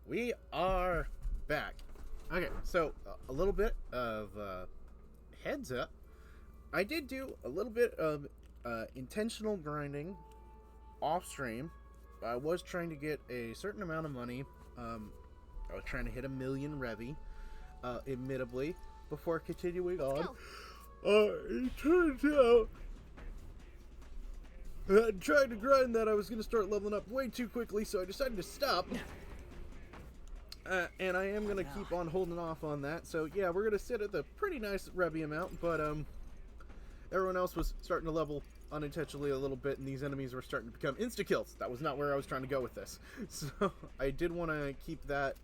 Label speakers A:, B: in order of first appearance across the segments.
A: We are back. Okay, so a little bit of heads up. I did do a little bit of intentional grinding off stream. I was trying to get a certain amount of money. I was trying to hit 1,000,000 Revy, admittedly, before continuing on. It turns out that trying to grind that I was going to start leveling up way too quickly, so I decided to stop. And I am going to keep on holding off on that. So, yeah, we're going to sit at the pretty nice Revy amount, but everyone else was starting to level unintentionally a little bit, and these enemies were starting to become insta-kills. That was not where I was trying to go with this. So, I did want to keep that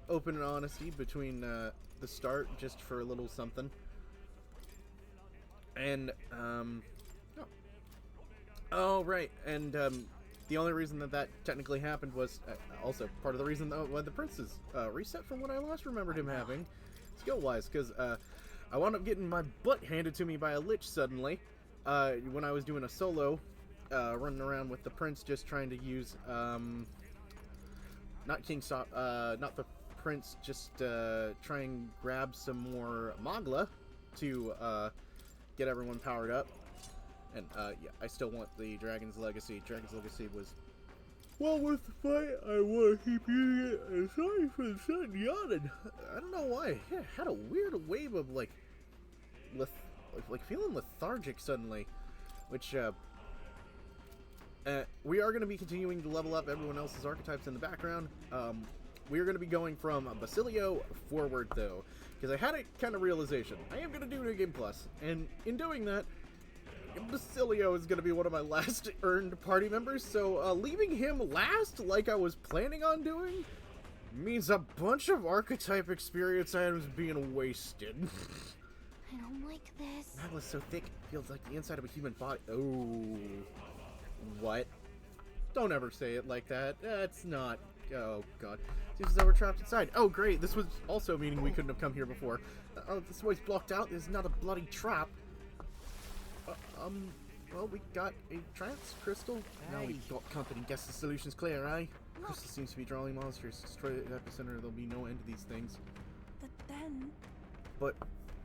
A: open and honesty between the start, just for a little something. And, oh, right, and, the only reason that technically happened was also part of the reason why the prince's reset from what I last remembered him having, skill-wise, because I wound up getting my butt handed to me by a lich suddenly when I was doing a solo, running around with the prince just trying to use, not the prince, just try and grab some more Magla to get everyone powered up. And, yeah, I still want the Dragon's Legacy. Dragon's Legacy was well worth the fight. I want to keep using it. And sorry for the sudden yawning. I don't know why. I had a weird wave of, like feeling lethargic suddenly. Which, we are going to be continuing to level up everyone else's archetypes in the background. We are going to be going from Basilio forward, though. Because I had a kind of realization. I am going to do New Game Plus. And in doing that, Basilio is going to be one of my last earned party members, so leaving him last, like I was planning on doing, means a bunch of archetype experience items being wasted.
B: I don't like this.
A: Magla's so thick, it feels like the inside of a human body. Oh. What? Don't ever say it like that. That's not... Oh, God. Seems as though we're trapped inside. Oh, great. This was also meaning we couldn't have come here before. Oh, this way's blocked out. This is not a bloody trap. Well, we got a trance crystal. Now we've got company. Guess the solution's clear, eh? Crystal seems to be drawing monsters. Destroy the epicenter, there'll be no end to these things. But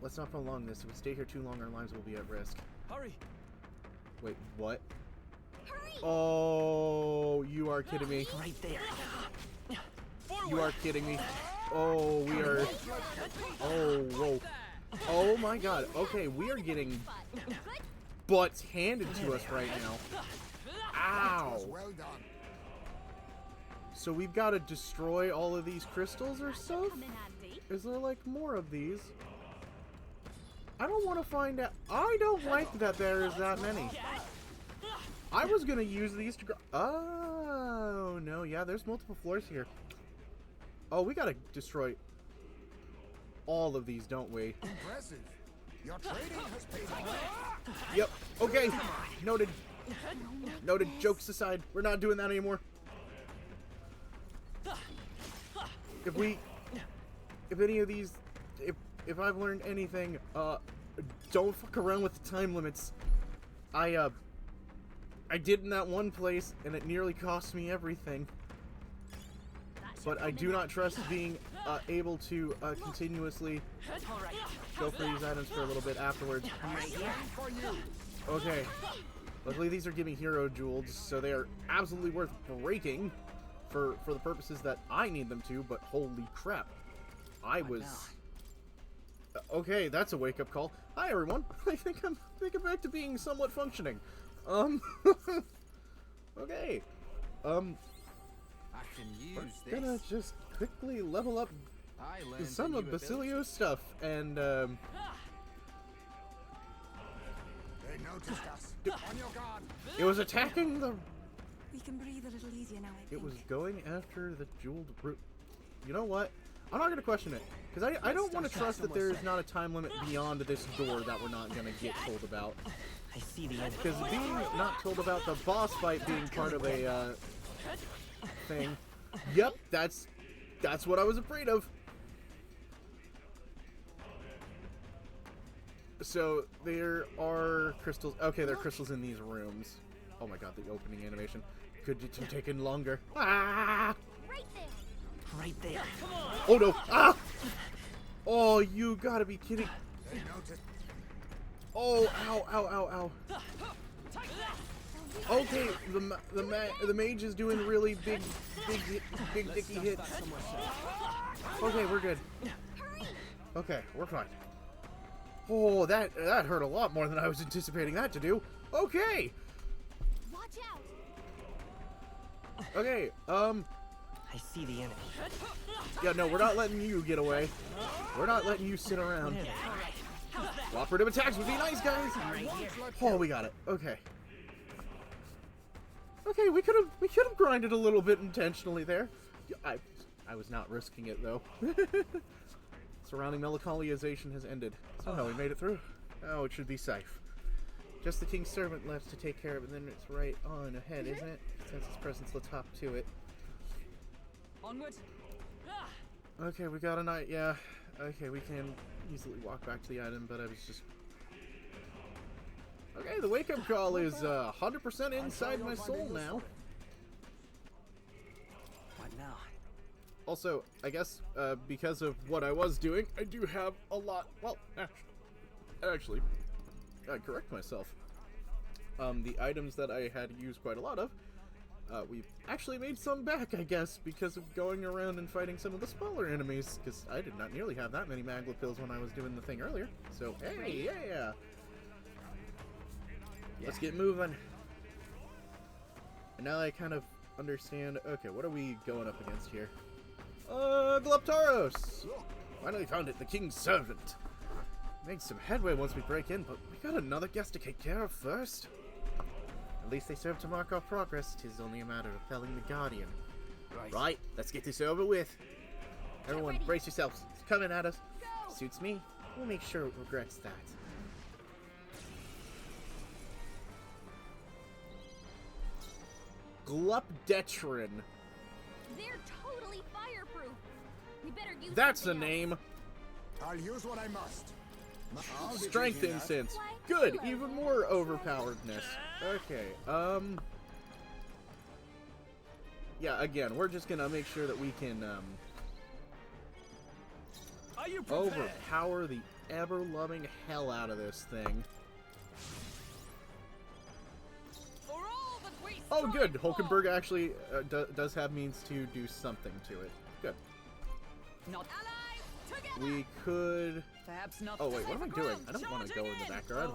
A: let's not prolong this. If we stay here too long, our lives will be at risk.
C: Hurry!
A: Wait, what?
B: Hurry!
A: Oh, you are kidding me.
C: Right there.
A: You are kidding me. Oh, we are... Oh, whoa. Oh my god. Okay, we are getting butts handed to us right now. Ow.
D: Well done.
A: So we've got to destroy all of these crystals or so? Is there like more of these? I don't want to find out. I don't like that there is that many. I was going to use these to... Oh, no. Yeah, there's multiple floors here. Oh, we got to destroy all of these, don't we?
D: Impressive. Your trading has paid off.
A: Yep. Okay. Noted. Noted. Jokes aside, we're not doing that anymore. If any of these, if I've learned anything, don't fuck around with the time limits. I did in that one place, and it nearly cost me everything. But I do not trust being able to continuously go for these items for a little bit afterwards. Okay. Luckily, these are giving hero jewels, so they are absolutely worth breaking for the purposes that I need them to. But holy crap, I was... Okay, that's a wake-up call. Hi, everyone. I think I'm back to being somewhat functioning. Okay.
C: I can
A: We're
C: use
A: gonna
C: this.
A: just quickly level up
C: I learned
A: some
C: a
A: of
C: new
A: Basilio's stuff, and
D: They noticed us. On your guard.
A: it was attacking the...
E: We can breathe a little easier now, I think.
A: It was going after the jeweled root. You know what? I'm not gonna question it, because I don't want to trust that there is not a time limit beyond this door that we're not gonna get told about.
C: I see the end.
A: Because being not told about the boss fight being part of a thing. Yep, that's what I was afraid of. So there are crystals. Okay, there are crystals in these rooms. Oh my god, the opening animation. Could it have taken longer? Ah!
B: Right there.
A: Oh no! Ah! Oh, you gotta be kidding!
D: They noticed.
A: Oh, ow, ow, ow, ow! Okay, the mage is doing really big dicky hits. Okay, we're good. Okay, we're fine. Oh, that hurt a lot more than I was anticipating that to do. Okay.
B: Watch out.
A: Okay,
C: I see the enemy.
A: yeah, no, we're not letting you get away. We're not letting you sit around. Cooperative attacks would be nice, guys. Oh, we got it. Okay. Okay, we could have grinded a little bit intentionally there. I was not risking it though. Surrounding melancholiization has ended. Somehow we made it through. Oh, it should be safe. Just the king's servant left to take care of it, and then it's right on ahead, isn't it? Since its presence, let's hop to it.
E: Onward.
A: Okay, we got a night. Yeah. Okay, we can easily walk back to the item, but I was just. Okay, the wake-up call is 100% inside my soul now.
C: What now?
A: Also, I guess because of what I was doing, I do have a lot. Well, actually, I correct myself. The items that I had used quite a lot of, we've actually made some back, I guess, because of going around and fighting some of the smaller enemies. Because I did not nearly have that many magla pills when I was doing the thing earlier. So, hey, yeah. Let's get moving. And now I kind of understand. Okay, what are we going up against here? Gluptaros! Finally found it, the king's servant. Make some headway once we break in, but we got another guest to take care of first. At least they serve to mark our progress. 'Tis only a matter of telling the Guardian. Right, let's get this over with. Everyone, brace yourselves. It's coming at us.
B: Go.
A: Suits me. We'll make sure it regrets that. Glupdetrin.
B: They're totally fireproof. We better use
A: That's the
B: something else.
A: name.
D: I'll use what I must. I'll be
A: Strength
D: thinking that.
A: incense. Good, even more overpoweredness. Okay, yeah, again, we're just gonna make sure that we can,
C: Are you prepared?
A: overpower the ever-loving hell out of this thing.
E: For all that we
A: Oh, good,
E: strive for.
A: Hulkenberg actually does have means to do something to it. Good.
E: Not
B: Allies, together.
A: We could...
E: perhaps not.
A: Oh, wait, what am I doing? I don't want to go in the backyard.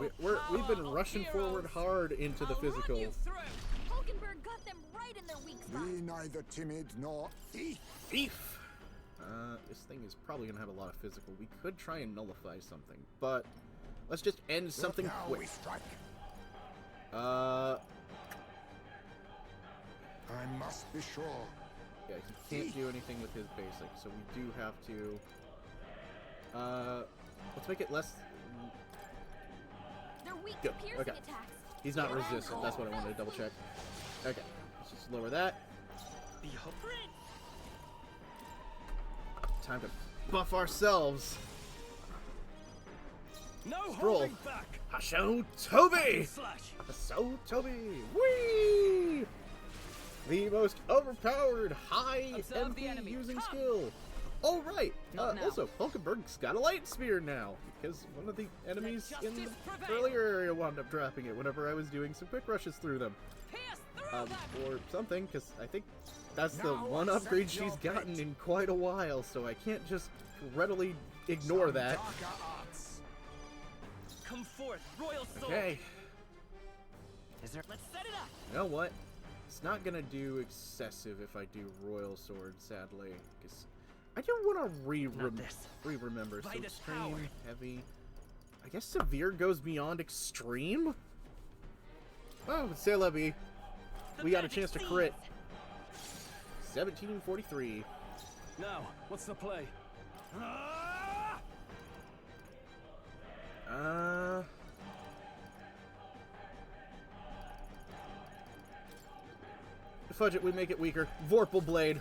A: We've been rushing forward hard into the physical.
B: Hulkenberg got them right in their weak spot.
D: Be neither timid nor thief.
A: Thief! This thing is probably going to have a lot of physical. We could try and nullify something, but let's just end something
D: Now
A: quick.
D: we strike.
A: Uh,
D: I must be sure.
A: yeah, he can't do anything with his basic, so we do have to, let's make it less,
B: They're weak
A: Good,
B: to piercing
A: okay.
B: attacks.
A: he's not resistant, that's what I wanted to double check. Okay, let's just lower that.
C: Behold.
A: Time to buff ourselves.
C: No
A: Scroll.
C: holding back.
A: Hasho Toby!
C: Slash.
A: So Toby, whee! The most overpowered high
E: Observe the
A: MP
E: enemy.
A: using
E: Come.
A: skill. Oh right.
E: Not now.
A: Also, Hulkenberg's got a light spear now because one of the enemies in the
E: justice prevail.
A: earlier area wound up dropping it whenever I was doing some quick rushes through them,
E: Pierce through them.
A: or something. Because I think that's the
D: Now
A: one
D: accept
A: upgrade
D: your
A: she's gotten
D: fate.
A: in quite a while, so I can't just readily ignore
D: Some
A: that.
D: darker arts.
C: Come forth, royal sword.
A: Okay.
C: Is there? Let's set it up.
A: You know what? It's not gonna do excessive if I do Royal Sword, sadly, because I do want to
C: this.
A: remember. So
C: By this
A: extreme,
C: power.
A: heavy. I guess severe goes beyond extreme. Oh, c'est la vie. We got a chance to crit. 1743.
C: Now, what's the play?
A: Fudge it, we make it weaker. Vorpal Blade.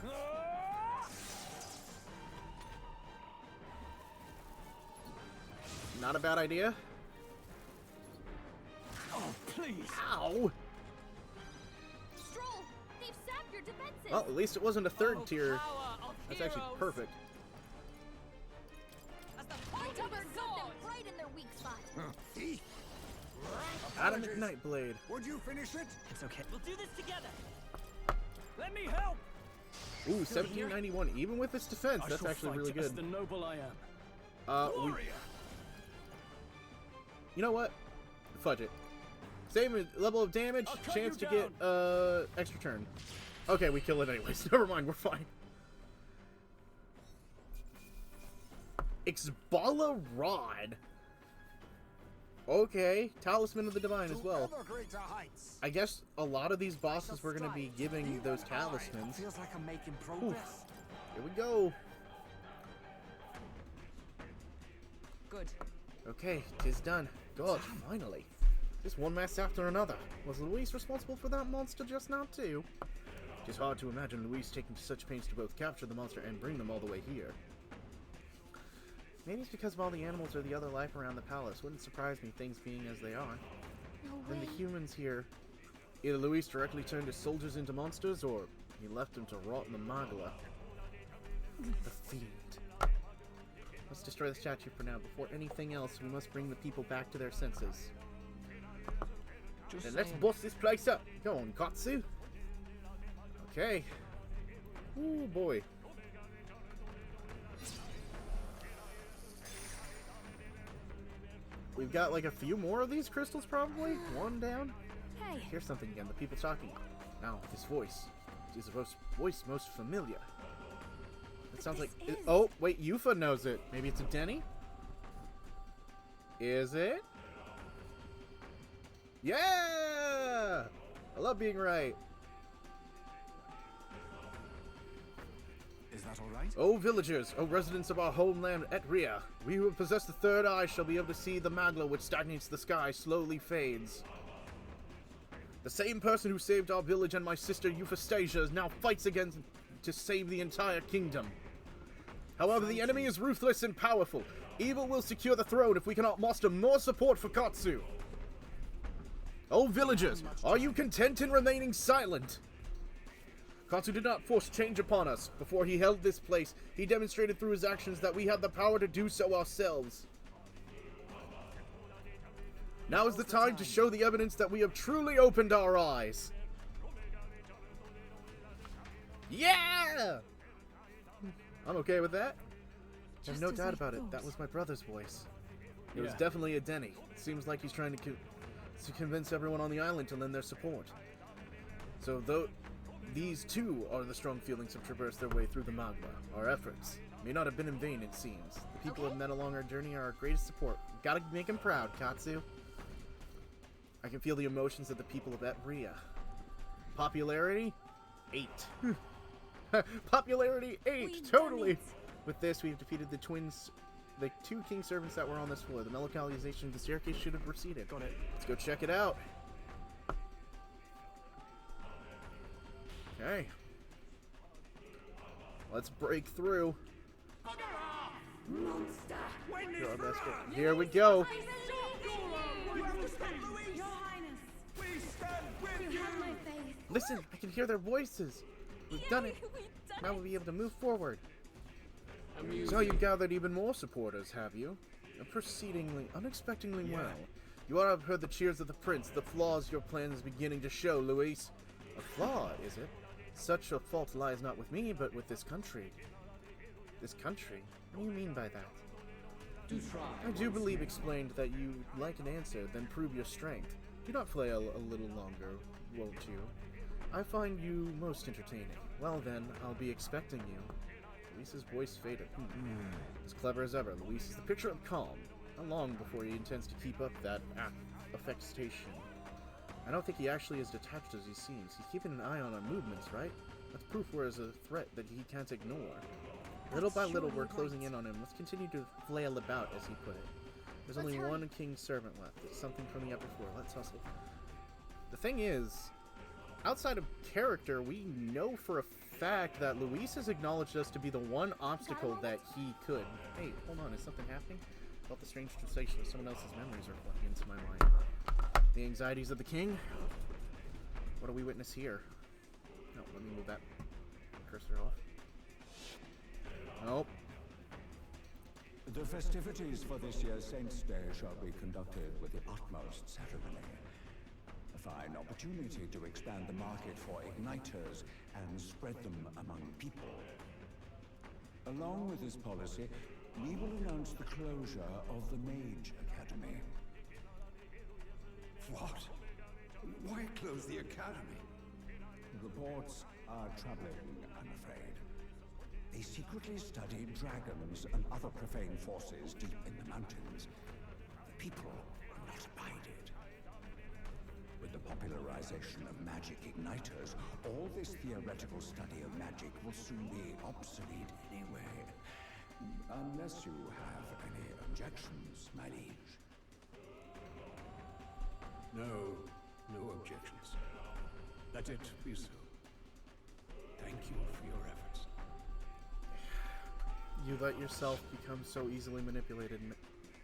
A: Not a bad idea.
C: Oh, please.
A: Ow!
B: Stroll, they've sapped your defenses.
A: Well, at least it wasn't a third
E: Oh,
A: tier.
E: power of
A: That's actually
E: heroes.
A: perfect.
B: Stubborn got them right in their weak spot.
D: Thief.
A: Adamant Nightblade.
D: Would you finish it?
C: It's okay. We'll do this together. Let me help.
A: Ooh, 1791. Even with this defense,
C: I
A: that's
C: shall
A: actually
C: fight
A: really
C: as
A: good.
C: the noble I am.
A: We, you know what? Fudge it. Same level of damage,
C: I'll cut
A: chance
C: you
A: to get extra turn. Okay, we kill it anyways. Never mind, we're fine. Ixbala Rod. Okay, Talisman of the Divine as well.
D: To ever greater heights.
A: I guess a lot of these bosses we're going to be giving those talismans.
C: Feels like I'm making
A: Oof.
C: progress.
A: Here we go.
E: Good.
A: Okay, tis done. God, finally. Just one mess after another. Was Luis responsible for that monster just now too? It's hard to imagine Luis taking such pains to both capture the monster and bring them all the way here. Maybe it's because of all the animals or the other life around the palace. Wouldn't surprise me, things being as they are.
B: No
A: Then
B: way.
A: the humans here... Either Luis directly turned his soldiers into monsters, or he left them to rot in the Magla. The Fiend. Let's destroy the statue for now. Before anything else, we must bring the people back to their senses.
C: Just
A: Then let's
C: saying.
A: bust this place up. Go on, Katsu. Okay. Ooh, boy. We've got like a few more of these crystals, probably. One down.
B: Hey,
A: Hear something again. The people talking. Now, this voice. Is the voice most familiar? It sounds like...
B: This is-
A: Oh, wait. Yufa knows it. Maybe it's a Denny? Is it? Yeah! I love being right.
D: Is that all right?
A: O villagers, O residents of our homeland Etria, we who have possessed the third eye shall be able to see the Magla which stagnates the sky slowly fades. The same person who saved our village and my sister Euphrasia now fights again to save the entire kingdom. However, the enemy is ruthless and powerful. Evil will secure the throne if we cannot muster more support for Katsu. O villagers, are you content in remaining silent? Katsu did not force change upon us. Before he held this place, he demonstrated through his actions that we have the power to do so ourselves. Now is the time to show the evidence that we have truly opened our eyes. Yeah! I'm okay with that. There's
B: Just
A: no
B: as
A: doubt
B: I
A: about it.
B: thought.
A: That was my brother's voice. It was
C: Yeah.
A: definitely a Denny. It seems like he's trying to convince everyone on the island to lend their support. So though these two are the strong feelings have traversed their way through the Magma, our efforts may not have been in vain, it seems. The people
B: Okay.
A: have met along our journey are our greatest support. Gotta make them proud, Katsu. I can feel the emotions of the people of Etria. Popularity? 8. Popularity 8,
B: We've
A: totally!
B: done it.
A: With this, we've defeated the two king servants that were on this floor. The localization of the staircase should have receded.
C: Got it.
A: Let's go check it out. Okay. Let's break through. Do our best to- Here we go.
B: Your Highness,
C: We stand with
B: you have my faith.
A: Listen, I can hear their voices. We've done it.
B: We've done
A: Now
B: it.
A: we'll be able to move forward. So you've gathered even more supporters, have you? Unexpectedly well. You ought to have heard the cheers of the prince. The flaws your plan is beginning to show, Luis. A flaw, is it? Such a fault lies not with me, but with this country. This country? What do you mean by that? I do believe explained that you'd like an answer, then prove your strength. Do not flail a little longer, won't you? I find you most entertaining. Well then, I'll be expecting you. Luis's voice faded. As clever as ever, Luis is the picture of calm. How long before he intends to keep up that affectation? I don't think he actually is detached as he seems. He's keeping an eye on our movements, right? That's proof we're as a threat that he can't ignore. Little by little, we're closing in on him. Let's continue to flail about, as he put it. There's only
B: Let's hurry.
A: one king's servant left. It's something from the upper floor. Let's hustle. The thing is, outside of character, we know for a fact that Luis has acknowledged us to be the one obstacle that he could. Hey, hold on, is something happening? I felt the strange sensation of someone else's memories are flooding into my mind. The anxieties of the king? What do we witness here? No, let me move that cursor off. Nope.
C: The
F: The festivities for this year's Saints' Day shall be conducted with the utmost ceremony. A fine opportunity to expand the market for igniters and spread them among people. Along with this policy, we will announce the closure of the Mage Academy.
D: What? Why close the academy?
F: Reports are troubling, I'm afraid. They secretly study dragons and other profane forces deep in the mountains. The people will not abide it. With the popularization of magic igniters, all this theoretical study of magic will soon be obsolete anyway. Unless you have any objections, my liege.
G: No objections. Let it be so. Thank you for your efforts.
A: You let yourself become so easily manipulated.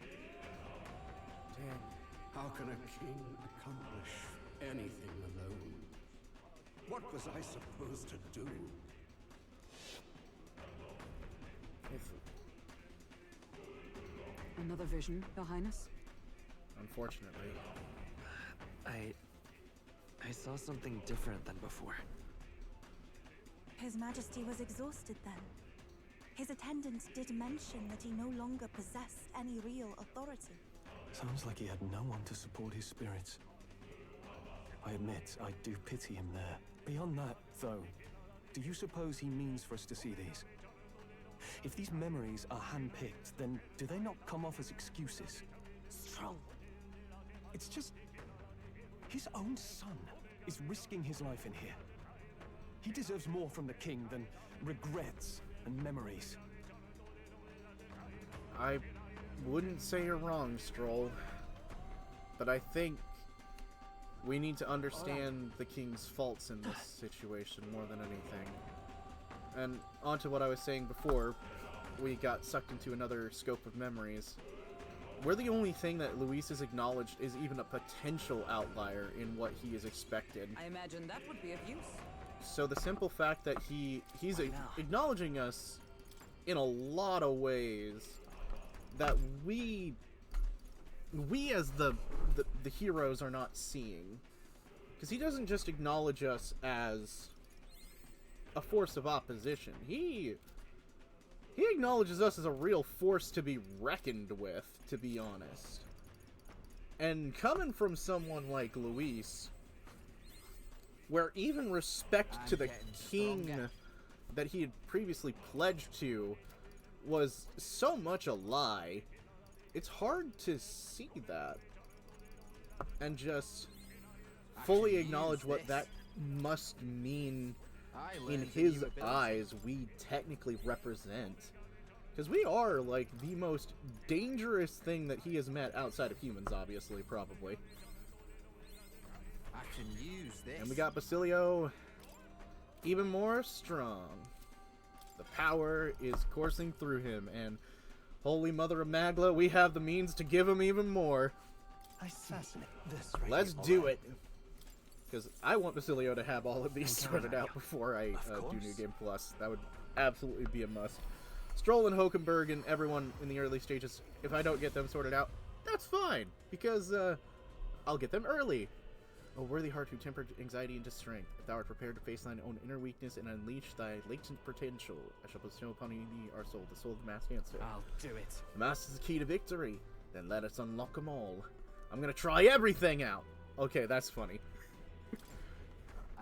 A: Dang.
G: How can a king accomplish anything alone? What was I supposed to do?
E: Another vision, Your Highness?
A: Unfortunately.
H: I saw something different than before.
I: His Majesty was exhausted then. His attendants did mention that he no longer possessed any real authority.
J: Sounds like he had no one to support his spirits. I admit, I do pity him there. Beyond that, though, do you suppose he means for us to see these? If these memories are handpicked, then do they not come off as excuses?
I: Strong.
J: It's just... his own son is risking his life in here. He deserves more from the king than regrets and memories.
A: I wouldn't say you're wrong, Stroll. But I think we need to understand the king's faults in this situation more than anything. And onto what I was saying before, we got sucked into another scope of memories. We're the only thing that Luis has acknowledged is even a potential outlier in what he is expected.
E: I imagine that would be of use.
A: So the simple fact that he's acknowledging us in a lot of ways that we as the heroes are not seeing. Because he doesn't just acknowledge us as a force of opposition. He acknowledges us as a real force to be reckoned with, to be honest. And coming from someone like Luis, where even respect to the king that he had previously pledged to was so much a lie, it's hard to see that and just fully acknowledge what that must mean in his eyes we technically represent. Because we are, like, the most dangerous thing that he has met outside of humans, obviously, probably.
D: I can use this.
A: And we got Basilio even more strong. The power is coursing through him, and Holy Mother of Magla, we have the means to give him even more.
J: Assassinate this right
A: Let's
J: here,
A: do
J: alright?
A: it. Because I want Basilio to have all of these sorted out before I do New Game Plus. That would absolutely be a must. Stroll and Hokenberg and everyone in the early stages, if I don't get them sorted out, that's fine. Because I'll get them early. O worthy heart who tempered anxiety into strength, if thou art prepared to face thine own inner weakness and unleash thy latent potential, I shall bestow upon thee our soul, the soul of the masked answer.
H: I'll do it.
A: The mask is the key to victory. Then let us unlock them all. I'm gonna try everything out. Okay, that's funny.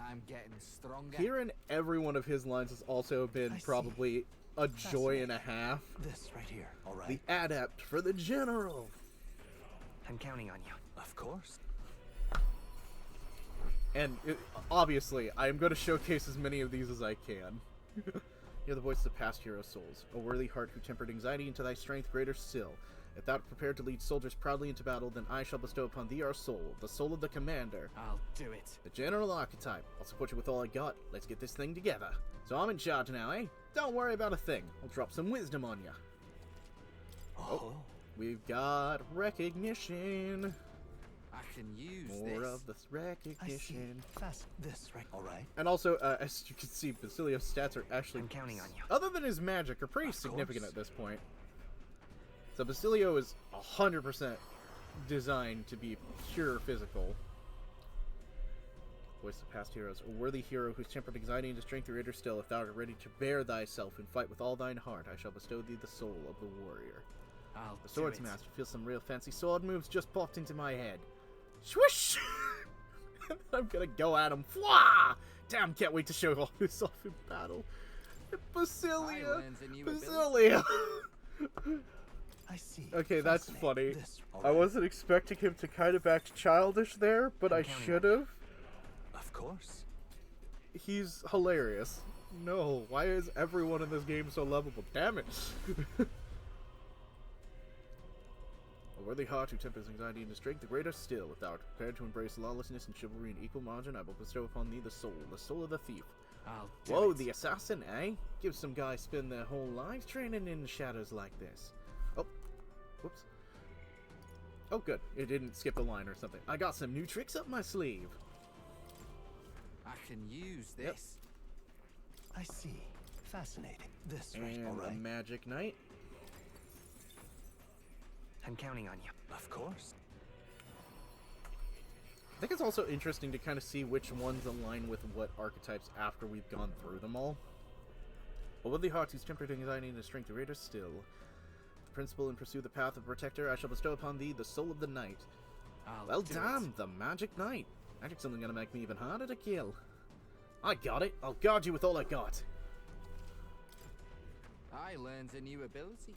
D: I'm getting stronger.
A: Hearing every one of his lines has also been probably a joy and a half.
J: This right here, alright?
A: The adept for the general.
H: I'm counting on you.
J: Of course.
A: And obviously, I am going to showcase as many of these as I can. Hear the voice of past hero souls. A worthy heart who tempered anxiety into thy strength greater still. If thou art prepared to lead soldiers proudly into battle, then I shall bestow upon thee our soul, the soul of the commander.
H: I'll do it.
A: The general archetype. I'll support you with all I got. Let's get this thing together. So I'm in charge now, eh? Don't worry about a thing. I'll drop some wisdom on you. Oh, we've got recognition.
D: I can use
A: More
D: this.
A: of this recognition.
J: Fast this right, alright?
A: And also, as you can see, Basilio's stats are actually,
H: I'm counting on you.
A: other than his magic, are pretty significant at this point. So Basilio is 100% designed to be pure physical. Voice of past heroes. A worthy hero whose tempered anxiety and strength greater still. If thou art ready to bear thyself and fight with all thine heart, I shall bestow thee the soul of the warrior. The swords master. Feel some real fancy sword moves just popped into my head. Swoosh! I'm gonna go at him. Fwah! Damn, can't wait to show all this off in battle. Basilia! Basilia!
F: I see.
A: Okay, that's funny. I wasn't expecting him to kind of act childish there, but I should have.
J: Of course.
A: He's hilarious. No, why is everyone in this game so lovable? Damn it! A worthy heart who tempers anxiety into strength, the greater still. If thou art prepared to embrace lawlessness and chivalry in equal margin, I will bestow upon thee the soul of the thief. Whoa, the assassin, eh? Give some guys spend their whole lives training in shadows like this. Oh, whoops. Oh, good. It didn't skip a line or something. I got some new tricks up my sleeve.
H: I can use this.
F: I see. Fascinating. This
A: And
F: all right.
A: a magic knight.
H: I'm counting on you.
J: Of course.
A: I think it's also interesting to kind of see which ones align with what archetypes after we've gone through them all. But with the heart whose tempered anxiety and strength greater still, the principle and pursue the path of protector, I shall bestow upon thee the soul of the knight. Well damn, the magic knight. Magic's only gonna make me even harder to kill. I got it. I'll guard you with all I got.
H: I learned a new ability.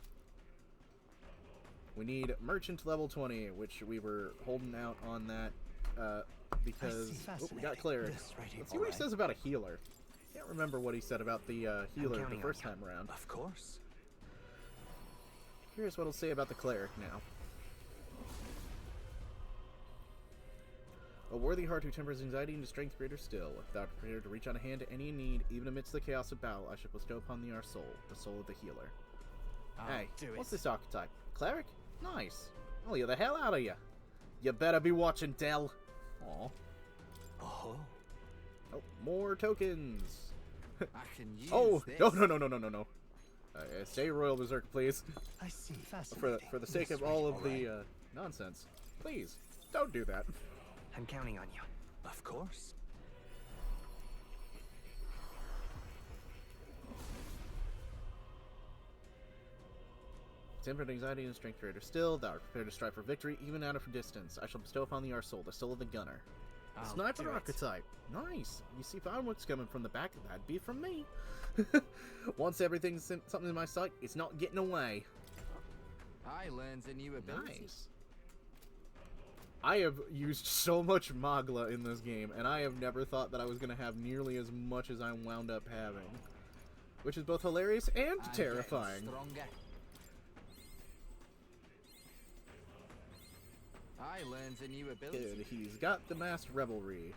A: We need merchant level 20, which we were holding out on that because we got cleric. Let's see what he says about a healer. Can't remember what he said about the healer the first time around.
J: Of course.
A: Curious what he'll say about the cleric now. A worthy heart who tempers anxiety into strength greater still. If thou art prepared to reach out a hand to any in need, even amidst the chaos of battle, I shall bestow upon thee our soul, the soul of the healer. Hey, what's this archetype? Cleric? Nice. I'll heal the hell out of you. You better be watching, Del. Aw.
J: Oh.
A: Oh, more tokens.
H: I can use this.
A: No. Stay Royal Berserk, please.
F: I see. Fascinating.
A: For the sake of all of the nonsense, please don't do that.
H: I'm counting on you.
J: Of course.
A: Tempered anxiety and strength greater still. Thou art prepared to strive for victory, even out of distance. I shall bestow upon thee our soul, the soul of the gunner. Sniper archetype. Nice. You see, if I what's coming from the back, that'd be from me. Once everything's something in my sight, it's not getting away.
H: I learned a new ability.
A: Nice. I have used so much Magla in this game, and I have never thought that I was going to have nearly as much as I wound up having. Which is both hilarious and terrifying.
H: I learned a new ability.
A: Good. He's got the masked revelry.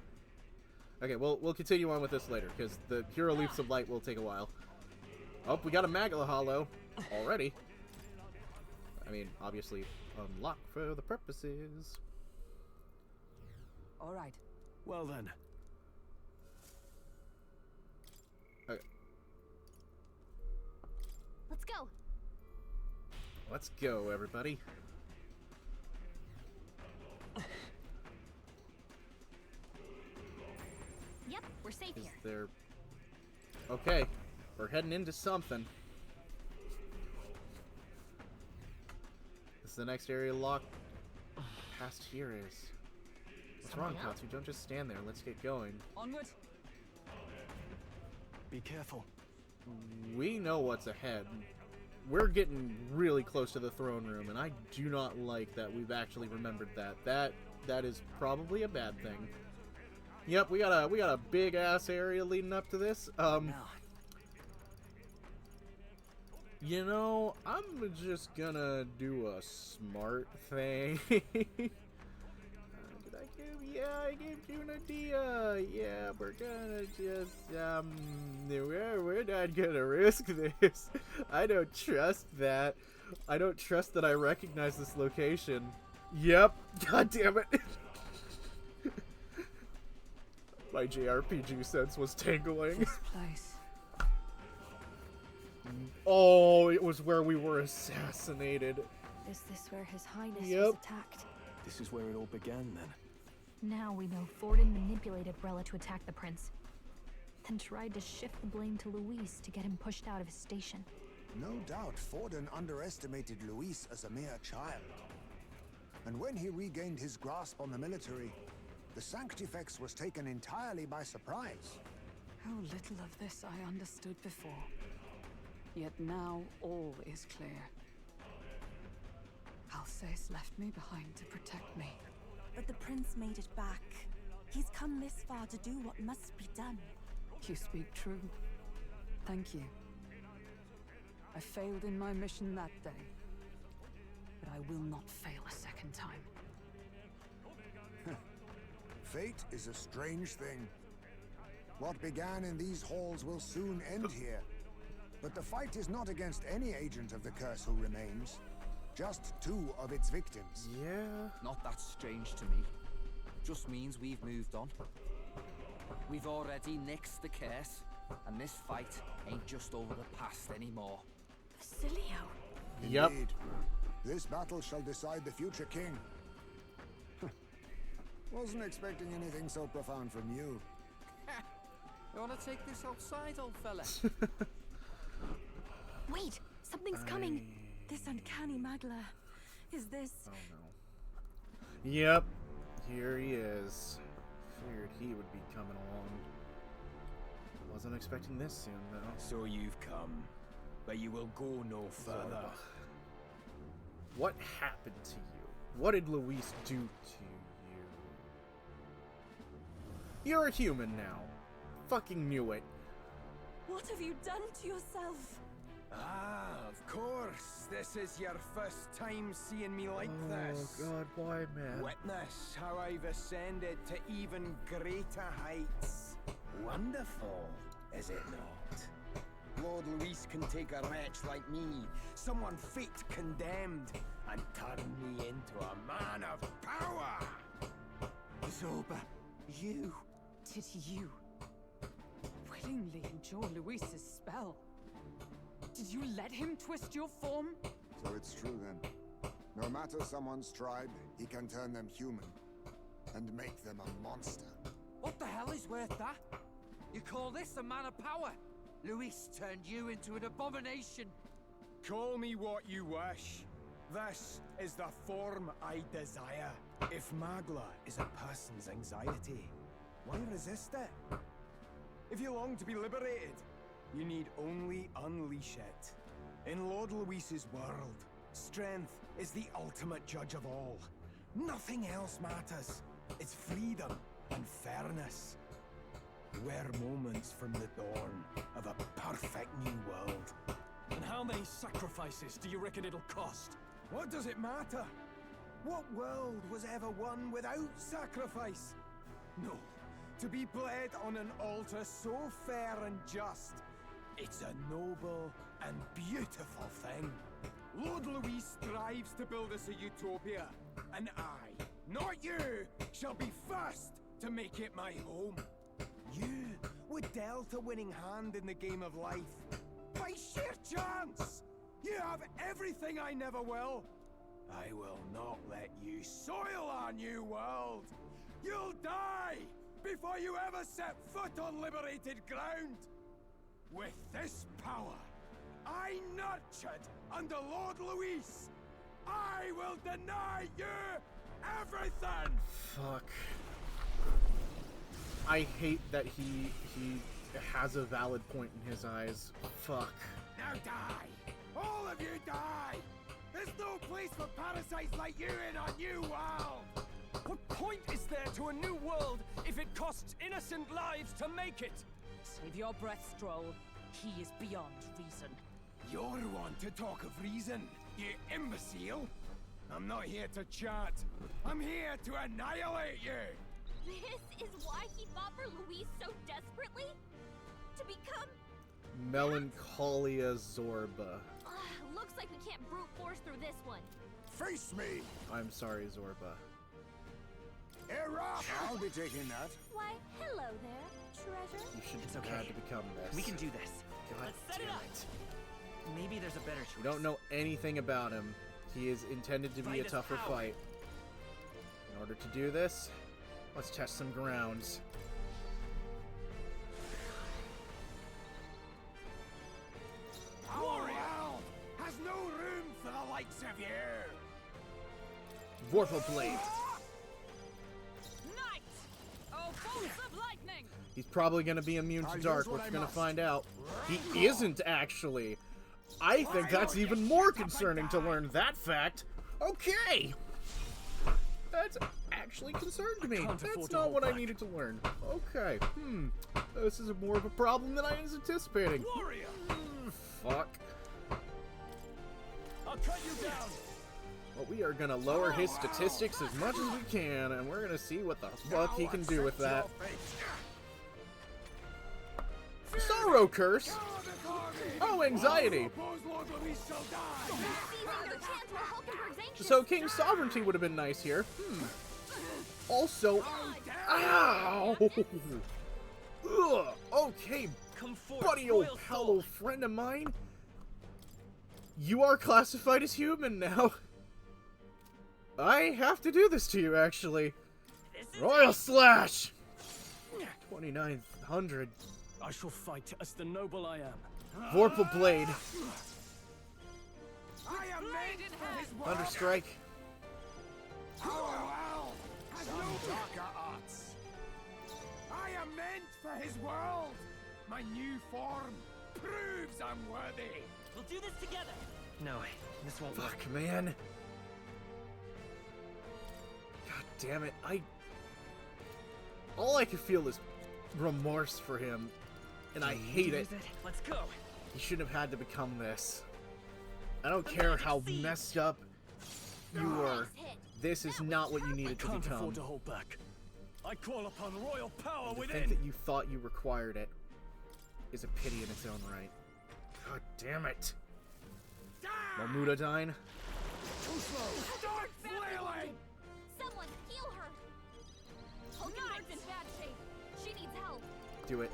A: Okay, we'll continue on with this later, because the Hero Leaps of Light will take a while. Oh, we got a Magla Hollow already. I mean, obviously, unlocked for the purposes.
E: All right.
J: Well then.
A: Okay.
B: Let's go.
A: Let's go, everybody.
B: Yep, we're safe
A: Is
B: here.
A: there... Okay, we're heading into something. This is the next area locked. Past here is. What's wrong, Katsu? Don't just stand there. Let's get going.
E: Onward.
J: Be careful.
A: We know what's ahead. We're getting really close to the throne room, and I do not like that we've actually remembered that. That is probably a bad thing. Yep, we got a big ass area leading up to this. You know, I'm just gonna do a smart thing. Did I give? Yeah, I gave you an idea. Yeah, we're gonna just we're not gonna risk this. I don't trust that. I don't trust that I recognize this location. Yep. God damn it. My JRPG sense was tingling.
E: This place.
A: Oh, it was where we were assassinated.
B: Is this where His Highness
A: Yep.
B: was attacked?
J: This is where it all began, then.
K: Now we know Forden manipulated Brella to attack the prince, then tried to shift the blame to Luis to get him pushed out of his station.
D: No doubt Forden underestimated Luis as a mere child. And when he regained his grasp on the military, the Sanctifex was taken entirely by surprise.
E: How little of this I understood before. Yet now all is clear. Alsace left me behind to protect me.
I: But the prince made it back. He's come this far to do what must be done.
E: You speak true. Thank you. I failed in my mission that day, but I will not fail a second time.
D: Fate is a strange thing. What began in these halls will soon end here. But the fight is not against any agent of the curse who remains. Just 2 of its victims.
A: Yeah.
H: Not that strange to me. Just means we've moved on. We've already nixed the curse, and this fight ain't just over the past anymore.
B: Basilio.
A: Yep.
D: Indeed. This battle shall decide the future king. Wasn't expecting anything so profound from you.
H: You wanna take this outside, old fella?
B: Wait, something's coming.
I: This uncanny Magla. Is this...
A: Oh no. Yep. Here he is. Figured he would be coming along. Wasn't expecting this soon, though.
L: So you've come, but you will go no further.
A: What happened to you? What did Luis do to you? You're a human now. Fucking knew it.
I: What have you done to yourself?
L: Ah, of course. This is your first time seeing me like this.
A: Oh god, why, man?
L: Witness how I've ascended to even greater heights. Wonderful, is it not? Lord Luis can take a wretch like me, someone fate condemned, and turn me into a man of power.
E: Zorba, you... Did you willingly endure Luis's spell? Did you let him twist your form?
D: So it's true then. No matter someone's tribe, he can turn them human and make them a monster.
H: What the hell is worth that? You call this a man of power? Luis turned you into an abomination.
L: Call me what you wish. This is the form I desire. If Magla is a person's anxiety, why resist it? If you long to be liberated, you need only unleash it. In Lord Luis's world, strength is the ultimate judge of all. Nothing else matters. It's freedom and fairness. We're moments from the dawn of a perfect new world.
J: And how many sacrifices do you reckon it'll cost?
L: What does it matter? What world was ever won without sacrifice? No. To be bled on an altar so fair and just, it's a noble and beautiful thing. Lord Luis strives to build us a utopia, and I, not you, shall be first to make it my home. You were dealt a winning hand in the game of life. By sheer chance! You have everything I never will. I will not let you soil our new world. You'll die before you ever set foot on liberated ground. With this power, I nurtured under Lord Luis, I will deny you everything!
A: Fuck. I hate that he has a valid point in his eyes. Fuck.
L: Now die! All of you die! There's no place for parasites like you in our new world!
C: What point is there to a new world if it costs innocent lives to make it?
M: Save your breath, Stroll. He is beyond reason.
L: You're one to talk of reason, you imbecile! I'm not here to chat. I'm here to annihilate you!
B: This is why he fought for Luis so desperately? To become...
A: Melancholia Zorba.
B: Looks like we can't brute force through this one.
D: Face me!
A: I'm sorry, Zorba.
D: Era! I'll be taking that.
B: Why, hello there, treasure.
A: You shouldn't
H: It's
A: have
H: okay.
A: had to become this.
H: We can do this.
A: God
C: Let's set it
A: damn
C: up.
A: it.
H: Maybe there's a better choice.
A: We don't know anything about him. He is intended to be a tougher fight. In order to do this, let's test some grounds.
L: Our world has no room for the likes of you.
A: Vorpal Blade.
M: Night! Oh, bolts of lightning!
A: He's probably going to be immune to dark. We're going to find out. He isn't, actually. I think that's even more concerning to learn that fact. Okay! That's actually concerned me. That's not what I needed to learn. Okay. This is more of a problem than I was anticipating.
C: Warrior!
A: Fuck.
C: I'll cut you down!
A: Well, we are gonna lower his statistics as much as we can, and we're gonna see what the fuck he can do with that. Sorrow Curse? Oh, Anxiety! So King's Sovereignty would have been nice here. Also, ow! Ugh, okay, buddy, old pal, old friend of mine. You are classified as human now. I have to do this to you, actually. Royal Slash! 2900.
C: I shall fight as the noble I am.
A: Vorpal Blade.
L: I am made for his world.
A: Thunderstrike.
L: Our world has no darker arts. I am meant for his world. My new form proves I'm worthy.
M: We'll do this together.
C: No, this won't work.
A: Fuck, man. God damn it. All I can feel is remorse for him. And I hate it.
M: Let's go.
A: He shouldn't have had to become this. I don't care how messed up you were. This is not what you needed to
C: Can't
A: become.
C: afford to hold back. I call upon royal power
A: And to
C: within.
A: think that you thought you required it is a pity in its own right. God damn it. Malmudadine.
L: Too slow. Start flailing.
B: Someone heal her. Hulkenberg's in bad shape. She needs help.
A: Do it.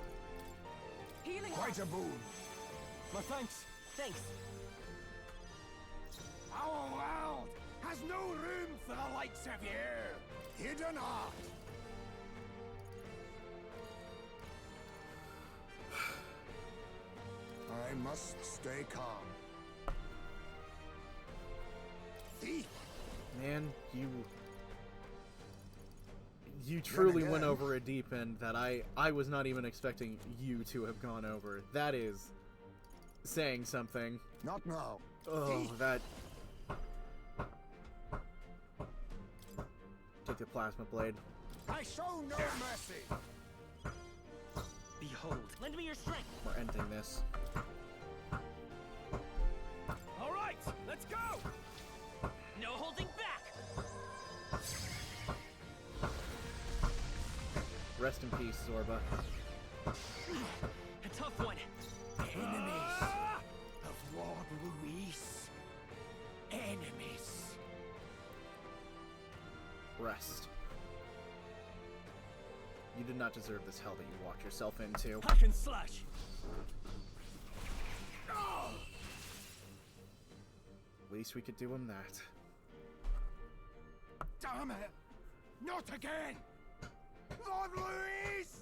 M: Healing.
D: Quite a boon.
C: My thanks.
M: Thanks.
L: Our world has no room for the likes of you.
D: Hidden art. I must stay calm. Thief!
A: Man, you truly went over a deep end that I was not even expecting you to have gone over. That is saying something.
D: Not now.
A: Oh,
D: Thief.
A: that... Take the Plasma Blade.
L: I show no mercy.
M: Behold. Lend me your strength.
A: We're ending this.
C: All right, let's go.
M: No holding back.
A: Rest in peace, Zorba.
M: A tough one.
L: Enemies of Lord Luis. Enemies.
A: Rest. You did not deserve this hell that you walked yourself into.
C: Hack and slash.
A: At least we could do him that.
L: Damn it! Not again! Lord Luis!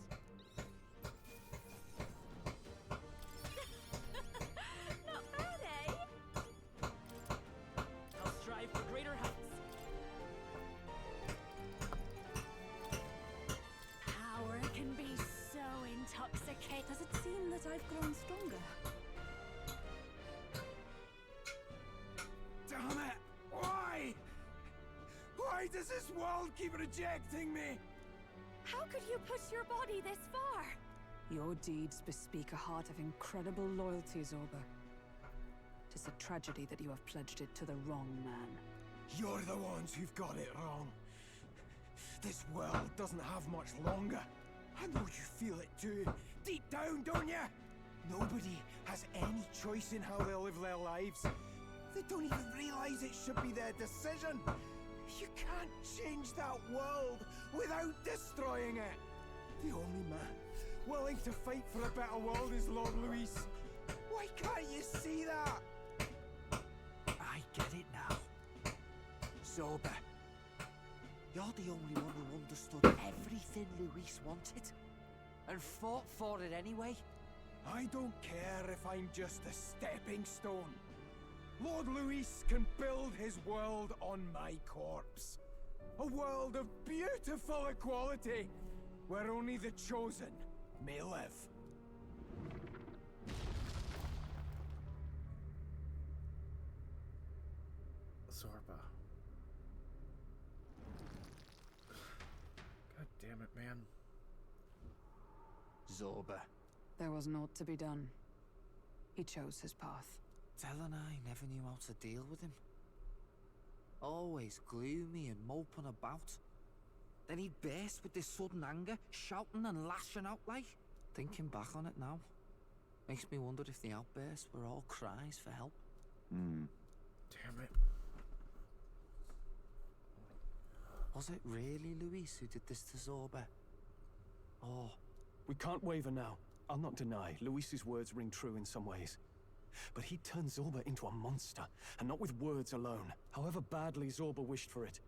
B: Not bad, eh?
M: I'll strive for greater heights.
I: Power can be so intoxicating. Does it seem that I've grown stronger?
L: Damn it! Why? Why does this world keep rejecting me?
I: How could you push your body this far?
E: Your deeds bespeak a heart of incredible loyalty, Zorba. 'Tis a tragedy that you have pledged it to the wrong man.
L: You're the ones who've got it wrong. This world doesn't have much longer. I know you feel it too. Deep down, don't you? Nobody has any choice in how they'll live their lives. They don't even realize it should be their decision. You can't change that world without destroying it. The only man willing to fight for a better world is Lord Luis. Why can't you see that?
N: I get it now.
H: Zorba. You're the only one who understood everything Luis wanted. And fought for it anyway.
L: I don't care if I'm just a stepping stone. Lord Luis can build his world on my corpse. A world of beautiful equality, where only the chosen may live.
A: Zorba. God damn it, man.
H: Zorba.
E: There was naught to be done. He chose his path.
H: Tell and I never knew how to deal with him. Always gloomy and moping about. Then he'd burst with this sudden anger, shouting and lashing out like. Thinking back on it now, makes me wonder if the outbursts were all cries for help.
A: Damn it.
H: Was it really Luis who did this to Zorba? Or...
J: We can't waver now. I'll not deny, Luis's words ring true in some ways. But he turned Zorba into a monster, and not with words alone, however badly Zorba wished for it.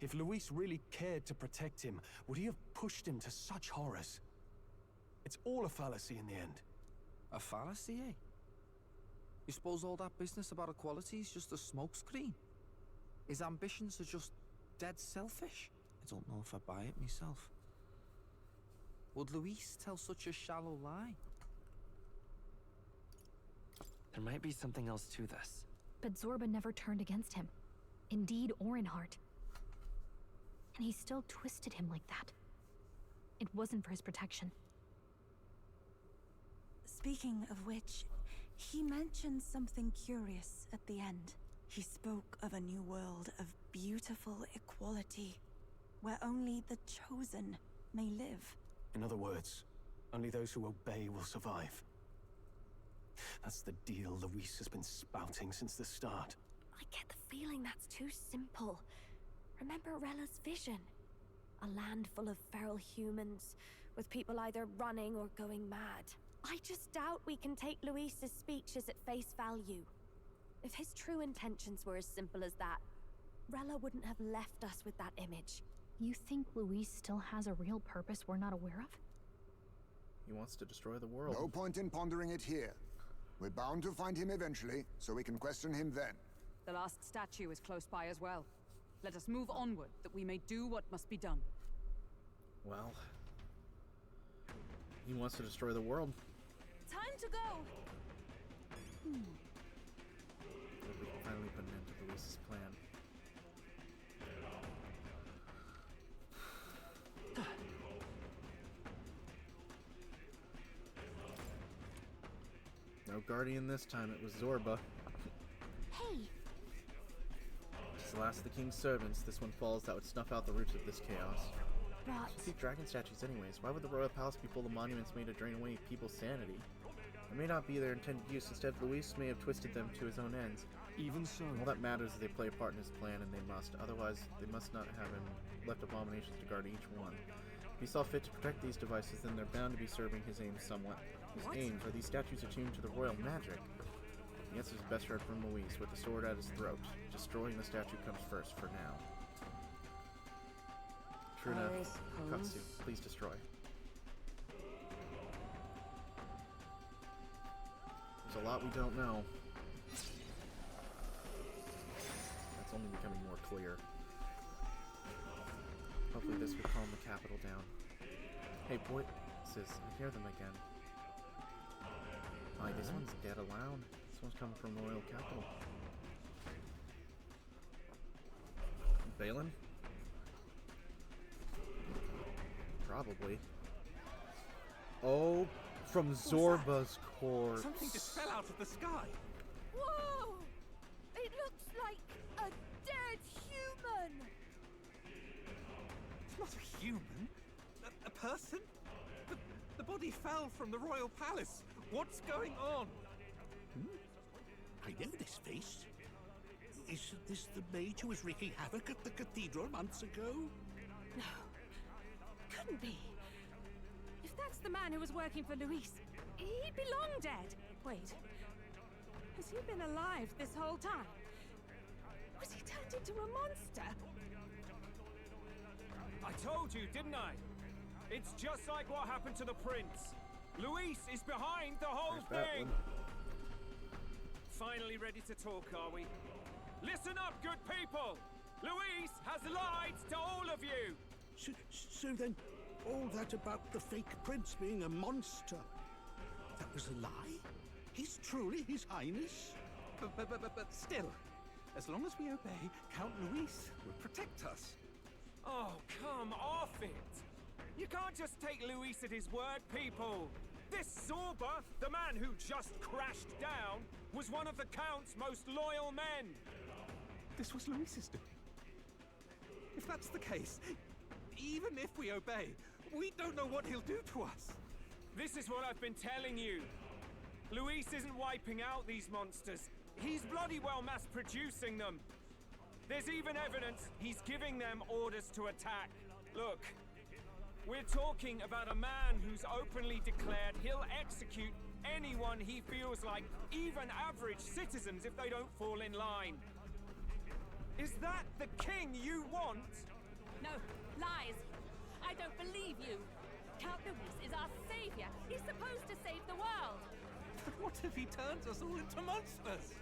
J: If Luis really cared to protect him, would he have pushed him to such horrors? It's all a fallacy in the end.
H: A fallacy, eh? You suppose all that business about equality is just a smokescreen? His ambitions are just dead selfish? I don't know if I buy it myself. Would Luis tell such a shallow lie?
N: There might be something else to this.
K: But Zorba never turned against him. In deed or in heart. And he still twisted him like that. It wasn't for his protection.
I: Speaking of which, he mentioned something curious at the end. He spoke of a new world of beautiful equality, where only the chosen may live.
J: In other words, only those who obey will survive. That's the deal Luis has been spouting since the start.
K: I get the feeling that's too simple. Remember Rella's vision? A land full of feral humans, with people either running or going mad. I just doubt we can take Luis's speeches at face value. If his true intentions were as simple as that, Rella wouldn't have left us with that image. You think Luis still has a real purpose we're not aware of?
A: He wants to destroy the world.
D: No point in pondering it here. We're bound to find him eventually, so we can question him then.
E: The last statue is close by as well. Let us move onward, that we may do what must be done.
A: Well, he wants to destroy the world.
B: Time to go!
A: We can finally put an end to Luis's plan. No Guardian this time, it was Zorba.
K: Hey!
A: It's the last of the king's servants. This one falls that would snuff out the roots of this chaos.
K: But...
A: Keep dragon statues anyways. Why would the royal palace be full of monuments made to drain away people's sanity? It may not be their intended use. Instead, Luis may have twisted them to his own ends.
J: Even so...
A: All that matters is they play a part in his plan, and they must. Otherwise, they must not have him left abominations to guard each one. If he saw fit to protect these devices, then they're bound to be serving his aims somewhat. His aims? Are these statues attuned to the royal magic? The answer is best heard from Luis, with the sword at his throat. Destroying the statue comes first, for now. True enough. Katsu, please destroy. There's a lot we don't know. That's only becoming more clear. Hopefully this will calm the capital down. Hey, boy, sis, I hear them again. Oh, this one's dead aloud. This one's coming from the royal capital. Balin? Probably. Oh, from Zorba's corpse.
C: Something just fell out of the sky.
B: Whoa! It looks like a dead human!
C: It's not a human. A person? The body fell from the royal palace. What's going on?
G: I know this face. Isn't this the mage who was wreaking havoc at the cathedral months ago?
M: No. Couldn't be. If that's the man who was working for Luis, he'd be long dead. Wait. Has he been alive this whole time? Was he turned into a monster?
C: I told you, didn't I? It's just like what happened to the prince. Luis is behind the whole thing. Finally ready to talk, are we? Listen up, good people! Luis has lied to all of you!
F: So then, all that about the fake prince being a monster, that was a lie? He's truly His Highness?
C: But still, as long as we obey, Count Luis will protect us. Oh, come off it! You can't just take Luis at his word, people! This Zorba, the man who just crashed down, was one of the Count's most loyal men!
O: This was Luis's doing. If that's the case, even if we obey, we don't know what he'll do to us.
C: This is what I've been telling you. Luis isn't wiping out these monsters. He's bloody well mass-producing them. There's even evidence he's giving them orders to attack. Look, we're talking about a man who's openly declared he'll execute anyone he feels like, even average citizens, if they don't fall in line. Is that the king you want?
M: No, lies. I don't believe you. Count Luis is our savior. He's supposed to save the world.
O: But what if he turns us all into monsters?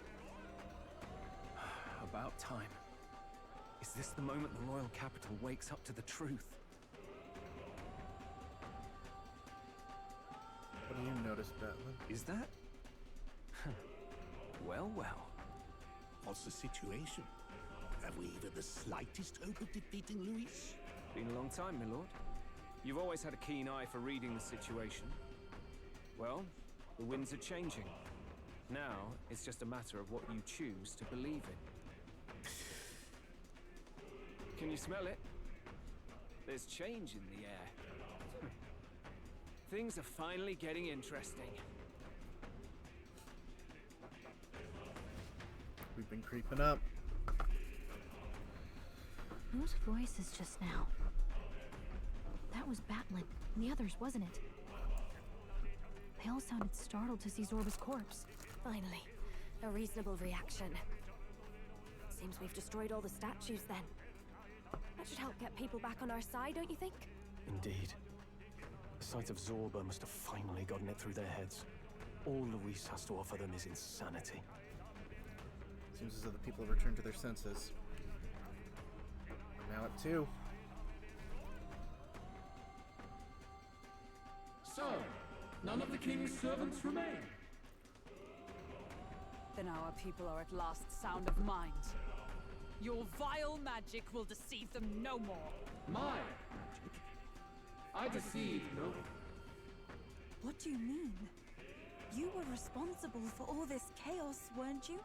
J: About time. Is this the moment the royal capital wakes up to the truth?
A: What do you notice, Batlin?
J: Is that? Well, well.
F: What's the situation? Have we even the slightest hope of defeating Luis?
C: Been a long time, my lord. You've always had a keen eye for reading the situation. Well, the winds are changing. Now, it's just a matter of what you choose to believe in. Can you smell it? There's change in the air. Things are finally getting interesting.
A: We've been creeping up.
K: Whose voices just now? That was Batlin and the others, wasn't it? They all sounded startled to see Zorba's corpse. Finally, a reasonable reaction. Seems we've destroyed all the statues then. That should help get people back on our side, don't you think?
J: Indeed. The sight of Zorba must have finally gotten it through their heads. All Luis has to offer them is insanity.
A: Seems as though the people have returned to their senses. We're now at 2.
G: So, none of the king's servants remain.
E: Then our people are at last sound of mind. Your vile magic will deceive them no more.
G: My magic? I deceive no one.
I: What do you mean? You were responsible for all this chaos, weren't you?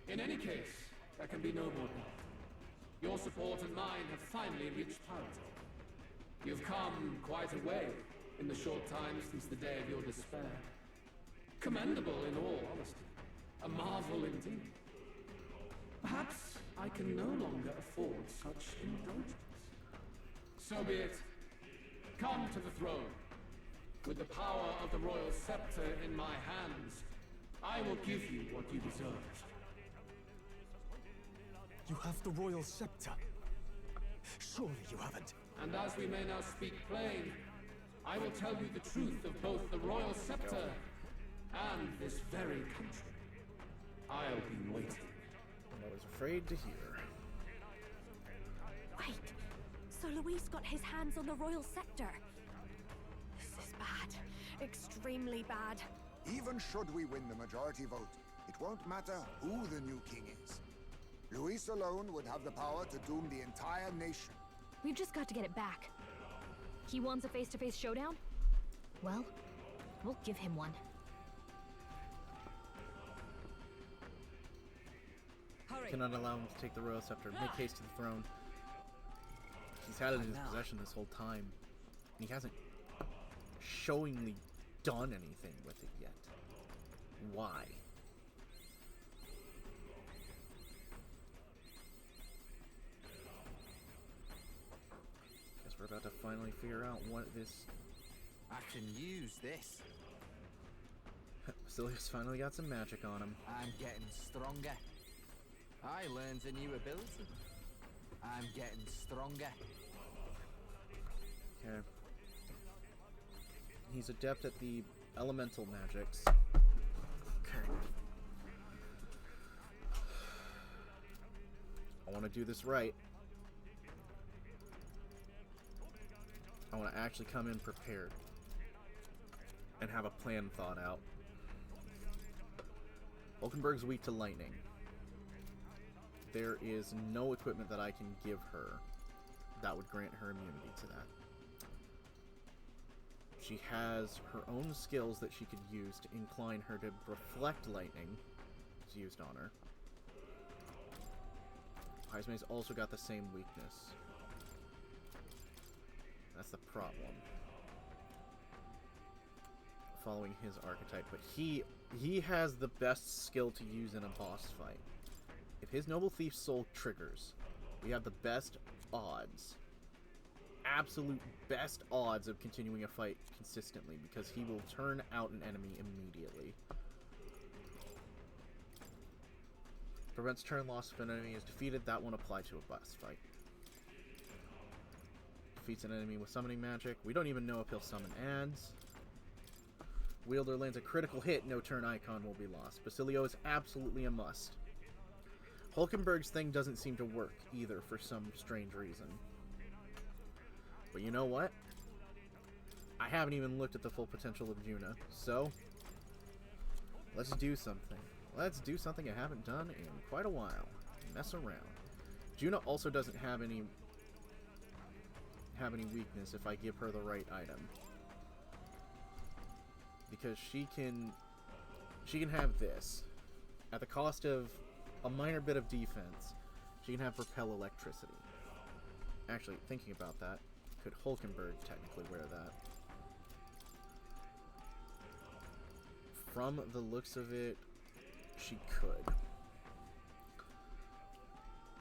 G: In any case, there can be no more doubt. Your support and mine have finally reached parity. You've come quite a way in the short time since the day of your despair. Commendable in all honesty. A marvel indeed. Perhaps I can no longer afford such indulgence. So be it. Come to the throne. With the power of the royal scepter in my hands, I will give you what you deserve.
J: You have the royal scepter. Surely you haven't.
G: And as we may now speak plain, I will tell you the truth of both the royal scepter and this very country. I'll be waiting.
A: I was afraid to hear.
K: Wait, so Luis got his hands on the royal scepter. This is bad. Extremely bad.
D: Even should we win the majority vote, it won't matter who the new king is. Luis alone would have the power to doom the entire nation.
B: We've just got to get it back. He wants a face-to-face showdown? Well, we'll give him one.
E: Hurry.
A: Cannot allow him to take the royal scepter. Make haste to the throne. He's had it in his possession this whole time. And he hasn't showingly done anything with it yet. Why? Guess we're about to finally figure out what this...
H: I can use this.
A: Basilius finally got some magic on him.
H: I'm getting stronger. I learns a new ability. I'm getting stronger.
A: Okay. He's adept at the elemental magics. Okay. I want to do this right. I want to actually come in prepared and have a plan thought out. Hulkenberg's weak to lightning. There is no equipment that I can give her that would grant her immunity to that. She has her own skills that she could use to incline her to reflect lightning. It's used on her. Heismay's also got the same weakness. That's the problem. Following his archetype, but he has the best skill to use in a boss fight. If his Noble Thief's Soul triggers, we have the best odds, absolute best odds of continuing a fight consistently, because he will turn out an enemy immediately. Prevents turn loss if an enemy is defeated. That won't apply to a boss fight. Defeats an enemy with summoning magic. We don't even know if he'll summon ads. Wielder lands a critical hit, no turn icon will be lost. Basilio is absolutely a must. Hulkenberg's thing doesn't seem to work either for some strange reason. But you know what? I haven't even looked at the full potential of Juna, so let's do something. Let's do something I haven't done in quite a while. Mess around. Juna also doesn't have any weakness if I give her the right item. Because she can have this. At the cost of a minor bit of defense, she can have repel electricity. Actually, thinking about that, could Hulkenberg technically wear that? From the looks of it, she could.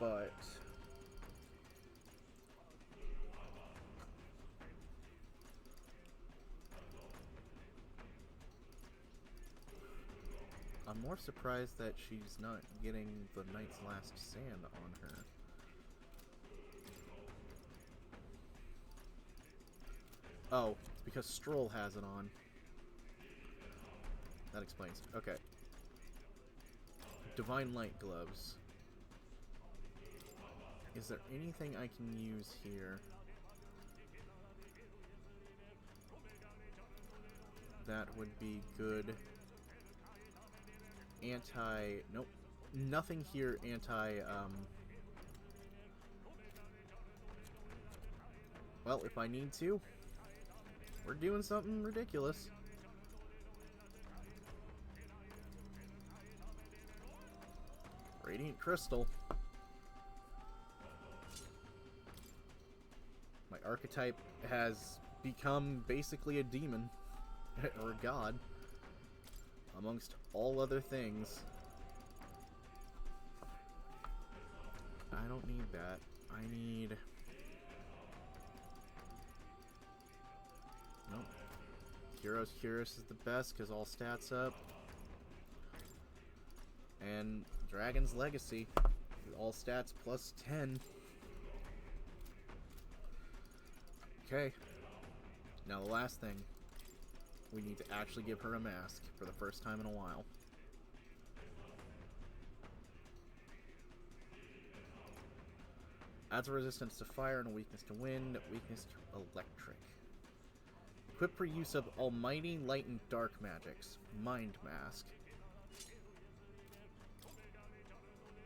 A: But I'm more surprised that she's not getting the Knight's Last Stand on her. Oh, it's because Stroll has it on. That explains. Okay. Divine Light Gloves. Is there anything I can use here that would be good? Nope. Nothing here well, if I need to, we're doing something ridiculous. Radiant Crystal. My archetype has become basically a demon. Or a god. Amongst all other things. I don't need that. I need... Nope. Curious is the best because all stats up. And Dragon's Legacy. All stats plus 10. Okay. Now the last thing. We need to actually give her a mask for the first time in a while. Adds a resistance to fire and a weakness to wind, weakness to electric. Equip for use of almighty light and dark magics. Mind Mask.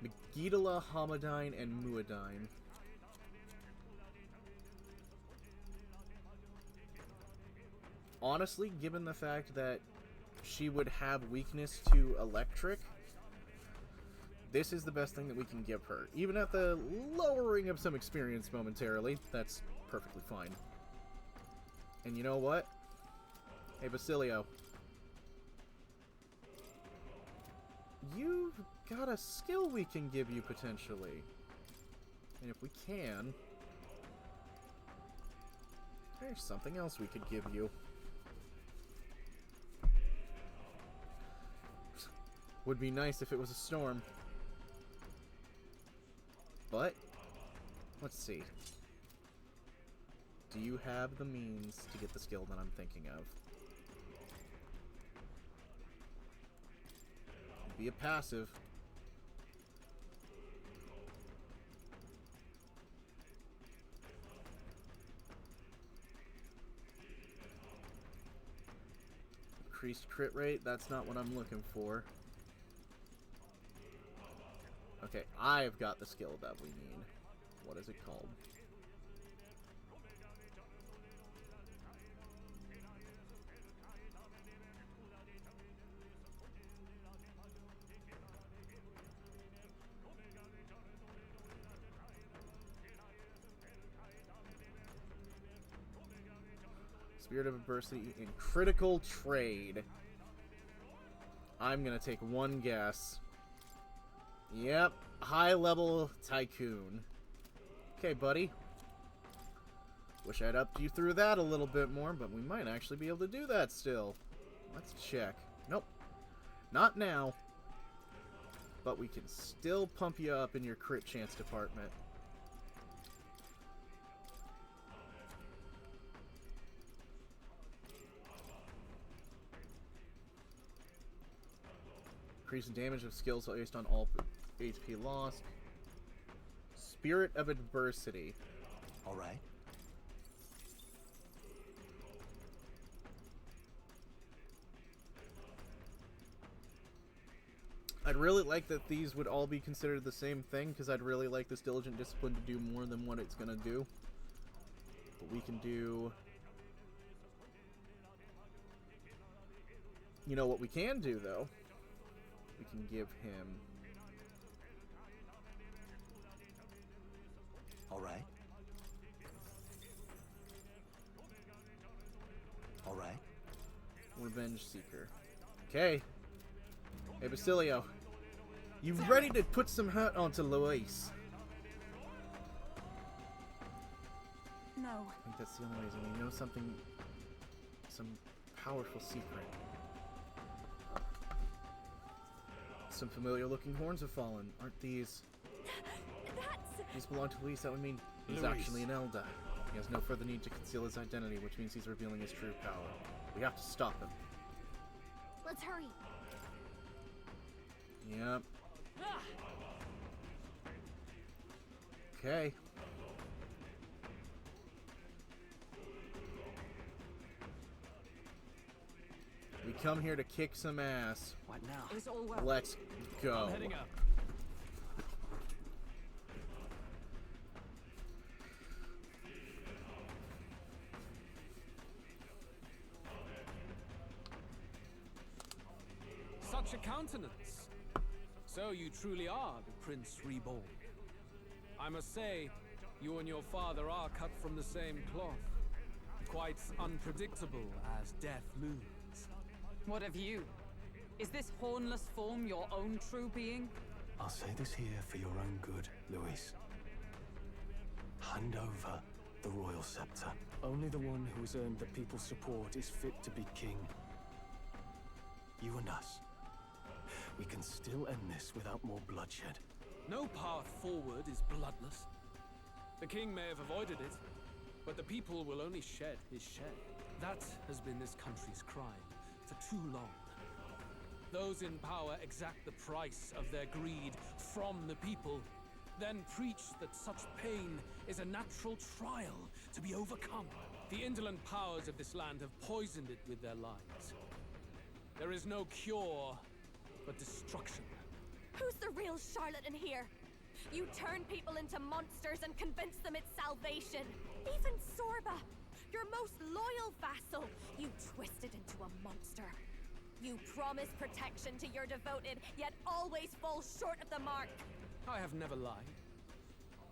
A: Megidala, Hamadine, and Muad'Dine. Honestly, given the fact that she would have weakness to electric, this is the best thing that we can give her. Even at the lowering of some experience momentarily, that's perfectly fine. And you know what? Hey, Basilio. You've got a skill we can give you, potentially. And if we can... there's something else we could give you. Would be nice if it was a storm. But, let's see. Do you have the means to get the skill that I'm thinking of? Be a passive. Increased crit rate, that's not what I'm looking for. Okay, I've got the skill that we need. What is it called? Spirit of Adversity in Critical Trade. I'm gonna take one guess. Yep, High Level Tycoon. Okay, buddy. Wish I'd upped you through that a little bit more, but we might actually be able to do that still. Let's check. Nope. Not now. But we can still pump you up in your crit chance department. Increase damage of skills based on all HP lost. Spirit of Adversity.
J: Alright.
A: I'd really like that these would all be considered the same thing, because I'd really like this Diligent Discipline to do more than what it's going to do. But we can do... You know what we can do, though? We can give him...
J: Alright. Alright.
A: Revenge Seeker. Okay. Hey, Basilio. You ready to put some hurt onto Luis?
I: No.
A: I think that's the only reason. We know something... Some powerful secret. Some familiar-looking horns have fallen. Aren't these... These belong to Luis. That would mean he's actually an elder. He has no further need to conceal his identity, which means he's revealing his true power. We have to stop him.
B: Let's hurry.
A: Yep. Okay. We come here to kick some ass.
N: What now?
E: It's all well.
A: Let's go.
N: I'm heading up.
G: Such a countenance. So you truly are the Prince Reborn. I must say, you and your father are cut from the same cloth. Quite unpredictable as death looms.
E: What of you? Is this hornless form your own true being?
J: I'll say this here for your own good, Luis. Hand over the royal scepter. Only the one who has earned the people's support is fit to be king. You and us. We can still end this without more bloodshed.
G: No path forward is bloodless. The king may have avoided it, but the people will only shed his share. That has been this country's crime for too long. Those in power exact the price of their greed from the people, then preach that such pain is a natural trial to be overcome. The indolent powers of this land have poisoned it with their lies. There is no cure but destruction.
K: Who's the real charlatan here? You turn people into monsters and convince them it's salvation. Even Sorba, your most loyal vassal, you twisted into a monster. You promise protection to your devoted, yet always fall short of the mark.
G: I have never lied.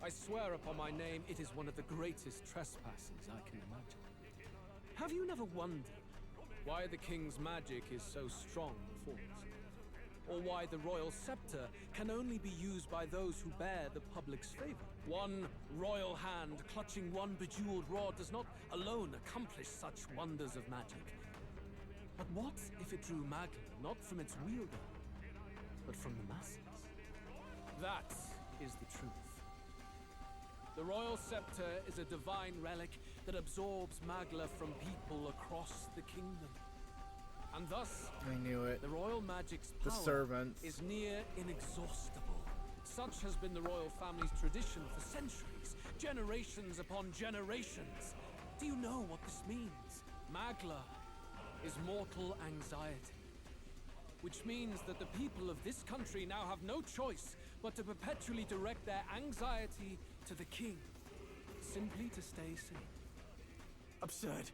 G: I swear upon my name, it is one of the greatest trespasses I can imagine. Have you never wondered why the king's magic is so strong before us? Or why the royal scepter can only be used by those who bear the public's favor? One royal hand clutching one bejeweled rod does not alone accomplish such wonders of magic. But what if it drew magic not from its wielder, but from the masses? That is the truth. The royal scepter is a divine relic that absorbs Magla from people across the kingdom. And thus,
A: I knew it.
G: the royal magic's
A: The
G: power
A: servants.
G: is near inexhaustible. Such has been the royal family's tradition for centuries, generations upon generations. Do you know what this means? Magla is mortal anxiety. Which means that the people of this country now have no choice but to perpetually direct their anxiety to the king. Simply to stay safe.
O: Absurd.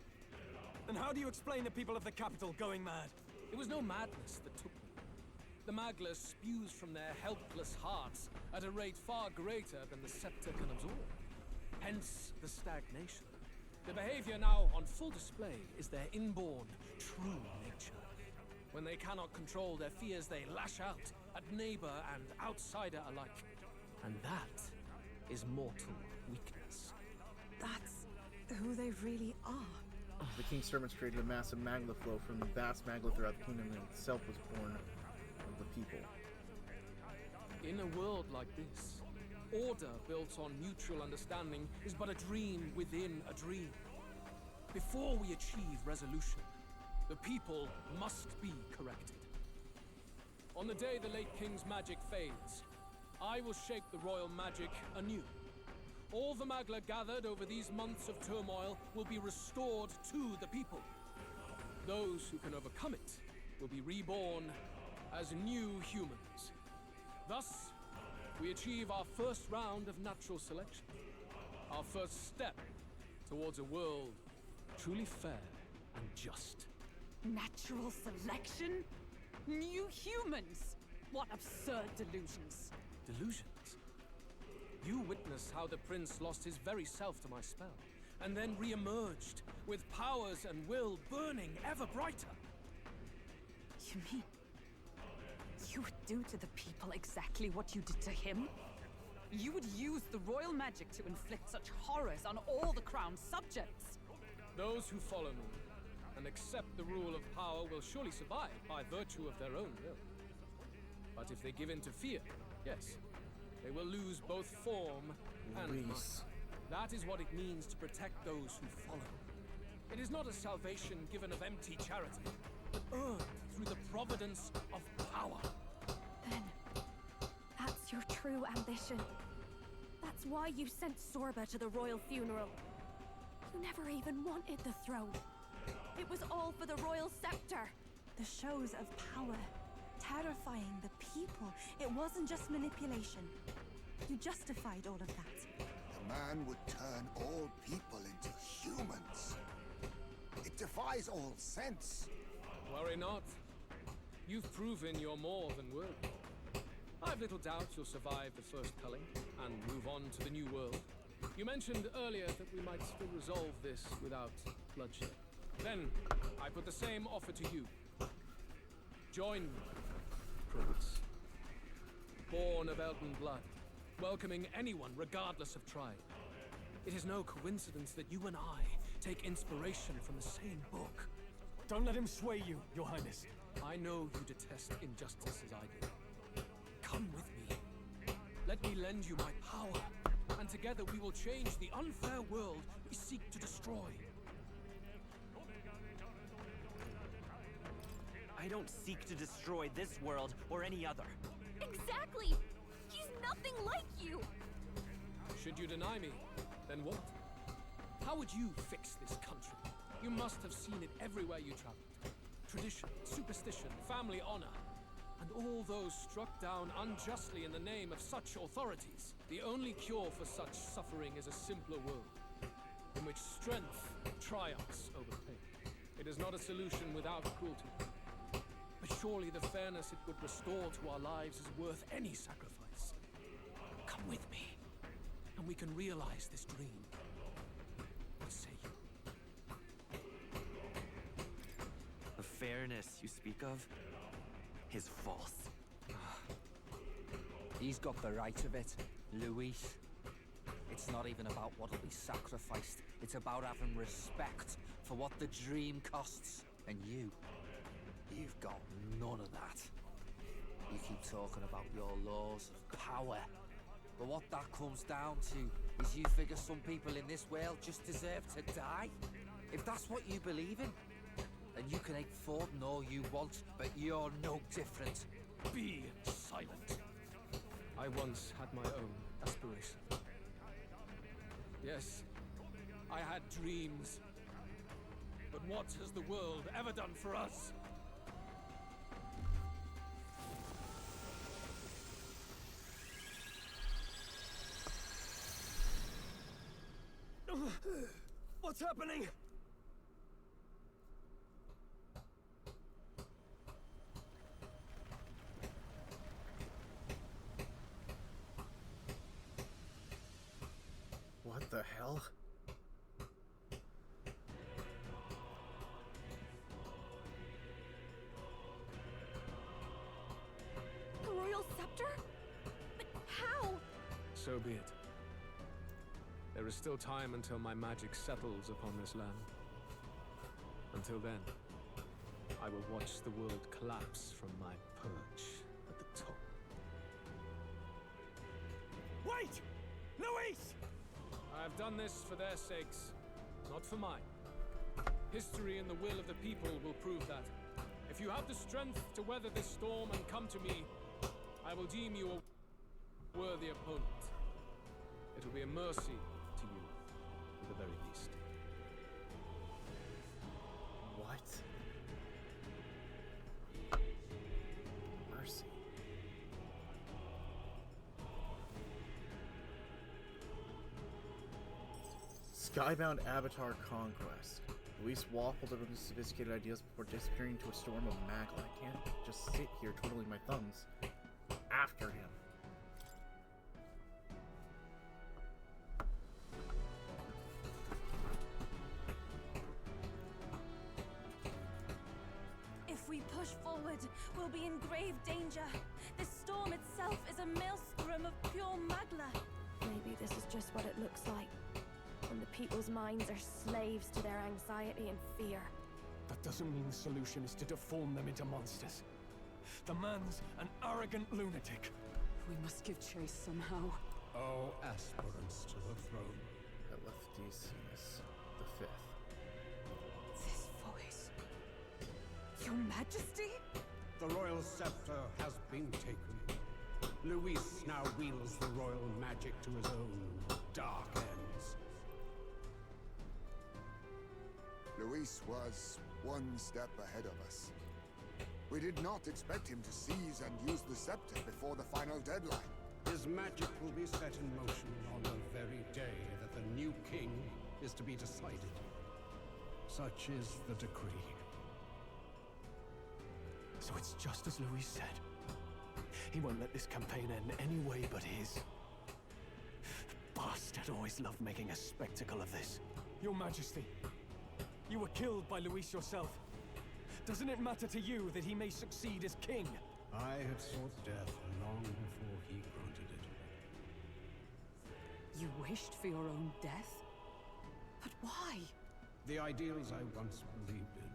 O: And how do you explain the people of the capital going mad?
G: It was no madness that took them. The Magla spews from their helpless hearts at a rate far greater than the scepter can absorb. Hence the stagnation. The behavior now on full display is their inborn, true nature. When they cannot control their fears, they lash out at neighbor and outsider alike. And that is mortal weakness.
I: That's who they really are.
A: The king's servants created a massive Magla flow from the vast Magla throughout the kingdom, and itself was born of the people.
G: In a world like this, order built on mutual understanding is but a dream within a dream. Before we achieve resolution, the people must be corrected. On the day the late king's magic fades, I will shape the royal magic anew. All the Magla gathered over these months of turmoil will be restored to the people. Those who can overcome it will be reborn as new humans. Thus, we achieve our first round of natural selection. Our first step towards a world truly fair and just.
E: Natural selection? New humans? What absurd delusions.
G: Delusions? You witnessed how the prince lost his very self to my spell, and then re-emerged with powers and will burning ever brighter.
E: You mean you would do to the people exactly what you did to him? You would use the royal magic to inflict such horrors on all the crown's subjects?
G: Those who follow me and accept the rule of power will surely survive by virtue of their own will. But if they give in to fear, yes, they will lose both form and mind. That is what it means to protect those who follow. It is not a salvation given of empty charity, but earned through the providence of power.
K: Then, that's your true ambition. That's why you sent Sorba to the royal funeral. You never even wanted the throne. It was all for the royal scepter.
I: The shows of power, terrifying the people. It wasn't just manipulation. You justified all of that.
D: The man would turn all people into humans. It defies all sense.
G: Worry not. You've proven you're more than worthy. I've little doubt you'll survive the first culling and move on to the new world. You mentioned earlier that we might still resolve this without bloodshed. Then, I put the same offer to you. Join me, Prince. Born of Elden blood, welcoming anyone regardless of tribe. It is no coincidence that you and I take inspiration from the same book.
O: Don't let him sway you, Your Highness.
G: I know you detest injustice as I do. Come with me. Let me lend you my power, and together we will change the unfair world we seek to destroy.
N: I don't seek to destroy this world or any other.
K: Exactly! He's nothing like you!
G: Should you deny me, then what? How would you fix this country? You must have seen it everywhere you traveled. Tradition, superstition, family honor, and all those struck down unjustly in the name of such authorities. The only cure for such suffering is a simpler world, in which strength triumphs over pain. It is not a solution without cruelty. But surely the fairness it would restore to our lives is worth any sacrifice. Come with me, and we can realize this dream. What say you?
N: The fairness you speak of is false.
H: He's got the right of it, Luis. It's not even about what'll be sacrificed. It's about having respect for what the dream costs. And you've got none of that. You keep talking about your laws of power. But what that comes down to is you figure some people in this world just deserve to die? If that's what you believe in, then you can hate Forden all you want, but you're no different.
J: Be silent. I once had my own aspirations.
G: Yes, I had dreams. But what has the world ever done for us?
J: What's happening?
A: What the hell?
K: The royal scepter? But how?
J: So be it. There is still time until my magic settles upon this land. Until then, I will watch the world collapse from my perch at the top.
C: Wait! Luis!
J: I have done this for their sakes, not for mine. History and the will of the people will prove that. If you have the strength to weather this storm and come to me, I will deem you a worthy opponent. It will be a mercy to you, at the very least.
A: What? Mercy. Skybound Avatar Conquest. Luis waffled over his sophisticated ideas before disappearing into a storm of magma. I can't just sit here twiddling my thumbs after him.
I: If we push forward, we'll be in grave danger. This storm itself is a maelstrom of pure magma.
K: Maybe this is just what it looks like. When the people's minds are slaves to their anxiety and fear.
J: That doesn't mean the solution is to deform them into monsters. The man's an arrogant lunatic.
E: We must give chase somehow.
F: All aspirants to the throne.
A: Elefthesius the Fifth.
E: This voice. Your Majesty?
F: The royal scepter has been taken. Luis now wields the royal magic to his own dark ends.
D: Luis was one step ahead of us. We did not expect him to seize and use the scepter before the final deadline.
F: His magic will be set in motion on the very day that the new king is to be decided. Such is the decree.
J: So it's just as Luis said. He won't let this campaign end any way but his. The bastard always loved making a spectacle of this. Your Majesty, you were killed by Luis yourself. Doesn't it matter to you that he may succeed as king?
F: I had sought death long before he granted it.
E: You wished for your own death? But why?
F: The ideals I once believed in,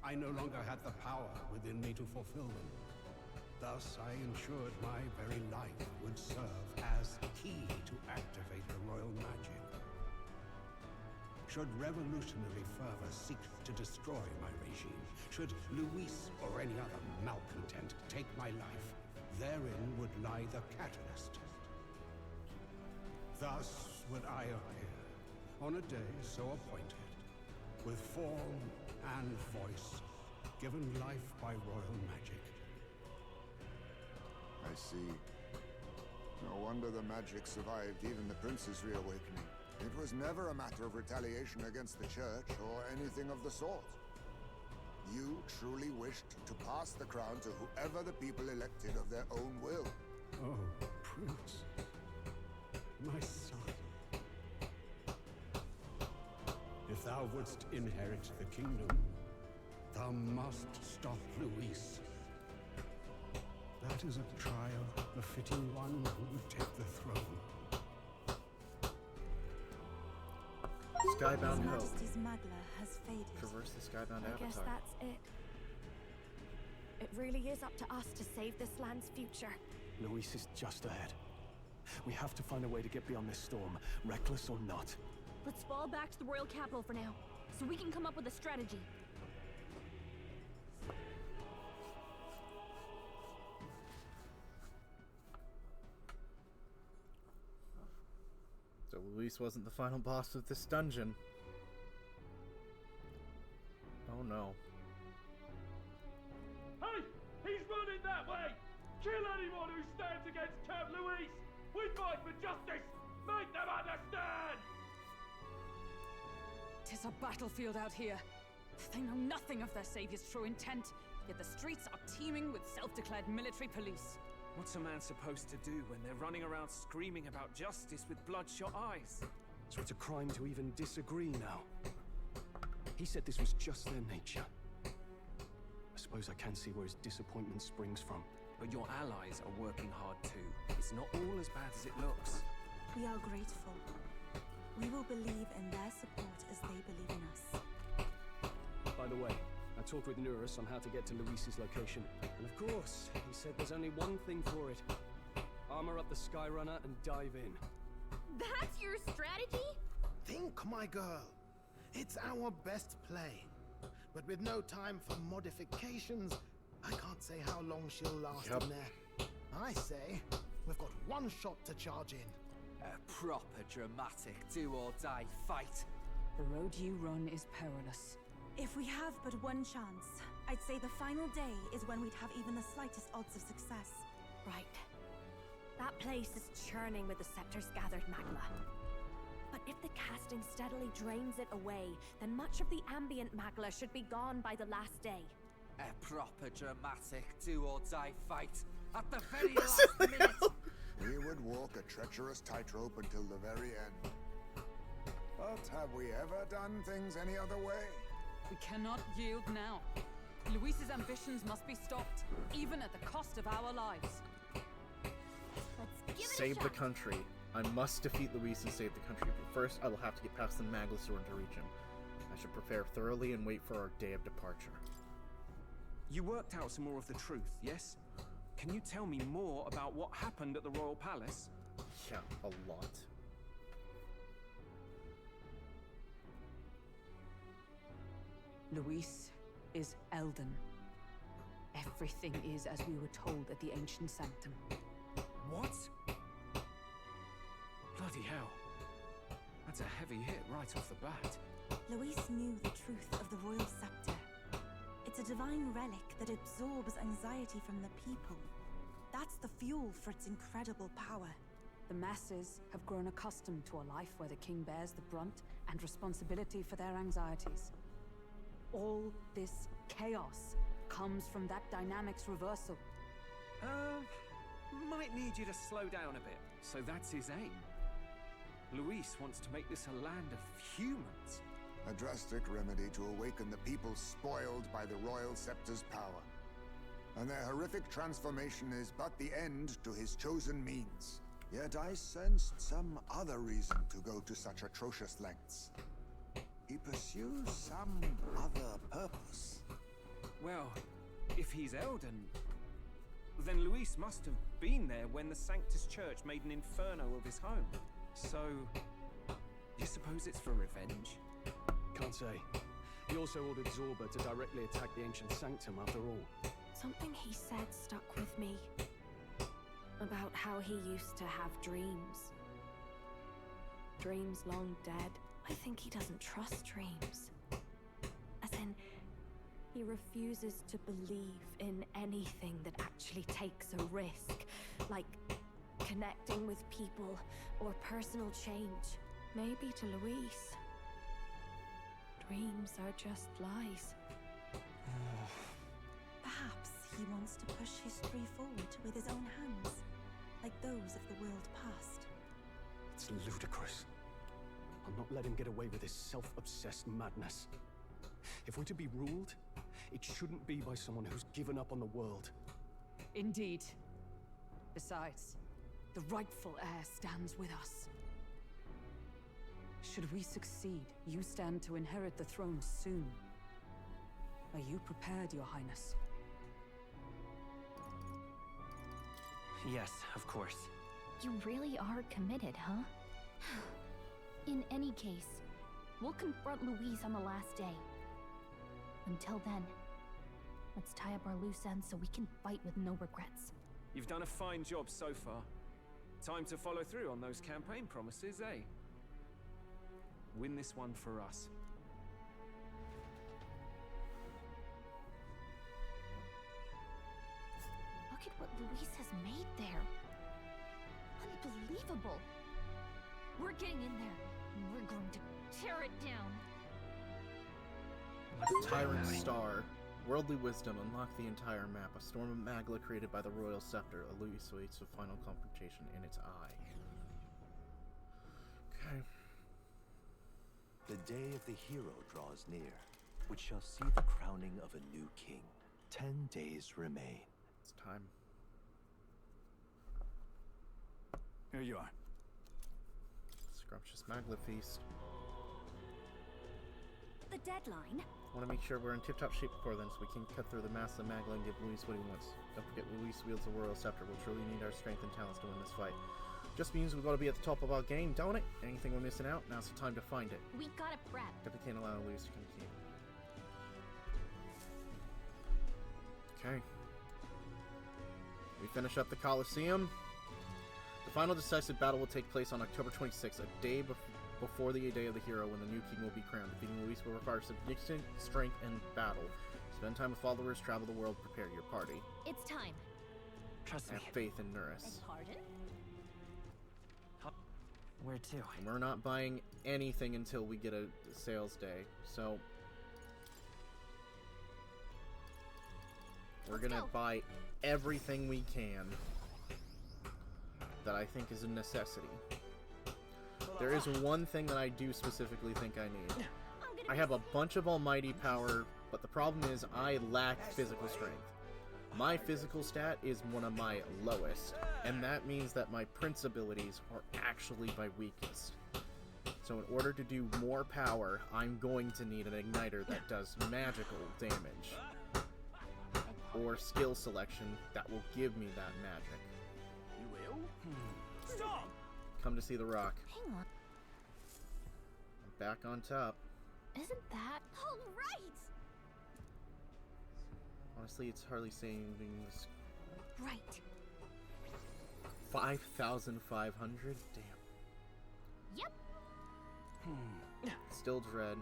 F: I no longer had the power within me to fulfill them. Thus, I ensured my very life would serve as key to activate the royal magic. Should revolutionary fervor seek to destroy my regime, should Luis or any other malcontent take my life, therein would lie the catalyst. Thus would I appear, on a day so appointed, with form and voice, given life by royal magic.
D: I see. No wonder the magic survived even the prince's reawakening. It was never a matter of retaliation against the church or anything of the sort. You truly wished to pass the crown to whoever the people elected of their own will.
F: Oh, Prince. My son. If thou wouldst inherit the kingdom, thou must stop Luis. That is a trial befitting one who would take the throne.
A: Skybound
I: His
A: Hope.
I: Majesty's magla has faded.
A: Traverse the Skybound
K: I guess
A: Avatar.
K: that's it. It really is up to us to save this land's future.
J: Luis is just ahead. We have to find a way to get beyond this storm, reckless or not.
B: Let's fall back to the royal capital for now, so we can come up with a strategy.
A: So Luis wasn't the final boss of this dungeon. Oh no.
P: Hey! He's running that way! Kill anyone who stands against Count Luis! We fight for justice! Make them understand!
E: Tis a battlefield out here. They know nothing of their savior's true intent, yet the streets are teeming with self-declared military police.
C: What's a man supposed to do when they're running around screaming about justice with bloodshot eyes?
J: So it's a crime to even disagree now. He said this was just their nature. I suppose I can see where his disappointment springs from.
C: But your allies are working hard too. It's not all as bad as it looks.
I: We are grateful. We will believe in their support as they believe in us.
J: By the way, I talked with Eurus on how to get to Luis's location. And of course, he said there's only one thing for it. Armor up the Skyrunner and dive in.
B: That's your strategy?
Q: Think, my girl. It's our best play. But with no time for modifications, I can't say how long she'll last in there. I say, we've got one shot to charge in.
H: A proper dramatic do-or-die fight.
E: The road you run is perilous.
I: If we have but one chance, I'd say the final day is when we'd have even the slightest odds of success.
K: Right. That place is churning with the Scepter's gathered magma. But if the casting steadily drains it away, then much of the ambient magma should be gone by the last day.
H: A proper dramatic do-or-die fight. At the very last minute.
D: We would walk a treacherous tightrope until the very end. But have we ever done things any other way?
E: We cannot yield now. Luis's ambitions must be stopped, even at the cost of our lives.
B: Let's give it
A: Save
B: a
A: the
B: shot.
A: country. I must defeat Luis and save the country, but first I will have to get past the Maglosaur to reach him. I should prepare thoroughly and wait for our day of departure.
C: You worked out some more of the truth, yes? Can you tell me more about what happened at the Royal Palace?
A: Yeah, a lot.
E: Luis is Elden. Everything is as we were told at the Ancient Sanctum.
C: What? Bloody hell. That's a heavy hit right off the bat.
I: Luis knew the truth of the royal scepter. It's a divine relic that absorbs anxiety from the people. That's the fuel for its incredible power.
E: The masses have grown accustomed to a life where the king bears the brunt and responsibility for their anxieties. All this chaos comes from that dynamic's reversal.
C: Might need you to slow down a bit. So that's his aim. Luis wants to make this a land of humans.
D: A drastic remedy to awaken the people spoiled by the royal scepter's power. And their horrific transformation is but the end to his chosen means. Yet I sensed some other reason to go to such atrocious lengths. He pursues some other purpose.
C: Well, if he's Elden, then Luis must have been there when the Sanctus Church made an inferno of his home. So, you suppose it's for revenge?
J: Can't say. He also ordered Zorba to directly attack the Ancient Sanctum after all.
K: Something he said stuck with me. About how he used to have dreams. Dreams long dead. I think he doesn't trust dreams. As in, he refuses to believe in anything that actually takes a risk. Like connecting with people or personal change. Maybe to Luis, dreams are just lies.
I: Perhaps he wants to push history forward with his own hands, like those of the world past.
J: It's ludicrous. I'll not let him get away with his self-obsessed madness. If we're to be ruled, it shouldn't be by someone who's given up on the world.
E: Indeed. Besides, the rightful heir stands with us. Should we succeed, you stand to inherit the throne soon. Are you prepared, Your Highness?
N: Yes, of course.
B: You really are committed, huh? In any case, we'll confront Louise on the last day. Until then, let's tie up our loose ends so we can fight with no regrets.
C: You've done a fine job so far. Time to follow through on those campaign promises, eh? Win this one for us.
B: Look at what Louise has made there. Unbelievable. We're getting in there, and we're going to tear it down.
A: Tyrant Star. Worldly wisdom. Unlock the entire map. A storm of magla created by the royal scepter. Louise waits a final confrontation in its eye. Okay.
R: The day of the hero draws near, which shall see the crowning of a new king. 10 days remain.
A: It's time.
F: Here you are.
A: Scrumptious magla feast.
K: The deadline?
A: Want to make sure we're in tip-top shape before then, so we can cut through the mass of magla and give Luis what he wants. Don't forget, Luis wields the royal scepter. We'll truly need our strength and talents to win this fight. Just means we've got to be at the top of our game, don't it? Anything we're missing out, now's the time to find it.
B: We gotta prep.
A: But we can't allow Luis to compete. Okay. We finish up the Colosseum. The final decisive battle will take place on October 26th, a day before the day of the hero, when the new king will be crowned. Defeating Luis will require significant strength and battle. Spend time with followers, travel the world, prepare your party.
B: It's time.
N: Trust me.
A: Have faith in Nuris.
B: Pardon?
N: Where to?
A: And we're not buying anything until we get a sales day, so we're gonna buy everything we can that I think is a necessity. There is one thing that I do specifically think I need. I have a bunch of almighty power, but the problem is I lack physical strength. My physical stat is one of my lowest, and that means that my prince abilities are actually my weakest. So in order to do more power, I'm going to need an igniter that does magical damage. Or skill selection that will give me that magic.
C: You will? Stop!
A: Come to see the rock.
B: Hang on.
A: I'm back on top.
B: Isn't that
K: all right?
A: Honestly, it's hardly saying things.
K: Right.
A: 5,500? Damn.
B: Yep.
A: Still dread.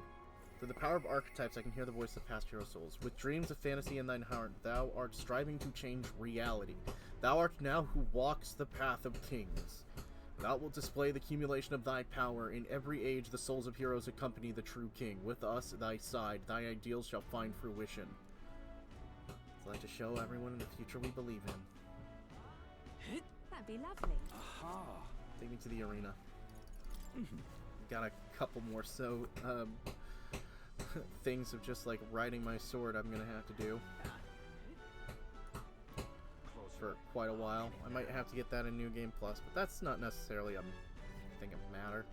A: Through the power of archetypes, I can hear the voice of past hero souls. With dreams of fantasy in thine heart, thou art striving to change reality. Thou art now who walks the path of kings. Thou wilt display the accumulation of thy power. In every age, the souls of heroes accompany the true king. With us, thy side, thy ideals shall find fruition. I'd like to show everyone in the future we believe in.
E: That'd be lovely.
A: Aha! Take me to the arena. Got a couple more things of just like riding my sword I'm gonna have to do for quite a while. I might have to get that in New Game Plus, but that's not necessarily a thing of matter.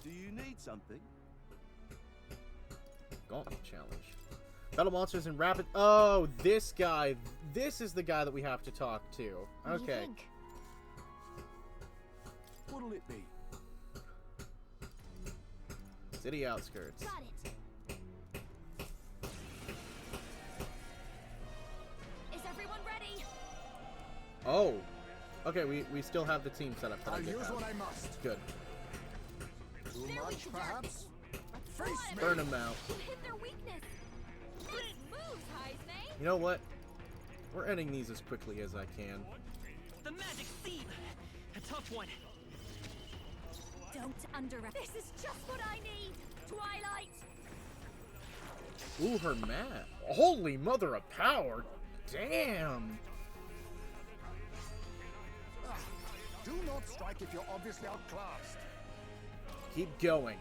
R: Do you need something?
A: Gauntlet challenge. Battle monsters in rapid. Oh, this guy. This is the guy that we have to talk to.
B: What do you
A: Okay.
B: think?
R: What'll it be?
A: City outskirts.
B: Got it. Is everyone ready?
A: Oh. Okay, we still have the team set up. That
D: I'll
A: I did
D: use
A: have.
D: what I must.
A: Good.
D: Too much, perhaps? Face me!
A: Burn them out.
K: You hit their weakness. Nice moves, Heisme.
A: You know what? We're ending these as quickly as I can.
S: The magic seed! A tough one.
K: Don't underestimate. This is just what I need. Twilight.
A: Ooh, her mat. Holy mother of power. Damn.
D: Do not strike if you're obviously outclassed.
A: Keep going.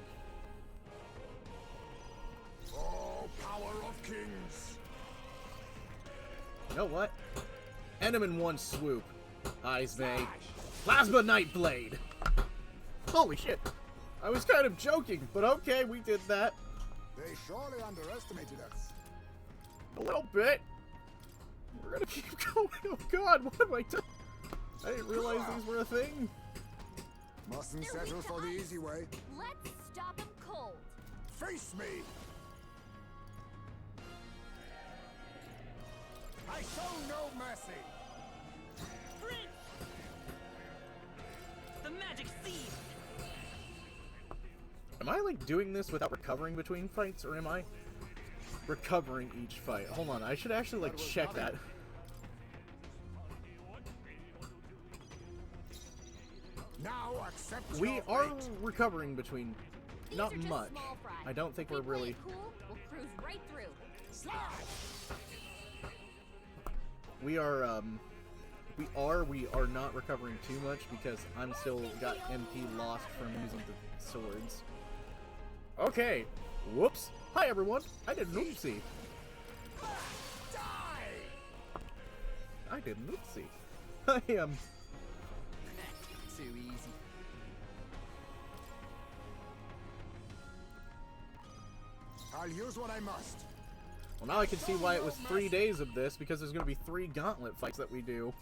D: Oh, power of kings.
A: You know what? End him in one swoop. Heisme. Plasma Nightblade. Holy shit. I was kind of joking, but okay, we did that.
D: They surely underestimated us.
A: A little bit. We're gonna keep going. Oh god, what have I done? I didn't realize these were a thing.
D: Mustn't settle for the easy way.
B: Let's stop him cold.
D: Face me! I show no mercy!
S: The magic seed!
A: Am I, like, doing this without recovering between fights, or am I recovering each fight? Hold on, I should actually, like, check that.
D: Now accept
A: We
D: your
A: are
D: fate.
A: recovering between,
B: These
A: not
B: are just
A: much.
B: small fry.
A: I don't think
B: If
A: we're
B: we play
A: really...
B: it cool, we'll cruise right through.
A: We are not recovering too much because I'm still got MP lost from using the swords. Okay, whoops. Hi everyone, I did an oopsie. I did an oopsie. I am...
S: Too easy.
D: I'll use what I must.
A: Well, now I can see why it was 3 days of this, because there's going to be 3 gauntlet fights that we do.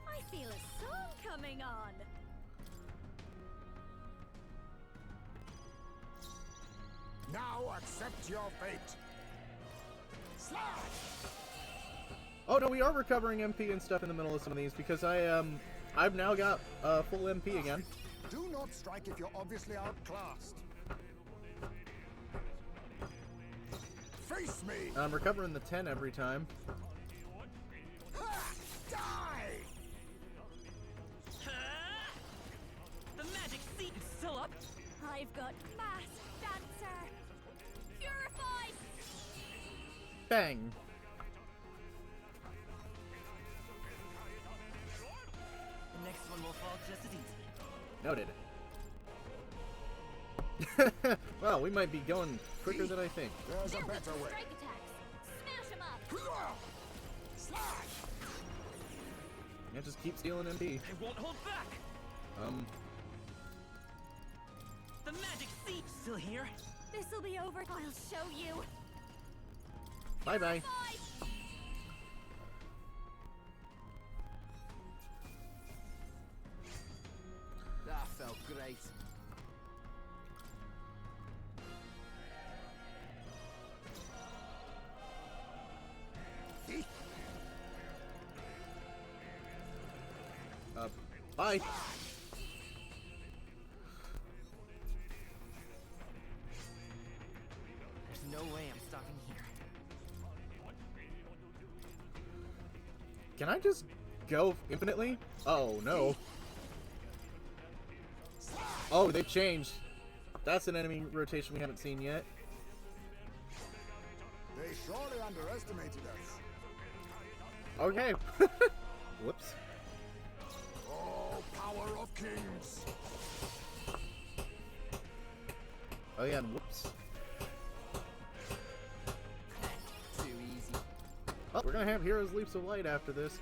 K: I feel a song coming on.
D: Now accept your fate. Slash!
A: Oh no, we are recovering MP and stuff in the middle of some of these, because I've now got full MP again.
D: Do not strike if you're obviously outclassed. Face me!
A: I'm recovering the 10 every time.
D: Die!
S: The magic seed is still up.
K: I've got Mass Dancer. Purified.
A: Bang!
S: The next one will fall just as easy.
A: Noted. Well, we might be going quicker than I think.
D: There's a better way.
B: Strike attacks. Smash him up.
D: Slash!
A: Yeah, just keep stealing MP.
S: I won't hold back. The magic seed still here.
K: This'll be over. I'll show you.
A: Bye-bye.
H: That felt great.
A: Bye.
S: There's no way I'm stopping here.
A: Can I just go infinitely? Oh, no. Oh, they've changed. That's an enemy rotation we haven't seen yet.
D: They surely underestimated us.
A: Okay. Whoops.
D: Oh, power of kings!
A: Oh yeah, and whoops.
S: Too easy.
A: Oh, we're gonna have Heroes Leaps of Light after this.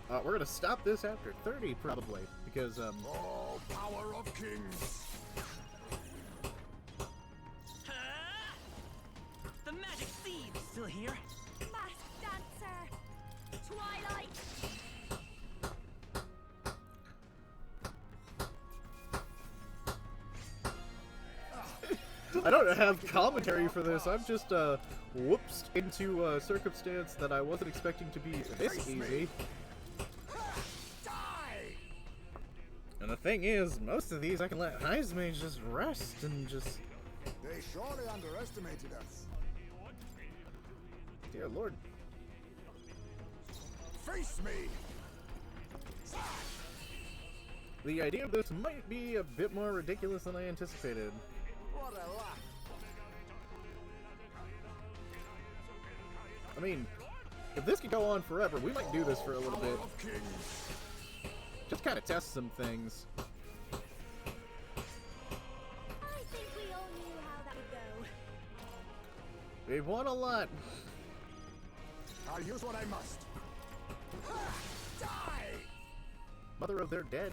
A: We're gonna stop this after 30, probably, because,
D: Oh, power of kings!
S: The magic seed still here.
K: Mass Dancer. Twilight.
A: I don't have commentary for this. I'm just, whoopsed into a circumstance that I wasn't expecting to be this easy. And the thing is, most of these I can let Heismage just rest and just...
D: They surely underestimated us.
A: Dear Lord.
D: Face me!
A: The idea of this might be a bit more ridiculous than I anticipated.
H: What a laugh.
A: I mean, if this could go on forever, we might do this for a little bit. Just kind of test some things.
K: I think we all knew how that would go.
A: We've won a lot.
D: I'll use what I must. Die!
A: Mother of their dead.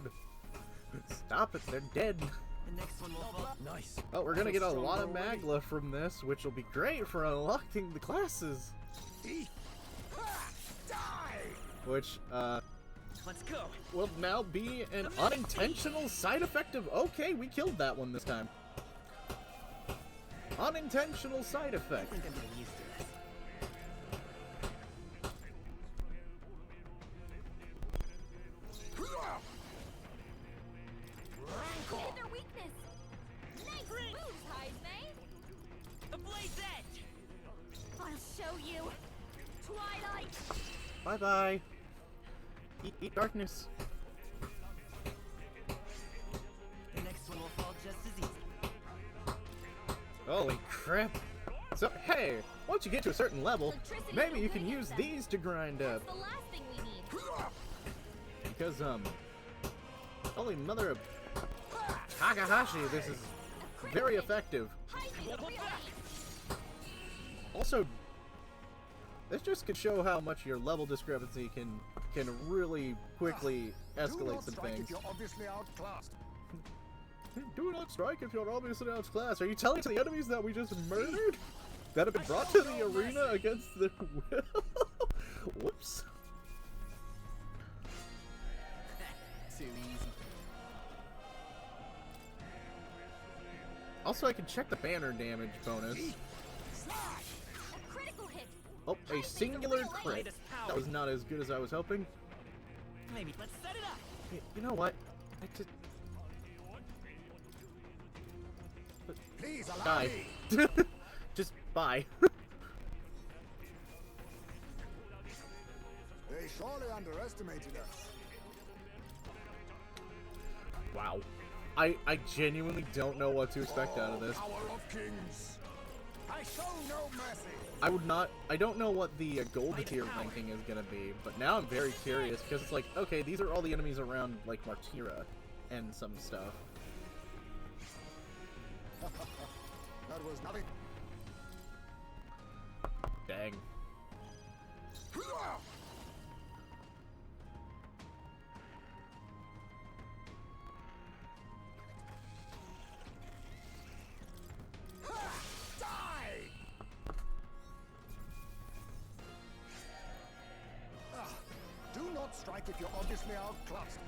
A: Stop it, they're dead.
S: The next one will fall.
J: Nice.
A: Oh, we're gonna get a lot of
J: Already.
A: Magla from this, which will be great for unlocking the classes. Which,
S: Let's go.
A: will now be an unintentional side effect of... Okay, we killed that one this time. Unintentional side
S: I
A: effect.
S: think I'm getting used to this.
B: Hit their weakness. Nice moves, Heisman.
S: The blade's edge.
B: I'll show you. Twilight.
A: Bye-bye. Eat darkness.
S: The next one will fall just as easy.
A: Holy crap. So, hey, once you get to a certain level, maybe you can use these to grind up.
B: The last thing we need.
A: Because, holy mother of Takahashi, this is very effective. Also, this just could show how much your level discrepancy can really quickly escalate some things.
D: If you're obviously outclassed.
A: Do not strike if you're obviously outclassed. Are you telling the enemies that we just murdered? That have been brought to the arena against their will? Whoops.
S: Too easy.
A: Also, I can check the banner damage bonus.
B: A critical hit.
A: Oh, a singular crit. That was not as good as I was hoping.
S: Maybe let's set it up.
A: You know what? I just...
D: Please allow
A: Die.
D: me.
A: Just bye.
D: They surely underestimated us.
A: Wow. I genuinely don't know what to expect out of this.
D: Power of kings. I show no mercy.
A: I don't know what the gold tier ranking is gonna be, but now I'm very curious because it's like, okay, these are all the enemies around, like, Martira and some stuff.
D: That was nothing.
A: Dang.
D: Do not strike if you're obviously outclassed.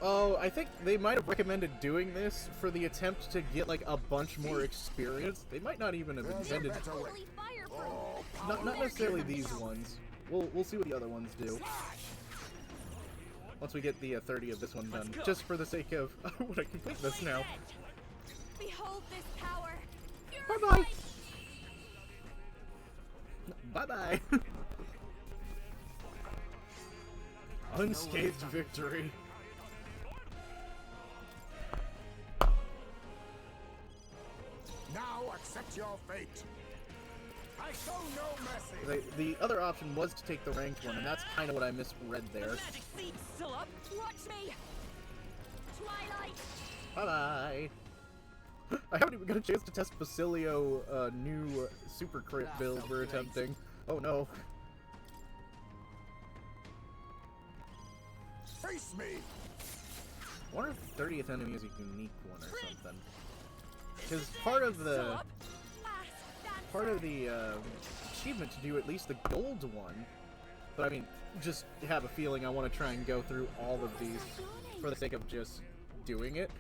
A: Oh, I think they might have recommended doing this for the attempt to get, like, a bunch more experience. They might not even have intended... Not necessarily these ones. We'll see what the other ones do. Once we get the 30 of this one done. Just for the sake of... I want to complete this now.
B: Behold this power.
A: Bye-bye! Bye-bye! Unscathed victory.
D: Now accept your fate. I show no mercy.
A: The other option was to take the ranked one, and that's kind of what I misread there.
S: Magic seed still up.
B: Watch me. Twilight.
A: Bye-bye! I haven't even got a chance to test Basilio new super crit build we're attempting. Oh no.
D: Face me.
A: I wonder if the 30th enemy is a unique one or something. Because part of the achievement to do at least the gold one, but I mean, just have a feeling I want to try and go through all of these for the sake of just doing it,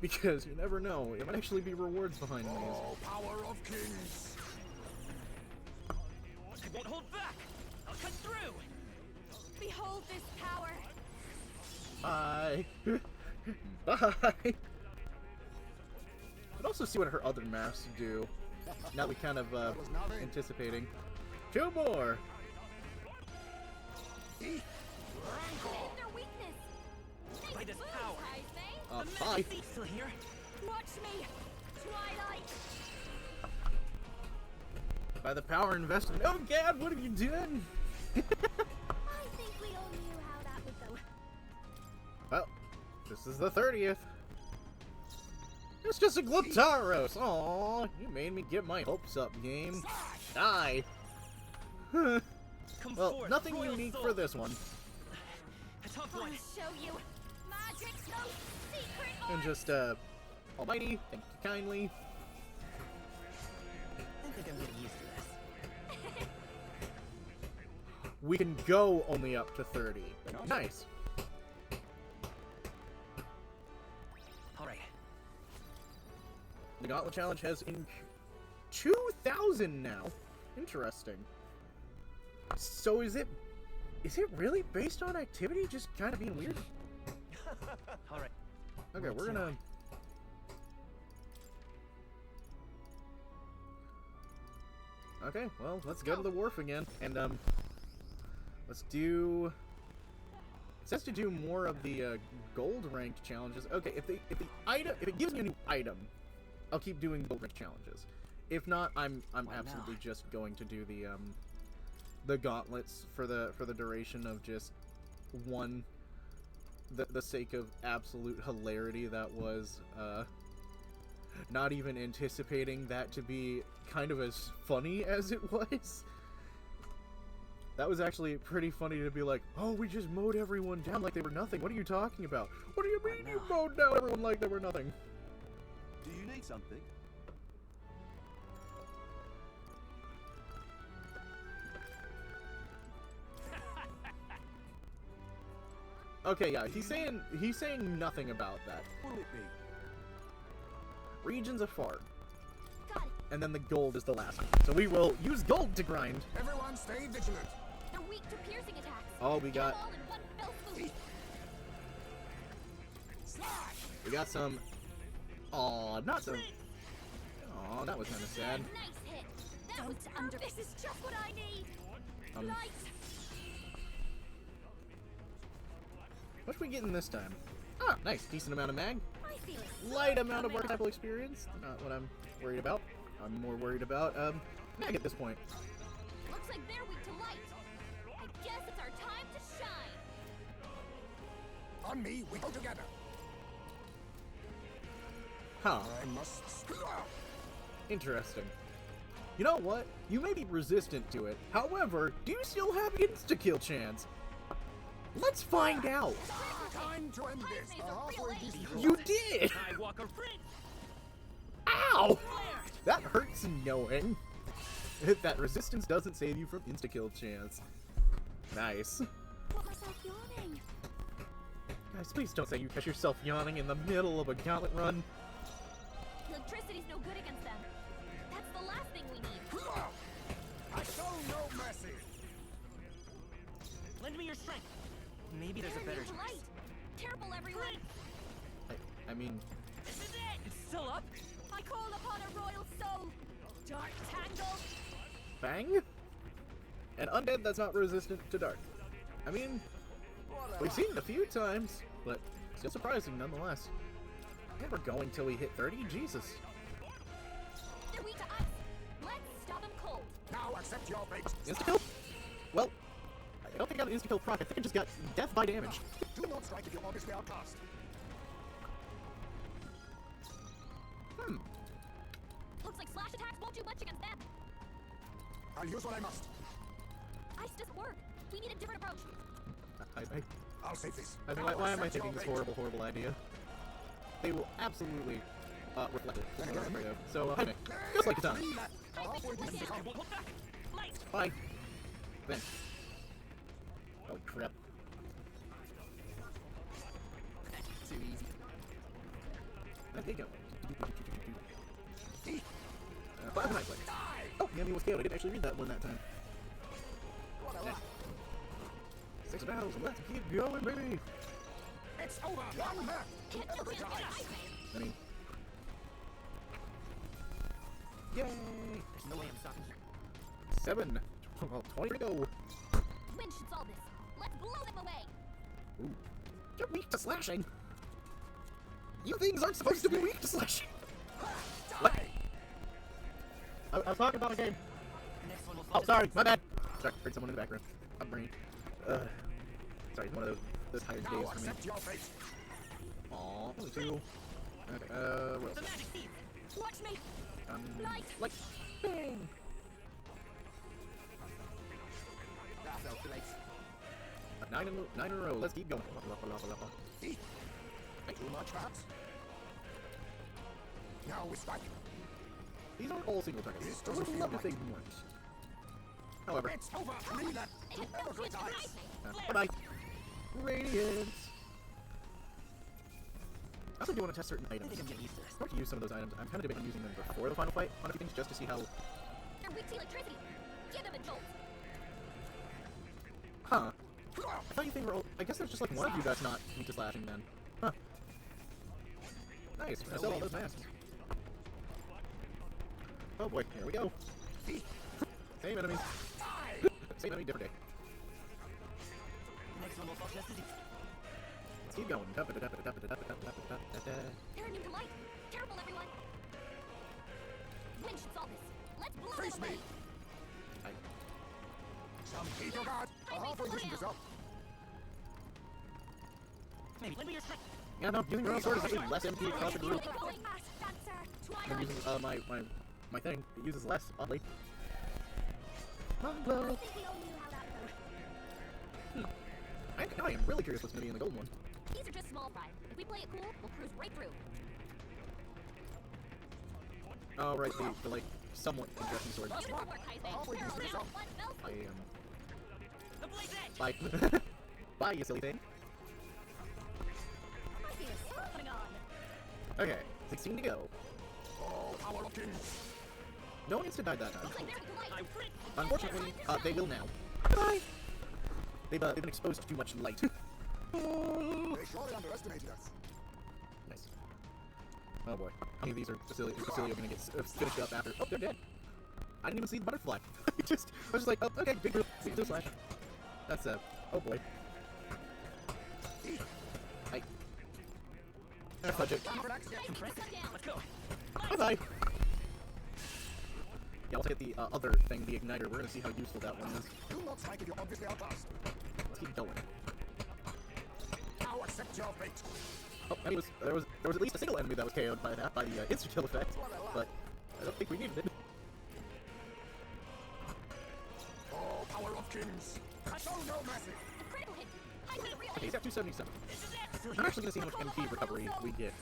A: because you never know, it might actually be rewards behind these.
D: Oh, power of kings.
S: I won't hold back. I'll cut through.
B: Behold this power.
A: Bye. Bye. I'd also see what her other maps do. Now we kind of anticipating. 2 more.
B: Their weakness.
S: By this power.
B: Heisman.
S: The
A: Bye.
S: magic seed still here.
B: Watch me. Twilight.
A: By the power invested. Oh God, what have you done?
B: I think we all knew how that would go.
A: Well, this is the 30th. It's just a Glutaros. Aw, you made me get my hopes up, game. Die. Well, nothing unique for this one.
S: A tough one.
B: I'll show you. Magic's no secret.
A: And just Almighty, thank you kindly.
S: I think I'm getting used to this.
A: We can go only up to 30. Nice.
S: Alright.
A: The Gauntlet Challenge has 2,000 now. Interesting. So is it really based on activity? Just kind of being weird?
S: Alright.
A: Okay, we're gonna... Okay, well, let's go to the wharf again, and, let's do... It says to do more of the, gold ranked challenges. Okay, if it gives me a new item, I'll keep doing gold ranked challenges. If not, I'm absolutely just going to do the gauntlets for the duration of just one, the sake of absolute hilarity. That was, not even anticipating that to be kind of as funny as it was. That was actually pretty funny to be like, oh, we just mowed everyone down like they were nothing. What are you talking about? What do you mean you mowed down everyone like they were nothing?
R: Do you need something?
A: Okay, yeah, he's saying nothing about that.
R: What'll it be?
A: Regions of Far. And then the gold is the last one. So we will use gold to grind.
D: Everyone stay vigilant.
B: They're weak to piercing attacks.
A: Oh, we got...
B: All in one fell swoop.
A: We got some... Aw, not so... Aw, that was kind of sad.
B: Nice hit. That was under. This is just what I need. Light.
A: What should we get in this time? Ah, nice. Decent amount of mag.
B: I feel it.
A: Light amount of archetypal experience. Not what I'm worried about. I'm more worried about, mag at this point.
B: Looks like they're weak to light. I guess it's our time to shine.
D: On me, we go together.
A: Huh.
D: I must...
A: Interesting. You know what? You may be resistant to it. However, do you still have insta-kill chance? Let's find out.
D: Time to end this. The halfway decent.
A: You did! Ow! That hurts knowing. That resistance doesn't save you from insta-kill chance. Nice.
B: Caught myself yawning.
A: Guys, please don't say you catch yourself yawning in the middle of a gauntlet run.
B: Electricity's no good against them. That's the last thing we need.
D: I show no mercy.
S: Lend me your strength. Maybe there's a better choice.
B: Light. Careful, everyone.
A: I mean...
S: This is it! It's still up?
B: I call upon a royal soul. Dark Tangle.
A: Bang? An undead that's not resistant to dark. I mean, we've seen it a few times, but still surprising nonetheless. And we're going till we hit 30? Jesus.
B: They're weak to ice. Let's stop them cold.
D: Now accept your fate.
A: Insta-kill? Well, I don't think I got an insta-kill proc. I think I just got death by damage.
D: Do not strike if you're obviously outcast.
B: Looks like slash attacks won't do much against them.
D: I'll use what I must.
B: Ice doesn't work. We need a different approach.
D: I'll save this.
A: I mean, why am I thinking this horrible idea? They will absolutely reflect it. That's what I'm afraid of. So, Jaime, just like it's done. Bye. Then. Oh, crap.
S: Too easy.
A: There you go. Plasma Knight Blade. Oh, the enemy was KO'd. I didn't actually read that one that time. Yeah. 6 battles, let's keep going, baby!
D: It's over! One back! Every time!
A: I mean... Yay!
S: There's no way I'm stopping here.
A: 7! Well, 20 to go!
B: Wind should solve this. Let's blow them away!
A: Ooh. You're weak to slashing! You things aren't supposed to be weak to slashing! What? I was talking about a game. Oh, sorry, my bad. Sorry, heard someone in the background. My brain. Sorry, one of those tired days for me. Aw, only 2. Okay, what else?
B: Watch me!
A: Light! Bang! Nine in a row, let's keep going.
D: Too much, perhaps? now we strike.
A: These aren't all single targets. I would love if they weren't. However.
D: It's over. Reload.
A: Bye-bye. Radiance. I also do want to test certain items. I want to use some of those items. I'm kind of debating using them before the final fight on a few things just to see how...
B: They're weak to electricity. Give them a jolt.
A: Huh. I thought you think we're all... I guess there's just like one of you that's not weak to slashing then. Huh. Nice. I sell all those masks. Oh boy, here we go. Same enemies. Same enemy, different day.
S: Next one will fall just as easy.
A: Let's keep going.
B: They're immune to light. Careful, everyone. Wind should solve this. Let's blow
D: Face
B: them
D: me.
B: away.
D: Some keep your guard. I'll halfway listen this up.
S: Maybe lend me your strength.
A: Yeah, no, using your own sword is actually less MP across the group. I'm using my thing. It uses less, oddly. Hello. I am really curious what's going to be in the golden one.
B: These are just small fry. If we play it cool, we'll cruise right through.
A: Oh, right, the like, somewhat interesting sword. I am... Bye. Bye, you silly thing. Okay, 16 to go. No one needs to die that time. Unfortunately, they will now. Bye! They've been exposed to too much light.
D: They surely underestimated us.
A: Nice. Oh boy. How many of these are Facilio gonna get finished up after? Oh, they're dead. I didn't even see the butterfly. I was just like, oh, okay, big group. See you slash. That's oh boy. Hi. Fudge it.
S: Let's go.
A: Bye-bye. Yeah, let's hit the other thing, the igniter. We're gonna see how useful that one is.
D: Do not strike if you obviously outcast.
A: Let's keep going.
D: Now accept your fate.
A: Oh, and there was at least a single enemy that was KO'd by that, by the insta-kill effect, but I don't think we needed it.
D: Oh, power of kings! Show no mercy!
A: Okay, he's got 277. I'm actually gonna see how much MP recovery we get.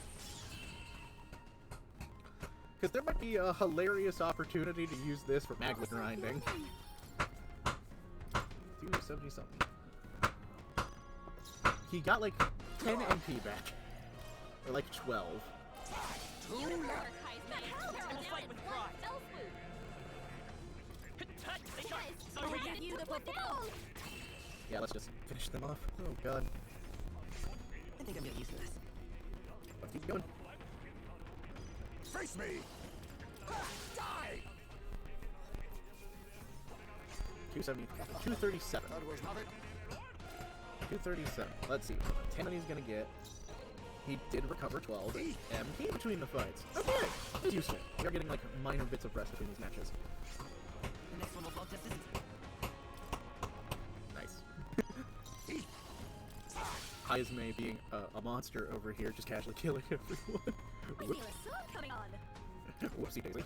A: Because there might be a hilarious opportunity to use this for magma grinding. 270 something. He got like 10 MP back. Or like 12. Yeah, let's just finish them off. Oh god.
S: I think I'm getting used to this.
A: Let's keep going.
D: Face me! Die!
A: 270. 237. 237. Let's see. 10 he's gonna get. He did recover 12 MP between the fights. Okay, that's useful. We are getting like minor bits of rest between these matches.
S: The next one will fall just as easy.
A: Nice. Haizme being a monster over here, just casually killing everyone. Whoopsie daisy.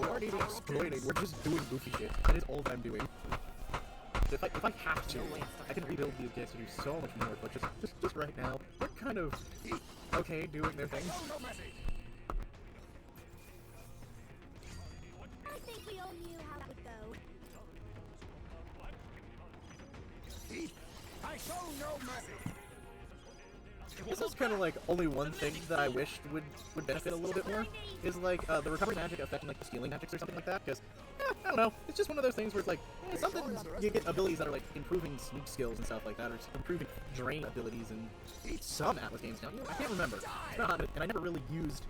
A: We aren't even exploiting, we're just doing goofy shit. That is all that I'm doing. If I have to, I can rebuild these guys to do so much more, but just right now, they're kind of okay doing their thing.
K: I think we all knew how that would go.
D: I show no mercy.
A: This is kind of like only one thing that I wished would benefit a little bit more, is like the recovery magic affecting like the stealing magics or something like that, because, I don't know, it's just one of those things where it's like, sometimes you get abilities that are like improving sneak skills and stuff like that, or improving drain abilities in some Atlas games now. I can't remember. It's not, and I never really used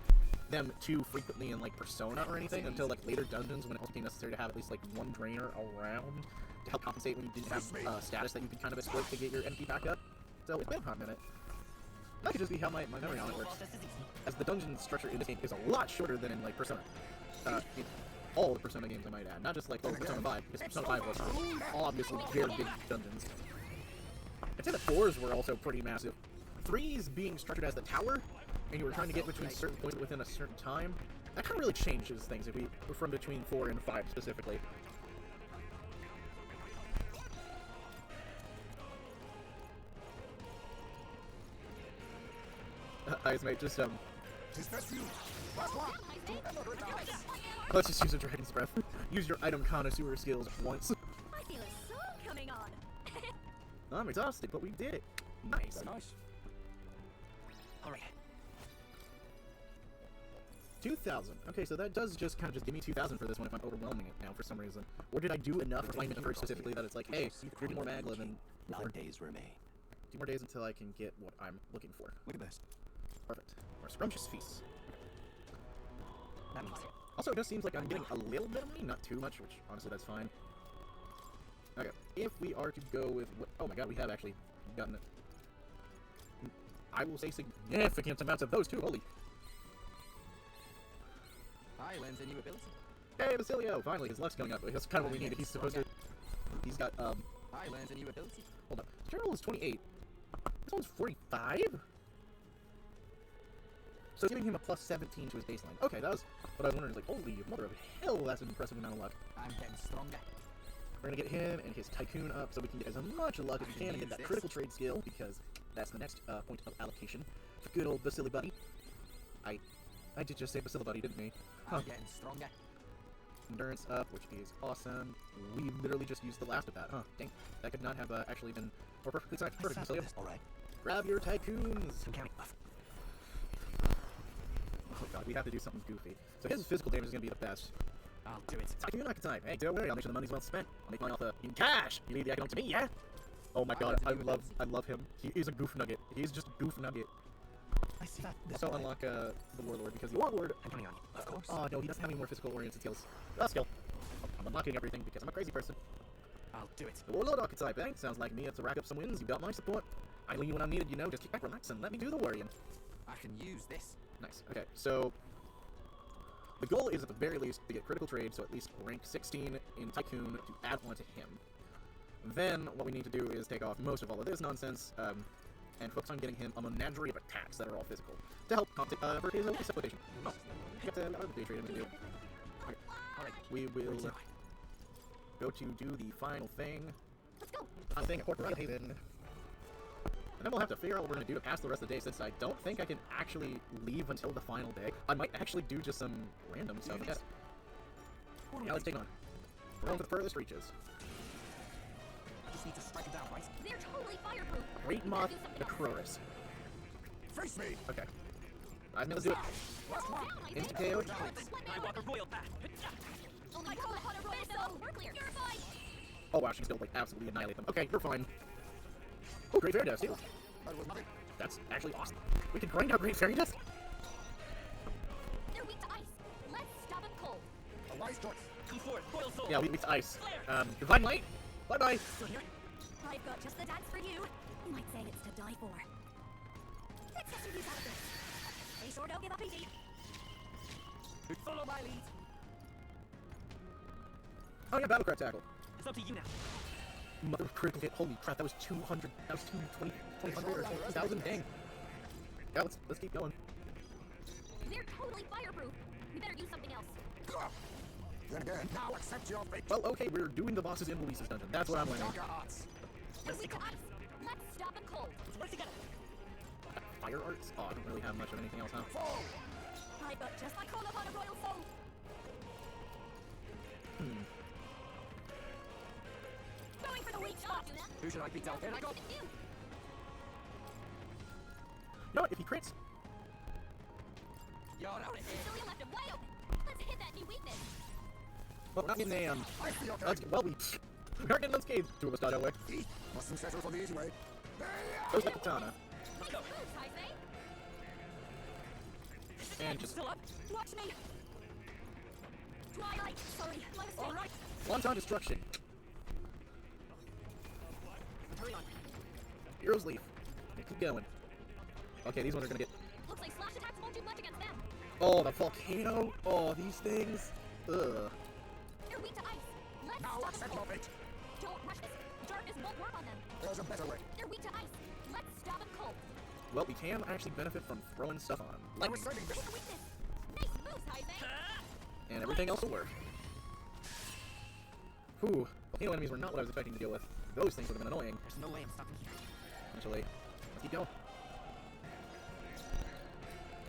A: them too frequently in like Persona or anything until like later dungeons when it also became necessary to have at least like one drainer around to help compensate when you didn't have status that you could kind of exploit to get your MP back up. So it's been a hot minute. That could just be how my memory on it works. As the dungeon structure in this game is a lot shorter than in like Persona. In all the Persona games I might add, not just like Persona 5, because Persona 5 was obviously very big dungeons. I'd say the 4s were also pretty massive. 3s being structured as the tower, and you were trying to get between certain points within a certain time, that kind of really changes things if we from between 4 and 5 specifically. Mate, just Let's just use a Dragon's Breath. Use your item connoisseur skills once.
K: I feel a song coming on.
A: I'm exhausted, but we did it. Nice.
J: Nice.
S: Alright.
A: 2,000. Okay, so that does just kind of just give me 2,000 for this one if I'm overwhelming it now for some reason. Or did I do enough for Flame first specifically that it's like, hey, you're more maglev and
R: 9 days remain.
A: 2 more days until I can get what I'm looking for.
J: Look at this.
A: Perfect. Or scrumptious feast. Also, it just seems like I'm getting a little bit of money, not too much, which honestly that's fine. Okay, if we are to go with what, oh my god, we have actually gotten it. I will say significant amounts of those too. Holy.
S: Hi, learns a new ability.
A: Hey, Basilio! Finally, his luck's going up. That's kind of what we needed. He's supposed to. He's got
S: Hi, learns a new ability.
A: Hold up. His general is 28. This one's 45. So giving him a plus 17 to his baseline. Okay, that was what I was wondering. Like, holy mother of hell, that's an impressive amount of luck.
S: I'm getting stronger.
A: We're gonna get him and his Tycoon up so we can get as much luck as we can and get that critical trade skill, because that's the next point of allocation. For good old Basili Buddy. I did just say Basili Buddy, didn't we? Huh.
S: I'm getting stronger.
A: Endurance up, which is awesome. We literally just used the last of that, huh? Dang, that could not have actually been more perfectly timed. Perfect, Basilio.
R: Alright.
A: Grab your Tycoons!
S: I'm counting.
A: Oh god, we have to do something goofy. So his physical damage is gonna be the best.
S: I'll do it.
A: Tycoon archetype. Hey, don't worry, I'll make sure the money's well spent. I'll make money off in cash! You leave the economic to me, yeah? Oh my god, I love him. He is a goof nugget. He's just a goof nugget.
S: I see that.
A: Also unlock the Warlord, because the Warlord...
S: I'm counting on you. Of course.
A: Oh no, he doesn't have any more physical oriented skills. Skill. I'm unlocking everything because I'm a crazy person.
S: I'll do it.
A: The Warlord archetype, eh? Sounds like me. It's to rack up some wins. You got my support. I lean you when I'm needed, you know. Just kick back, relax, and let me do the worrying.
S: I can use this.
A: Nice. Okay, so... the goal is at the very least to get critical trade, so at least rank 16 in Tycoon to add one to him. Then, what we need to do is take off most of all of this nonsense, and focus on getting him a menagerie of attacks that are all physical, to help for his supplementation. Oh, I got the day trade I'm gonna do. Okay. Alright, we will go to do the final thing.
K: Let's go!
A: Final thing at Port Haven. And then we'll have to figure out what we're gonna do to pass the rest of the day, since I don't think I can actually leave until the final day. I might actually do just some random stuff. Yeah, let's take on. We're going for the furthest reaches.
S: I just need to strike it down, right?
K: They're totally fireproof.
A: Great Moth Necroris.
D: Face me!
A: Okay. I'm gonna do it. Instant KO.
S: I want a royal bath.
K: I call upon a royal soul. We're clear. You're fine.
A: Oh wow, she can still like absolutely annihilate them. Okay, you're fine. Oh, Great Fairy Dust, too. That's actually awesome. We can grind out Great Fairy Dust?
K: They're weak to ice. Let's stop them cold.
D: A wise choice.
S: Come forward, royal soul.
A: Yeah, we weak to ice. Divine Light? Bye-bye.
K: I've got just the dance for you. You might say it's to die for. Let's get some use out of this. They sure don't give up easy.
S: Follow my lead.
A: Oh yeah, Battlecry Tackle.
S: It's up to you now.
A: Mother of critical hit. Holy crap, that was 200. That was 200 or 2,000. Dang. Yeah, let's keep going.
K: They're totally fireproof. We better use something else.
D: Then again, now accept your fate.
A: Well, okay, we're doing the bosses in Luis's dungeon. That's what I'm learning.
K: They're weak to ice. Let's stop them cold.
S: Let's work together.
A: Fire arts? Oh, I don't really have much of anything else, huh?
K: I've got just my call upon a royal soul. Going for the weak spot.
S: Who should I beat out? There I go.
A: No, if he crits.
S: You're out of here.
K: Cecilia left him wide open. Let's hit that new weakness.
A: Well, not getting a, well, we aren't getting unscathed. Two of us died that way.
D: Mustn't settle for the easy way.
A: Goes the katana. And just...
K: Still up. Watch me. Twilight. Sorry. My mistake. All right.
A: Wanton Destruction.
S: Hurry on.
A: Hero's Leaf. Keep going. Okay, these ones are gonna get...
K: Looks like slash attacks won't do much against them.
A: Oh, the volcano. Oh, these things. Ugh.
K: They're weak to ice. Let's
D: Now
K: stop
D: accept
K: them
D: your
K: cold.
D: fate.
K: Don't rush this. Darkness won't work on them.
D: There's a better way.
K: They're weak to ice. Let's stop them cold.
A: Well, we can actually benefit from throwing stuff on. Like,
K: Hit the weakness. Nice moves, Heisei.
A: and everything else will work. Whew. Volcano enemies were not what I was expecting to deal with. Those things would have been annoying.
S: There's no way I'm stopping here.
A: Actually, let's keep going.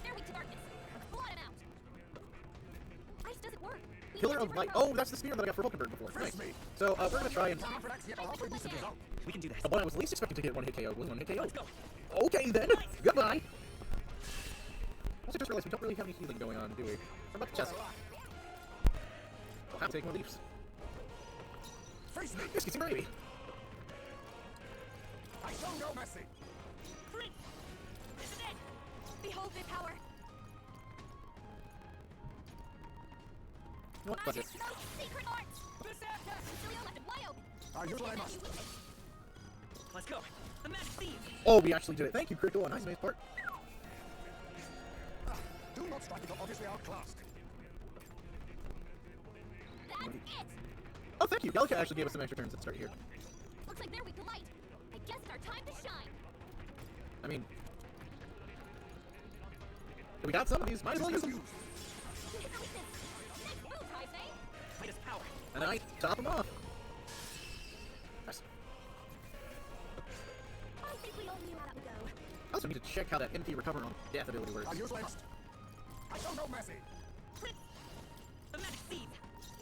K: They're weak to darkness.
A: Killer of Light. Oh, that's the spear that I got for Hulkenberg before. Nice. So, we're gonna try and...
S: We can do this.
A: The one I was least expecting to get one-hit KO was one-hit KO. Okay, then. Goodbye. Also, just realized we don't really have any healing going on, do we? What about the chest? I'll have to take more leaps. Yes, get some gravy.
D: I show no mercy.
K: This is it! Behold their power!
A: What was it?
K: Secret arts! Berserker! Cecilio left it wide open!
D: I use what I must.
S: Let's go. The magic thief.
A: Oh, we actually did it. Thank you, Critical. A nice part.
D: Do not strike it, you're obviously outclassed.
K: That's it!
A: Oh, thank you. Delica actually gave us some extra turns at the start here.
K: Looks like they're weak to light. I guess it's our time to shine.
A: I mean... we got some of these. Might as well use them.
S: Titus power.
A: And then I top them off. Nice.
K: I think we all knew how that would go.
A: I also need to check how that MP recover on death ability works.
D: I use what I must. I show no mercy.
S: The magic thief.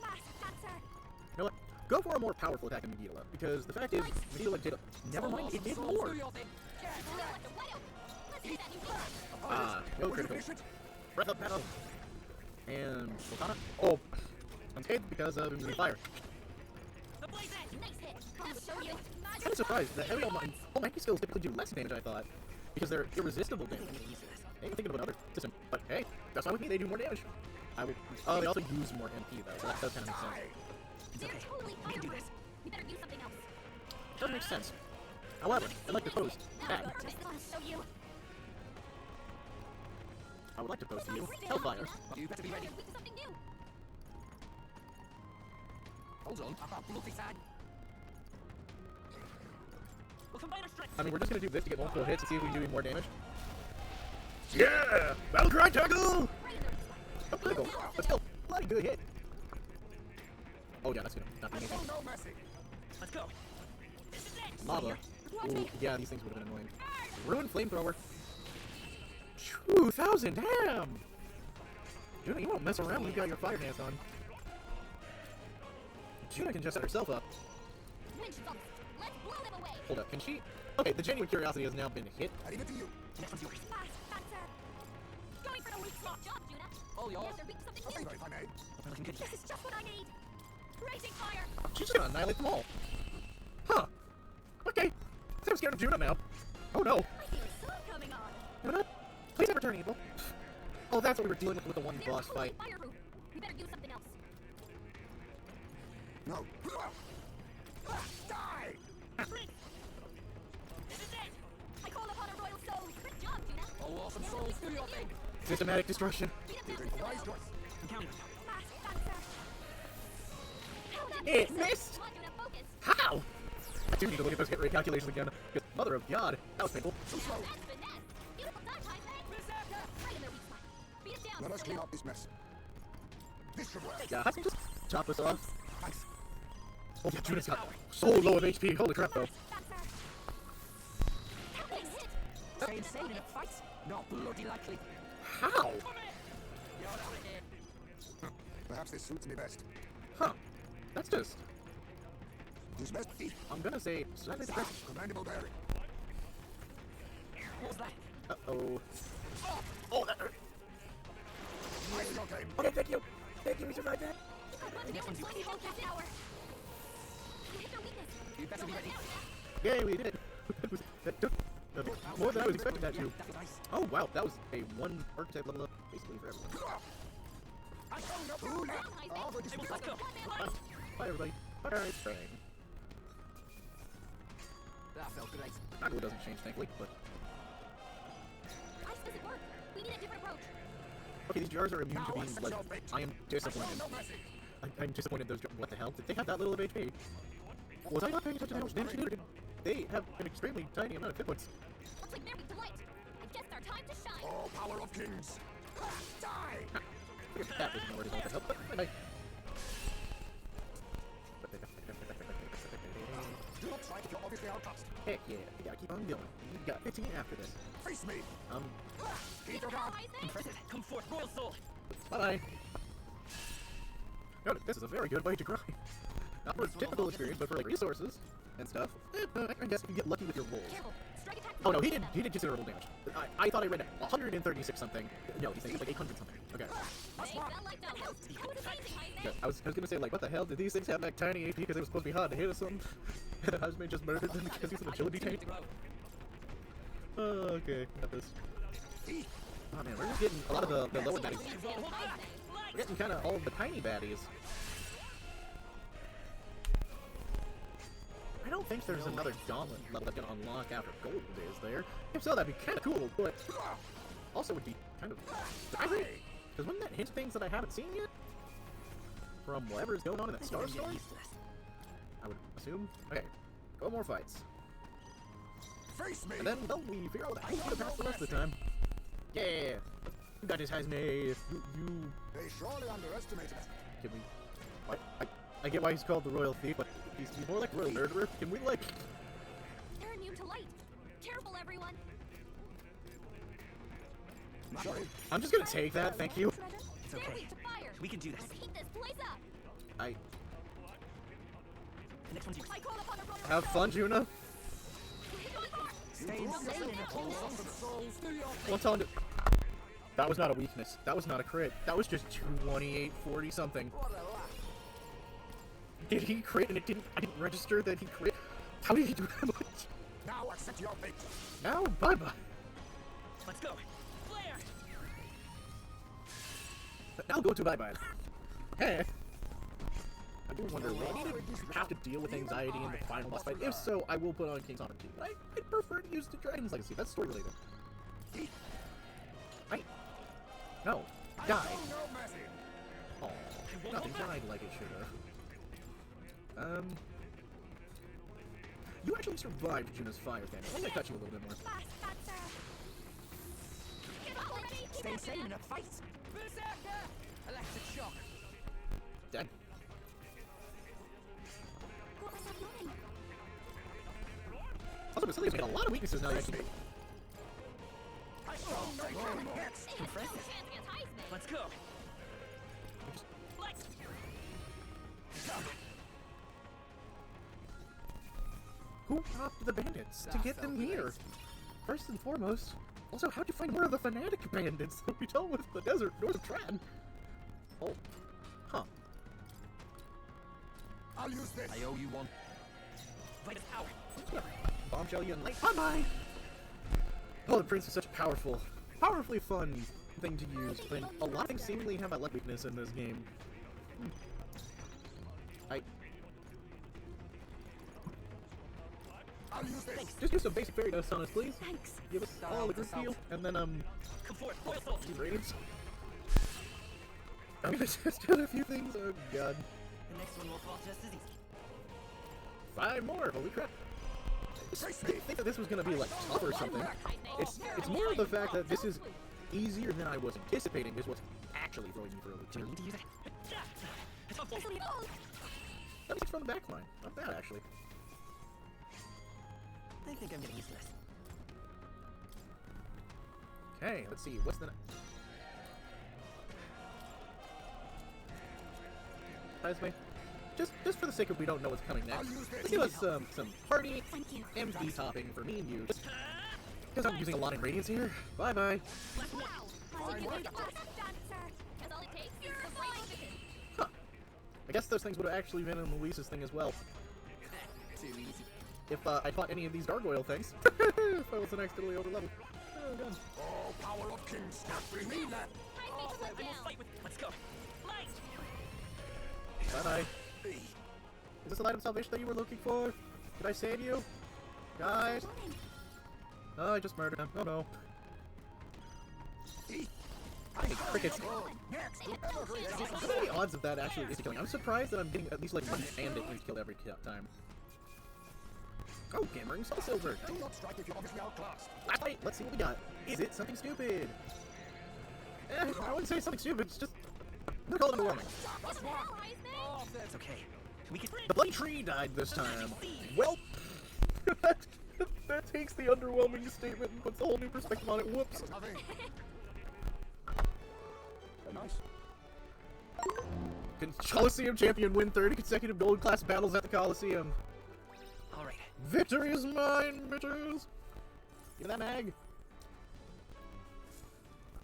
K: Last answer.
A: You know what? Go for a more powerful attack than Megiddo, because the fact is, Megiddo did... Never mind, it did more! No critical. Breath of Battle. And... Sultana? Oh, unscathed because of the fire.
K: The blaze edge. Nice hit. I'll show you.
A: I'm kind of surprised that heavy Almighty skills typically do less damage, I thought. Because they're irresistible damage. Hey, I'm thinking of another system. But hey, that's fine with me, they do more damage. I would... Oh, they also use more MP though, so that does kind of make sense.
K: They're totally
S: We can do
K: fireproof.
S: this.
K: We better do something else.
A: Does make sense. However, I'd like to pose that.
K: I'll show you.
A: I would like to pose to you Hellfire.
S: You better be ready.
K: Weak to something new.
S: Hold on. I've got bloody side. We'll combine our strength.
A: I mean, we're just gonna do this to get multiple hits and see if we can do more damage. Yeah! Battle Cry Tackle! Oh, critical. But still, bloody good hit. Oh yeah, that's gonna not be anything.
S: Let's go.
A: Lava. Ooh, yeah, these things would have been annoying. Ruin Flamethrower. 2,000, damn! Juna, you won't mess around when you've got your fire dance on. Juna can just set herself up.
K: Let's blow them away.
A: Hold up, can she? Okay, the genuine curiosity has now been hit.
D: I leave it to you.
S: Next one's yours.
K: Fast, faster. Going for the weak spot. Job, Juna.
S: All yours.
K: Yes, they're weak to something new.
D: If I may.
S: Looking good.
K: This is just what I need. Raging fire.
A: She's just gonna annihilate them all. Huh. Okay. I'm scared of Juna now. Oh no.
K: I feel a sun coming on.
A: Juna, please never turn evil. Oh, that's what we were dealing with the one
K: They're
A: boss
K: totally
A: fight.
K: fireproof. We better do something else.
D: No. Die!
K: This is it. I call upon a royal soul. Good job, Juna.
S: Oh, awesome souls, do your thing.
A: Systematic destruction.
D: Wise choice.
S: I'm counting.
K: Fast, faster. How did
A: It
K: you
A: missed!
K: Come on, Juna, focus.
A: How? I do need to look at those hit rate calculations again. Because, mother of God, that was painful.
K: That's finesse. Beautiful done, Heisman. Berserker. Right in their weak spot. Beat it down.
D: Let us clean up this mess. This should work.
A: Yeah, I can just chop this off. Oh yeah, Juna's got so low of HP. Holy crap, though.
S: Stay insane in a fight? Not bloody likely.
A: How?
D: Perhaps this suits me best.
A: Huh. That's just...
D: This best thief.
A: I'm gonna say slightly depressing.
D: Commendable bearing.
S: What was that?
A: Uh-oh. Oh, that hurt.
D: Nice your game.
A: Okay, thank you. Thank you, we survived that.
S: You better be ready.
A: Yay, we did it. That took more than I was expecting that to. Oh, wow, that was a one archetype level up, basically, for everyone.
S: Let's go.
A: Bye, everybody. Bye, bang.
S: That felt great.
A: Tackle doesn't change, thankfully, but...
K: Ice doesn't work. We need a different approach.
A: Okay, these jars are immune to being, like, I am disappointed. I'm disappointed those jars... What the hell? Did they have that little of HP? Was I not paying attention to how much damage they did, or did they have an extremely tiny amount of hit points?
K: Looks like they're weak to light. I guess our time to shine.
D: Oh, power of kings. Die!
A: I guess that doesn't know where to go to help, but anyway.
D: Do not try to you're obviously outclassed.
A: Heck yeah, we gotta keep on going. We got 15 after this.
D: Face me.
K: Keep your guard.
S: Impressive. Come forth, royal soul.
A: Bye-bye. Noted, this is a very good way to grind. Not for typical experience, but for like resources and stuff. I guess if you get lucky with your rolls. Oh no, he did considerable damage. I thought I read 136 something. No, he's saying it's like 800 something. Okay. Yeah, I was gonna say, like, what the hell? Did these things have like tiny AP because they were supposed to be hard to hit or something? And Hajime just murdered them because he's an agility tank? Oh, okay, got this. Oh man, we're just getting a lot of the lower baddies. We're getting kind of all of the tiny baddies. I don't think there's another gauntlet level that's gonna unlock after gold, is there? If so, that'd be kind of cool, but also would be kind of tiring. Because wouldn't that hint things that I haven't seen yet? From whatever is going on in that Star Story? I would assume. Okay, go more fights.
D: Face me.
A: And then, well, we figure out how to pass the rest of the time. Yeah! You got this, Hajime. You...
D: They surely underestimated us.
A: Can we... What? I get why he's called the Royal Thief, but he's more like Royal Murderer. Can we, like...
B: They're immune to light. Careful, everyone.
D: Sorry.
A: I'm just gonna take that, thank you.
N: It's okay. We can do this.
B: Let's heat this place up.
N: The next one's yours.
A: Have fun, Juna.
N: Stay insane.
A: Well, tell him to... That was not a weakness. That was not a crit. That was just 2840 something. Did he crit and I didn't register that he crit? How did he do that much?
D: Now accept your fate.
A: Now, bye-bye.
N: Let's go. Flare.
A: Now go to bye-bye. Hey. I do wonder, will I need to have to deal with anxiety in the final boss fight? If so, I will put on King's Honor 2. I'd prefer to use the Dragon's Legacy. That's story related. No. Die. Oh, nothing died like it should have. You actually survived Juna's fire thing. I'm gonna cut you a little bit more.
S: Stay sane in a fight. Electric shock.
A: Dang. Also, Basilia's got a lot of weaknesses now. Actually.
N: Let's go.
A: Who robbed the bandits to get them here? First and foremost. Also, how'd you find more of the fanatic bandits that we dealt with in the desert north of Tran? Oh. Huh.
D: I'll use this.
N: I owe you one. Wait, out.
A: Yeah. Bombshell you and light. Bye-bye! Oh, the prince is such a powerfully fun thing to use, but a lot of things seemingly have a luck weakness in this game.
D: I'll use this.
A: Just use some basic fairy dust on us, please.
B: Thanks.
A: Give us all a good heal, and then,
N: Come forward. Royal Salt.
A: raids. I'm gonna test out a few things. Oh, God.
N: The next one will fall just as easy.
A: 5 more! Holy crap! I didn't think that this was gonna be, like, tough or something. It's more of the fact that this is easier than I was anticipating, is what's actually throwing me for a loop.
N: Do we need to use it?
A: That was from the back line. Not bad, actually.
N: I think I'm getting used to this.
A: Okay, let's see. What's the... Hajime, just for the sake of we don't know what's coming next, let's give us some party MD topping for me and you. Because I'm using a lot in Radiance here. Bye-bye. Huh. I guess those things would have actually been in Luis's thing as well.
N: Too easy.
A: If I fought any of these gargoyle things. If I was an accidentally over level. Oh, God.
D: Oh, power of King Snap. We need that.
N: Let's go.
A: Bye-bye. Is this a light of salvation that you were looking for? Did I save you? Guys? Oh, I just murdered him. Oh, no. I hate crickets. What are the odds of that actually is killing? I'm surprised that I'm getting at least like one bandit kill every time. Oh, Gammering Soul Silver.
D: Do not strike if you're obviously outclassed.
A: Wait, let's see what we got. Is it something stupid? I wouldn't say something stupid, it's just... I'm gonna call it underwhelming.
N: That's okay. We can...
A: The bloody tree died this time. Well, that takes the underwhelming statement and puts a whole new perspective on it. Whoops.
D: Nice.
A: Coliseum champion win 30 consecutive gold class battles at the Coliseum.
N: Alright.
A: Victory is mine, bitches! Give me that mag.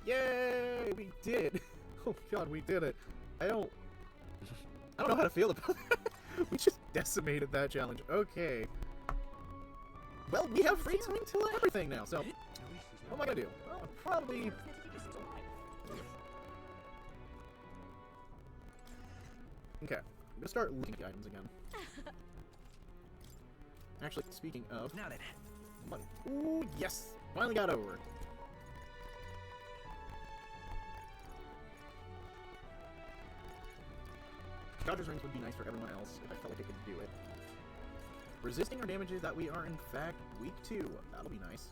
A: Yay! We did! Oh god, we did it. I don't know how to feel about that. We just decimated that challenge. Okay. Well, we have free time to everything now, so... What am I gonna do? Well, probably... Okay, I'm gonna start looking at the items again. Actually, speaking of...
N: Now then.
A: Money. Ooh, yes! Finally got over it. Dodger's rings would be nice for everyone else if I felt like I could do it. Resisting our damages that we are in fact weak to. That'll be nice.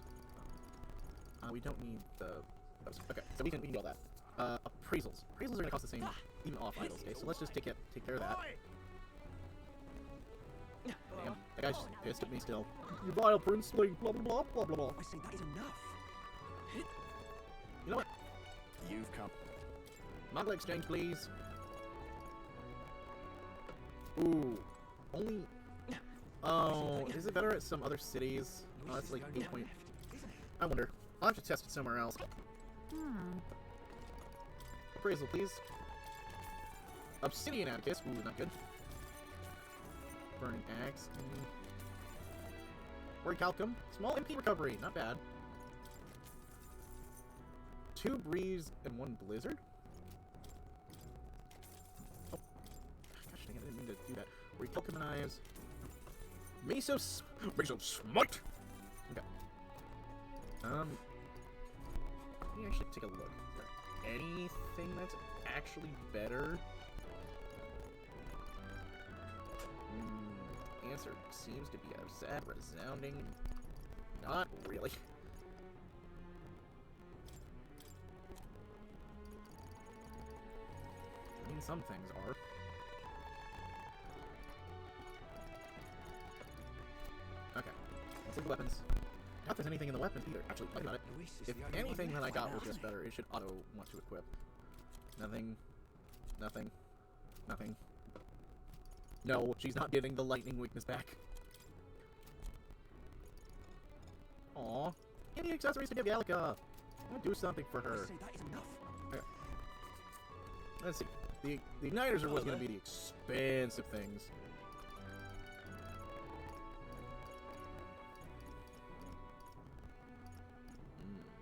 A: We don't need the... Okay, so we can do all that. Appraisals. Appraisals are gonna cost the same even off idols, okay? So let's just take care of that. Damn, that guy's just pissed at me still. You vile princeling, blah blah blah blah blah blah.
F: I say that is enough.
A: You know what?
F: You've come.
A: Model exchange, please. Ooh, only... Oh, is it better at some other cities? Oh, that's like 8 point... I wonder. I'll have to test it somewhere else. Appraisal, please. Obsidian Atticus. Ooh, not good. Burning Axe. Orichalcum. Small MP recovery. Not bad. 2 Breeze and 1 Blizzard. Oh. Gosh dang it, I didn't mean to do that. Orichalcum Knives. Meso Smite! Okay. Maybe I should take a look. Is there anything that's actually better? Answer seems to be a sad, resounding... Not really. I mean, some things are. Okay. Let's look at weapons. Not that there's anything in the weapons either. Actually, think about it. If anything that I got was just better, it should auto want to equip. Nothing. Nothing. Nothing. No, she's not getting the lightning weakness back. Aw. Any accessories to give Gallica? I want to do something for her. Okay. Let's see. The igniters are what's going to be the expensive things.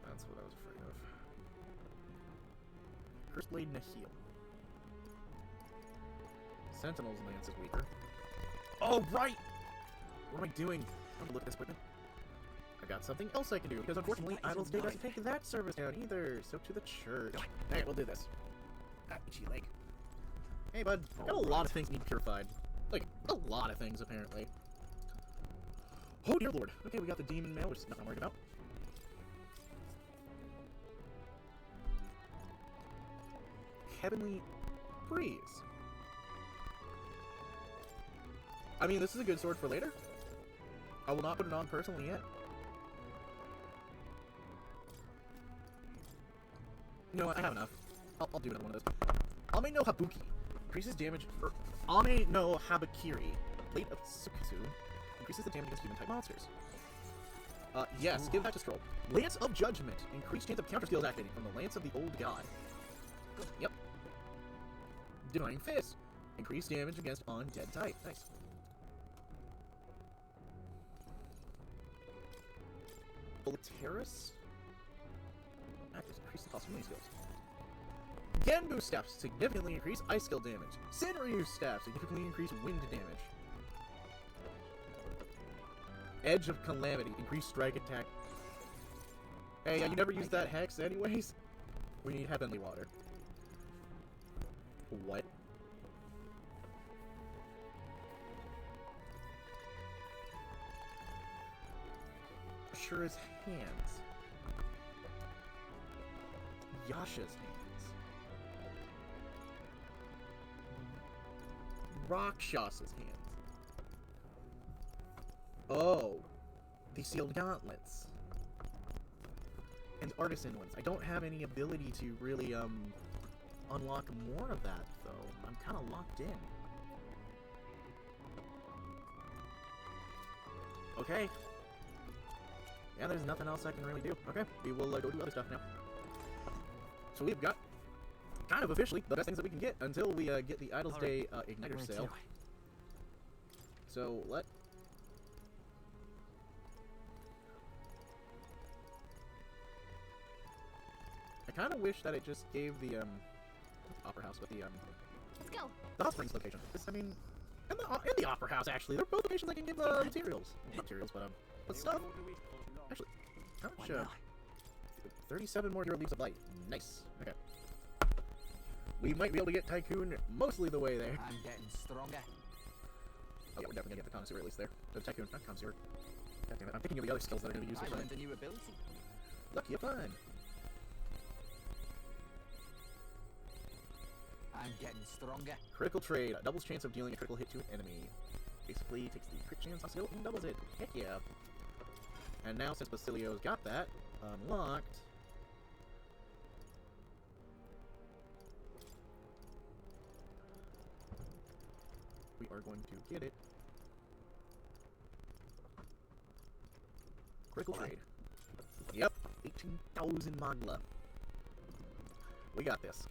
A: That's what I was afraid of. Curse Blade and a heal. Sentinel's Lance is weaker. Oh, right! What am I doing? I'm gonna look at this equipment. I got something else I can do, because unfortunately, Idle's Day doesn't take that service down either, so to the church. Alright, we'll do this. Itchy leg. Hey, bud. Got a lot of things need purified. Like, a lot of things, apparently. Oh, dear lord. Okay, we got the demon mail, which is nothing I'm worried about. Heavenly Breeze. I mean, this is a good sword for later. I will not put it on personally yet. You know what? I have enough. I'll do another one of those. Ame no Habuki. Increases damage... Ame no Habakiri. Blade of Sukatsu. Increases the damage against human-type monsters. Yes, give that to Stroll. Lance of Judgment. Increased chance of counter skills activating from the Lance of the Old God. Yep. Divine Fist. Increased damage against undead type. Nice. Bolterus? Actors increase the cost of healing skills. Genbu Staff significantly increase ice skill damage. Senryu Staff significantly increase wind damage. Edge of Calamity increase strike attack. Hey, you never used that hex anyways? We need Heavenly Water. What? Ashura's hands. Yasha's hands. Rakshas's hands. Oh. The sealed gauntlets. And artisan ones. I don't have any ability to really, unlock more of that, though. I'm kind of locked in. Okay. Yeah, there's nothing else I can really do. Okay, we will go do other stuff now. So we've got kind of officially the best things that we can get until we get the Idles Day Igniter sale. So I kind of wish that it just gave the Opera House with the
B: Let's go.
A: The Hot Springs location. I mean, and the Opera House actually. They're both locations I can give materials. Not materials, but stuff. Actually, how much? 37 more Hero Leaves of Light. Nice. Okay. We might be able to get Tycoon mostly the way there.
S: I'm getting stronger.
A: Oh yeah, we're definitely gonna get the Connoisseur at least there. The Tycoon, not Connoisseur. God damn it, I'm thinking of the other skills that are gonna be used for
S: I learned
A: something.
S: a new ability.
A: Lucky you fine.
S: I'm getting stronger.
A: Critical trade, doubles chance of dealing a critical hit to an enemy. Basically takes the crit chance on skill and doubles it. Heck yeah. And now since Basilio's got that unlocked, we are going to get it. Critical trade. Yep, 18,000 Magla. We got this.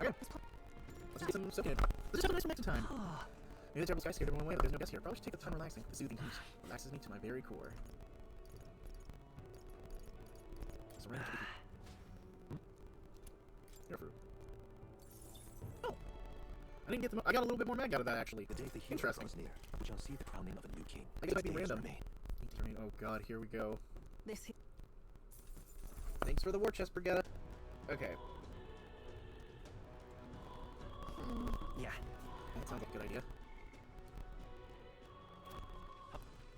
A: Okay. Let's get some stuff in. Let's just have a nice relaxing time. Maybe the terrible sky scared everyone away, but there's no guest here. Probably should take the time relaxing. The soothing heat relaxes me to my very core. Surrender to the heat. You're fruit. Oh! I didn't get the. I got a little bit more mag out of that actually.
R: The day the hero draws near, we shall see the crowning of a new king.
A: I guess it might be
R: Days
A: random.
R: remain.
A: Oh god, here we go.
E: This.
A: Thanks for the war chest, Brigetta. Okay.
S: Yeah.
A: That sounds like a good idea.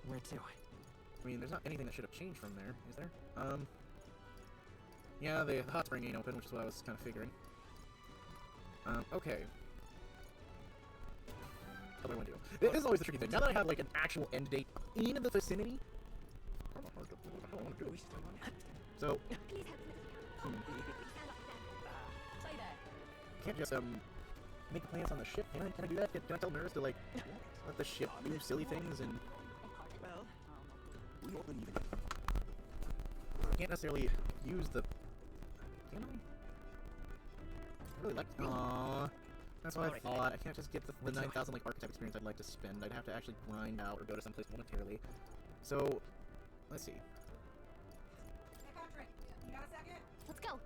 S: Where to?
A: I mean, there's not anything that should have changed from there, is there? Yeah, the hot spring ain't open, which is what I was kind of figuring. Okay. What do I want to do? This is always the tricky thing. Now that I have, like, an actual end date in the vicinity, I don't want to do. So, can't just, make plans on the ship. Can I do that? Can I tell Nurse to, like, let the ship do silly things and...
R: We all believe
A: I can't necessarily use the... Can I? I really like... Aww. That's what I thought. I can't just get the 9,000, like, archetype experience I'd like to spend. I'd have to actually grind out or go to someplace monetarily. So, let's see.
B: Let's go.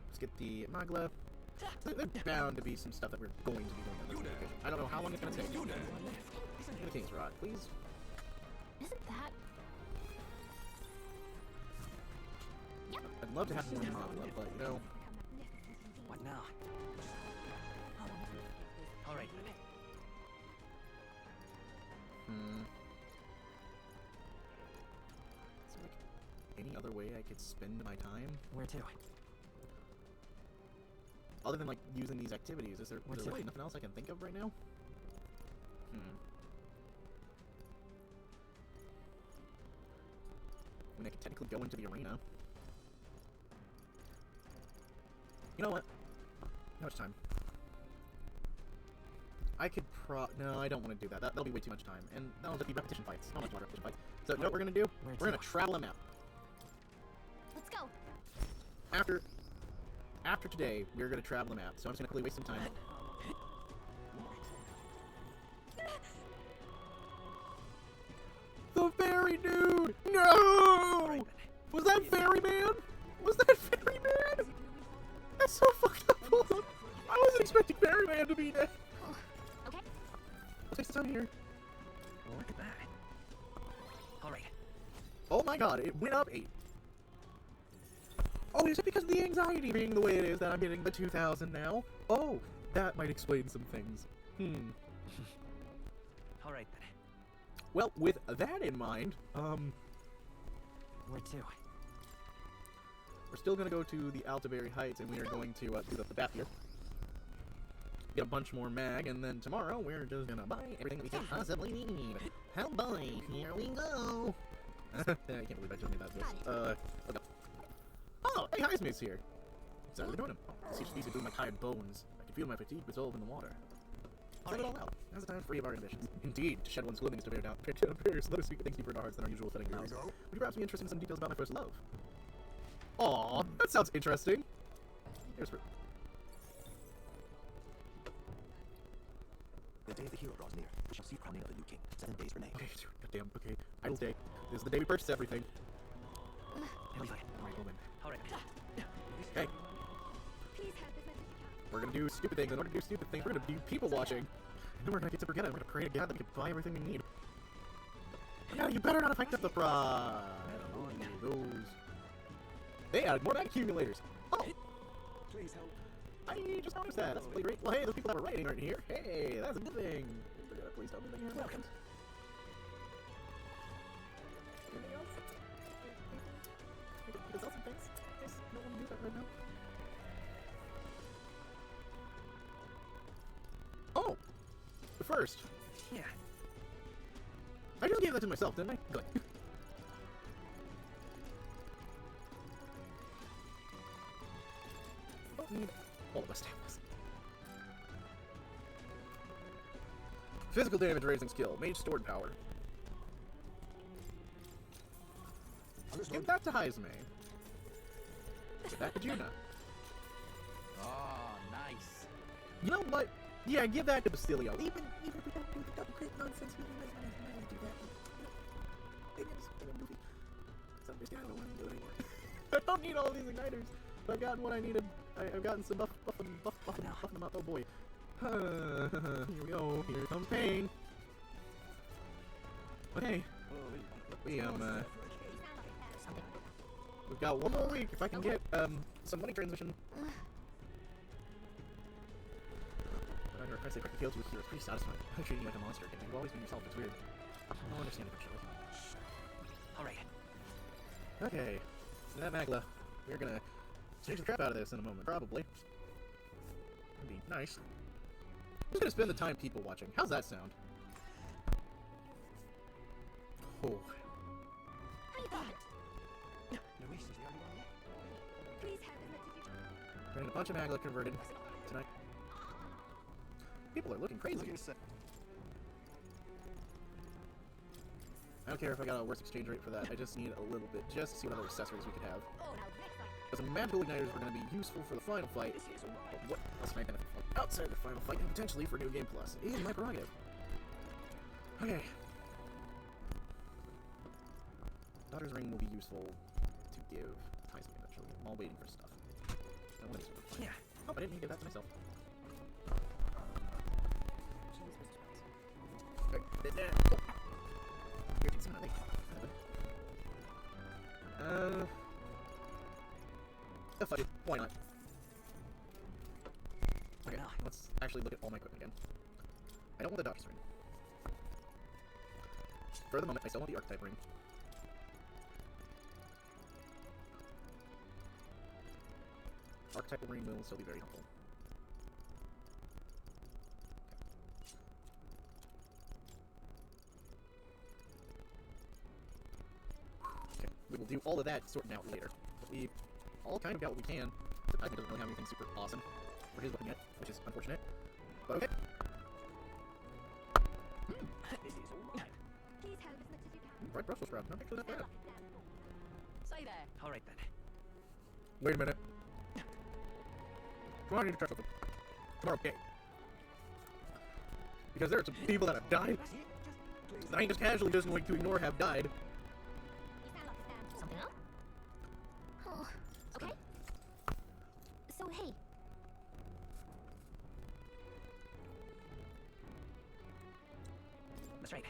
A: Let's get the Magla. There's bound to be some stuff that we're going to be doing on this location. I don't know how long it's going to take. Give me the King's Rod, please.
B: Isn't that? Yep.
A: I'd love to have more Magla, but, you know...
S: What now? Alright.
A: Is there, like, any other way I could spend my time?
S: Where to?
A: Other than, like, using these activities, is there like, nothing else I can think of right now? I mean, I could technically go into the arena. You know what? How much time? I could No, I don't want to do that. That'll be way too much time. And that'll just be repetition fights. Not much more repetition fights. So, you know what we're gonna do? We're gonna travel them out.
B: Let's go.
A: After today, we're gonna travel them out. So I'm just gonna quickly waste some time. The fairy dude! No! Was that fairy man? Was that fairy man? That's so fucked up. I wasn't expecting fairy man to be dead.
B: Okay.
A: We'll take some time here.
S: Look at that. Alright.
A: Oh my god, it went up 8. Oh, is it because of the anxiety being the way it is that I'm getting the 2,000 now? Oh, that might explain some things.
S: Alright then.
A: Well, with that in mind,
S: Where to?
A: we're still gonna go to the Altaberry Heights, and we are going to do the bath here. Get a bunch more mag, and then tomorrow we're just gonna buy everything we can possibly need. How boy, here we go. I can't believe I just made that voice. Okay. Oh, hey, Heismate's here. Sadly join him. This seems to do my tired bones. I can feel my fatigue dissolve in the water. Said it all well. Now's the time free of our ambitions. Indeed, to shed one's clothing is to bear down. Let us speak things deeper into our hearts than our usual fitting mouths. Would you perhaps be interested in some details about my first love? Aw, that sounds interesting. Here's for...
R: The day of the hero draws near. We shall see the crowning of a new king. 7 days remain.
A: Okay, goddamn, okay. Idle's day. This is the day we purchase everything.
N: Alright.
A: Okay. We're gonna do stupid things. In order to do stupid things, we're gonna do people watching. And we're gonna get to forget it. We're gonna pray to God that we can buy everything we need. Yeah, you better not have hiked up the prize. Those. They added more mag accumulators. Oh!
F: Please help.
A: I just noticed that. That's really great. Well, hey, those people that were writing aren't here. Hey, that's a good thing. Please tell me that you're welcome. Anything else? I can sell some things. Yes, no one use that right now. Oh! First. Yeah. I just gave that to myself, didn't I? Good. Don't need all of us stamps. Physical damage raising skill. Mage stored power. Give that to Heisme. Give that to Juna.
N: Oh, nice.
A: You know what? Yeah, give that to Basilio. Even if we don't do the double crit nonsense, we might do that. Maybe I'm just goofy. So I'm just, I don't want to do it anymore. I don't need all these igniters. I've gotten what I needed. I've gotten some buff them up. Oh boy. Here we go. Here comes pain. Okay. We've got one more week. If I can get some money transition. I say quick kills with here. It's pretty satisfying. I'm treating you like a monster again. You've always been yourself. It's weird. I don't understand it actually.
N: Alright.
A: Okay. So that Magla, we're gonna change the crap out of this in a moment, probably. That'd be nice. I'm just gonna spend the time people watching. How's that sound? Oh. Getting a bunch of Magla converted tonight. People are looking crazy. I don't care if I got a worse exchange rate for that. I just need a little bit, just to see what other accessories we could have. Because the magical igniters were going to be useful for the final fight. But what else am I benefit from outside the final fight and potentially for New Game Plus? In my prerogative. Okay. Daughter's Ring will be useful to give Heisme eventually. I'm all waiting for stuff. Yeah. Oh, I didn't even give that to myself. Fuck it. Why not? Okay, let's actually look at all my equipment again. I don't want the Doctor's Ring. For the moment, I still want the Archetype Ring. Archetypal Ring will still be very helpful. Okay, we will do all of that sorting out later. But we all kind of got what we can. I doesn't really have anything super awesome for his weapon yet, which is unfortunate. But okay. Bright Brussels sprout. Not actually that bad.
S: Stay there.
N: Alright then.
A: Wait a minute. Come on, I need to try something. Come on, okay. Because there are some people that have died. That I ain't just casually just going to ignore have died.
B: Something else? Oh, okay. So, hey.
N: That's right.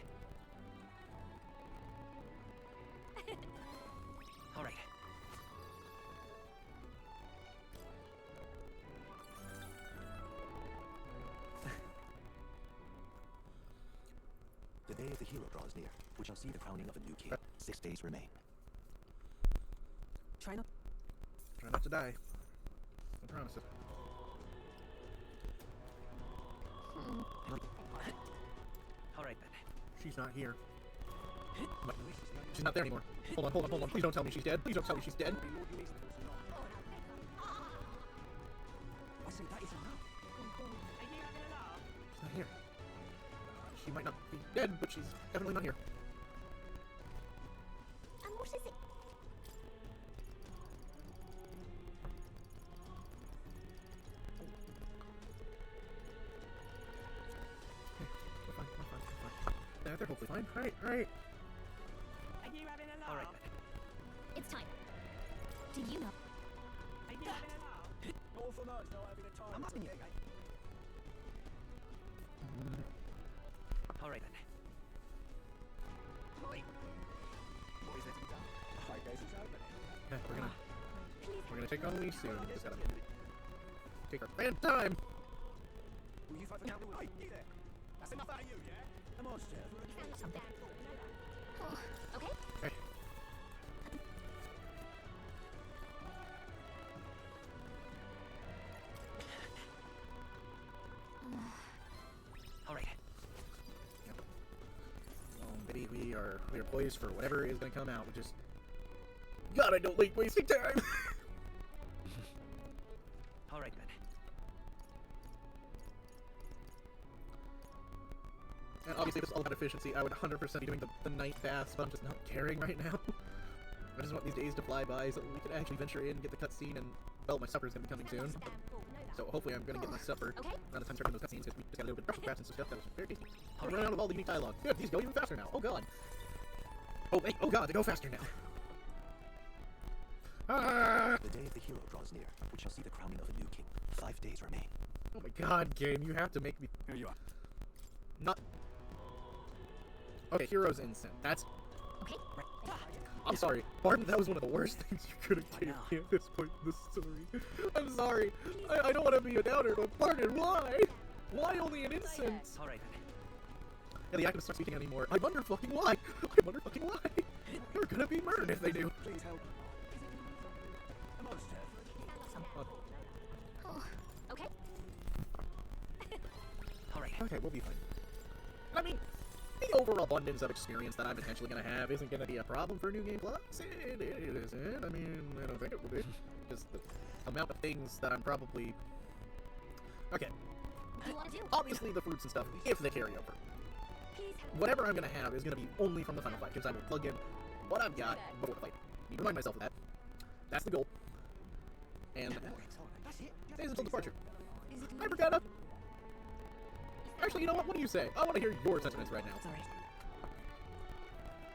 N: Alright.
R: The day of the hero draws near. We shall see the crowning of a new king. 6 days remain.
A: Try not to die. I promise it.
N: Alright then.
A: She's not here. She's not there anymore. Hold on. Please don't tell me she's dead. Please don't tell me she's dead.
H: say that is enough.
A: She's not here. She might not be dead, but she's definitely not here.
K: And what is it?
A: We're fine. They're hopefully fine. Alright.
M: Are you having a laugh?
H: Alright
B: It's time. Do you know?
M: Are you having a laugh?
L: Awful nice not having a time.
H: I'm asking you. Alright then. What is there to be done?
L: I guess it's open.
A: Yeah, we're gonna take on Lee soon. Just gotta take our fan time.
L: Will you fight for now? Hey, you there. That's enough out of you, yeah? Come on, Steph.
B: Okay.
A: Hey.
H: Alright.
A: Maybe we are poised for whatever is gonna come out. We just God, I don't like wasting time.
H: Alright then.
A: And obviously, if it's all about efficiency, I would 100% be doing the night fast, but I'm just not caring right now. I just want these days to fly by so we can actually venture in and get the cutscene, and, well, my supper's gonna be coming soon. So hopefully I'm gonna get my supper around the time starting those cutscenes, because we just got a little bit of Brussels sprouts and some stuff that was very tasty. I'm running out of all the unique dialogue. Good, these go even faster now. Oh god. Oh wait, oh god, they go faster now. Ah!
R: The day of the hero draws near, which shall see the crowning of a new king. 5 days remain.
A: Oh my god, game, you have to make me...
L: Here you are.
A: Not... Okay, Hero's Instant. That's...
B: Okay.
A: I'm sorry. Pardon, that was one of the worst things you could have given me at this point in the story. I'm sorry. I don't want to be a doubter, but pardon, why? Why only an instant?
H: Alright then.
A: Yeah, the activists aren't speaking anymore. I wonder fucking why. I wonder fucking why. They're gonna be murdered if they do.
L: Please help. Come on, Steph.
B: Oh, okay.
H: Alright.
A: Okay, we'll be fine. I mean, the overall abundance of experience that I'm potentially going to have isn't going to be a problem for New Game Plus. It isn't. I mean, I don't think it will be. Just the amount of things that I'm probably... Okay. Obviously the fruits and stuff, if they carry over. Whatever I'm going to have is going to be only from the final fight, because I will plug in what I've got before the fight. I need to remind myself of that. That's the goal. And days until departure. I forgot to... Actually, you know what? What do you say? I want to hear your sentiments right now.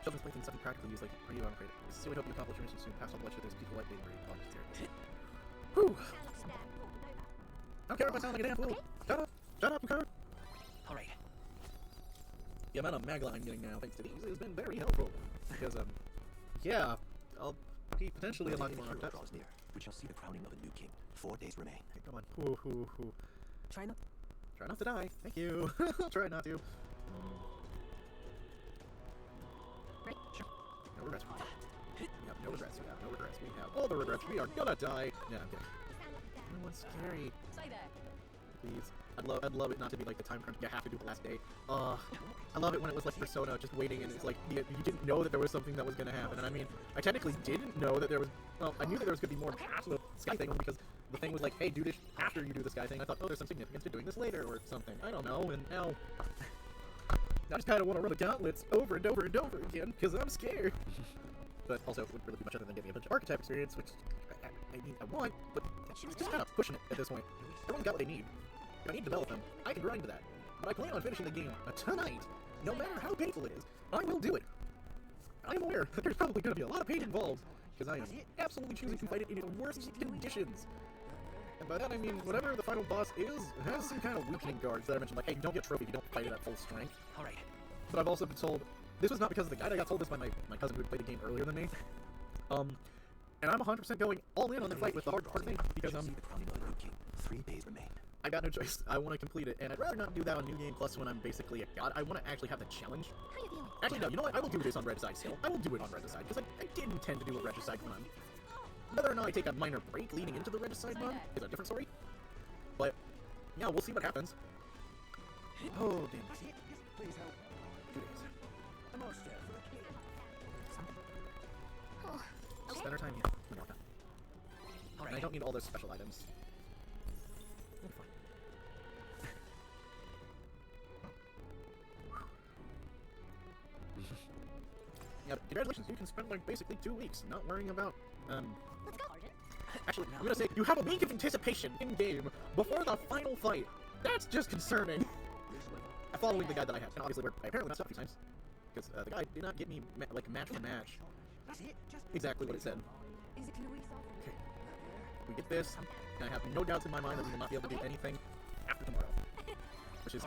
A: Children's playthings something practically used like for you, I'm afraid. I sincerely hope you accomplish your mission soon. Past all bloodshed, there's people like being brave. Whew. I don't care if I sound like a damn fool. Shut up, Kurt.
H: Alright.
A: The amount of magla I'm getting now, thanks to these, has been very helpful. Because, yeah, I'll be potentially unlocking more archetypes.
R: Draws near, which shall see the crowning of a new king. 4 days remain.
A: Okay, come on.
H: Try not.
A: Try not to die. Thank you. I'll try not to.
B: Right?
A: Sure. No regrets. We have no regrets. We have no regrets. We have all the regrets. We are gonna die. Yeah, I'm kidding. No one's scary.
E: Stay there.
A: Please. I'd love it not to be like the time crunch you have to do the last day. I love it when it was like Persona, just waiting, and it's like you didn't know that there was something that was gonna happen. And I mean, I technically didn't know that there was. Well, I knew that there was gonna be more past the sky thing because the thing was like, hey, do this after you do the sky thing. I thought, oh, there's some significance to doing this later or something. I don't know. And now I just kind of want to run the gauntlets over and over and over again because I'm scared. But also, it would really be much other than give me a bunch of archetype experience, which I mean, I want, but it's just kind of pushing it at this point. Everyone's got what they need. If I need to develop them, I can grind to that. But I plan on finishing the game tonight, no matter how painful it is. I will do it. I am aware that there's probably going to be a lot of pain involved, because I am absolutely choosing to fight it in its worst conditions. And by that I mean, whatever the final boss is, it has some kind of weakening guards that I mentioned, like, hey, you don't get a trophy if you don't fight it at full strength.
H: Alright.
A: But I've also been told, this was not because of the guide, I got told this by my cousin who had played the game earlier than me. And I'm 100% going all in on the fight with the hard thing, because I'm...
R: 3 days remain.
A: I got no choice. I want to complete it, and I'd rather not do that on New Game Plus when I'm basically a god. I want to actually have the challenge.
B: How you feeling?
A: Actually, no, you know what? I will do this on Regicide still. I will do it on Regicide, because I did intend to do a Regicide run. Whether or not I take a minor break leading into the Regicide run is a different story. But, yeah, we'll see what happens. Oh, damn.
L: Please help.
A: 2 days.
L: Come on, Steph.
B: Oh,
A: Spend our time here. And I don't need all those special items. congratulations, you can spend like basically 2 weeks not worrying about
B: Let's go.
A: actually, I'm gonna say you have a week of anticipation in game before the final fight. That's just concerning. Following the guide that I had, and obviously I apparently messed up a few times because the guide did not get me like match for match.
E: That's it. Just
A: Exactly what it said.
E: Is it Louise?
A: Okay, we get this, and I have no doubts in my mind that we will not be able to do anything after tomorrow. Which is,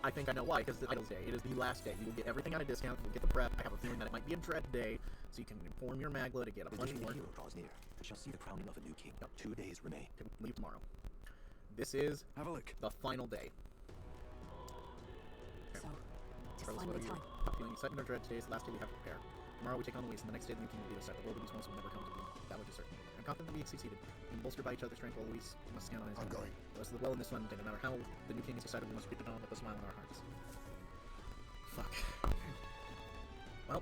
A: I think I know why, because it's the Idol's Day. It is the last day. You will get everything at a discount. You will get the prep. I have a feeling that it might be a dread day, so you can inform your Magla to get a
R: The
A: bunch
R: day of
A: more.
R: the hero draws near. We shall see the crowning of a new king. 2 days remain.
A: Okay, we leave tomorrow. This is
F: Have a look.
A: the final day.
B: So, it's
A: Regardless of
B: finally
A: whether
B: time.
A: you're feeling excitement or dread, today is the last day we have to prepare. Tomorrow we take on Luis, and the next day the new king will be decided. The world of these ones will never come to be. That much is certain. I'm confident that we succeeded. We can bolster by each other's strength while Luis must stand on his own.
D: I'm going.
A: Let us live well in this one day. No matter how the new king is decided, we must greet the dawn with a smile on our hearts. Fuck. Okay. Well,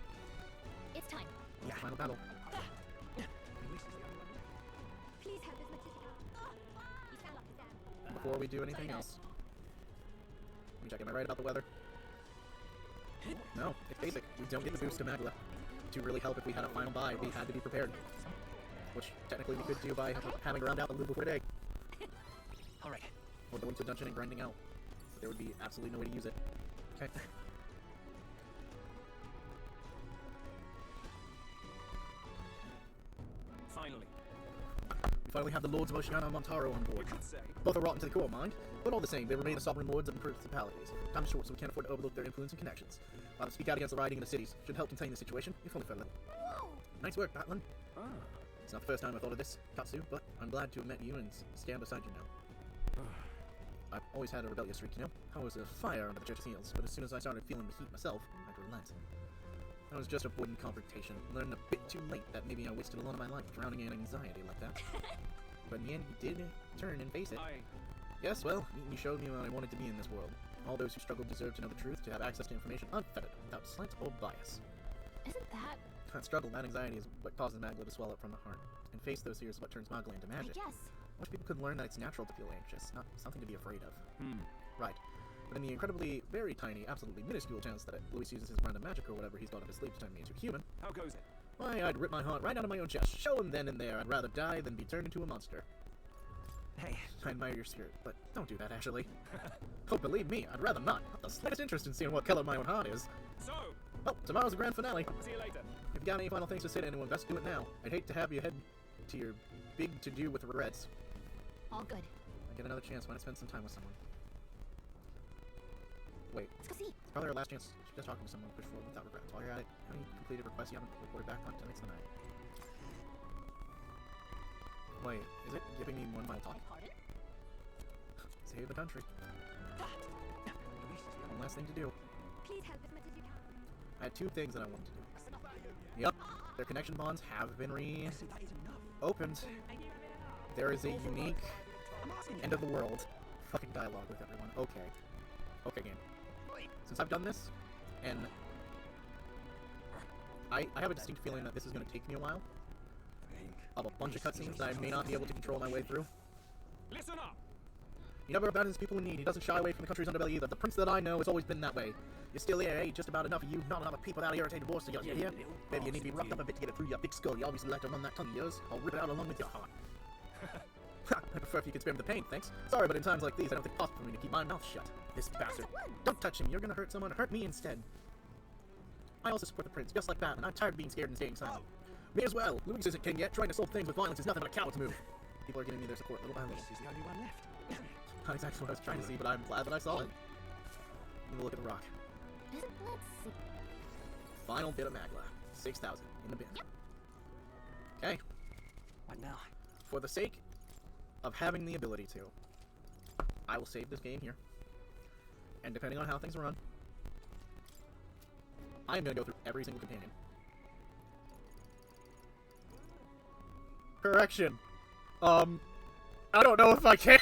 B: It's time.
A: final battle.
B: Please help as much as you can. You sound like Sam.
A: Before we do anything else, let me check. Am I right about the weather? No, it's basic. We don't get the boost to Magla. To really help if we had a final buy, we had to be prepared. Which technically we could do by having ground out the loot before day.
N: Alright.
A: Or going to a dungeon and grinding out. But there would be absolutely no way to use it. Okay.
C: Finally.
A: We finally have the Lords of Oceana and Montaro on board.
C: You could say.
A: Both are rotten to the core, mind, but all the same, they remain the sovereign lords of the principalities. Time is short, so we can't afford to overlook their influence and connections. While they speak out against the rioting in the cities, should help contain the situation, if only for a little. Nice work, Batlin.
C: Ah.
A: It's not the first time I thought of this, Katsu, but I'm glad to have met you and stand beside you now. I've always had a rebellious streak, you know? I was a fire under the church's heels, but as soon as I started feeling the heat myself, I'd relent. I was just avoiding confrontation, learned a bit too late that maybe I wasted a lot of my life drowning in anxiety like that. But in the end, he did turn and face it. Yes, well, you showed me what I wanted to be in this world. All those who struggle deserve to know the truth, to have access to information unfettered, without slant or bias.
B: Isn't that...
A: That struggle, that anxiety is what causes Magla to swell up from the heart. And face those fears is what turns Magla into magic.
B: I guess.
A: Most people could learn that it's natural to feel anxious, not something to be afraid of.
C: Hmm.
A: Right. But in the incredibly, very tiny, absolutely minuscule chance that Luis uses his random magic or whatever he's got up his sleeve to turn me into a human,
C: How goes it?
A: why, I'd rip my heart right out of my own chest, show him then and there I'd rather die than be turned into a monster.
N: Hey.
A: I admire your spirit, but don't do that, Ashley. Oh, believe me, I'd rather not. Not the slightest interest in seeing what color my own heart is.
C: So,
A: Well, tomorrow's the grand finale.
C: see you later.
A: If you got any final things to say to anyone, best do it now. I'd hate to have you head to your big to-do with regrets.
B: All good.
A: I get another chance when I spend some time with someone. Wait.
B: Let's go see.
A: It's probably our last chance just talking to someone. Push forward without regrets. While you're at it, how many completed requests you haven't reported back on tonight's the night? Wait, is it giving me one final talk? Save the country. One last thing to do.
B: Please help as much as you can.
A: I had 2 things that I wanted to do. Yep, their connection bonds have been re-opened. There is a unique end of the world fucking dialogue with everyone. Okay. Okay, game. Since I've done this, and I have a distinct feeling that this is going to take me a while. Of a bunch of cutscenes that I may not be able to control my way through.
C: Listen up!
A: He never abandons people in need. He doesn't shy away from the country's underbelly either. The prince that I know has always been that way. You're still here, eh? Just about enough of you, not enough of people that irritated boss to you here. Maybe you need to be roughed up a bit to get it through your big skull. You obviously like to run that tongue of yours. I'll rip it out along with your heart. I prefer if you could spare me the pain, thanks. Sorry, but in times like these, I don't think it's possible for me to keep my mouth shut. This bastard. Don't touch him. You're gonna hurt someone. Hurt me instead. I also support the prince, just like that, and I'm tired of being scared and staying silent. Me as well. Luis isn't king yet. Trying to solve things with violence is nothing but a coward's move. People are giving me their support little by little.
F: This is the only one left.
A: Not exactly what I was trying to see, but I'm glad that I saw it. Let me look at the rock.
B: Let's see.
A: Final bit of Magla. 6,000 in the bin.
B: Yep.
A: Okay.
N: What now?
A: For the sake of having the ability to, I will save this game here. And depending on how things run, I am going to go through every single companion. Correction. I don't know if I can.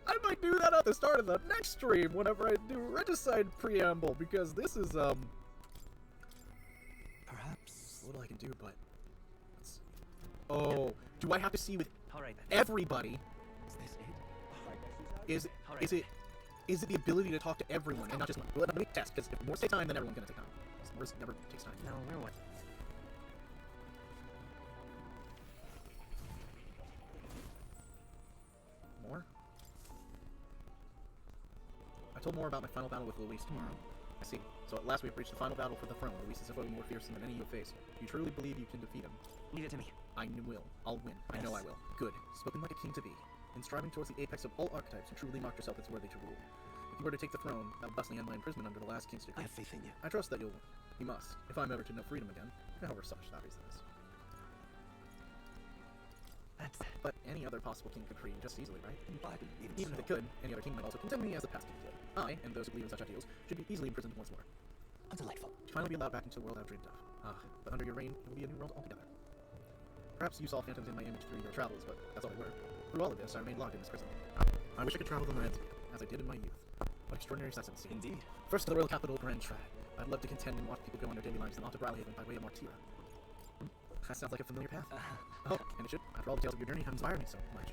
A: I might do that at the start of the next stream whenever I do Regicide Preamble, because this is,
N: Perhaps.
A: what I can do, but... Let's see. Oh, do I have to see with
N: Alright then.
A: everybody?
N: Is this it?
A: Is it the ability to talk to everyone and not just one? Well, let me test, because if more say time, then everyone's gonna take time. More never takes time.
N: No, we're what?
A: told more about my final battle with Luis tomorrow. I see. So at last we have reached the final battle for the throne. Luis is a foe more fearsome than any you have faced. Do you truly believe you can defeat him?
N: Leave it to me.
A: I will. I'll win. I know I will. Good. Spoken like a king to be. In striving towards the apex of all archetypes, you truly marked yourself as worthy to rule. If you were to take the throne, that would thusly end my imprisonment under the last king's decree.
N: I have faith in you.
A: I trust that you'll win. You must, if I'm ever to know freedom again, however such that reason is. But any other possible king could free you just easily, right?
N: But
A: even if it could, any other king might also condemn me as the past king did. I, and those who believe in such ideals, should be easily imprisoned once more.
N: Delightful.
A: To finally be allowed back into the world I've dreamed of. But under your reign, it will be a new world altogether. Perhaps you saw phantoms in my image through your travels, but that's all they were. Through all of this, I remained locked in this prison. I wish I could travel the lands as I did in my youth. What extraordinary sights I've seen.
N: Indeed.
A: First to the royal capital, Grand Trad. I'd love to contend and watch people go on their daily lives, then off to Brilhaven by way of Martira. That sounds like a familiar path. Oh, and it should. After all the tales of your journey have inspired me so much.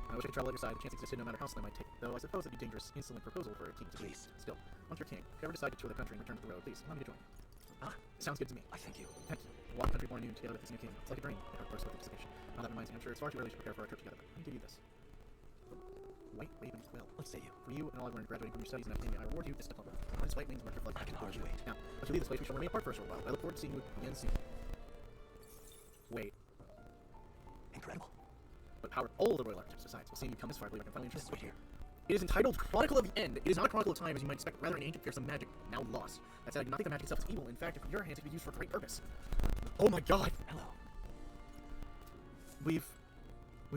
A: I wish I could travel at your side. The chance existed no matter how slow I might take. Though I suppose it'd be a dangerous, insolent proposal for a king to
N: Please.
A: Still, once you're king, if you ever decide to tour the country and return to the road, please allow me to join you. Sounds good to me.
N: I thank you.
A: Thank you. A wild country born anew together with this new king. It's like a dream. My heart bursts with anticipation. Now that reminds me, I'm sure it's far too early to prepare for our trip together. Let me give you this. White Raven's Quill.
N: Let's say you.
A: For you and all I've learned graduating from your studies in academia, I reward you this diploma. This white wings mark your flight.
N: I can hardly wait.
A: Now, as we leave this place, we shall remain apart for a short while. I look forward to seeing you again soon. Wait.
N: Incredible.
A: But power all the royal archetypes besides. We'll see you come this far, I believe I can finally interest you here. It is entitled Chronicle of the End. It is not a chronicle of time as you might expect, rather an ancient fearsome magic, now lost. That said, I do not think the magic itself is evil. In fact, if in your hands, it could be used for a great purpose. Oh my god!
N: Hello.
A: We've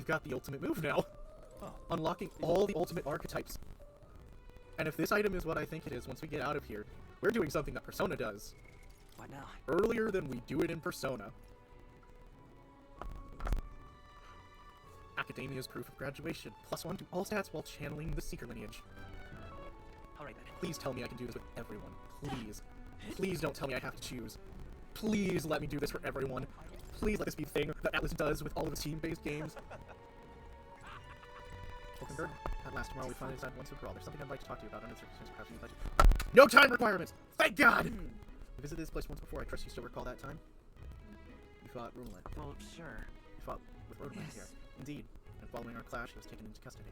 A: got the ultimate move now.
N: Oh.
A: Unlocking all the ultimate archetypes. And if this item is what I think it is, once we get out of here, we're doing something that Persona does.
N: What now?
A: Earlier than we do it in Persona. Academia's proof of graduation. +1 to all stats while channeling the Seeker lineage.
N: Alright then.
A: Please tell me I can do this with everyone. Please. Please don't tell me I have to choose. Please let me do this for everyone. Please let this be the thing that Atlas does with all of its team-based games. Wolfenberg, at last tomorrow we finally decide once and for all. There's something I'd like to talk to you about under the circumstances. Perhaps you'd like to... No time requirements! Thank God! We visited this place once before. I trust you still recall that time? You fought Roland.
N: Well, sure.
A: You fought with Roland here. Indeed. And following our clash, he was taken into custody.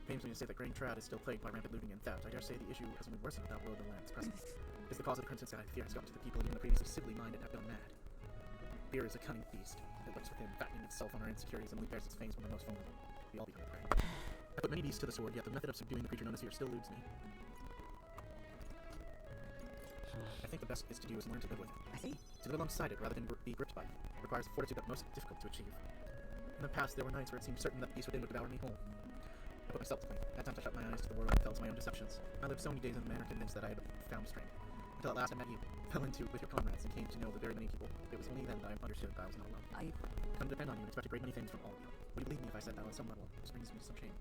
A: Pains me to say that Grand Trad is still plagued by rampant looting and theft. I dare say the issue has only worsened without Roland Land's presence. It's the cause of the Crimson Sky fear has gotten to the people, even the previously civilly minded have gone mad. Fear is a cunning beast. It lurks within, fattening itself on our insecurities and only bears its fangs when we're most vulnerable. We all become prey. I put many beasts to the sword, yet the method of subduing the creature known as fear still eludes me. I think the best is to do is learn to live with it.
N: I see.
A: To live alongside it rather than be gripped by it requires a fortitude that most difficult to achieve. In the past, there were nights where it seemed certain that the beast within would devour me whole. I put myself to blame. At times I shut my eyes to the world and fell to my own deceptions. I lived so many days in the manner convinced that I had found strength. Until at last I met you, fell into it with your comrades, and came to know the very many people. It was only then that I understood that I was not alone. I come to depend on you and expect a great many things from all of you. Would you believe me if I said that on some level? This brings me to some shame.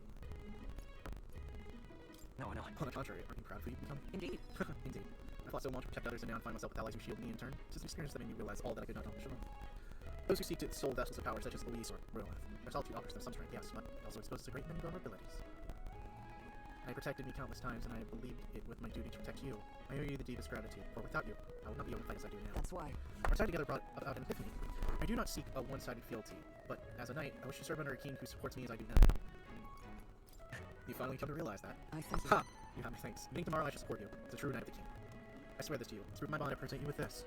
N: No.
A: On the contrary, are you proud for you become?
N: Indeed.
A: Indeed. I fought so long to protect others, and now I find myself with allies who shield me in turn. It's an experience that made me realize all that I could not accomplish alone. Those who seek to soul vessels of power, such as Luis or Roland, their solitude offers them some strength, yes, but it also exposes a great many vulnerabilities. I protected me countless times, and I believed it with my duty to protect you. I owe you the deepest gratitude, for without you, I would not be able to fight as I do now.
E: That's why.
A: Our time together brought about an epiphany. I do not seek a one-sided fealty, but as a knight, I wish to serve under a king who supports me as I do now. You finally come to realize that.
E: I thank you.
A: Ha! You have my thanks. Beginning tomorrow, I shall support you. It's a true knight of the king. I swear this to you. To prove my bond, I present you with this.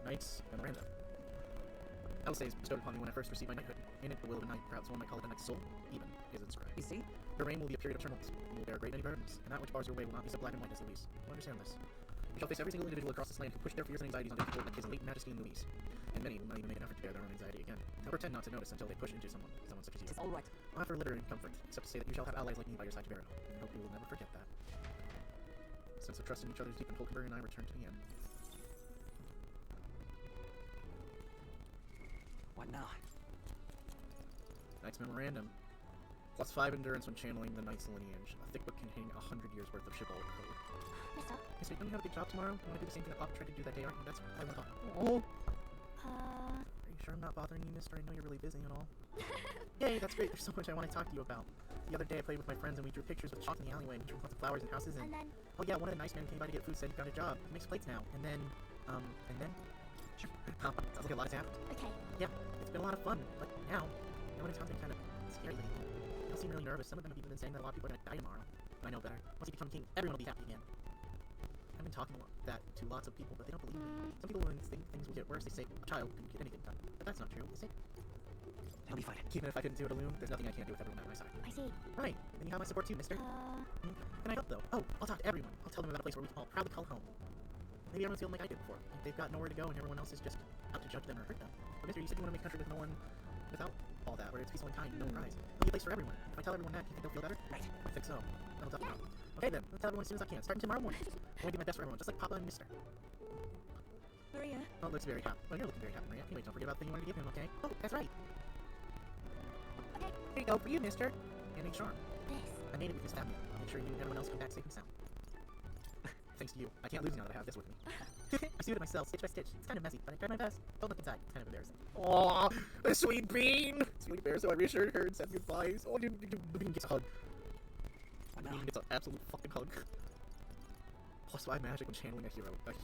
A: Knight's Memorandum. Elsa is bestowed upon me when I first received my knighthood. In it, the will of a knight, perhaps one might call it a knight's soul, even, is inscribed.
E: You see?
A: Your reign will be a period of turmoils. You will bear a great many burdens, and that which bars your way will not be so black and white as Luis. You understand this? You shall face every single individual across this land who push their fears and anxieties onto people like his late majesty and Luis. And many will not even make an effort to bear their own anxiety again. They'll pretend not to notice until they push into someone such as you.
E: It's all right.
A: I'll offer litter and comfort, except to say that you shall have allies like me by your side to bear it all. I hope you will never forget that. Sense of trust in each other is deep, and Hulkenberg and I return to the inn.
N: What now?
A: Knight's Memorandum. +5 endurance when channeling the Knight's lineage. A thick book containing 100 years worth of chivalric code.
B: Mister?
A: Hey, so don't you have a big job tomorrow? You want to do the same thing that Papa tried to do that day, aren't you? That's what I want to talk. Oh! Are you sure I'm not bothering you, mister? I know you're really busy and all. Yay, that's great. There's so much I want to talk to you about. The other day I played with my friends and we drew pictures with chalk in the alleyway and drew lots of flowers and houses and then... Oh yeah, one of the nice men came by to get food, said he found a job. He makes plates now. And then... Sounds like a lot has happened.
B: Okay.
A: Yeah, it's been a lot of fun, but now, everyone in town's been kind of scary lately. They all seem really nervous. Some of them have even been saying that a lot of people are gonna die tomorrow. I know better. Once you become king, everyone will be happy again. I've been talking that to lots of people, but they don't believe me. Some people, when think things will get worse, they say a child can get anything done. But that's not true. They say
J: I'll be fine.
A: even if I couldn't do it alone, there's nothing I can't do with everyone at my side.
B: I see.
A: Right. Then you have my support too, mister. Can I help, though? Oh, I'll talk to everyone. I'll tell them about a place where we can all proudly call home. Maybe everyone's feeling like I did before. Like they've got nowhere to go and everyone else is just out to judge them or hurt them. But mister, you said you want to make a country with no one, without all that, where it's peaceful and kind and no one cries. There'll be a place for everyone. If I tell everyone that, do you think they'll feel better?
J: Right.
A: I think so. That'll definitely help. Okay then, I'll tell everyone as soon as I can, starting tomorrow morning. I'm gonna do my best for everyone, just like Papa and Mister.
I: Maria?
A: Oh, looks very happy. Well, you're looking very happy, Maria. Anyway, don't forget about the thing you wanted to give him, okay? Oh, that's right. Okay, here you go for you, mister. And a charm. I made it with this family. I'll make sure you and everyone else come back safe and sound. Thanks to you. I can't lose now that I have this with me. I sewed it myself, stitch by stitch. It's kind of messy, but I tried my best. Don't look inside. It's kind of embarrassing. Aww, a sweet bean! Sweet bear, so I reassured her and said goodbyes. Oh, dude, the bean gets a hug. The bean gets an absolute fucking hug. Plus 5 magic when channeling a healer lineage.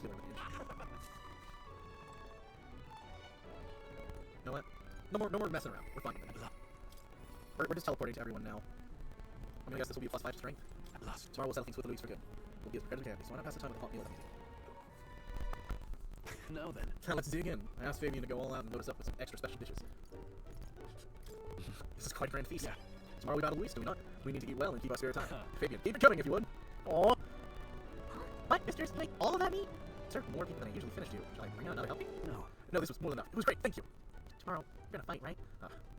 A: You know what? No more messing around. We're fine. We're just teleporting to everyone now. I'm gonna guess this will be a +5 strength.
J: At last.
A: Tomorrow we'll settle things with Louise for good. We'll be as prepared as we can be, so why not pass the time with a hot meal with me?
J: Now then.
A: Now let's dig in. I asked Fabian to go all out and load us up with some extra special dishes. This is quite a grand feast.
J: Yeah.
A: Tomorrow we battle Louise, do we not? We need to eat well and keep our spirits high. Fabian, keep it coming if you would. Aww. What, misters? You ate all of that meat? Sir, more people than I usually finish, you. Shall I bring out another helping?
J: No.
A: No, this was more than enough. It was great, thank you. Tomorrow, we're gonna fight, right?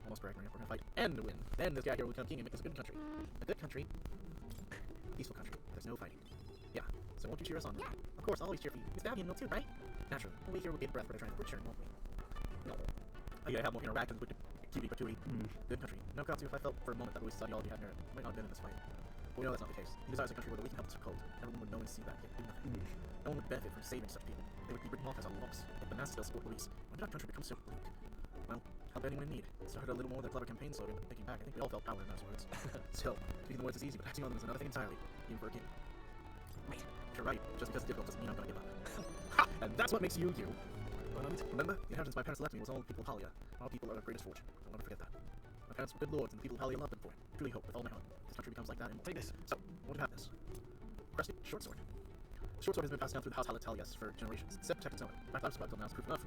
A: Almost correct, Maria. We're gonna fight and win. Then this guy here will become king and make us a good country. A good country. Peaceful country. There's no fighting. Yeah. So won't you cheer us on? Yeah. Of course, I'll always cheer for you. Miss Fabian will too, right? Naturally. We'll wait here with bated breath for the transport churn, won't we? No. I gotta have more interactions with the Kiwi Patui. Good country. No Katsu, if I felt for a moment that Louis' ideology had merit, might not have been in this fight. But we know that's not the case. He desires a country where the weak and helpless are cold. Everyone would know and see that, yet do nothing. No one would benefit from saving such people. They would be written off as outlaws. Yet the mass still support Louis. When did our country become so bleak? Well, help anyone in need. It started a little more with a clever campaign slogan, but thinking back, I think we all felt power in those words. Still, speaking the words is easy, but acting on them is another thing entirely, even for a king. Right. You're right. Just because it's difficult doesn't mean I'm gonna give up. Ha! And that's what makes you, you. Remember, the inheritance my parents left me was all the people of Halia. All people are of greatest fortune. I'll never forget that. My parents were good lords, and the people of Halia loved them for it. Truly hope with all my heart this country becomes like that. And take this. So, what do you have this? Crusty short sword. The short sword has been passed down through the house Halatalias for generations. It's set to protect its owner. In fact, I've survived till now is proof enough.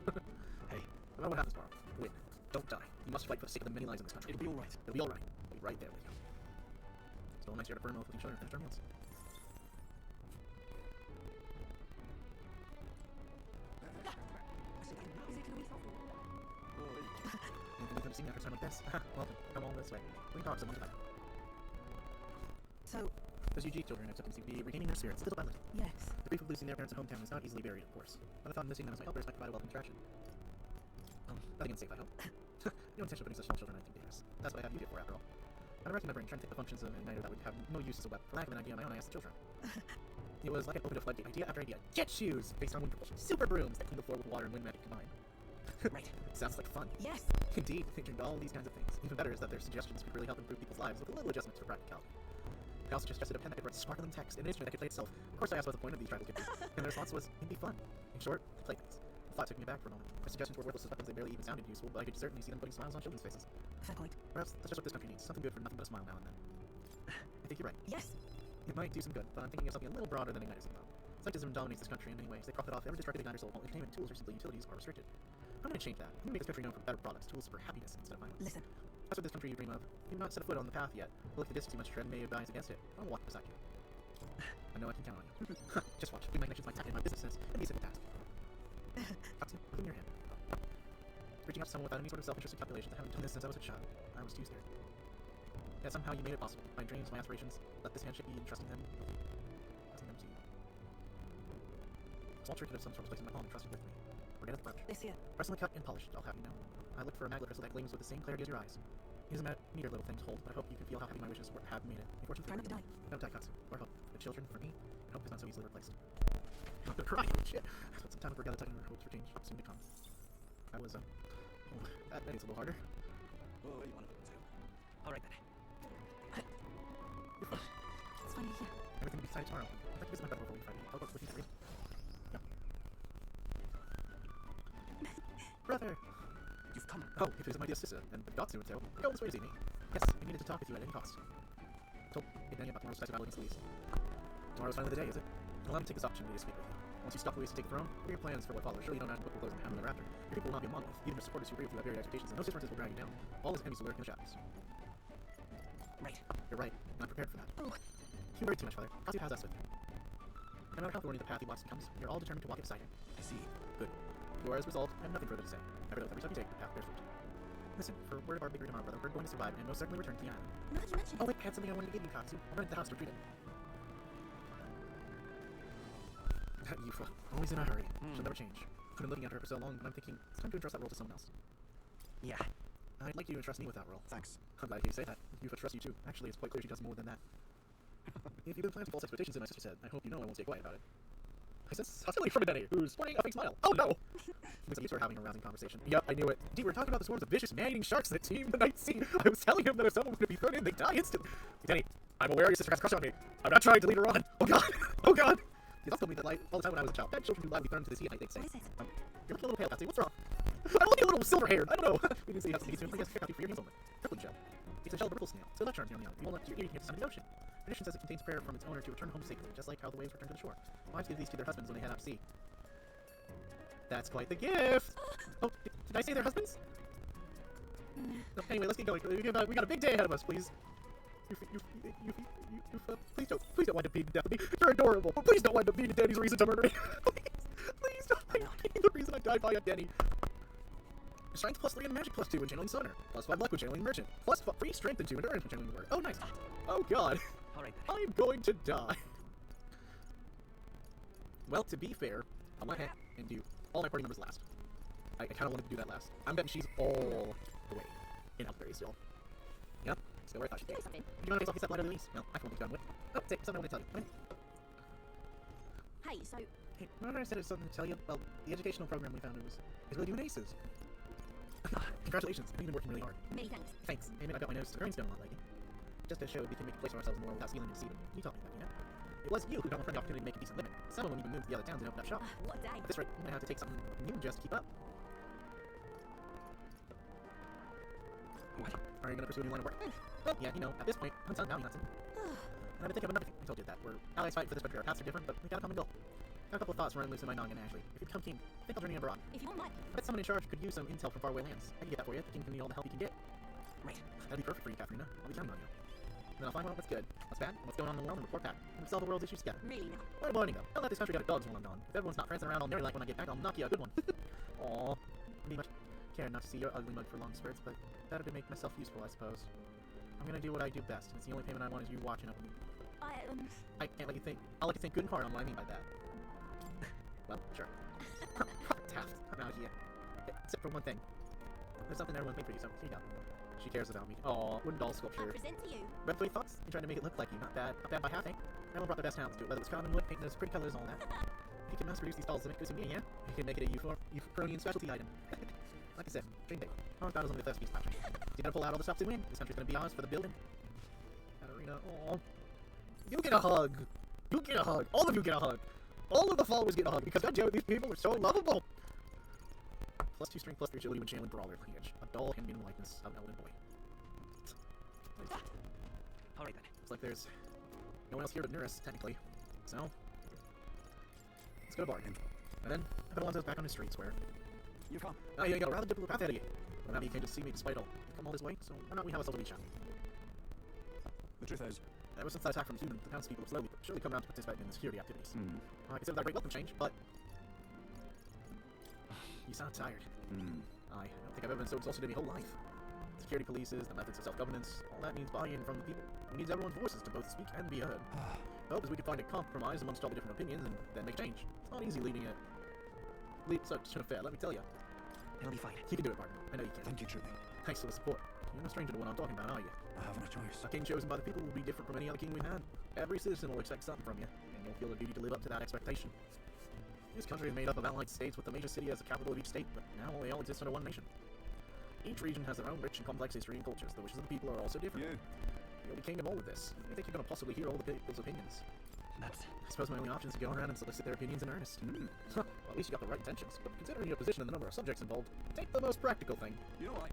A: Hey, no matter what happens tomorrow, win. Don't die. You must fight for the sake of the many lives in this country. It'll be all right. It'll be all right. I'll be right there with you. Still a nice year to burn off with each other and finish our meals. Anything to see me after a time like this? Welcome. Come all this way. We can talk someone about it.
I: So,
A: those UG children I took them to be regaining their spirits little by little.
I: yes.
A: The grief of losing their parents and hometown is not easily buried, of course. But I thought missing them as my helpers might provide a welcome distraction. Nothing unsafe, I hope. No intention of putting such small children in anything dangerous. That's what I have you here for, after all. I was racking my brain trying to think of functions of an igniter that would have no use as a weapon. For lack of an idea of my own, I asked the children. It was like an open to floodgate, idea after idea. Jet shoes, based on wind propulsion. Super brooms that clean the floor with water and wind magic combined. Right. Sounds like fun.
I: Yes.
A: Indeed, they dreamed all these kinds of things. Even better is that their suggestions could really help improve people's lives with a little adjustment for practicality. I also suggested a pen that could write sparkling text, and an instrument that could play itself. Of course, I asked what the point of these tribal gifts, and their response was, it'd be fun. In short, playthings. The thought took me back for a moment. My suggestions were worthless as weapons, they barely even sounded useful, but I could certainly see them putting smiles on children's faces.
I: Fair point.
A: Perhaps that's just what this country needs. Something good for nothing but a smile now and then. I think you're right.
I: Yes.
A: It might do some good, but I'm thinking of something a little broader than igniters about. Psychism dominates this country in many ways. They profit off every destructive igniter soul, while entertainment, tools, or simply utilities are restricted. I'm going to change that. I'm going to make this country known for better products, tools for happiness instead of violence.
I: Listen.
A: That's what this country you dream of. You've not set a foot on the path yet. But look at this too much tread may advise against it. I'll walk beside you. I know I can count on you. Just watch. My connections, my tech, and my business sense, and be a simple task. Katsu, put in your hand. Reaching out to someone without any sort of self-interested calculations. I haven't done this since I was a child. I was too scared. Yet somehow you made it possible. My dreams, my aspirations. Let this handshake be entrusting them with you. Trusting them to you. Small trinket of some sort was placed in my palm and trusted with me. Forget the brooch.
I: This here.
A: Recently cut and polished, I'll have you know. I looked for a maglet crystal that gleams with the same clarity as your eyes. It isn't a meager little thing to hold, but I hope you can feel how happy my wishes have made it. A fortune for
I: Try not to die.
A: Don't die, Katsu. Or hope. For the children, for me, and hope is not so easily replaced. I'm gonna cry, holy shit. I spent some time for Galatai and her hopes for change soon to come. I was, that needs a little harder.
J: Oh, you want to put it too? Alright then.
A: You're fine.
I: It's funny here.
A: Everything will be decided tomorrow. I'd like to visit my brother before we fight. I'll go with you, Reed. Yeah. Brother!
J: You've come.
A: Oh, if it is my dear sister, and the Gatsu would tell, go this way this evening. Yes, I needed to talk with you at any cost. told Danny about tomorrow's festival against Luis. Tomorrow's finally the day, is it? Allow me to take this opportunity to speak with you. Once you stop Luis and take the throne, what are your plans for what follows? Surely you don't imagine what will close in the hammer thereafter. Your people will not be a monolith. Even your supporters who agree with you have varied expectations, and those differences will drag you down. All his enemies will lurk in the shadows.
H: Right.
A: You're right. I'm prepared for that. Oh. You worry too much, Father. Kazu has us with you. No matter how thorny the path he walks becomes, we are all determined to walk it beside him.
H: I see.
A: Good. You are as resolved, I have nothing further to say. Every step you take, the path bears fruit. Listen, for word of our bigger tomorrow, brother, we're going to survive and most certainly return to the island.
I: Now that you mention
A: Oh wait, I had something I wanted to give you, Katsu. I'll run to the house to retrieve it. That Yufa, always in a hurry. She'll never change. I've been looking at her for so long, and I'm thinking, it's time to entrust that role to someone else.
H: Yeah.
A: I'd like you to entrust me with that role.
H: Thanks.
A: I'm glad you say that. Yufa trusts you too. Actually, it's quite clear she does more than that. If you've been planting false expectations in my sister's head, I hope you know I won't stay quiet about it. I sense hostility from Danny, who's sporting a fake smile. Oh no! Looks like you two are having a rousing conversation. Yep, I knew it. Indeed, we're talking about the swarms of vicious, man-eating sharks that teem the night sea. I was telling him that if someone was going to be thrown in, they'd die instantly. Danny, I'm aware your sister has a crush on me. I'm not trying to lead her on. Oh god! Oh god! He also told me that all the time when I was a child, bad children do lie to be thrown into the sea at night, they'd say.
I: What is it?
A: You're looking a little pale, Patsy. What's wrong? I'm looking a little silver-haired. I don't know. We didn't see how to soon. I guess hair copy for your hands only. Purple gel. It's a shell of a brittle snail. So left arm here on the island. You won't let your ear, you can get to the ocean. Tradition says it contains prayer from its owner to return home safely, just like how the waves return to the shore. Wives give these to their husbands when they head out to sea. That's quite the gift! Oh, did I say their husbands? No, anyway, let's get going. We got a big day ahead of us, please. Please don't wind up being death with me. You're adorable, but please don't wind up being Danny's reason to murder me. Please don't wind up being the reason I died by a Danny. Strength +3 and magic +2 when channeling Sonar. +5 luck when channeling Merchant. +3 strength and 2 endurance when channeling the word. Oh, nice. Oh, God.
H: Alright.
A: I'm going to die. Well, to be fair, I'm gonna head and do all my party members last. I kind of wanted to do that last. I'm betting she's all the way in Huckleberry still. Yep, still where I thought she'd be. Do you want to face off this ladder release? No, I won't be done with. Oh, say something I want to tell you. Come in.
I: Hey, so...
A: Hey, remember I said it's something to tell you? Well, the educational program we found is really doing aces. Congratulations, I think you've been working really hard.
I: Many thanks.
A: Thanks. I got my nose to the grindstone a lot lately. Just to show we can make a place for ourselves more without stealing and deceiving. You taught me that, you know? It was you who got my friend the opportunity to make a decent living. Some of them even moved to the other towns and opened up shop.
I: What a day.
A: At this rate, I'm gonna have to take something new just to keep up. What? Are you gonna pursue a new line of work? Well, yeah, you know, at this point, I'm selling bounty hunting. And I've been thinking of another thing. I told you that. We're allies fight for this country. Our paths are different, but we got a common goal. Got a couple of thoughts running loose in my noggin, Ashley. If you become king, I think I'll journey abroad.
I: If you want mine.
A: I bet someone in charge could use some intel from faraway lands. I can get that for you. The king can need all the help he can get.
H: Right.
A: That'd be perfect for you, Katharina. I'll be counting on you. Then I'll find out what's good, what's bad, and what's going on in the world, and report back. And solve the world's issues together.
I: Really now?
A: What a morning, though. Don't let this country go to dogs while I'm gone. If everyone's not prancing around all merry like when I get back, I'll knock you a good one. Aww. I'd be much care not to see your ugly mug for long spurts, but better to make myself useful, I suppose. I'm gonna do what I do best. It's the only payment I want is you watching up with me. I can't let you think. I'll let you think good and hard on what I mean by that. Well, sure. Taft, I'm out here. Except for one thing. There's something everyone's made for you, so here you go. She cares about me. Aw, wooden doll sculpture.
I: I'll present to you.
A: Red Three Thoughts? You tried to make it look like you. Not bad. Not bad by half, eh? Everyone brought their best talents to it, whether it was carving wood, painting those pretty colors, and all that. If you can mass produce these dolls to make good to me, yeah? You can make it a Euphonian specialty item. Like I said, dream big. Oh, battle's only the first piece of action. You gotta pull out all the stops to win. This country's gonna be ours for the building. Katarina, aw. You get a hug. You get a hug. All of you get a hug. All of the followers get a hug because goddamn these people are so lovable. +2 strength, +3 agility when channeling brawler lineage. A doll hand me in the likeness of an elven boy.
H: Alright then.
A: Looks like there's no one else here but Nurse, technically. So let's go to bargain. And then I put Alonso's back on his street square.
H: You come.
A: Oh yeah, you got a rather difficult path ahead of you. Well, now you came to see me despite all. You come all this way, so why not we have ourselves a beach shop?
F: The truth is,
A: ever since that attack from Human, the townspeople have slowly but surely come around to participate in the security activities. I consider that a great welcome change, but you sound tired. I don't think I've ever been so exhausted in my whole life. Security polices, the methods of self-governance, all that means buy-in from the people. It needs everyone's voices to both speak and be heard. Hope is we can find a compromise amongst all the different opinions and then make change. It's not easy leading such an affair, let me tell you.
H: It'll be fine.
A: You can do it, Martin. I know you can.
F: Thank you, truly.
A: Thanks for the support. You're no stranger to what I'm talking about, are you?
F: I haven't a choice.
A: A king chosen by the people will be different from any other king we've had. Every citizen will expect something from you, and you'll feel a duty to live up to that expectation. This country is made up of allied states with the major city as the capital of each state, but now they all exist under one nation. Each region has their own rich and complex history and cultures. The wishes of the people are also different. You'll be king of all of this. I think you're going to possibly hear all the people's opinions. I suppose my only option is to go around and solicit their opinions in earnest. Well, at least you got the right intentions, but considering your position and the number of subjects involved, take the most practical thing.
F: You know what?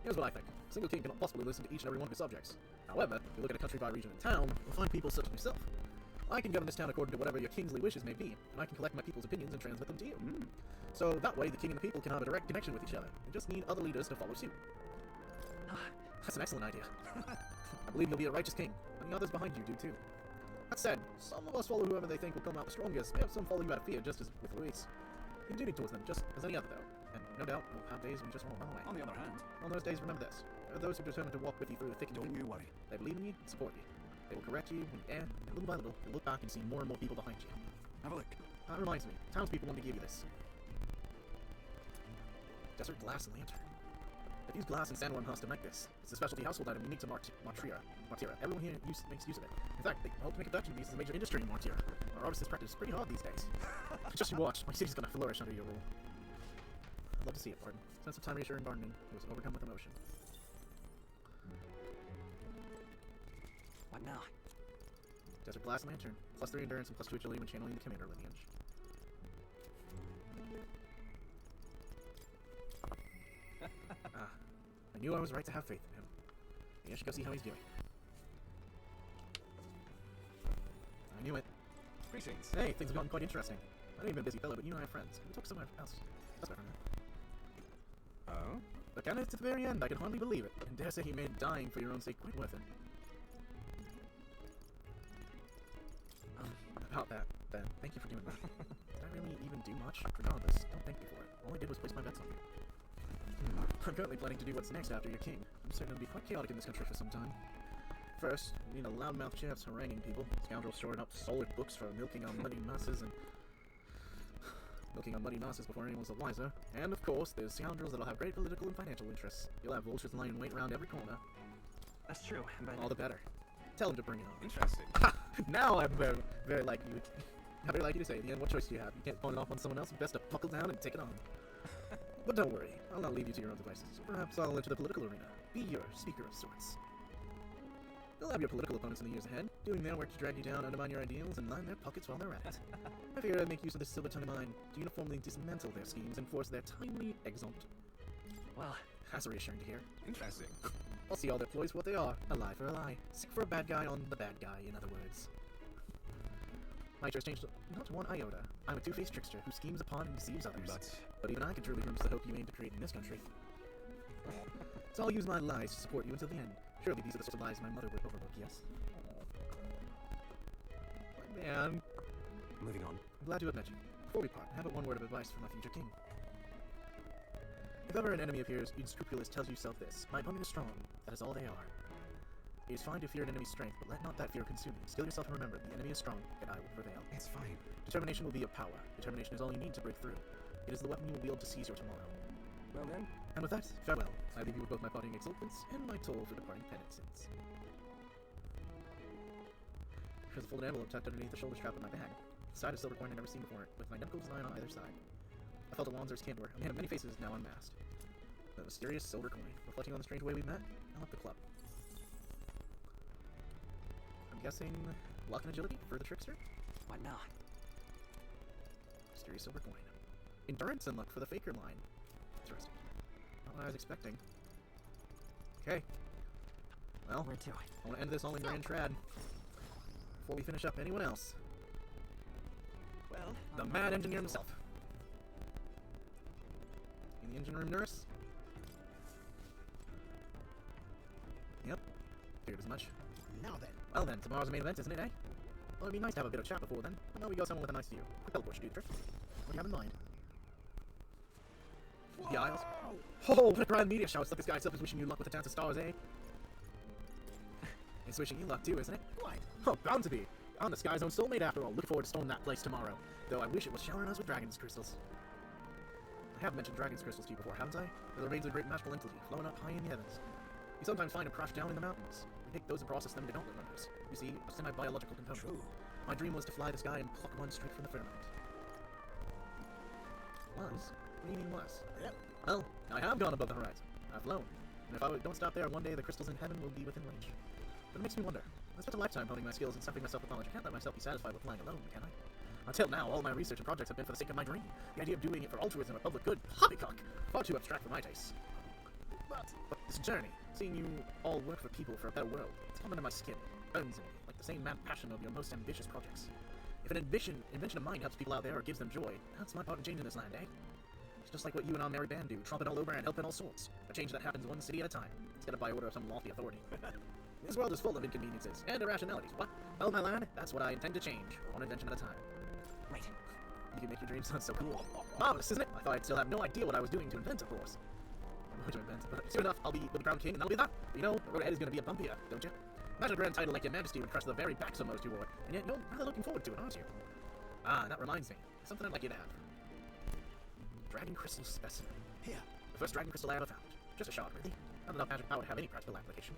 A: Here's what I think. A single king cannot possibly listen to each and every one of his subjects. However, if you look at a country by region and town, you'll find people such as yourself. I can govern this town according to whatever your kingly wishes may be, and I can collect my people's opinions and transmit them to you. So that way, the king and the people can have a direct connection with each other, and just need other leaders to follow suit. That's an excellent idea. I believe you'll be a righteous king. Many others behind you do too. That said, some of us follow whoever they think will come out the strongest. May have some follow you out of fear, just as with Luis. You have duty towards them, just as any other, though. And no doubt, we'll have days when you just won't run away.
F: On the other hand,
A: on those days, remember this. There are those who are determined to walk with you through the thick and thin.
F: Don't you worry.
A: They believe in you and support you. They will correct you when you err, and little by little, you'll look back and see more and more people behind you.
F: Have a look.
A: That reminds me, townspeople want to give you this. Desert glass lantern. They use glass and sandworm husk to make this. It's a specialty household item unique to Martira. Everyone here makes use of it. In fact, they hope to make a production of these as a major industry in Martira. Our artists practice pretty hard these days. Just you watch, my city's gonna flourish under your rule. I'd love to see it, Barton. Spent some time reassuring Barton, who was overcome with emotion.
N: What now?
A: Desert glass lantern. +3 endurance and +2 agility when channeling the commander lineage. I knew I was right to have faith in him. Maybe I should go see how he's doing. I knew it.
F: Greetings.
A: Hey, things have gotten quite interesting. I know you've been a busy fellow, but you and I are friends. Can we talk somewhere else? That's better now.
F: Oh?
A: But kind of to the very end, I can hardly believe it, and dare say you made dying for your own sake quite worth it. About that, Ben, thank you for doing that. Did I really even do much? Regardless, don't thank me for it. All I did was place my bets on you. I'm currently planning to do what's next after you're king. I'm certain it'll be quite chaotic in this country for some time. First, we need a loudmouth chefs haranguing people, scoundrels storing up solid books for milking on muddy masses before anyone's the wiser. And of course, there's scoundrels that'll have great political and financial interests. You'll have vultures lying in wait around every corner.
N: That's true, but...
A: All the better. Tell them to bring it on.
F: Interesting.
A: Now I'm very likely to say, in the end, what choice do you have? You can't pawn it off on someone else, best to buckle down and take it on. But don't worry, I'll not leave you to your own devices. Perhaps I'll enter the political arena, be your speaker of sorts. You'll have your political opponents in the years ahead, doing their work to drag you down, undermine your ideals, and line their pockets while they're at it. I figure I'd make use of this silver tongue of mine to uniformly dismantle their schemes and force their timely exeunt.
N: Well,
A: that's reassuring to hear.
F: Interesting.
A: I'll see all their ploys for what they are. A lie for a lie. Sick for a bad guy on the bad guy, in other words. My choice changed not one iota. I'm a two-faced trickster who schemes upon and deceives others. But even I can truly glimpse the hope you aim to create in this country. So I'll use my lies to support you until the end. Surely these are the sorts of lies my mother would overlook, yes? Man.
J: Moving on.
A: I'm glad to have met you. Before we part, I have one word of advice for my future king. If ever an enemy appears unscrupulous, tells yourself this: my opponent is strong. That is all they are. It is fine to fear an enemy's strength, but let not that fear consume you. Still yourself and remember, the enemy is strong, and I will prevail.
F: It's fine.
A: Determination will be your power. Determination is all you need to break through. It is the weapon you will wield to seize your tomorrow.
F: Well then.
A: And with that, farewell. I leave you with both my parting exultance and my toll for departing penitence. Here's a folded envelope tucked underneath the shoulder strap of my bag. The side of silver coin I'd never seen before, with my knuckles lying on either side. I felt Alonzo's candor, a man of many faces now unmasked. The mysterious silver coin, reflecting on the strange way we met, I left the club. I'm guessing luck and agility for the trickster?
N: Why not?
A: Mysterious silver coin. Endurance and luck for the faker line. Interesting. Not what I was expecting. Okay. Well,
N: where to?
A: I want to end this all in grand trad. Before we finish up, anyone else?
N: Well,
A: the mad engineer himself. In the engine room, nurse? Yep. Figured as much.
Q: Now then.
A: Well then, tomorrow's the main event, isn't it, eh? Well, it'd be nice to have a bit of chat before then. I know we got someone with a nice view. Quick teleport should do the trick. What do you have in mind? Whoa. The Isles? Oh, what a grand meteor shower! It's like this guy himself is wishing you luck with the chance of stars, eh? It's wishing you luck too, isn't it?
Q: Quite.
A: Oh, bound to be. I'm the sky's own soulmate after all. Looking forward to storming that place tomorrow. Though I wish it was showering us with dragon's crystals. I have mentioned dragon's crystals to you before, haven't I? They're the remains of a great magical entity, flowing up high in the heavens. You sometimes find them crushed down in the mountains. We take those and process them into gauntlet runners. You see, a semi-biological component.
Q: True.
A: My dream was to fly the sky and pluck one straight from the firmament. Was? What do you mean was?
Q: Yep.
A: Well, I have gone above the horizon. I've flown. And if I don't stop there, one day the crystals in heaven will be within range. But it makes me wonder. I spent a lifetime honing my skills and suffering myself with knowledge. I can't let myself be satisfied with flying alone, can I? Until now, all my research and projects have been for the sake of my dream. The idea of doing it for altruism or public good, poppycock! Far too abstract for my taste.
Q: but...
A: But this journey, seeing you all work for people for a better world, it's gone under my skin, burns in me, like the same mad passion of your most ambitious projects. If an invention of mine helps people out there or gives them joy, that's my part in changing this land, eh? It's just like what you and our merry band do, tromping all over and helping all sorts. A change that happens one city at a time, instead of by order of some lofty authority. This world is full of inconveniences and irrationalities. What? Well, my lad, that's what I intend to change, one invention at a time.
Q: Right.
A: You can make your dreams sound so cool. Marvelous, isn't it? I thought I'd still have no idea what I was doing to invent, of course. I'm going to invent, but soon enough, I'll be the crowned king, and that'll be that. But you know, the road ahead is going to be a bumpier, don't you? Imagine a grand title like your majesty would crush the very backs of most you wore, and yet you're rather looking forward to it, aren't you? Ah, that reminds me. Something I'd like you to have. Dragon crystal specimen.
Q: Here.
A: The first dragon crystal I ever found. Just a shard, really. Not enough magic power to have any practical application.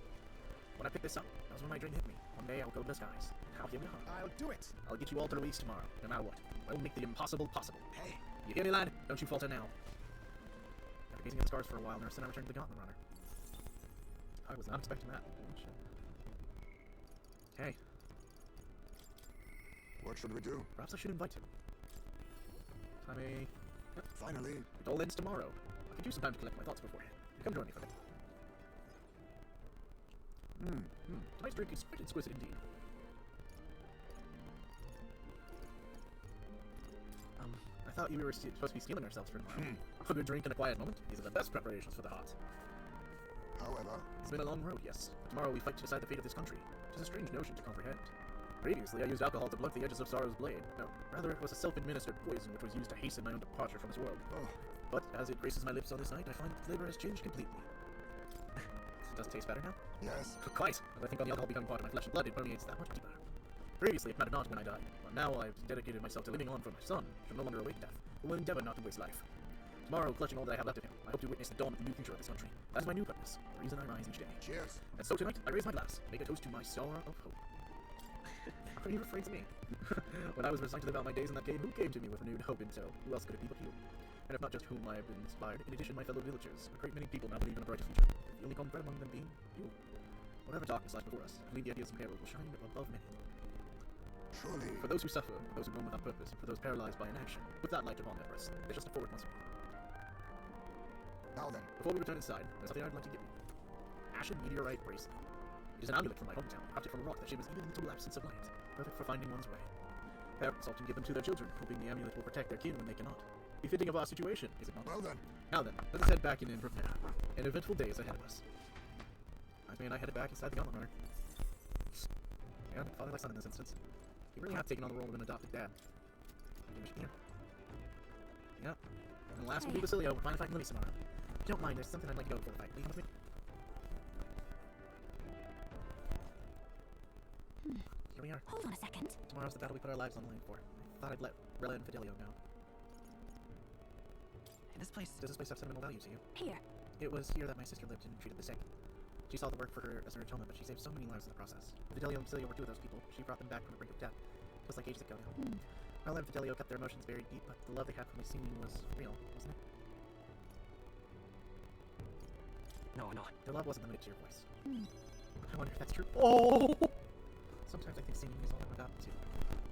A: When I picked this up, that was when my dream hit me. One day I'll go to the skies. I'll give you a hug.
Q: I'll do it.
A: I'll get you all to Louise tomorrow, no matter what. I'll make the impossible possible.
Q: Hey.
A: You hear me, lad? Don't you falter now. After gazing at the stars for a while, Nurse and I returned to the Gauntlet Runner. I was not expecting that. Okay.
D: What should we do?
A: Perhaps I should invite him. I may...
D: Finally.
A: It all ends tomorrow. I could use some time to collect my thoughts beforehand. You come join me for that. Tonight's drink is quite exquisite indeed. I thought you were supposed to be stealing ourselves for tomorrow. A good drink and a quiet moment. These are the best preparations for the heart.
D: However,
A: it's been a long road, yes. But tomorrow we fight to decide the fate of this country. It is a strange notion to comprehend. Previously, I used alcohol to blunt the edges of sorrow's blade. No, rather it was a self-administered poison which was used to hasten my own departure from this world. But as it graces my lips on this night, I find that the flavor has changed completely. Does it taste better now?
D: Yes.
A: Quite. As I think on the alcohol becoming part of my flesh and blood, it permeates that much deeper. Previously, it mattered not when I died, but now I've dedicated myself to living on for my son, who no longer await death, who will endeavor not to waste life. Tomorrow, clutching all that I have left of him, I hope to witness the dawn of the new future of this country. That is my new purpose, the reason I rise each day.
D: Cheers.
A: And so tonight, I raise my glass, make a toast to my star of hope. How are you referring to me? When I was recited about my days in that cave, who came to me with renewed hope in tow? Who else could it be but you? And if not just whom I have been inspired, in addition, my fellow villagers, a great many people now believe in a brighter future. The only common thread among them being you. Whatever darkness lies before us, I believe the ideas of peril will shine above many.
D: Surely.
A: For those who suffer, for those who roam without purpose, and for those paralyzed by inaction, put that light upon their breasts. There's just a forward once more.
D: Now then.
A: Before we return inside, there's something I'd like to give you. Ashen meteorite bracelet. It is an amulet from my hometown, crafted from a rock that shimmers even into absence of light, perfect for finding one's way. Parents often give them to their children, hoping the amulet will protect their kin when they cannot. Befitting of our situation, is it not?
D: Well then.
A: Now then, let us head back in and prepare. An eventful day is ahead of us. Isme and I headed back inside the Gauntlet Runner. Yeah, father like son in this instance. He really had taken on the role of an adopted dad. Yeah. And the last will be Basilio. We're finally fighting Louis tomorrow. If you don't mind, there's something I'd like to go before the fight. Will you come with me? Here we are.
B: Hold on a second.
A: Tomorrow's the battle we put our lives on the line for. I thought I'd let Rella and Fidelio know. And does this place have sentimental value to you?
B: Here.
A: It was here that my sister lived and treated the sick. She saw the work for her as her atonement, but she saved so many lives in the process. Fidelio and Basilio were two of those people. She brought them back from the brink of death. It was like ages ago now. Rella and Fidelio kept their emotions very deep, but the love they had for my singing was real, wasn't it?
N: No.
A: Their love wasn't limited to your voice. I wonder if that's true. Oh! Sometimes I think singing is all I'm adopted to.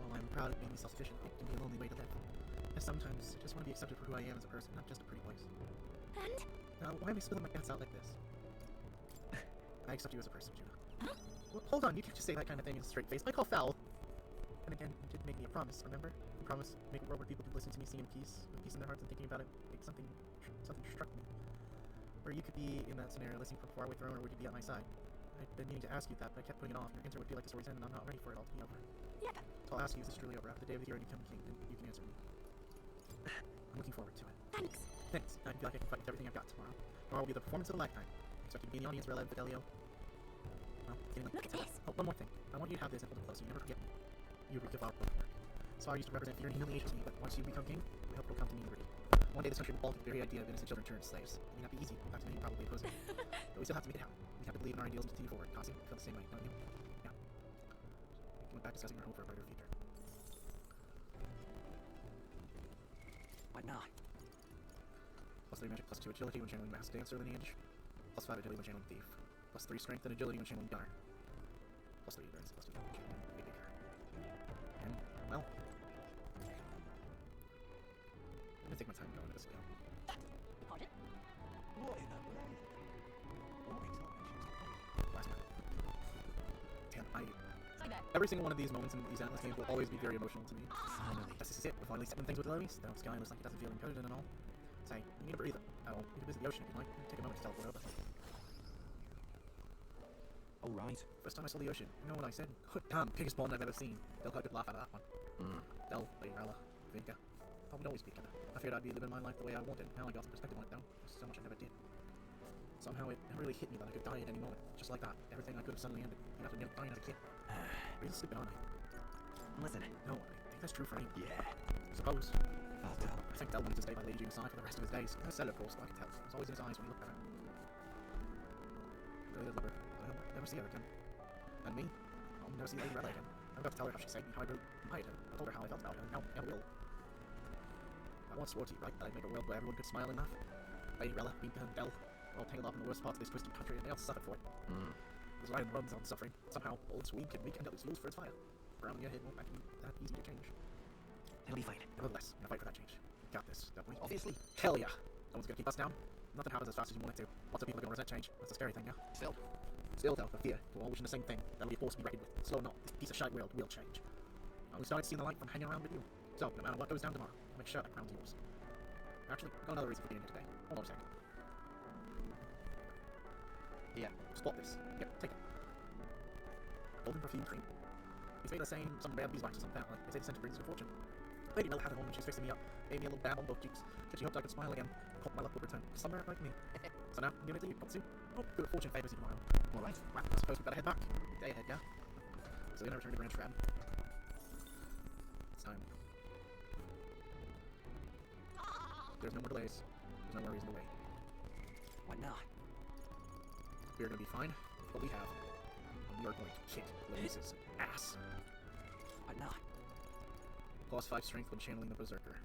A: While I'm proud of being self-sufficient, it can be a lonely way to live. And sometimes I just want to be accepted for who I am as a person, not just a pretty voice.
B: And?
A: Now, why am I spilling my guts out like this? I accept you as a person, Juno. Well, hold on, you can't just say that kind of thing in a straight face. I call foul. And again, you did make me a promise, remember? You promised to make a world where people could listen to me sing in peace, with peace in their hearts and thinking about it. Like something struck me. Where you could be in that scenario listening from a faraway throne, or would you be at my side? I'd been meaning to ask you that, but I kept putting it off. Your answer would feel like the story's end, and I'm not ready for it all to be over.
B: Yep.
A: So I'll ask you, is this truly over? After the day of the year and you become king, then you can answer me. I'm looking forward to it.
B: Thanks.
A: I feel like I can fight with everything I've got tomorrow. Tomorrow will be the performance of a lifetime. I expect you to be in the audience, Rella and Fidelio. Well, feeling like...
B: Look at this.
A: Oh, one more thing. I want you to have this and hold it close so you never forget me. You reek of our work. Sorry used to represent fear and humiliation to me, but once you become king, I hope it'll come to me in greed. One day this country will fall to the very idea of innocent children turned slaves. It may not be easy, in fact many probably oppose it. But we still have to make it happen. We have to believe in our ideals and continue forward. Kasi, you feel the same way, don't you? Yeah. We can look back discussing our hope for a brighter future.
N: What now?
A: +3 magic, +2 agility when channeling masked dancer lineage, +5 agility when channeling thief, +3 strength and agility when channeling gunner, +3 endurance, +2 when channeling baker. And, well, I'm gonna take my time going to this,
S: Pardon?
F: What in the blade?
A: Every single one of these moments in these Atlas games will always be very emotional to me. Finally. This is it. We're finally settling things with Luis. The sky looks like it doesn't feel encoded and all. Say, you need a breather. Oh, you can visit the ocean if you like. Take a moment to teleport over.
J: Alright.
A: First time I saw the ocean, you know what I said? Damn, biggest bond I've ever seen. They'll quite could laugh out of that one. Del, Rella, Vinka. I would always be together. I feared I'd be living my life the way I wanted. Now I got some perspective on it though. There's so much I never did. Somehow it never really hit me that I could die at any moment. Just like that. Everything I could have suddenly ended. You know, after nearly dying as a kid. Really stupid, aren't I?
N: Listen.
A: No, I think that's true for me.
N: Yeah.
A: Suppose.
N: Del.
A: I think Del wanted to stay by Lady June's side for the rest of his days. I said, of course, but I could tell. It was always in his eyes when he looked at her. Really did love her. I'll never see her again. And me? I'll never see Lady Rella again. I forgot to tell her how she saved me, how I really admired her. I told her how I felt about her, and now I will. I once swore to you, right, that I'd make a world where everyone could smile and laugh. Lady Rella, Vinka, and Del were all tangled up in the worst parts of this twisted country, and they all suffered for it. This lion runs on suffering. Somehow, all its weak and weak end up its fuels for its fire. Grounding your head won't be that easy to change.
N: It'll be fine.
A: Nevertheless, I'm gonna fight for that change. Got this, don't we?
N: Obviously.
A: Hell yeah! No one's gonna keep us down. Nothing happens as fast as you want it to. Lots of people are gonna resent change. That's a scary thing, yeah? Still, though, the fear. We're all wishing the same thing. That'll be a force to be reckoned with. Slow or not, this piece of shite world will change. We started seeing the light from hanging around with you. So, no matter what goes down tomorrow, I'll make sure that crown's yours. Actually, I've got another reason for being here today. Hold on a second. Yeah, spot this. Here, take it. Golden perfume cream. It's made of some rare beeswax or something like. They say the scent brings good fortune. Lady Mel had it on when she was fixing me up. Gave me a little dab on both cheeks. Said she hoped I could smile again. Hope my luck would return. Somewhere like me. So now, I'm giving it to you. Come soon. Oh, good fortune favors you tomorrow. Alright, well, I suppose we better head back. Day ahead, yeah? So we're gonna return to Branch Rad. It's time. There's no more delays. There's no more reason to wait.
N: What not?
A: We're gonna be fine with what we have. And we are going to kick Luis's ass.
N: What not?
A: Plus 5 strength when channeling the Berserker.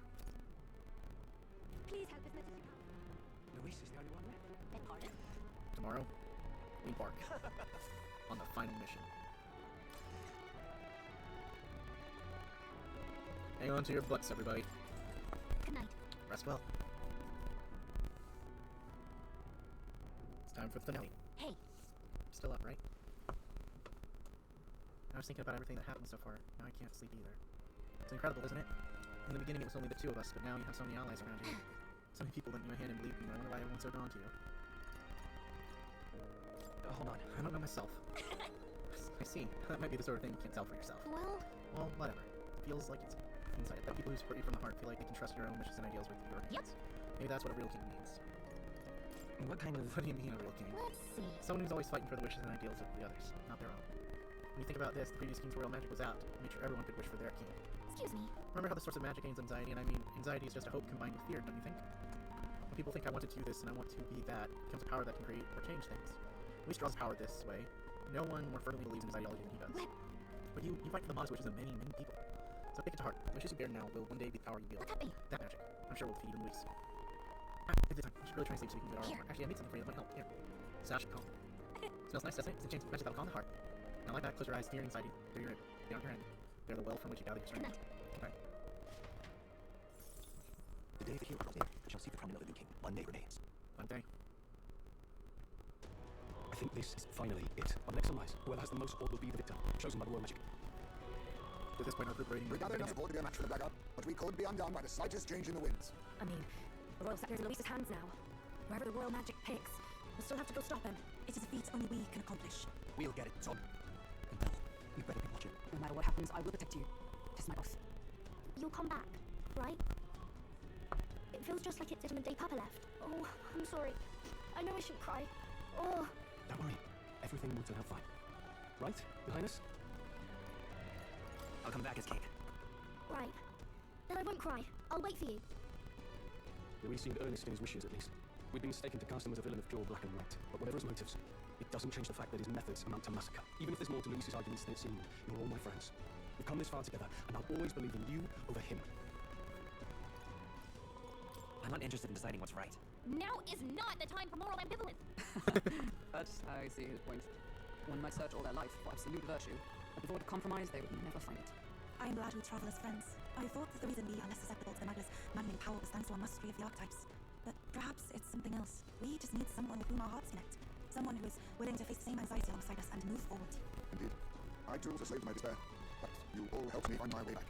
K: Please help as much as you can.
N: Luis is the only one left.
K: Pardon?
A: Tomorrow, we embark on the final mission. Hang on to your butts, everybody.
B: Good night.
A: Rest well. It's time for the finale.
B: Hey.
A: Still up, right? I was thinking about everything that happened so far. Now I can't sleep either. It's incredible, isn't it? In the beginning, it was only the two of us, but now you have so many allies around you. So many people lent you a hand and believed in you. I wonder why everyone's so drawn to you.
N: Hold on.
A: I don't know myself. I see. That might be the sort of thing you can't tell for yourself. Well, whatever. It feels like it's inside. That people who support you from the heart feel like they can trust your own wishes and ideals with your hands. Maybe that's what a real king means.
N: What kind of...
A: What do you mean a real king?
B: Let's see.
A: Someone who's always fighting for the wishes and ideals of the others, not their own. When you think about this, the previous king's royal magic was out to make sure everyone could wish for their king.
B: Excuse me.
A: Remember how the source of magic gains anxiety, and I mean, anxiety is just a hope combined with fear, don't you think? When people think I want to do this and I want to be that, it becomes a power that can create or change things. Luis draws power this way. No one more firmly believes in his ideology than he does. But you fight for the modest wishes of many, many people. So take it to heart. The wishes you bear now will one day be the power you wield.
B: Let that be.
A: That magic. I'm sure will defeat even Luis. Take the time. You should really try and sleep so you can get our armor. Actually, I made something for you that might help. Here. Sash calm. Smells nice, doesn't it? It's a chance magic that'll calm the heart. Now lie back, close your eyes, fear and anxiety. They're your hand. They're the well from which you gather your strength. Good night.
R: The day of the hero draws near. We shall see the crowning of a new king. One day remains.
A: One day.
J: I think this is finally it. On the next sunrise, whoever has the most support will be the victor, chosen by the royal magic.
A: At this point, our group rating
D: We gather enough support to be a match for the blackout, but we could be undone by the slightest change in the winds.
K: I mean, the royal scepter's in Luis's hands now. Wherever the royal magic picks, we'll still have to go stop him.
I: It is a feat only we can accomplish.
N: We'll get it done. And Belle, you better be watching.
E: No matter what happens, I will protect you. Tis my oath.
B: You'll come back, right? It feels just like it did on the day Papa left. Oh, I'm sorry. I know I shouldn't cry. Oh.
J: Don't worry. Everything will turn out fine. Right, Your Highness?
N: I'll come back as king.
B: Right. Then I won't cry. I'll wait for you.
J: Luis seemed earnest in his wishes, at least. We'd been mistaken to cast him as a villain of pure black and white. But whatever his motives, it doesn't change the fact that his methods amount to massacre. Even if there's more to Luis's arguments than it seemed, you're all my friends. We've come this far together, and I'll always believe in you over him.
N: I'm not interested in deciding what's right.
B: Now is not the time for moral ambivalence.
E: That's how I see his point. One might search all their life for absolute virtue, but devoid of compromise, they would never find it.
I: I am glad we travel as friends. I thought that the reason we are less susceptible to the madness maddening power was thanks to our mastery of the archetypes. But perhaps it's something else. We just need someone with whom our hearts connect. Someone who is willing to face the same anxiety alongside us and move forward.
D: Indeed. I too was a slave to my despair, but you all helped me find my way back.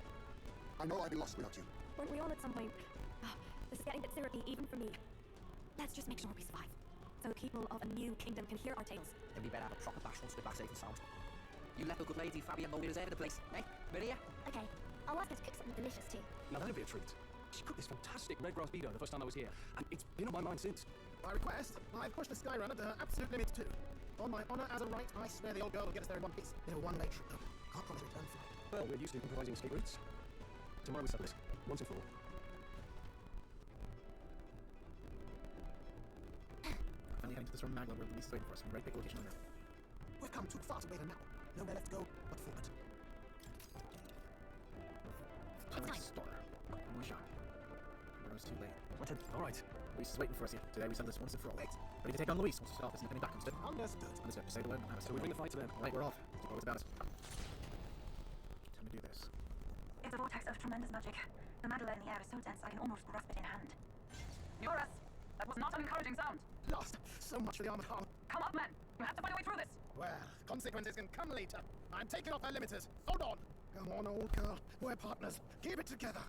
D: I know I'd be lost without you.
K: Weren't we all at some point? This is getting a bit syrupy, even for me. Let's just make sure we survive, so the people of a new kingdom can hear our tales.
S: Then we better have a proper bash once we're back safe and sound. You let the good lady Fabian know we reserve the place, eh, Maria?
B: Okay, I'll ask her to cook something delicious too.
J: Now that'd be a treat. She cooked this fantastic red grass beetle the first time I was here, and it's been on my mind since.
Q: By request, I've pushed the Skyrunner to her absolute limit too. On my honor as a right, I swear the old girl will get us there in one piece. Bit of a one-way trip though. Can't promise a return flight.
J: Well, we're used to improvising escape routes. Tomorrow we settle this, once and for all.
A: Finally heading to this from Magla where Luis is waiting for us. In the right pick location on there.
Q: We've come too far to waver now. Nowhere left to go but forward.
A: Time star. One shot. It was too late.
J: All right.
A: Luis is waiting for us here. Today we settle this once and for all. Ready to take on Luis once we stop this and back instead.
Q: Understood.
A: Understood. Just say the word and have us.
J: So we bring the fight to them.
A: Right, we're off. Keep always about us. Time to do this.
I: It's a vortex of tremendous magic. The mandala in the air is so dense I can almost grasp it in hand.
E: Eurus! That was not an encouraging sound.
Q: Lost. So much for the armored hull.
E: Come up, men. You have to find a way through this.
Q: Well, consequences can come later. I'm taking off her limiters. Hold on. Come on, old girl. We're partners. Keep it together.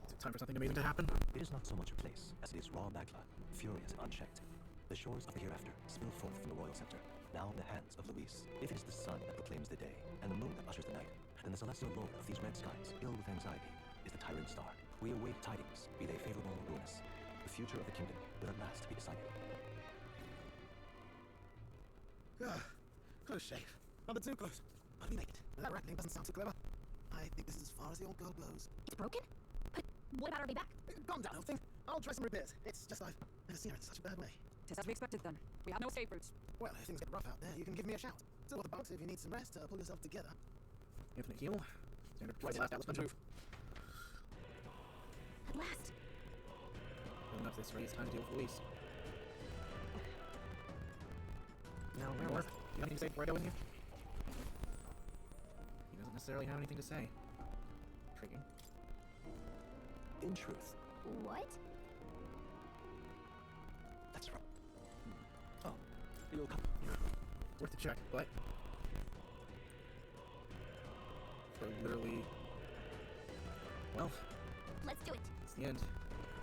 A: Is it time for something amazing to happen?
R: It is not so much a place as it is raw magma, furious and unchecked. The shores of the hereafter spill forth from the royal scepter, now in the hands of Luis. If it is the sun that proclaims the day, and the moon that ushers the night, then the celestial lord of these red skies, ill with anxiety, is the tyrant star. We await tidings, be they favorable or ruinous. The future of the kingdom will at last be decided.
Q: Close shave. Not too close. But we make it. That rattling doesn't sound too clever. I think this is as far as the old girl goes.
B: It's broken? But what about our way back?
Q: Calm down, old thing. I'll try some repairs. It's just I've never seen her in such a bad way.
E: Tis as we expected then. We have no escape routes.
Q: Well, if things get rough out there, you can give me a shout. Still got the bunks if you need some rest to pull yourself together.
A: Infinite heal. Standard right last Atlas punch move.
B: At last.
A: Building up to this ready, it's time to deal with Luis.
J: Now,
A: Do you have anything to say before I go in here? He doesn't necessarily have anything to say. Intriguing.
R: In truth,
B: What?
R: that's right.
J: Oh, you'll come.
A: Worth a check, but for literally, well,
B: Let's do it.
A: it's the end.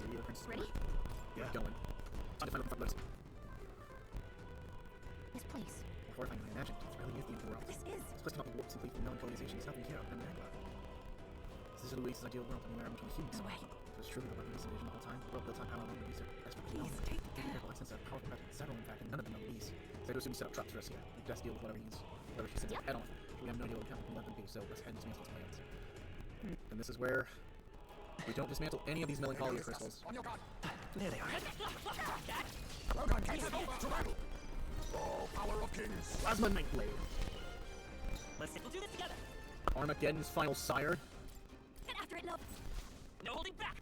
A: The other princess.
B: Ready?
A: Yeah, going. Time to find what the fuck knows.
B: This place.
A: More horrifying than I imagined. It really is the end world.
B: This is.
A: This place cannot be warped simply from known colonization. There's nothing here other than Magla. This is Luis's ideal world, anywhere between humans.
B: No way.
A: It was truly the Luis envisioned the whole time. The world built on power and Luis are expertly known.
B: Please, take
A: Taking careful accents are powerful weapons, several in fact, and none of them know Luis. So I do assume he set up traps for us here. We best deal with whatever she sends head off. We have no idea what we let them be, so let's head and dismantle his plans. And this is where we don't dismantle any of these melancholia crystals.
D: On your guard.
J: There they are.
D: Well done, kings. To battle. Oh, power of kings.
A: Plasma Nightblade.
S: We'll do this together.
A: Armageddon's final sire.
B: Get after it, love.
S: No holding back.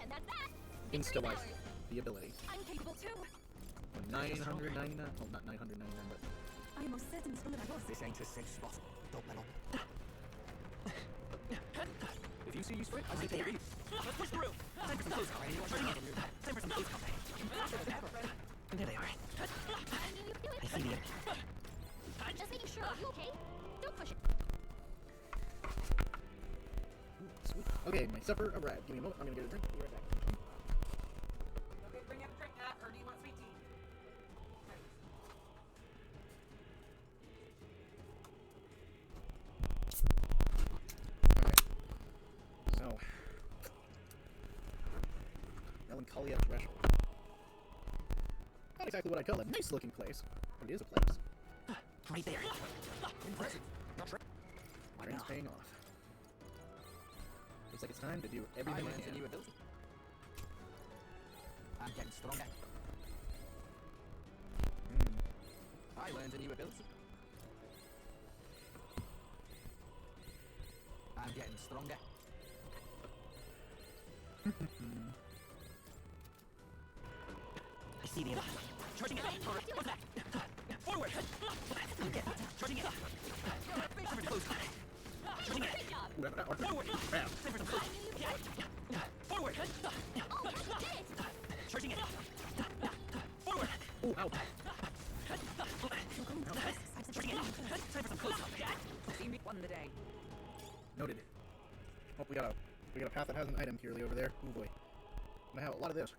B: And that's that.
A: Insta-life. The ability.
B: I'm capable too.
A: 999. Well, not 999, but
I: I am most certain stronger than yours.
F: This ain't a safe spot. Don't let on.
J: If you see use for it, I say take it.
S: Let's push through. Time for some close combat. Charging in. Time for some close combat.
J: And there they are. I see the end.
B: Just making sure. Are you okay? Don't push it.
A: sweet. Okay, my supper arrived. Give me a moment. I'm gonna get a drink. Be right back.
E: Okay, bring up a drink, or do you want sweet tea?
A: So, Melancholia Threshold. Not exactly what I call a nice looking place, but it is a place.
S: Right there.
D: Impressive. Not sure.
A: Train's paying off. Looks like it's time to do everything I
S: learned a
A: can.
S: new ability. I'm getting stronger. I learned a new ability. I'm getting stronger. I see the end. Charging it. What's that? Forward. Okay. Charging it. Time for close. Charging it. Forward. Time for some close. Forward. Charging it. Forward.
A: Oh, ow.
S: Time for some close up.
E: See me won the day.
A: Noted. Oh, we got a path that has an item purely over there. Oh boy. I have a lot of this.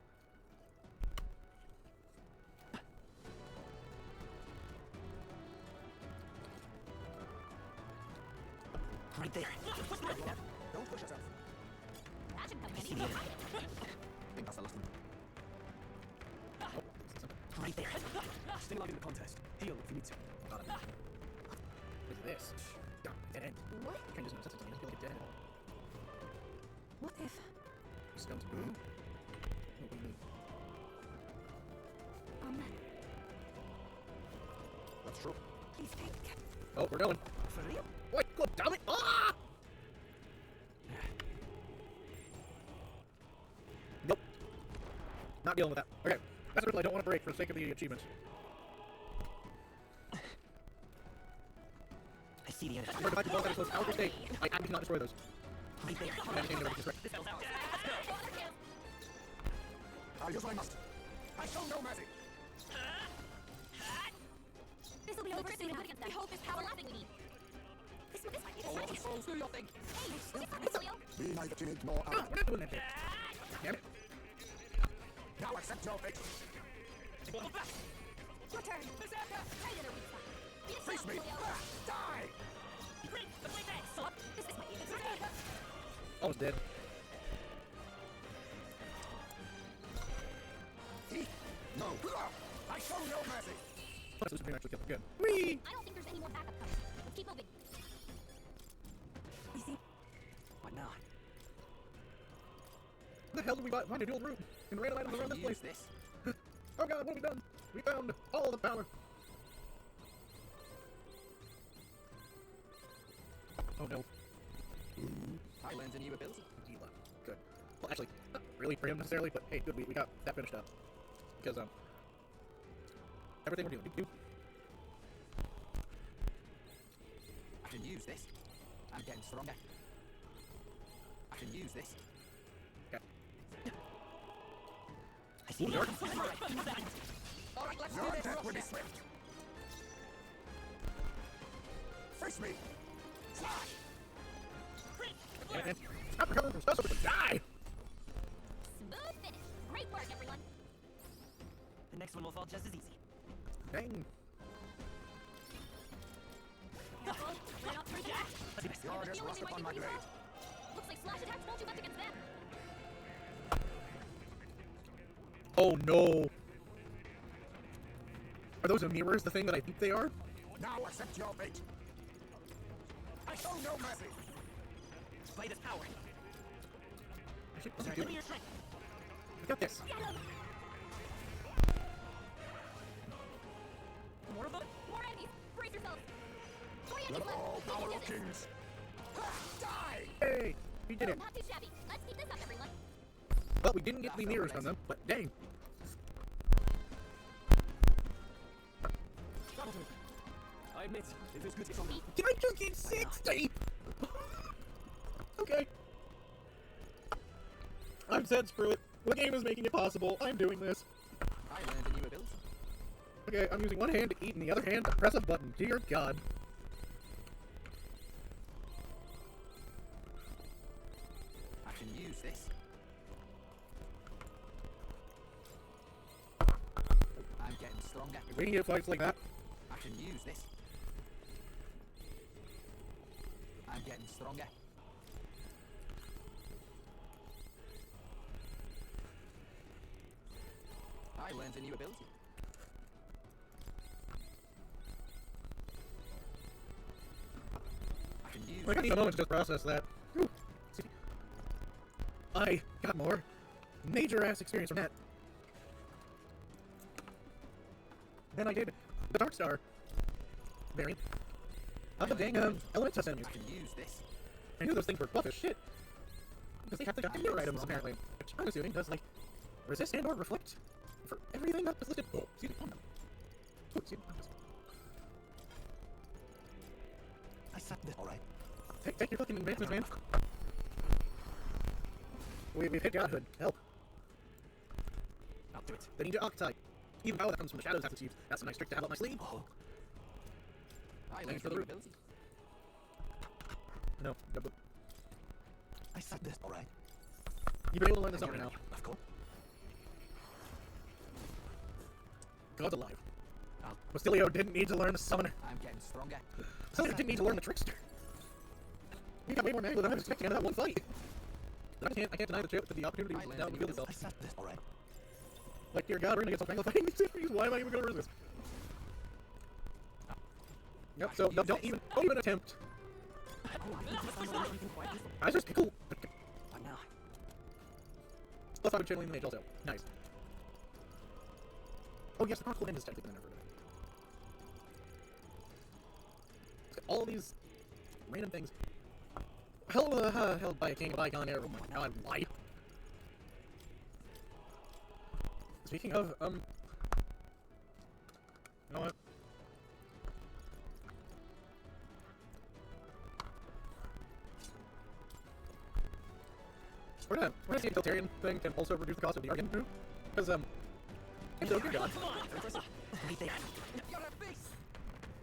S: Right there.
D: Don't push yourself.
M: That should come
S: I see
M: handy.
S: the enemy.
D: Think that's the last one.
S: Right there.
J: Stay alive in the contest. Heal if you need to.
A: What is this? Darn, dead end.
I: What?
A: Can't use no sense of like a dead end.
I: What if...
A: Stones. Ooh. What do you mean?
D: That's true.
I: Please take...
A: Oh, we're going.
S: For real?
A: Wait, God damn it! Ah! Nope. Not dealing with that. Okay. That's a riddle I don't want to break for the sake of the achievement.
S: I see the enemy.
A: I'm going to back to balls that are close to outer state. I absolutely cannot destroy those.
S: Right there.
A: I understand that destroy.
S: This fell's ours.
D: I'll use what I must. I show no mercy.
M: This will be over soon enough. We hope this power last thing we need. This might be the
S: Oh, souls, do your thing.
M: Hey, stick on Basilio.
D: Be neither timid nor
A: No, we're not doing that shit. Damn it.
D: Now accept your fate.
M: Your turn. Berserker. Right in a weak spot. Be a
D: Face me.
M: Basilio.
D: Die.
M: Great. The blade back. So, this might be a good time.
A: Almost dead.
D: No. I show no mercy.
A: Plus, this would be actually killing. Good. Whee!
M: I don't think there's any more backup coming. Let's keep moving.
I: You see?
S: What now?
A: What the hell did we find a dual route and random items around this place?
S: Use this.
A: Oh god, what have we done? We found all the power. Oh no.
S: I learned a new ability.
A: Gila. Good. Well, actually, not really for him necessarily, but hey, good, we got that finished up. Because, everything we're doing.
S: I can use this. I'm getting stronger. I can use this.
A: Okay.
S: I see the enemy. Alright, let's do
D: Your
S: this.
D: death will be swift. Face me.
A: And stop recovering from stuff so we can die!
M: Smooth finish. Great work, everyone.
S: The next one will fall just as easy.
A: Dang.
M: Careful. We're not free yet.
S: Let's see this.
D: You're just rust upon my blade.
M: Looks like slash attacks won't do much against them.
A: Oh no! Are those mirrors the thing that I think they are?
D: Now accept your fate. I show no mercy.
S: Blade is power.
A: Actually,
S: Is there a limit to your strength?
A: we got this.
M: Get him.
S: More of them?
M: More enemies. Brace yourselves. 20
D: Let
M: enemies
D: all
M: left.
D: power
M: We
D: of
M: can do
D: kings. Die.
A: Hey! We did it.
M: Not too shabby. Let's keep this up, everyone.
A: Well, we didn't get any mirrors from them, but dang.
J: I admit, it feels good to get on.
A: Did I just get 60? Okay. I've said screw it. The game is making it possible. I'm doing this.
S: I learned a new ability.
A: Okay, I'm using one hand to eat and the other hand to press a button. Dear God.
S: I can use this. I'm getting stronger.
A: We need fights like that.
S: I can use this. I'm getting stronger. I learned a new ability. I can use
A: I need a moment to just process that. Whew. I got more major ass experience from that than I did the Dark Star variant of the dang element test enemies.
S: I can use this.
A: I knew those things were buff as shit because they have the goddamn mirror items apparently, which I'm assuming does like resist and or reflect for everything that is listed. Oh, excuse me. Oh, excuse me.
S: I said this. Alright.
A: Take your fucking advancements, man. We've hit godhood. Help.
J: I'll do it.
A: The ninja archetype. Even power that comes from the shadows has achieved. That's a nice trick to have up my sleeve.
S: Oh.
A: Thanks for the root. No.
R: I said this, alright?
A: You've been able to learn the summoner now.
R: Of course.
A: God's alive. Bastilio didn't need to learn the summoner.
H: I'm getting stronger.
A: Bastilio didn't need to learn the trickster. He got way more manly than I was expecting out of that one fight. But I can't deny the opportunity now revealed itself.
R: I said this, alright?
A: Like, dear God, we're gonna get so tangled fighting these enemies. Why am I even gonna risk this? Yep, so no, don't even attempt. I just pickle. Plus, I would channeling the mage also. Nice. Oh yes, the chronicle end is technically an effort. All these random things. Held by a king of Icon Air. Oh my God, why? Speaking of, you know what? We're gonna see a utilitarian thing can also reduce the cost of the Argan move. Because, it's so good, God.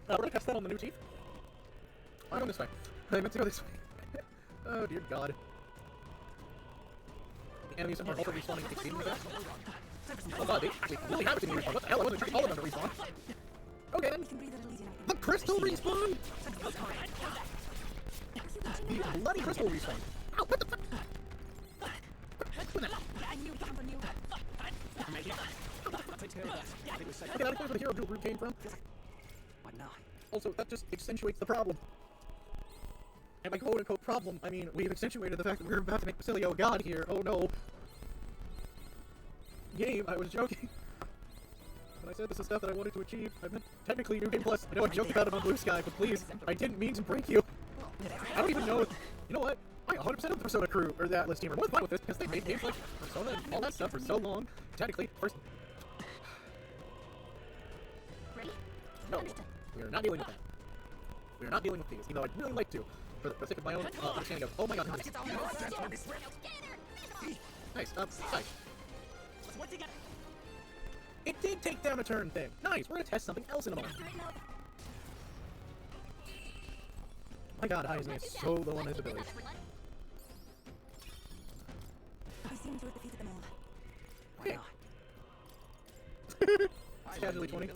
A: We're gonna test that on the new chief. I'm going this way. I meant to go this way. Oh, dear God. The enemies are also respawning exceedingly fast. Oh God, they actually really have exceedingly respawn. What the hell? I wasn't treating all of them to respawn. Okay, then. The crystal respawn! The bloody crystal respawn. Ow, what the fuck? Okay, that explains where the hero jewel group came from. Also, that just accentuates the problem. And by quote-unquote problem, I mean we've accentuated the fact that we're about to make Basilio a god here. Oh no. Game, I was joking. When I said this is stuff that I wanted to achieve, I meant technically New Game Plus. I know I joked about it on Blue Sky, but please, I didn't mean to break you. I don't even know if, you know what? I 100% of the Persona crew, or the Atlas team, are more than fine with this, because they made games like Persona and all that stuff for so long. Technically, first... No, we are not dealing with that. We are not dealing with these, even though I'd really like to, for the sake of my own understanding of, oh my God, nice, hi. It did take down a turn thing. Nice, we're gonna test something else in a moment. My God, Aizen is so low on his abilities.
I: I seem to have defeated them all.
A: Okay. Casually 20.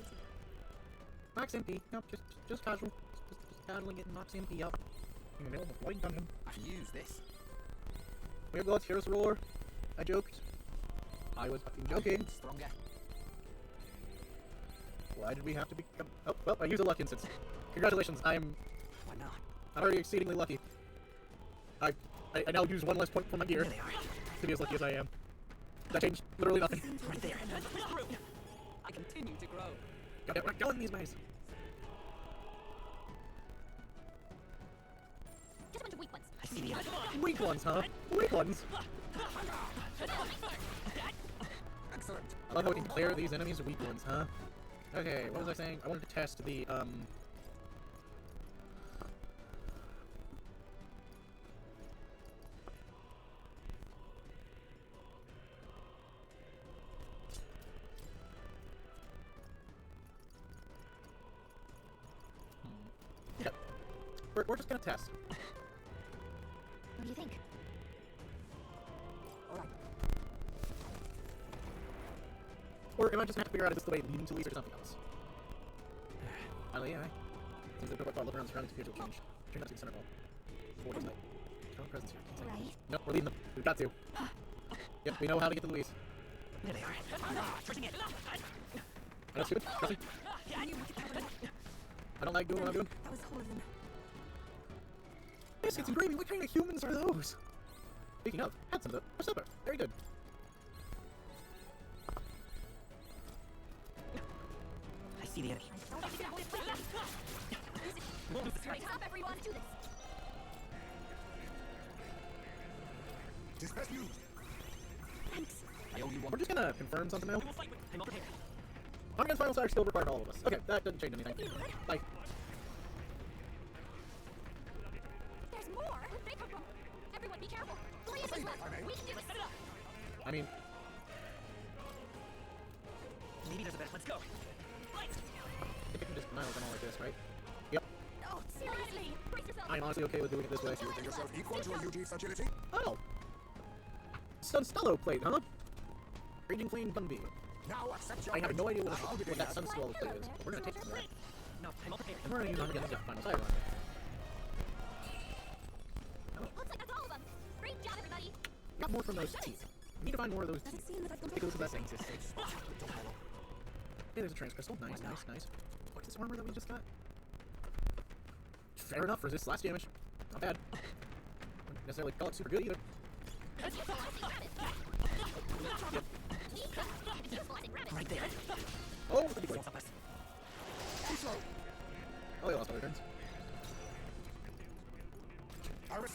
A: Max MP. No, just casual. Just casually getting Max MP up. In the middle of a white dungeon.
H: I can use this.
A: We have God's Heroes Roar. I joked. I was fucking joking.
H: Stronger.
A: Why did we have to become... Oh, well, I used a luck instance. Congratulations, I'm already exceedingly lucky. I now use one less point for my gear to be as lucky as I am. That changed literally nothing.
H: Right there. I continue to grow.
A: Got it, we're going these ways.
B: Just a bunch of weak ones.
H: I see the enemy.
A: Weak ones, huh? Weak ones.
H: Excellent.
A: I love how we can declare these enemies weak ones, huh? Okay, what was I saying? I wanted to test the, Yeah. We're just gonna test.
B: What do you think?
A: Or am I just gonna have to figure out if this is the way leading to Lisa or something else? Yeah. Seems like the look around the surroundings appears to have changed. Turn out to the center hall. What is that? Current presence here.
B: Right.
A: Nope, we're leading them. We've got to. Yep, we know how to get to Louise.
H: There they are.
A: I know, stupid. Trust me. I don't like doing what I'm doing.
I: That was all of them.
A: Biscuits and gravy, what kind of humans are those? Speaking of, had some of them for supper. Very good.
H: I see the enemy.
B: Stop, everyone! Do this!
D: Dispatch you.
B: Thanks.
H: I owe you one.
A: We're just gonna confirm something now. I'm against Final Star still required all of us. Okay, that doesn't change anything. Bye.
B: There's more! Everyone, be careful! Three of us left! We can do it!
A: I mean...
H: Maybe there's a bet. Let's go.
A: I think we can just miles and all like this, right? Yep.
K: No, seriously! Brace yourself!
A: I'm honestly okay with doing it this way.
D: You think yourself equal to a UG's agility?
A: Oh! Sunstello plate, huh? Raging Flame Gunby.
D: Now accept your
A: I have no idea what that
D: I'll
A: Sunstello plate is. We're gonna take some of that.
N: No, I'm not prepared.
A: And we're gonna use it to get the final tire on it.
K: Looks like that's all of them! Great job, everybody!
A: Got more from those teeth. We need to find more of those teeth. Take a look at that thing. Hey, there's a trans crystal. Nice, nice, nice. What's this armor that we just got? Fair enough, resists last damage. Not bad. Wouldn't necessarily call it super good either.
N: Right there.
A: Oh, the big boy. Oh, he lost all their turns.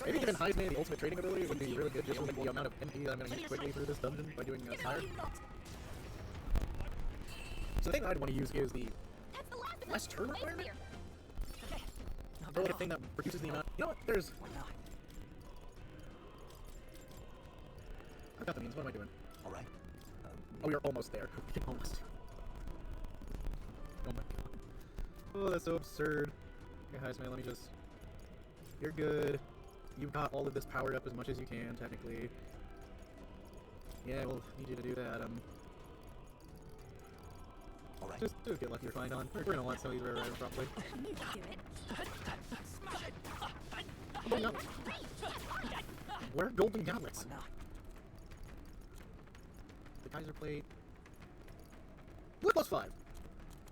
A: Maybe giving Heisman the ultimate trading ability would be really good just with the amount of MP that I'm going to use quickly through this dungeon by doing Sire. So the thing I'd want to use is the less turn requirement. Go with a thing that reduces the amount. You know what? There's. I've got the means. What am I doing?
R: Alright.
A: Oh, we are almost there. We can almost. Oh my god. Oh, that's so absurd. Okay, Heisman, let me just. You're good. You've got all of this powered up as much as you can, technically. Yeah, we'll need you to do that.
R: Alright.
A: Just get lucky or find on. We're gonna want some of these rare items probably. Oh, no. Where are golden goblets? The Kaiser plate. Blue +5!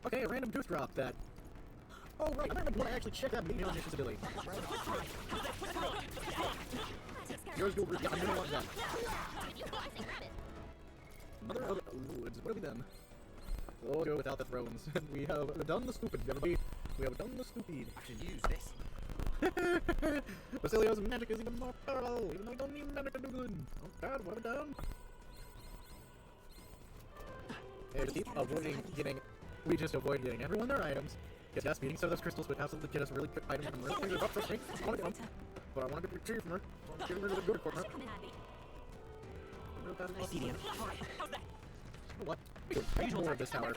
A: Okay, a random tooth drop that. Oh, right, I might want to actually check that medium omniscience ability. Yours go. Yeah, I'm gonna want that. Mother of Lords, what have we done? We'll go without the thrones. We have done the stupid, everybody. We have done the stupid.
N: I can use this.
A: Basilio's magic is even more powerful, even though I don't need magic to do good. Oh god, what have we done? Yeah, just keep avoiding getting. We just avoid getting everyone their items. Yes, beating some of those crystals would absolutely get us really good items from really things about trust me. I want to get them. But I want to get retrieve from her. I want to get rid of the good corner.
N: I see him.
A: What? We need more of this tower.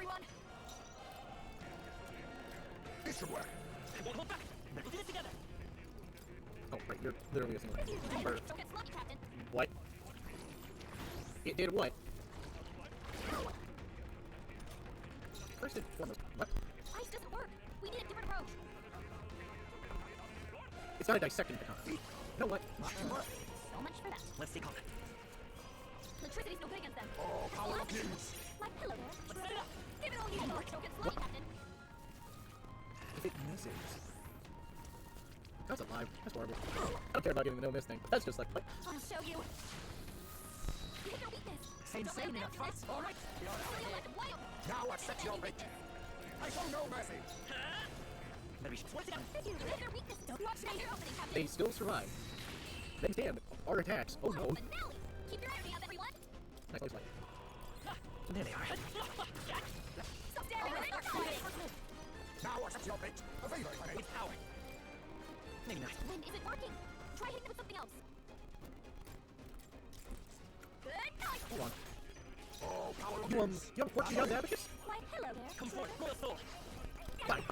D: This should work.
N: I won't hold back. We'll do this together.
A: Oh, right, you're literally a single.
K: Don't get sloppy, Captain.
A: What? It did what? First and foremost, what?
K: Ice doesn't work. We need a different approach.
A: It's not a dissecting katana. You know what?
K: So much for that.
N: Let's take off.
K: Electricity's no good against them.
D: Oh, power of kings.
K: My pillow there. Let's set it up. Give it all you got. Don't get sloppy, Captain.
A: If it misses. That's alive. That's horrible. I don't care about getting the no miss thing, but that's just like, what?
K: I'll show you. You hit your weakness.
N: Same in a fight. All right.
D: Now accept your fate. I show no mercy.
N: Better be sure.
K: You hit your weakness. Don't watch your opening, Captain.
A: They still survive. They stand. Our attacks. Oh no.
K: Finale. Keep your energy up, everyone.
A: Nice place, like.
N: There they are.
K: Stop staring.
D: Now accept your fate. A favor, if I may.
N: With power. Maybe not.
K: When is it working? Try hitting it with something else. Good night.
A: Hold on.
D: Oh, power of
A: You,
D: kings.
A: you have a fortune down abacus?
K: My pillow there.
N: Come forward. Roll a sword.
A: Fine.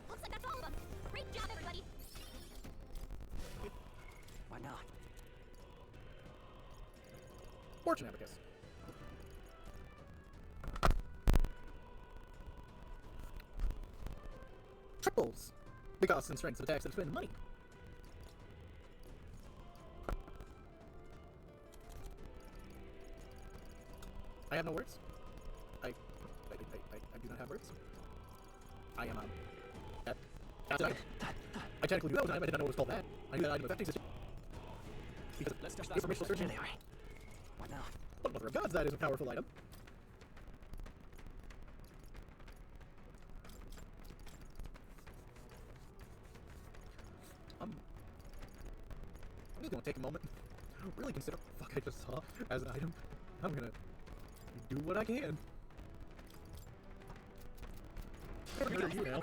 K: Looks like that's all of them. Great job, everybody.
N: Why not?
A: Fortune abacus. Triples the costs and strengths of attacks that spend money. I have no words. I do not have words. I am that's an item. I technically knew that was an item. I did not know it was called that. I knew that item effect existed. Because
N: Let's touch that.
A: informational searching.
N: There they are. What now?
A: But mother of gods, that is a powerful item. I'm just gonna take a moment, really consider what the fuck I just saw as an item. I'm gonna do what I can.
K: Ready.
A: You now.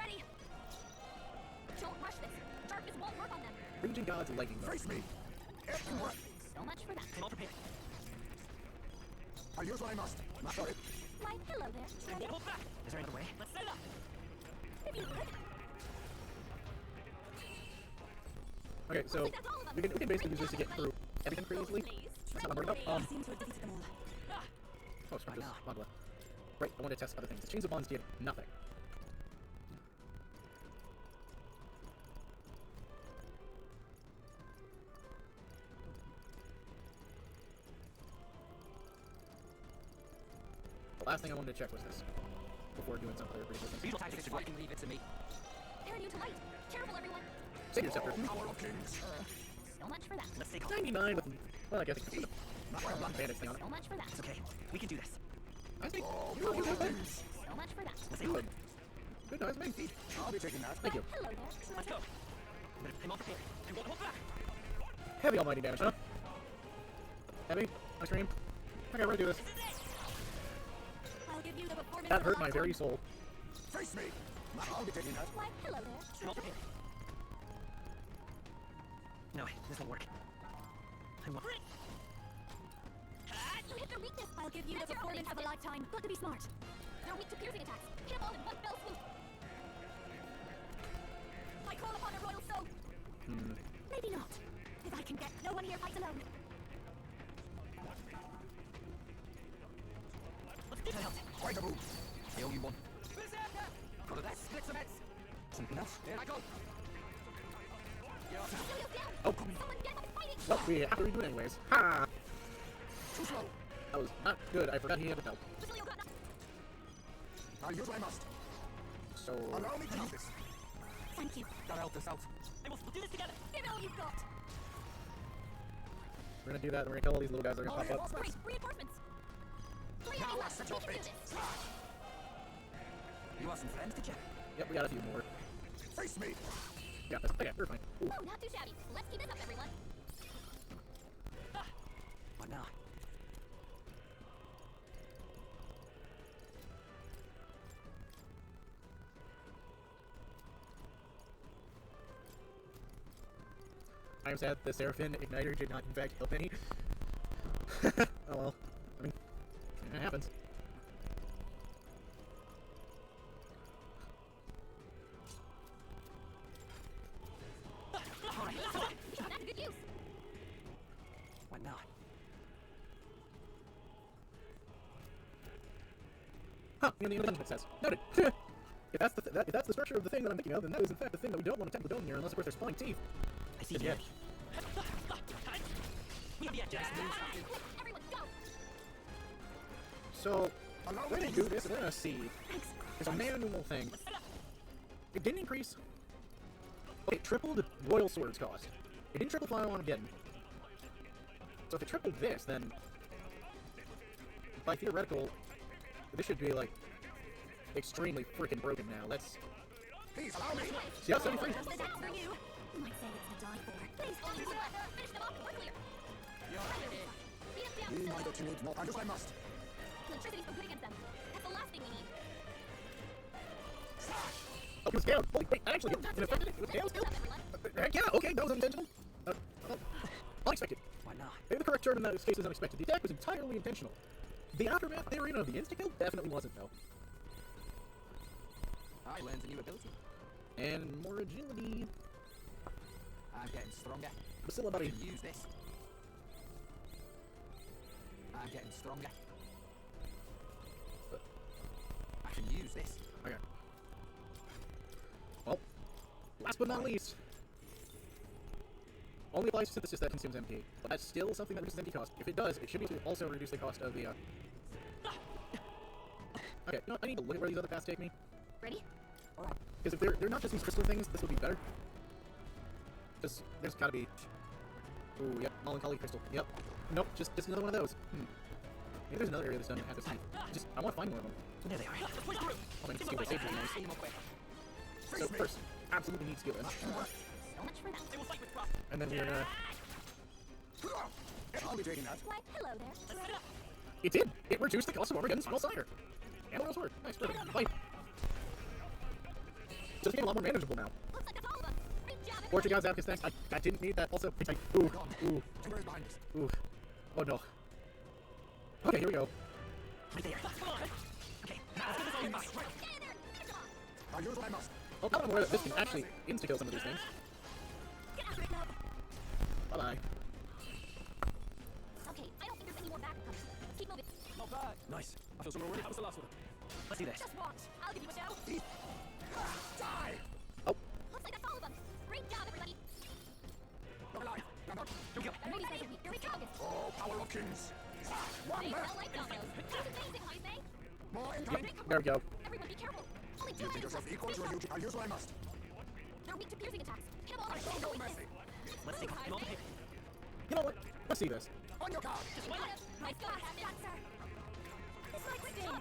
K: Don't rush this. Darkness won't work on them.
A: Raging gods lightning.
D: Face me. It can work.
K: So much for that.
N: I'm all prepared.
D: I'll use what I must. Not sorry.
B: Why, hello there.
S: Is there any other way? Let's set it up.
B: If you could.
A: Okay, so we can basically use this to get through everything pretty easily. That's not what I'm worried about.
I: Seem to have defeated them all.
A: Oh, structures. Blah, blah. Right, I wanted to test other things. The chains of bonds did nothing. The last thing I wanted to check was this before doing some other pretty business.
S: Usual tactics should work and leave it to me.
B: Turn you to light. Careful, everyone.
A: Savior Scepter.
B: So much for that.
S: Let's take off.
A: 99 with, well, I guess it's a bandage thing on it.
B: So much for that.
S: It's okay. We can do this.
A: I think
B: So much for that.
S: Let's take
A: good. Good, nice, mate.
D: I'll be taking that.
A: Thank you.
B: Hello there.
S: Let's go. I'm off the floor. I won't hold back.
A: Heavy almighty damage, huh? Heavy? Ice cream? Okay, we're gonna do this.
B: I'll give you the performance.
A: That hurt my very soul.
D: Face me. I'll be taking that.
B: Why, hello there.
S: I'm off the floor. No, this won't work. I won't.
B: You hit their weakness. I'll give you the performance of a lifetime. Got to be smart. They're weak to piercing attacks. Hit them all in one fell swoop. I call upon a royal soul. Maybe not. If I can get no one here fights alone.
S: Let's get out.
D: Quite a move.
S: I owe you one. Follow that. Split some heads. Something else. There I go.
A: Oh, well, we have to redo it anyways. Ha!
D: Too slow.
A: That was not good. I forgot he had a belt.
D: I'll use what I must.
A: So...
D: Allow me to use this.
B: Thank you.
S: Gotta help this out. And we'll do this together.
B: Give it all you've got.
A: We're gonna do that, and we're gonna kill all these little guys that are gonna pop up.
B: Great. Reinforcements. Three
D: Now
B: left.
D: what's
B: We
D: your
B: can do
D: fate?
B: this.
S: You want some friends to check?
A: Yep, we got a few more.
D: Face me.
A: Got this. Okay, we're fine. Ooh.
B: Oh, not too shabby. Let's keep this up, everyone.
S: What now?
A: I am sad the Seraphim Igniter did not in fact help any. Oh well. I mean, it happens.
B: That's good use.
S: What now?
A: Huh, you know, the engagement says. Noted. If that's the structure of the thing that I'm thinking of, then that is in fact the thing that we don't want to tempt the dome near, unless of course there's flying teeth.
S: I see
A: the edge.
S: We have the edge.
B: Everyone, go.
A: So, we're gonna do this, and we're gonna see. It's a manual thing. It didn't increase. Okay, it tripled Royal Sword's cost. It didn't triple Fire on again. So if it tripled this, then by theoretical, this should be like extremely freaking broken now. Let's.
D: Please allow me.
A: See how 73.
B: Just this for you. You might say it's to die for. Please, only one left. Finish them off and we're clear. Beat them down.
D: You might that you need more. I'll do what I must.
B: Electricity's been put against them. That's the last thing we need.
A: Oh, he was down. Holy wait, actually, it affected it. It was down still. Heck yeah, okay, that was unintentional. Unexpected.
S: Why not?
A: Maybe the correct term in that case is unexpected. The attack was entirely intentional. The aftermath theory of the insta-kill definitely wasn't, though.
S: I learned a new ability.
A: And more agility.
S: I'm getting stronger.
A: Basilla,
S: I
A: buddy.
S: can use this. I'm getting stronger. I can use this.
A: Okay. Well, last but not least, only applies to synthesis that consumes MP, but that's still something that reduces MP cost. If it does, it should be to also reduce the cost of the, Okay, no, I need to look at where these other paths take me.
B: Ready?
A: Because if they're not just these crystal things, this would be better. Because there's gotta be... Ooh, yep, melancholy crystal. Yep. Nope, just another one of those. Maybe there's another area that's done have this. I want to find one of them.
S: There they are.
A: I'm gonna see what save these. So first, absolutely need skill in.
B: So much for that.
A: And then we're gonna...
D: I'll be taking that.
B: Why, hello there.
A: It did! It reduced the cost of Armageddon's final sire! And Royal Sword. Nice, perfect. Fight! So it's getting a lot more manageable now.
B: Looks like that's all of them. Great job, everyone.
A: Portugal's Abacus, thanks. I didn't need that. Also, ooh, ooh, ooh. Oh no. Okay, here we go.
S: Right there.
D: I use what I must.
A: Well, now that I'm aware that this can actually insta-kill some of these things. Bye-bye.
B: Okay, I don't think there's any more back coming. Keep moving.
G: Not bad.
J: Nice. I feel some already.
G: How was the last one?
N: Let's see this.
B: Just watch. I'll give you a show.
D: Die!
B: Looks like that's all of them. Great job, everybody.
D: You're alive. You're not.
N: Here we go.
B: I know these guys are weak. You're strongest.
D: Oh, power of kings. One
B: They
D: left.
B: felt like dominoes. That was amazing, how you say?
D: More incoming.
A: There we go.
B: Everyone be careful. Only two
D: You think
B: items
D: yourself
B: left.
D: equal to a huge... I'll use what I must.
B: They're weak to piercing attacks. Hit them all.
D: I show no mercy.
N: Let's take them on the paper.
A: You know what? Let's see this.
D: On your guard.
B: Just one. My God, that, sir. This might sting.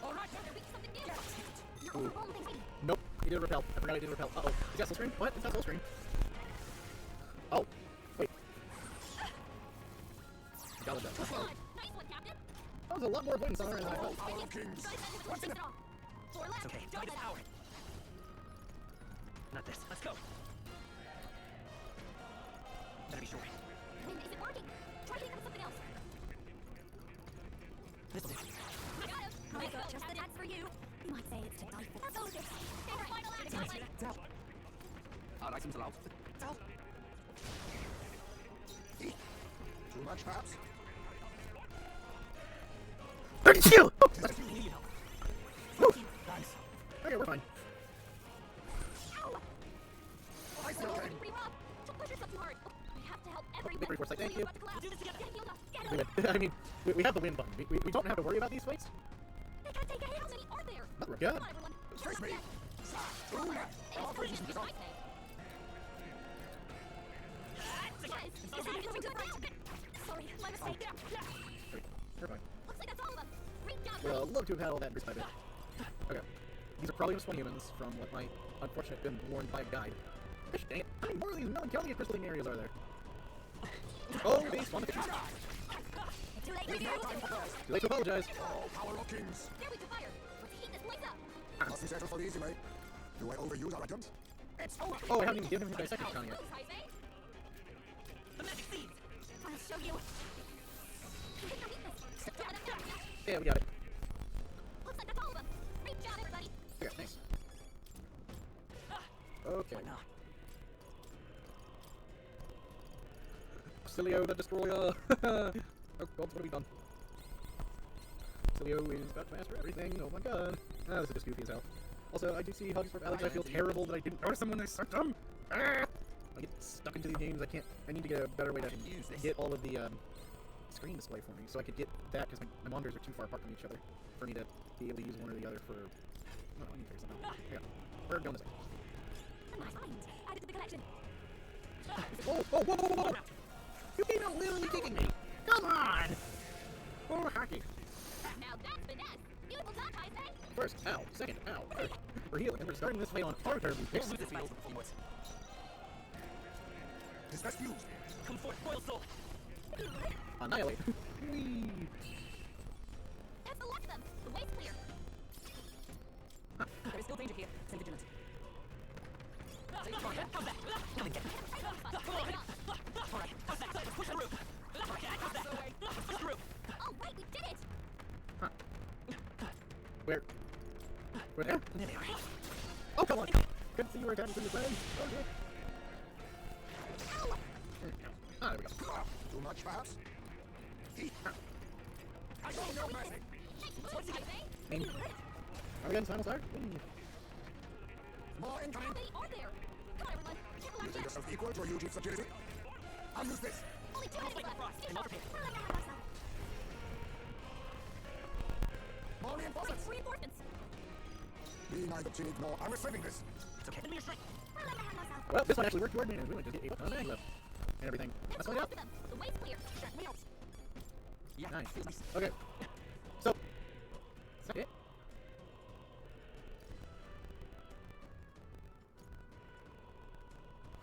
D: All right.
B: They're weak to something new. You're
A: Ooh.
B: overwhelmed with things.
A: Nope. He did repel. I forgot I did repel. Uh-oh. Is that full screen? What? Is that full screen? Oh. Wait. Got it.
B: Nice one, Captain.
A: That was a lot more avoidance on our end than I thought.
D: Power of kings.
B: What's in it? Four left.
N: It's okay.
B: Don't
N: Tide is
B: let
N: power. Not this. Let's go. Better be sure.
B: Is it working? Try hitting them with something else.
N: This'll do.
B: I got him. I got just the dance for you. You might say it's to die for. That's all it is. Favorite final act, Helen.
N: Tell. Alright, seems allowed. Tell.
D: Too much, perhaps?
A: 32!
D: Thanks.
A: Okay, we're fine.
D: I still came.
B: Pretty rough. Don't push yourself too hard. I have to help everyone.
A: Victory force, thank you.
B: About to collapse. Do this together. Get healed up. Get
A: We
B: up.
A: did. I mean, we have the win button. We don't have to worry about these fights.
B: They can't take a hit. How many are there?
A: But we're good.
B: Come on, everyone.
D: Face me. Two left. All
B: It's
D: positions
B: my
D: resolved.
B: say. Guys, is that going to right? Sorry, my mistake.
A: We're fine.
B: Looks like that's all of them. Great job.
A: Well, love to have had all that grease by bit. Okay. These are probably just 20 humans from what might unfortunately have been warned by a guide. Gosh dang it. How many more of these melancholia crystalline areas are there? Oh, they spawned the fishes.
B: Too late for you.
A: Too late to apologize.
D: Oh, power of kings.
B: There we go, fire. Let's heat this place up.
D: Must be settled for the easy way. Do I overuse our items? It's over.
A: Oh, I haven't even given him his dissecting crown yet.
B: The magic seeds. I'll show you. Hit their weakness. Don't let them down.
A: Yeah, we got it.
B: Looks like that's all of them. Great job, everybody.
A: Okay, nice. Okay. Cilio the Destroyer! Oh god, what have we done? Cilio is about to master everything, oh my god. Ah, this is just goofy as hell. Also, I do see hugs from Alex, I feel terrible that I didn't notice them when I sent them! Ah! I get stuck into these games, I need to get a better way to get all of the, screen display for me, so I could get that, because my monitors are too far apart from each other, for me to be able to use one or the other for... Oh, I need to figure something out. Yeah. We're going this way.
B: Nice find. Added to the collection.
A: Oh, whoa, whoa, whoa, whoa! You came out literally kicking me! Come on! Oh, hockey.
B: Now that's finesse. Beautiful job, I say.
A: First, ow. Second, ow. Third, we're healing, and we're starting this fight on our turn.
N: We'll lose this battle before once.
D: Dispatch fuse.
N: Come forth, royal soul.
A: Annihilate. Whee!
B: That's the last of them. The way's clear.
E: There is still danger here. Stay vigilant.
N: Come back. Come and get me. Alright, how's that? Push the roof. Push the roof.
B: Oh, wait, we did it.
A: Where? Where there?
N: There they are.
A: Oh, come on! Couldn't see you were attacking to your friend. Okay. Ah, there we go.
D: Too much, perhaps? I show no mercy.
B: What's it, I say?
A: I mean, are we getting final star?
D: More incoming.
B: How many are there? Come on, everyone. Hit the
D: You
B: last
D: think
B: jet.
D: yourself equal to a huge heap's agility? I'll use this.
B: Only two minutes left. Stay sharp.
D: More reinforcements.
B: Reinforcements.
D: Be neither cheap nor I'm restraining this.
N: It's okay. Give me your strength.
A: Well, this one actually worked to our advantage. We went to get 8 on left. And everything. Let's find out.
B: The way's clear.
N: Yeah.
A: Nice. Okay. So. Is that it?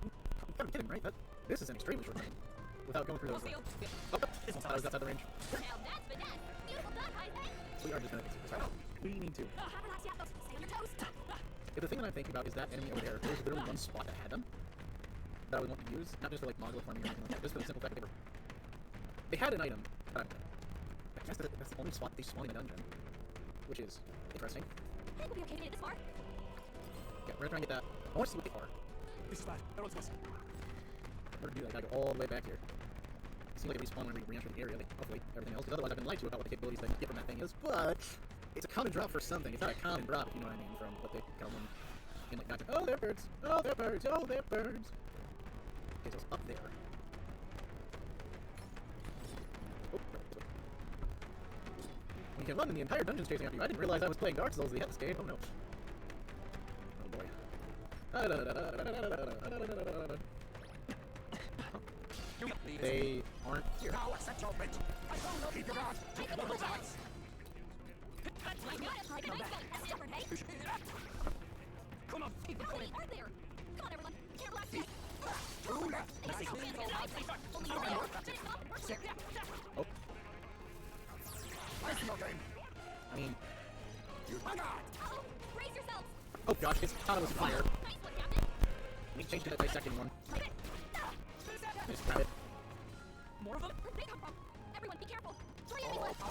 A: I'm kind of kidding, right? This is an extremely short time. Without going through those. Oh, this one's outside the range.
B: Now that's finesse. Beautiful job, I say.
A: We are just gonna fix this right now. We need to.
B: Stay on your toes.
A: If the thing that I'm thinking about is that enemy over there, there was literally one spot that had them that I would want to use, not just for like modular farming or anything like that, just for the simple fact that they had an item, but I guess that's the only spot they spawn in a dungeon, which is interesting.
B: I think we'll be okay to make it this far.
A: Okay, we're gonna try and get that. I want to see what they are.
J: This is bad. They're onto us.
A: We're gonna do that. I gotta go all the way back here. It seems like they respawn when we re-enter the area, like hopefully everything else, because otherwise I've been lied to about what the capabilities that you get from that thing is, but it's a common drop for something. It's not a common drop, if you know what I mean, from what they come in like content. Oh, they're birds! Oh, they're birds! Oh, they're birds! Okay, so it's up there. Oh, you can run and the entire dungeon's chasing after you. I didn't realize I was playing Dark Souls the this game. Oh no. Oh boy. They aren't here.
D: Now accept your fate. I will keep your guard.
N: Come on, people coming. Are there? Come on, everyone. Can't relax yet.
D: Two left.
A: Oh.
D: I see your game.
A: I mean...
D: Use my guard.
N: Brace yourselves.
A: Oh gosh, it's autonomous fire.
N: Nice one, Captain.
A: Let me change to that second one. Just grab it.
N: More of them? Where'd they come from? Everyone, be careful. Three enemies left.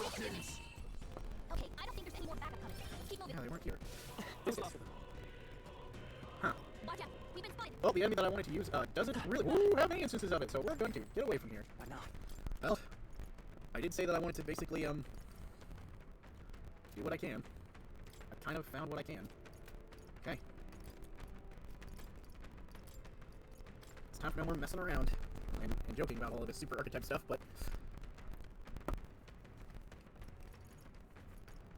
N: Okay, I don't think there's any more backup coming. Let's keep moving.
A: Yeah, they weren't here. This is... Huh.
N: Watch out. We've been spotted.
A: Well, the enemy that I wanted to use doesn't really have any instances of it, so we're going to get away from here.
H: Why not?
A: Well, I did say that I wanted to basically, do what I can. I've kind of found what I can. Okay. It's time for no more messing around and joking about all of this super archetype stuff, but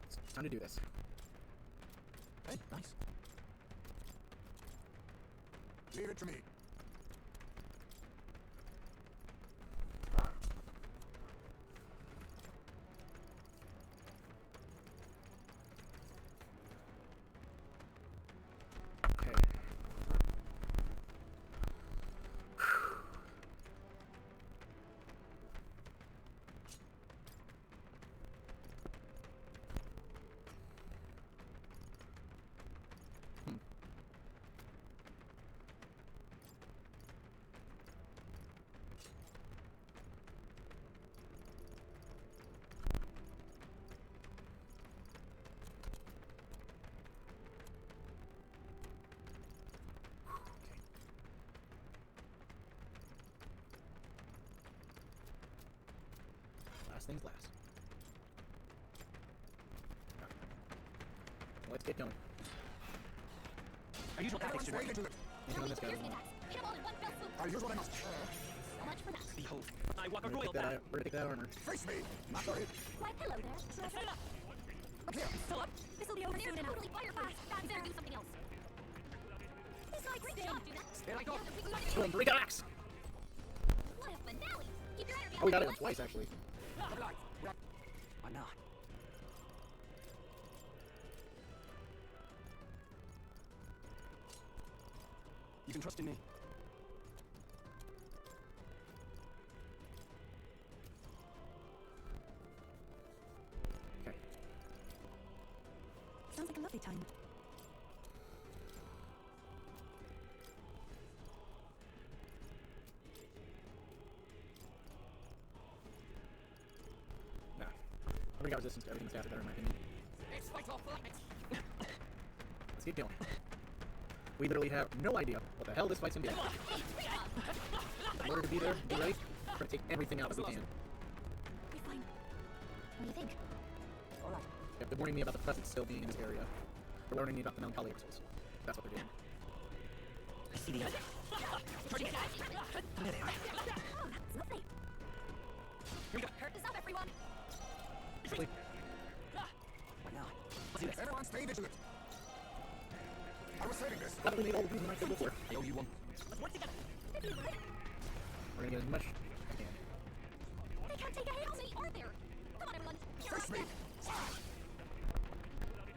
A: it's time to do this. Okay, nice.
D: Leave it to me.
A: Okay. Last things last. Let's get going.
N: Our usual tactics should work.
A: Anything on this guy?
N: Hit them all in one fell swoop.
D: I'll use what I must.
N: So much for that.
G: Behold, I walk a
A: We're
G: royal
A: gonna
G: path.
A: take that armor.
D: Face me. Not sorry.
N: Why, hello there.
G: Set it up.
D: Up here.
N: Still up. This'll be over soon and totally fire fast. You better do something else. This is a great job, do that.
G: There I go.
A: Boom, Rika Axe!
N: What a finale. Keep your energy
A: Oh, we got
N: up.
A: it twice, actually.
H: Why not?
J: You can trust in me.
A: Okay.
I: Sounds like a lovely time.
A: Nah. I already got resistance to everything that's better, in my opinion.
N: It's fight or flight.
A: Let's get going. We literally have no idea what the hell this fight's gonna be. In order to be there, be ready, we're gonna take everything out that we can.
B: We're fine. What do you think?
H: Alright.
A: Yep, they're warning me about the presence still being in this area. They're warning me about the melancholy crystals. That's what they're doing.
N: I see the enemy. There they are. Oh, that's lovely. Hurt this up, everyone.
A: Actually,
H: Why not?
N: Let's do this.
D: Everyone stay vigilant. I was saving this.
A: how do we made all the moves we might go before?
H: I owe you one.
N: Let's work together.
A: We're gonna get as much as we can.
N: They can't take a hit on me, are there? Come on, everyone.
D: Face me.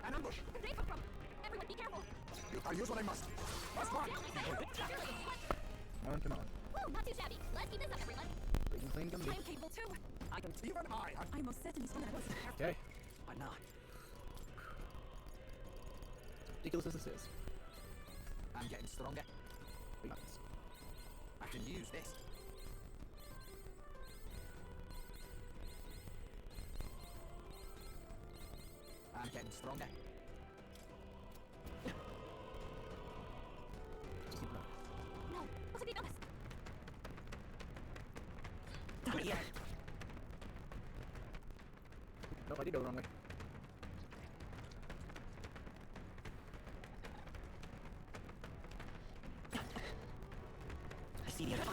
N: An ambush. Where'd they come from? Everyone, be careful.
D: I'll use what I must. Last one.
A: Come on, come on.
N: Woo, not too shabby. Let's keep this up, everyone.
A: Breaking thing coming.
I: I'm capable too.
H: I can.
D: Even I.
I: I most certainly saw that.
A: Okay.
H: Why not?
A: Ridiculous as this is.
H: I'm getting stronger.
A: We got this.
H: I can use this. I'm getting stronger.
A: you go, wrong way.
N: I see the enemy.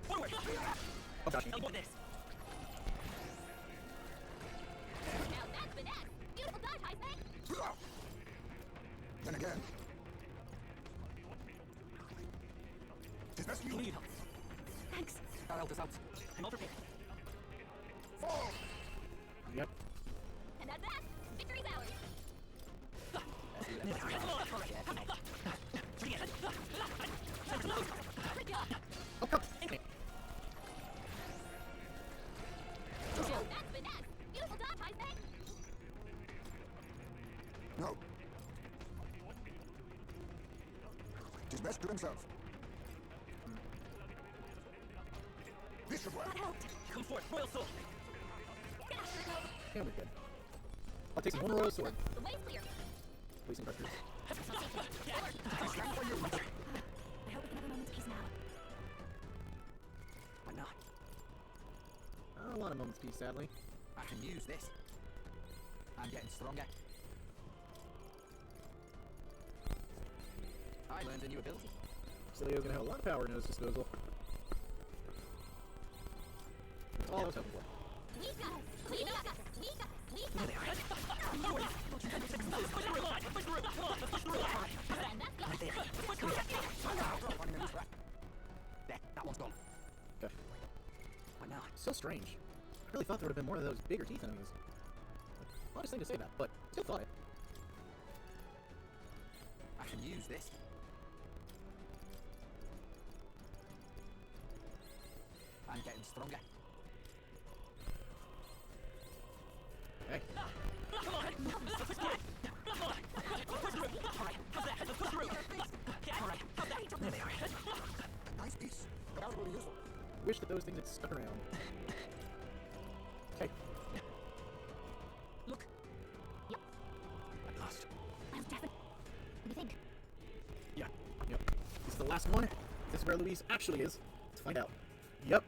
N: Forward!
A: Oh gosh.
N: Elbow this.
B: Now that's finesse. Beautiful dodge, Heisman.
D: Then again. Tis best you.
N: Need help.
B: Thanks.
N: I'll help us out. I'm all prepared.
D: Fall!
A: Yep.
B: And at that, victory's ours.
A: Oh, come.
B: Now that's finesse. Beautiful dodge, Heisman.
D: No. Tis best to himself. This should work.
B: That helped.
N: Come forth, Royal Sword.
A: Yeah, we're good. I'll take some one royal sword.
B: The way's clear.
A: Please, investors.
B: I hope we can have a moment's peace now.
N: Why not?
A: A lot of moments peace, sadly.
H: I can use this. I'm getting stronger. I learned a new ability.
A: Basilio's gonna have a lot of power at his disposal. That's all I was hoping for.
B: We got us. We got us. We got us. We got us.
H: There, that one's gone.
A: Okay.
H: What now?
A: So strange. I really thought there would have been more of those bigger teeth enemies. Honest thing to say that, but still thought it.
H: I can use this. I'm getting stronger.
A: Hey.
D: Nice piece. Valuable useful.
A: Wish that those things had stuck around. Okay.
B: Look. Yep.
A: At last.
B: I'm definitely. What do you think?
A: Yeah. Yep. This is the last one. This is where Louise actually is. Let's find out. Yep.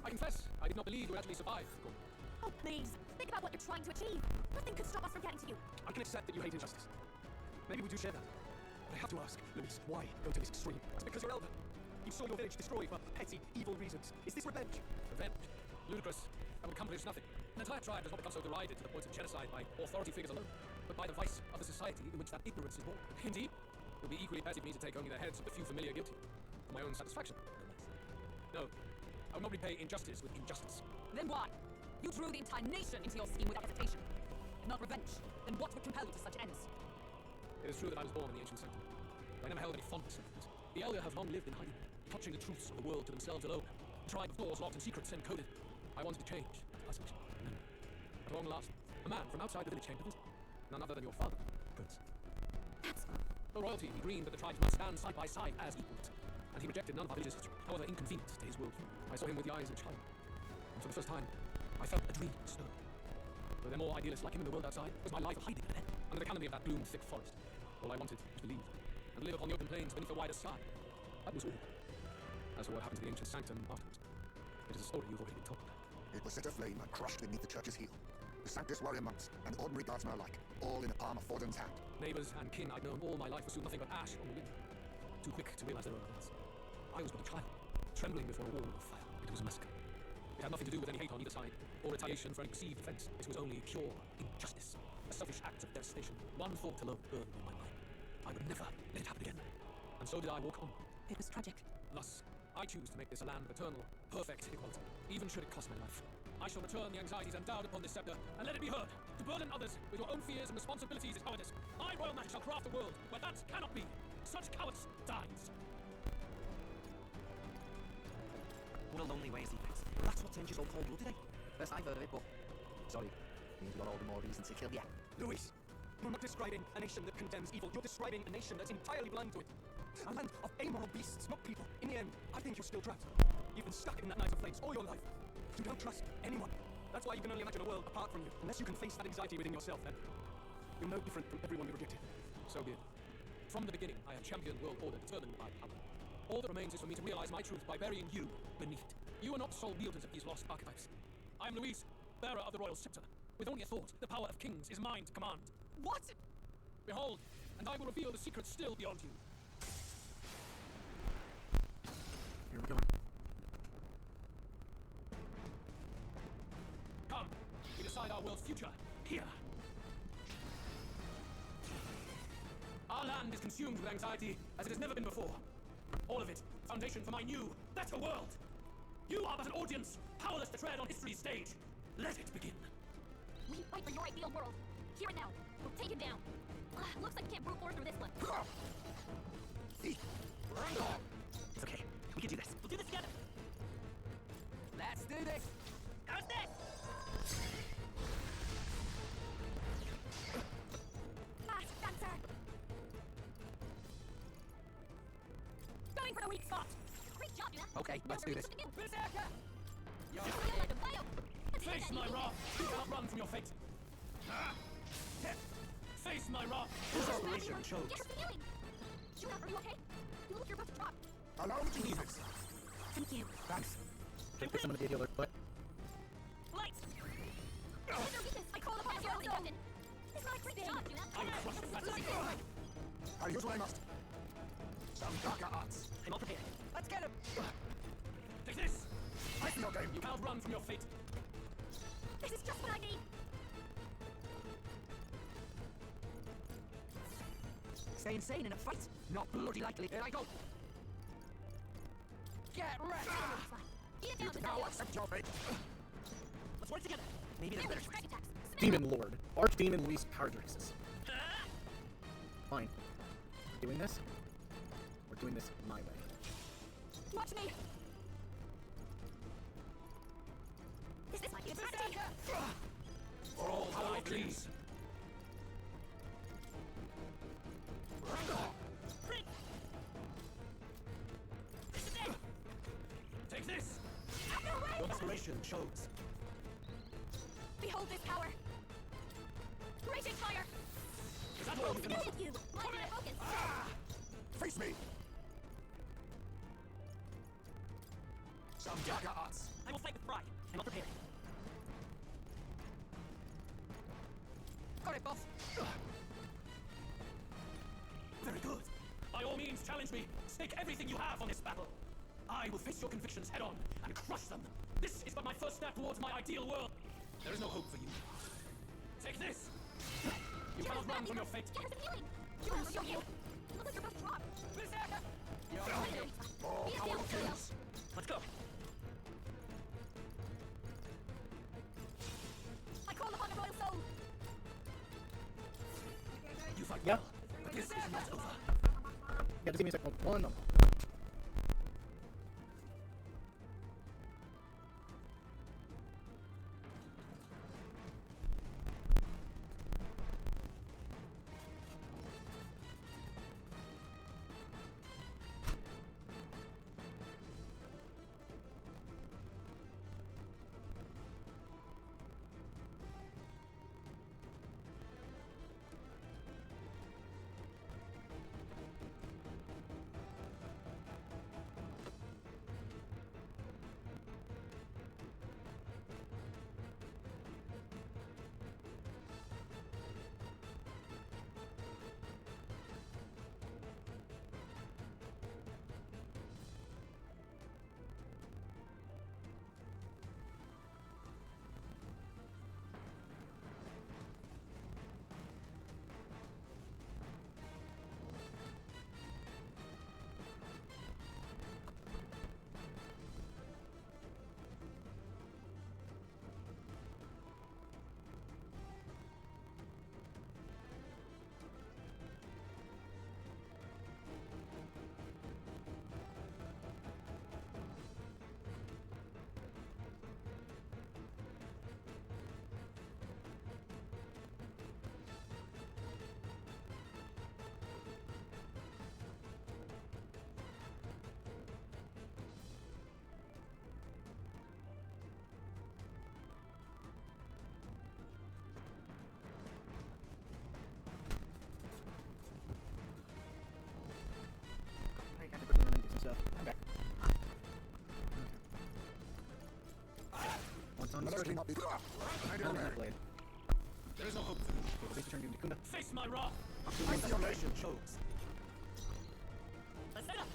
G: I confess, I did not believe you would actually survive.
B: Oh, please. Think about what you're trying to achieve. Nothing could stop us from getting to you.
G: I can accept that you hate injustice. Maybe we do share that. But I have to ask, Louise, why go to this extreme? It's because you're elder. You saw your village destroyed for petty, evil reasons. Is this revenge? Revenge? Ludicrous. That would accomplish nothing. An entire tribe does not become so derided to the point of genocide by authority figures alone, but by the vice of the society in which that ignorance is born. Indeed, it would be equally petty for me to take only the heads of the few familiar guilty, for my own satisfaction, no less. No, I will not repay injustice with injustice.
E: Then why? You drew the entire nation into your scheme without hesitation. If not revenge, then what would compel you to such ends?
G: It is true that I was born in the ancient sanctum. I never held any fondness for it. The elder have long lived in hiding, clutching the truths of the world to themselves alone. A tribe of doors locked in secrets encoded. I wanted to change that isolation. At long last, a man from outside the village came to visit. None other than your father, Prince. The royalty agreed that the tribes must stand side by side as equals, and he rejected none of our village's history, however inconvenient to his worldview. I saw him with the eyes of a child, and for the first time, I felt a dream stir. Were there more idealists like him in the world outside? Was my life a hiding there, under the canopy of that gloom-thick forest? All I wanted was to leave, and live upon the open plains beneath the wider sky. That was all. As for what happened to the ancient sanctum afterwards, it is a story you've already been told.
D: It was set aflame and crushed beneath the church's heel. The Sanctus warrior monks and ordinary guardsmen alike, all in the palm of Forden's hand.
G: Neighbors and kin I'd known all my life were soon nothing but ash on the wind. Too quick to realize their own events. I was but a child, trembling before a wall of fire. It was a massacre. It had nothing to do with any hate on either side, or retaliation for any perceived offense. It was only pure injustice, a selfish act of devastation. One thought alone burned in my mind. I would never let it happen again. And so did I walk on.
E: It was tragic.
G: Thus, I choose to make this a land of eternal, perfect equality, even should it cost my life. I shall return the anxieties endowed upon this scepter, and let it be heard. To burden others with your own fears and responsibilities is cowardice. My royal magic shall craft a world where that cannot be. Such cowards dies.
N: What a lonely way to see things. That's what turned you so cold-blooded, eh? First I've heard of it, but... Sorry. Means we've got all the more reason to kill you.
G: Louis, you're not describing a nation that condemns evil. You're describing a nation that's entirely blind to it. A land of amoral beasts, not people. In the end, I think you're still trapped. You've been stuck in that night of flames all your life. You don't trust anyone. That's why you can only imagine a world apart from you. Unless you can face that anxiety within yourself, then you're no different from everyone you rejected. So be it. From the beginning, I have championed world order determined by power. All that remains is for me to realize my truth by burying you beneath it. You are not sole wielders of these lost archetypes. I am Louise, bearer of the royal scepter. With only a thought, the power of kings is mine to command.
E: What?
G: Behold, and I will reveal the secret still beyond you.
A: Here we go.
G: Come, we decide our world's future here. Our land is consumed with anxiety as it has never been before. All of it, foundation for my new, better world. You are but an audience, powerless to tread on history's stage. Let it begin.
B: We fight for your ideal world. Here and now. We'll take it down. Looks like we can't brute force through this one.
N: It's okay. We can do this. We'll do this together.
E: Let's do this.
N: How's this?
K: Fast, dancer! Going for the weak spot!
B: Great job, Yuna.
N: Okay, let's do this.
G: Face my wrath! You cannot run from your fate! Face my wrath!
N: Desperation chokes.
B: Get her feeling. Yuna, are you okay? You look you're about to drop.
D: Allow me to use this.
K: Thank you.
D: Thanks.
A: Can't fix some of the healer, but
B: Light! I call upon your own.
K: It's not
B: Great job, Yuna.
G: I'm crushed with fascination.
D: I'll use what I must. Some darker arts.
N: I'm all prepared.
E: Let's get him.
G: Take this!
D: I see your game.
G: You cannot run from your fate.
K: This is just what I need!
N: Stay insane in a fight? Not bloody likely. Here I go.
E: Get ready.
D: You can now accept your fate.
N: Let's work together. Maybe there's better choice.
A: Demon Lord. Archdemon Luis Paradraxis. Fine. We're doing this. We're doing this my way.
K: Watch me! Is this my university?
G: For all power, please. Take this!
N: Your desperation shows.
K: Behold this power! Raging fire!
G: Is that all you can offer?
K: You! Light in focus!
D: Face me. Some darker arts.
N: I will fight with pride. I'm all prepared.
E: Got it, boss.
G: Very good. By all means, challenge me. Stake everything you have on this battle. I will face your convictions head on and crush them. This is but my first step towards my ideal world. There is no hope for you. Take this! You cannot run from your fate.
B: Get her some healing. You will show you. Look like you're about to drop.
D: More power, please.
N: Let's go.
K: I call upon the royal soul!
G: You fight
A: Yeah.
G: well, but this is not over.
A: Yeah, just give me a second. One. on the
D: Let us
A: starting.
D: clean up the... I don't know.
A: Blade.
O: There is no hope.
A: Face turned into Kunda.
G: Face my wrath!
D: Manipulation.
N: Chokes. Let's set up.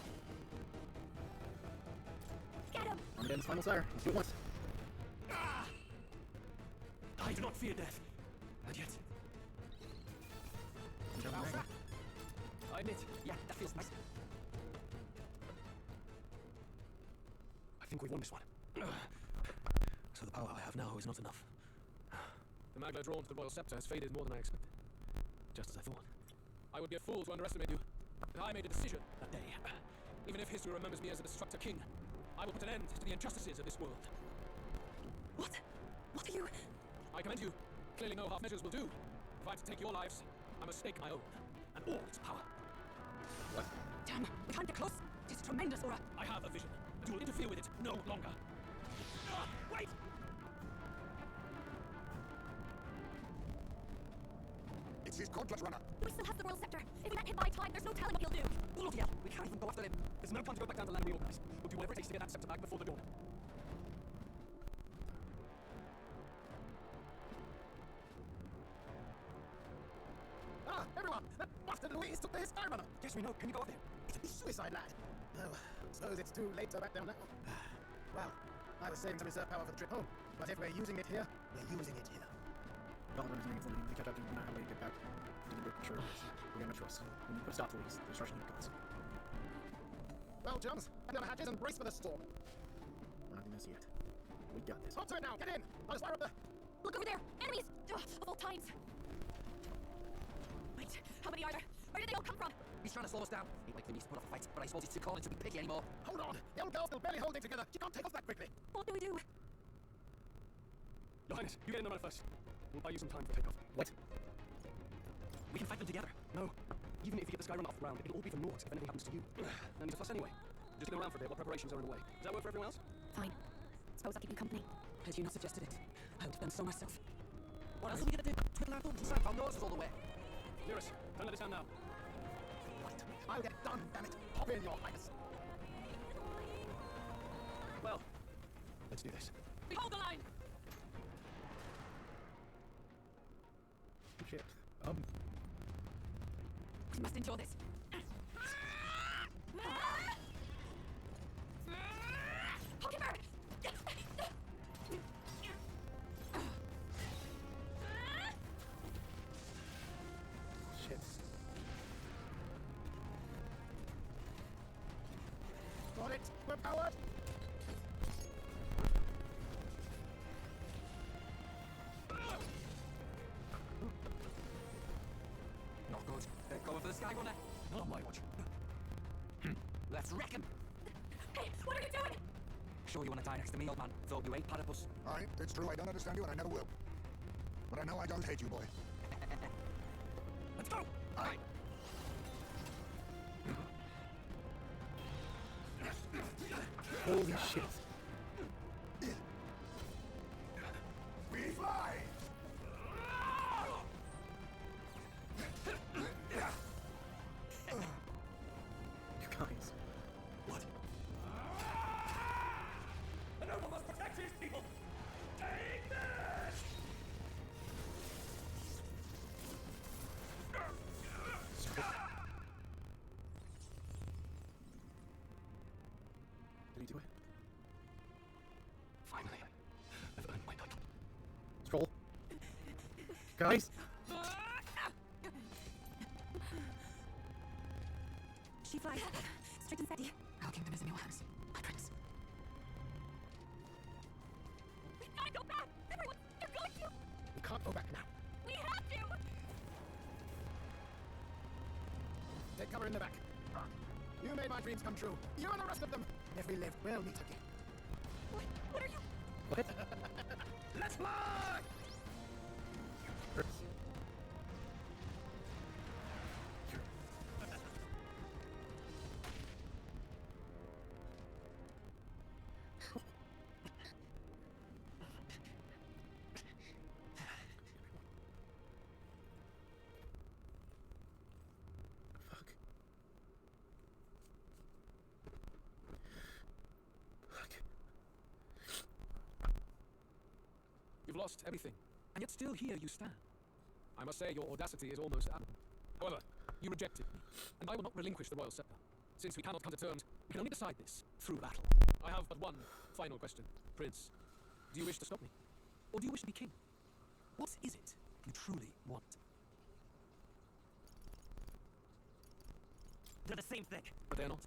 K: Get him!
A: Armageddon's final sire. Let's do it once.
N: I do not fear death. And yet. I admit, yeah, that feels nice. I think we've won this one. So the power I have now is not enough.
G: The magla drawn to the royal scepter has faded more than I expected.
N: Just as I thought.
G: I would be a fool to underestimate you. But I made a decision that day. Even if history remembers me as a destructor king, I will put an end to the injustices of this world.
E: What? What are you...
G: I commend you. Clearly no half measures will do. If I'm to take your lives, I must stake my own, and all its power.
A: What?
E: Damn, we can't get close. It's tremendous, Aura.
G: I have a vision, but you will interfere with it no longer. Wait!
D: It's his cordless runner.
K: We still have the royal scepter. If we let him buy time, there's no telling what he'll do.
N: Bloody hell, we can't even go after him. There's no time to go back down to land reorganize. We'll do whatever it takes to get that scepter back before the dawn.
Q: Ah, everyone! That bastard Louise took the sky runner!
N: Yes, we know. Can you go up there?
Q: It's a suicide lad. Oh, suppose it's too late to back down now. Well, I was saving some reserve power for the trip home, but if we're using it here, we're using it here.
A: All the reasoning is limiting to catch up to not how we get back to the book. Sure, we got no choice. We need to put a stop to these destruction unicorns.
Q: Well, chums, and the hatches and brace for the storm.
A: We're not gonna see it. We got this.
Q: Up to it now, get in! I'll just fire up the...
K: Look over there! Enemies! Ugh, of all times! Wait, how many are there? Where did they all come from?
N: He's trying to slow us down. Ain't likely needs to put up a fight, but I suppose he's too calling to be picky anymore.
Q: Hold on! The old girl's still barely holding together. She can't take us that quickly.
K: What do we do?
N: Your Highness, you get in the run first. We'll buy you some time for takeoff.
A: What?
N: We can fight them together. No. Even if you get the Skyrun off the ground, it'll all be for naught if anything happens to you. And it's a fuss anyway. Just get around for a bit while preparations are underway. Does that work for everyone else?
K: Fine. Suppose I'll keep you company.
E: Had you not suggested it, I would have done so myself.
N: What else are we gonna do? Twiddle our thumbs and sign our noses all the way.
G: Nearest, don't let us down now.
Q: Right. I'll get done, damn it. Hop in, your highness.
N: Well, let's do this.
E: Behold the line!
A: Shit.
E: We must endure this.
K: Pokemer!
A: Shit.
Q: Got it. We're powered.
N: Not good. They're going for the Skyrunner. Not on my watch. Let's wreck him.
K: Hey, what are you doing?
N: Sure you want to die next to me, old man? Thought you ate platypus.
D: Aye, it's true, I don't understand you and I never will. But I know I don't hate you, boy.
N: Let's go!
D: Aye.
A: Holy shit.
D: We fly!
A: You guys.
N: What?
P: The noble must protect his people! Take this!
A: Did he do it?
N: Finally, I've earned my title.
A: Scroll. Guys!
E: She flies. Strict and steady. Our kingdom is in your hands, my prince.
K: We gotta go back! Everyone, you're going to!
Q: We can't go back now.
K: We have to!
Q: Take cover in the back. You made my dreams come true. You and the rest of them. If we live, we'll meet again.
K: What are you...
A: What?
Q: Let's fly!
A: Fuck. Fuck.
N: lost everything, and yet still here you stand. I must say your audacity is almost admirable. However, you rejected me, and I will not relinquish the royal scepter. Since we cannot come to terms, we can only decide this through battle. I have but one final question. Prince, do you wish to stop me? Or do you wish to be king? What is it you truly want?
T: They're the same thing.
N: But they're not.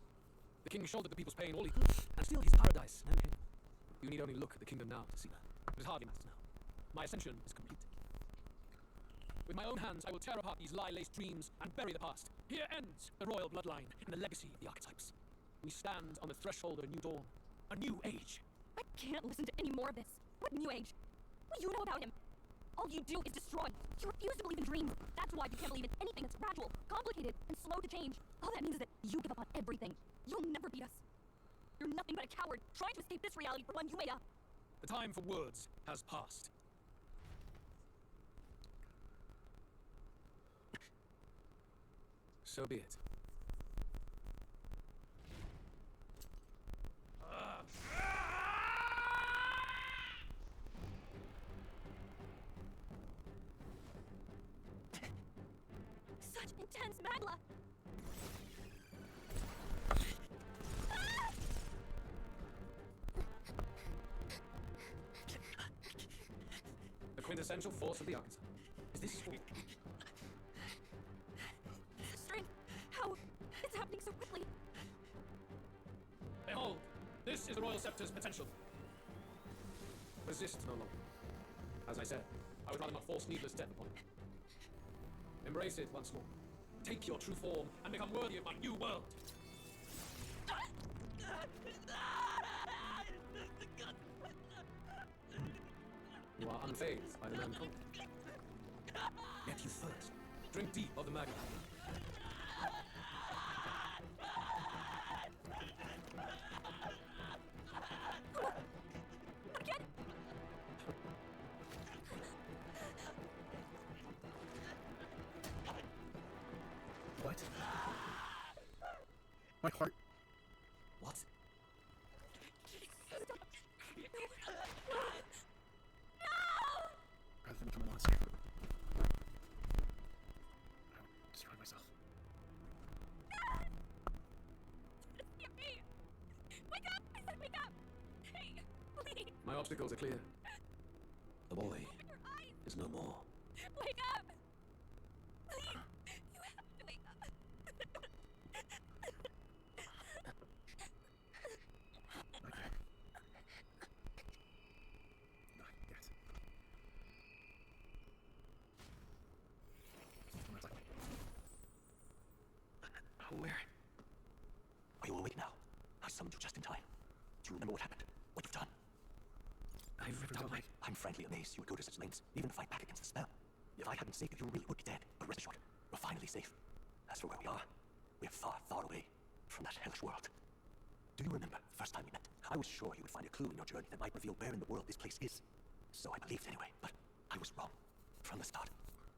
N: The king shouldered the people's pain all he could, and still his paradise never came. You need only look at the kingdom now to see that. But it hardly matters now. My ascension is complete. With my own hands, I will tear apart these lie-laced dreams and bury the past. Here ends the royal bloodline and the legacy of the archetypes. We stand on the threshold of a new dawn, a new age.
B: I can't listen to any more of this. What new age? What do you know about him? All you do is destroy. You refuse to believe in dreams. That's why you can't believe in anything that's gradual, complicated, and slow to change. All that means is that you give up on everything. You'll never beat us. You're nothing but a coward, trying to escape this reality for one you made up.
N: The time for words has passed. So be it.
B: Such intense magla!
N: The quintessential force of the archetype. Is this all?
B: Strength! How? It's happening so quickly!
N: Behold, this is the royal scepter's potential. Resist no longer. As I said, I would rather not force needless death upon you. Embrace it once more. Take your true form and become worthy of my new world. You are unfazed by the melancholy. Yet you thirst. Drink deep of the magma.
A: What? My heart.
N: What?
A: Rather than become a monster, I would destroy myself.
B: Wake up! I said wake up! Hey, please!
N: My obstacles are clear.
R: The boy is no more.
B: Wake up! Please! You have to wake up!
A: Okay. Not yet.
R: Where? Are you awake now? I summoned you just in time. Do you remember what happened? What you've done?
N: I've ripped out my...
R: I'm frankly amazed you would go to such lengths, even to fight back against the spell. If I hadn't saved you, you really would be dead. But rest assured, we're finally safe. As for where we are far, far away from that hellish world. Do you remember the first time we met? I was sure you would find a clue in your journey that might reveal where in the world this place is. So I believed anyway, but I was wrong. From the start.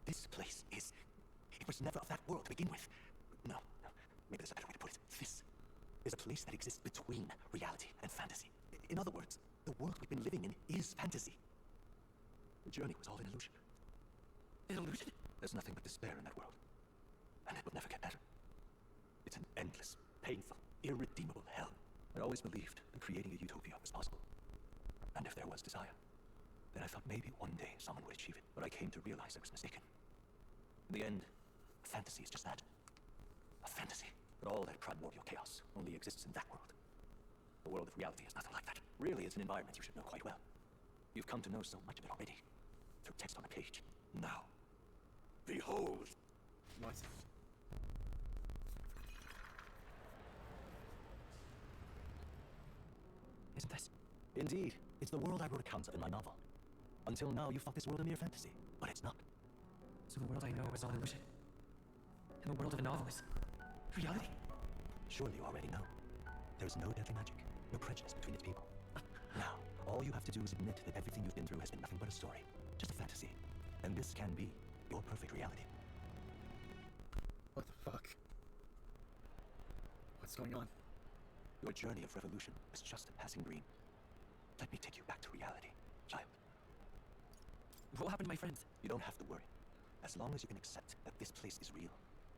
R: This place is... It was never of that world to begin with. No. Maybe there's a better way to put it. This is a place that exists between reality and fantasy. In other words, the world we've been living in is fantasy. The journey was all an illusion. An illusion? There's nothing but despair in that world. And it will never get better. It's an endless, painful, irredeemable hell. I always believed that creating a utopia was possible. And if there was desire, then I thought maybe one day someone would achieve it. But I came to realize I was mistaken. In the end, fantasy is just that. A fantasy. But all that primordial chaos only exists in that world. The world of reality is nothing like that. Really, it's an environment you should know quite well. You've come to know so much of it already. Through text on a page. Now, behold!
A: What?
R: Isn't this? Indeed. It's the world I wrote accounts of in my novel. Until now, you thought this world a mere fantasy. But it's not.
T: So the world I know is all illusion. And the world of a novel is reality.
R: Surely you already know. There's no deadly magic, no prejudice between its people. Now, all you have to do is admit that everything you've been through has been nothing but a story. Just a fantasy. And this can be your perfect reality.
A: What the fuck? What's going on?
R: Your journey of revolution is just a passing dream. Let me take you back to reality, child.
T: What will happen to my friends?
R: You don't have to worry. As long as you can accept that this place is real,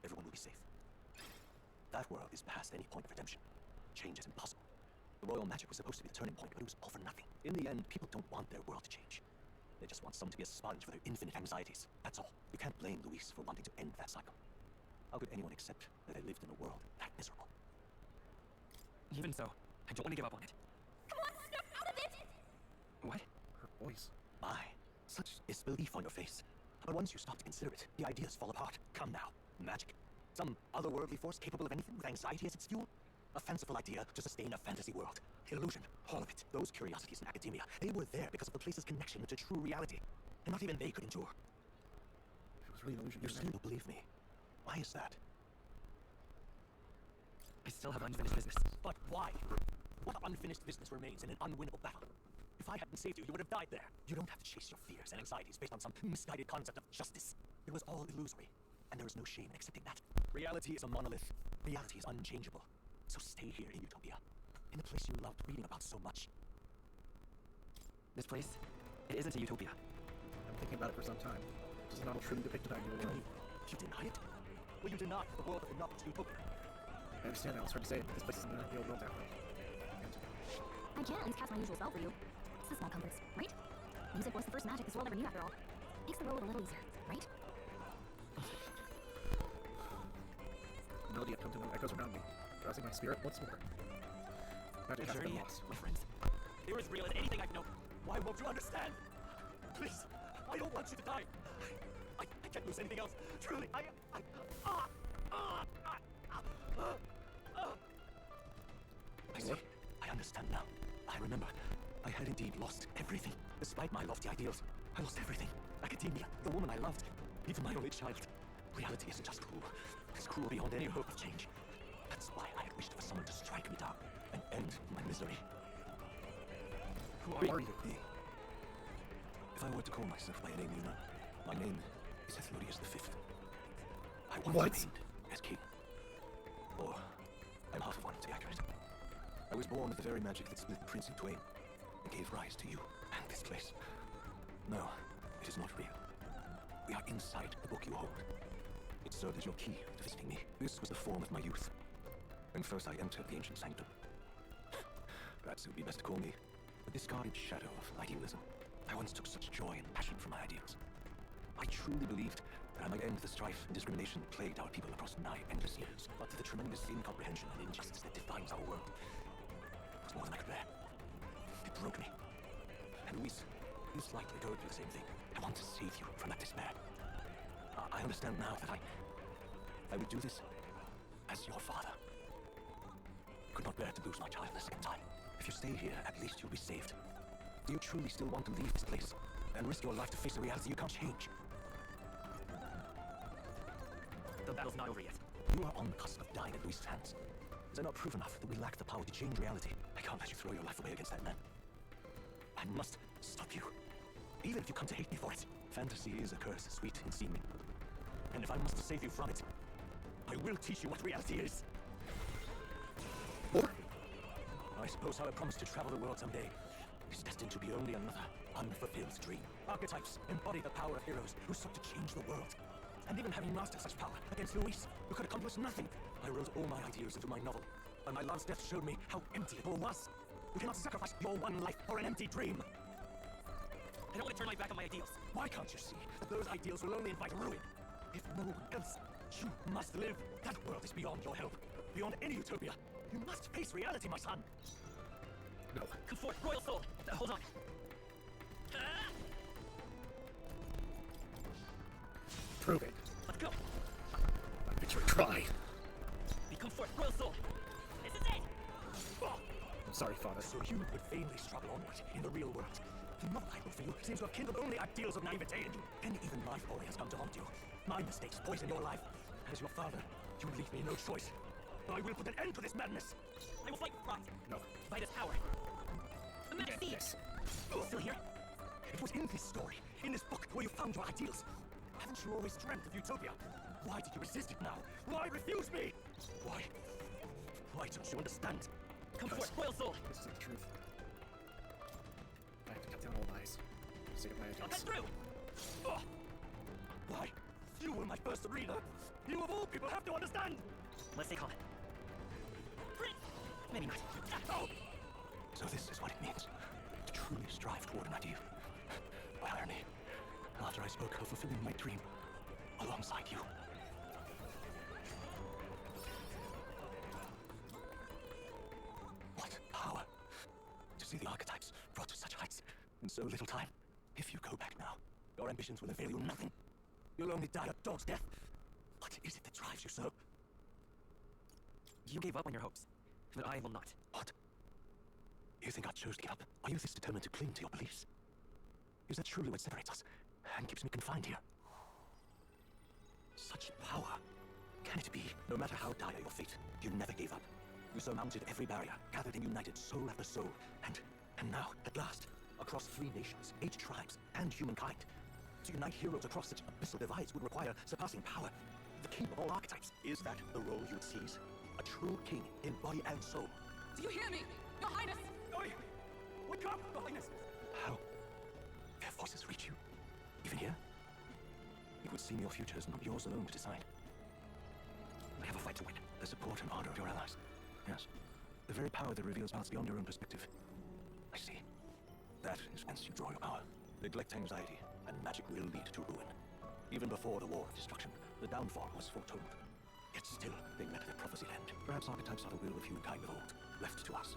R: everyone will be safe. That world is past any point of redemption. Change is impossible. The royal magic was supposed to be the turning point, but it was all for nothing. In the end, people don't want their world to change. They just want someone to be a sponge for their infinite anxieties. That's all. You can't blame Luis for wanting to end that cycle. How could anyone accept that they lived in a world that miserable?
T: Even so, I don't want to give up on it.
K: Come on, snap out of it!
T: What?
A: Her voice.
R: My, such is belief on your face. But once you stop to consider it, the ideas fall apart. Come now. Magic? Some otherworldly force capable of anything with anxiety as its fuel? A fanciful idea to sustain a fantasy world. Illusion. All of it. Those curiosities in academia, they were there because of the place's connection to true reality. And not even they could endure.
A: It was really an illusion.
R: You still don't believe me. Why is that?
T: I still have unfinished business.
R: But why? What unfinished business remains in an unwinnable battle? If I hadn't saved you, you would have died there. You don't have to chase your fears and anxieties based on some misguided concept of justice. It was all illusory, and there is no shame in accepting that. Reality is a monolith. Reality is unchangeable. So stay here in Utopia, in the place you loved reading about so much.
T: This place, it isn't a utopia.
A: I'm thinking about it for some time. This is not a truly depicted ideal world.
R: You deny it? Will you deny the world of the novel's Utopia?
A: I understand now. It's hard to say. This place isn't an ideal world after all.
B: I can't at least cast my usual spell for you. It's the small comforts, right? Music was the first magic this world ever knew after all. Makes the road a little easier, right?
A: Melody comes in and echoes around me, rousing my spirit once more. Magic has been lost.
T: My friends.
R: You're as real as anything I've known. Why won't you understand? Please, I don't want you to die. I can't lose anything else. Truly, I see. I understand now. I remember. I had indeed lost everything. Despite my lofty ideals, I lost everything. Academia, the woman I loved, even my only child. Reality isn't just cruel. It's cruel beyond any hope of change. That's why I had wished for someone to strike me down and end my misery.
T: Who are you?
R: Me. If I were to call myself by a name you know, my name is Ethludius V. I once reigned as king. Or, I'm half of one to be accurate. I was born with the very magic that split the prince in twain and gave rise to you and this place. No, it is not real. We are inside the book you hold. It served as your key to visiting me. This was the form of my youth. When first I entered the ancient sanctum. Perhaps it would be best to call me the discarded shadow of idealism. I once took such joy and passion for my ideals. I truly believed that I might end the strife and discrimination that plagued our people across nigh endless years. But the tremendous incomprehension and injustice that defines our world was more than I could bear. It broke me. And Luis is likely going through the same thing. I want to save you from that despair. I understand now that I would do this as your father. I could not bear to lose my child a second time. If you stay here, at least you'll be saved. Do you truly still want to leave this place and risk your life to face a reality you can't change?
T: The battle's not over yet.
R: You are on the cusp of dying at Luis's hands. Is that not proof enough that we lack the power to change reality? I can't let you throw your life away against that man. I must stop you. Even if you come to hate me for it. Fantasy is a curse, sweet in seeming. And if I must save you from it, I will teach you what reality is. I suppose our promise to travel the world someday is destined to be only another unfulfilled dream. Archetypes embody the power of heroes who sought to change the world. And even having mastered such power against Luis, who could accomplish nothing, I wrote all my ideas into my novel. And my last death showed me how empty it all was. You cannot sacrifice your one life for an empty dream.
T: I don't want to turn my back on my ideals.
R: Why can't you see that those ideals will only invite ruin? If no one else, you must live. That world is beyond your help. Beyond any utopia. You must face reality, my son.
A: No.
T: Come forth, Royal Soul. Hold on.
A: Prove it.
T: Let's go.
A: I bet you try.
T: Become forth, Royal Soul. This is it.
A: I'm sorry, Father.
R: So you would vainly struggle onward in the real world. The novel I wrote for you seems to have kindled only ideals of naivete in you. And even my folly has come to haunt you. My mistakes poison your life. As your father, you leave me no choice. I will put an end to this madness.
T: I will fight for pride.
A: No.
T: By this power. The magic seed.
A: Yes.
T: Still here?
R: It was in this story, in this book, where you found your ideals. Haven't you always dreamt of utopia? Why did you resist it now? Why refuse me? Why? Why don't you understand?
T: Come forth, Royal Soul.
A: This is the truth. I have to cut down all lies. Save my
T: I'll
A: ideals.
T: cut through.
R: in my first arena. You of all people have to understand.
T: Let's stay calm. Maybe not.
R: Oh! So this is what it means to truly strive toward an ideal. By irony, after I spoke of fulfilling my dream alongside you. What power to see the archetypes brought to such heights in so little time. If you go back now, your ambitions will avail you nothing. You'll only die a dog's death. What is it that drives you so?
T: You gave up on your hopes, but I will not.
R: What? You think I chose to give up? Are you this determined to cling to your beliefs? Is that truly what separates us and keeps me confined here? Such power. Can it be? No matter how dire your fate, you never gave up. You surmounted every barrier, gathered and united soul after soul, and now, at last, across 3 nations, 8 tribes, and humankind, to unite heroes across such abyssal divides would require surpassing power. The king of all archetypes. Is that the role you would seize? A true king in body and soul.
E: Do you hear me? Your Highness!
R: Oi! Wake up, Your Highness! How? Their voices reach you? Even here? It would seem your future is not yours alone to decide. We have a fight to win. The support and honor of your allies. Yes. The very power that reveals paths beyond your own perspective. I see. That is whence you draw your power. Neglect anxiety, and magic will lead to ruin. Even before the War of Destruction, the downfall was foretold. Yet still, they met their prophecy end. Perhaps archetypes are the will of humankind of old, left to us.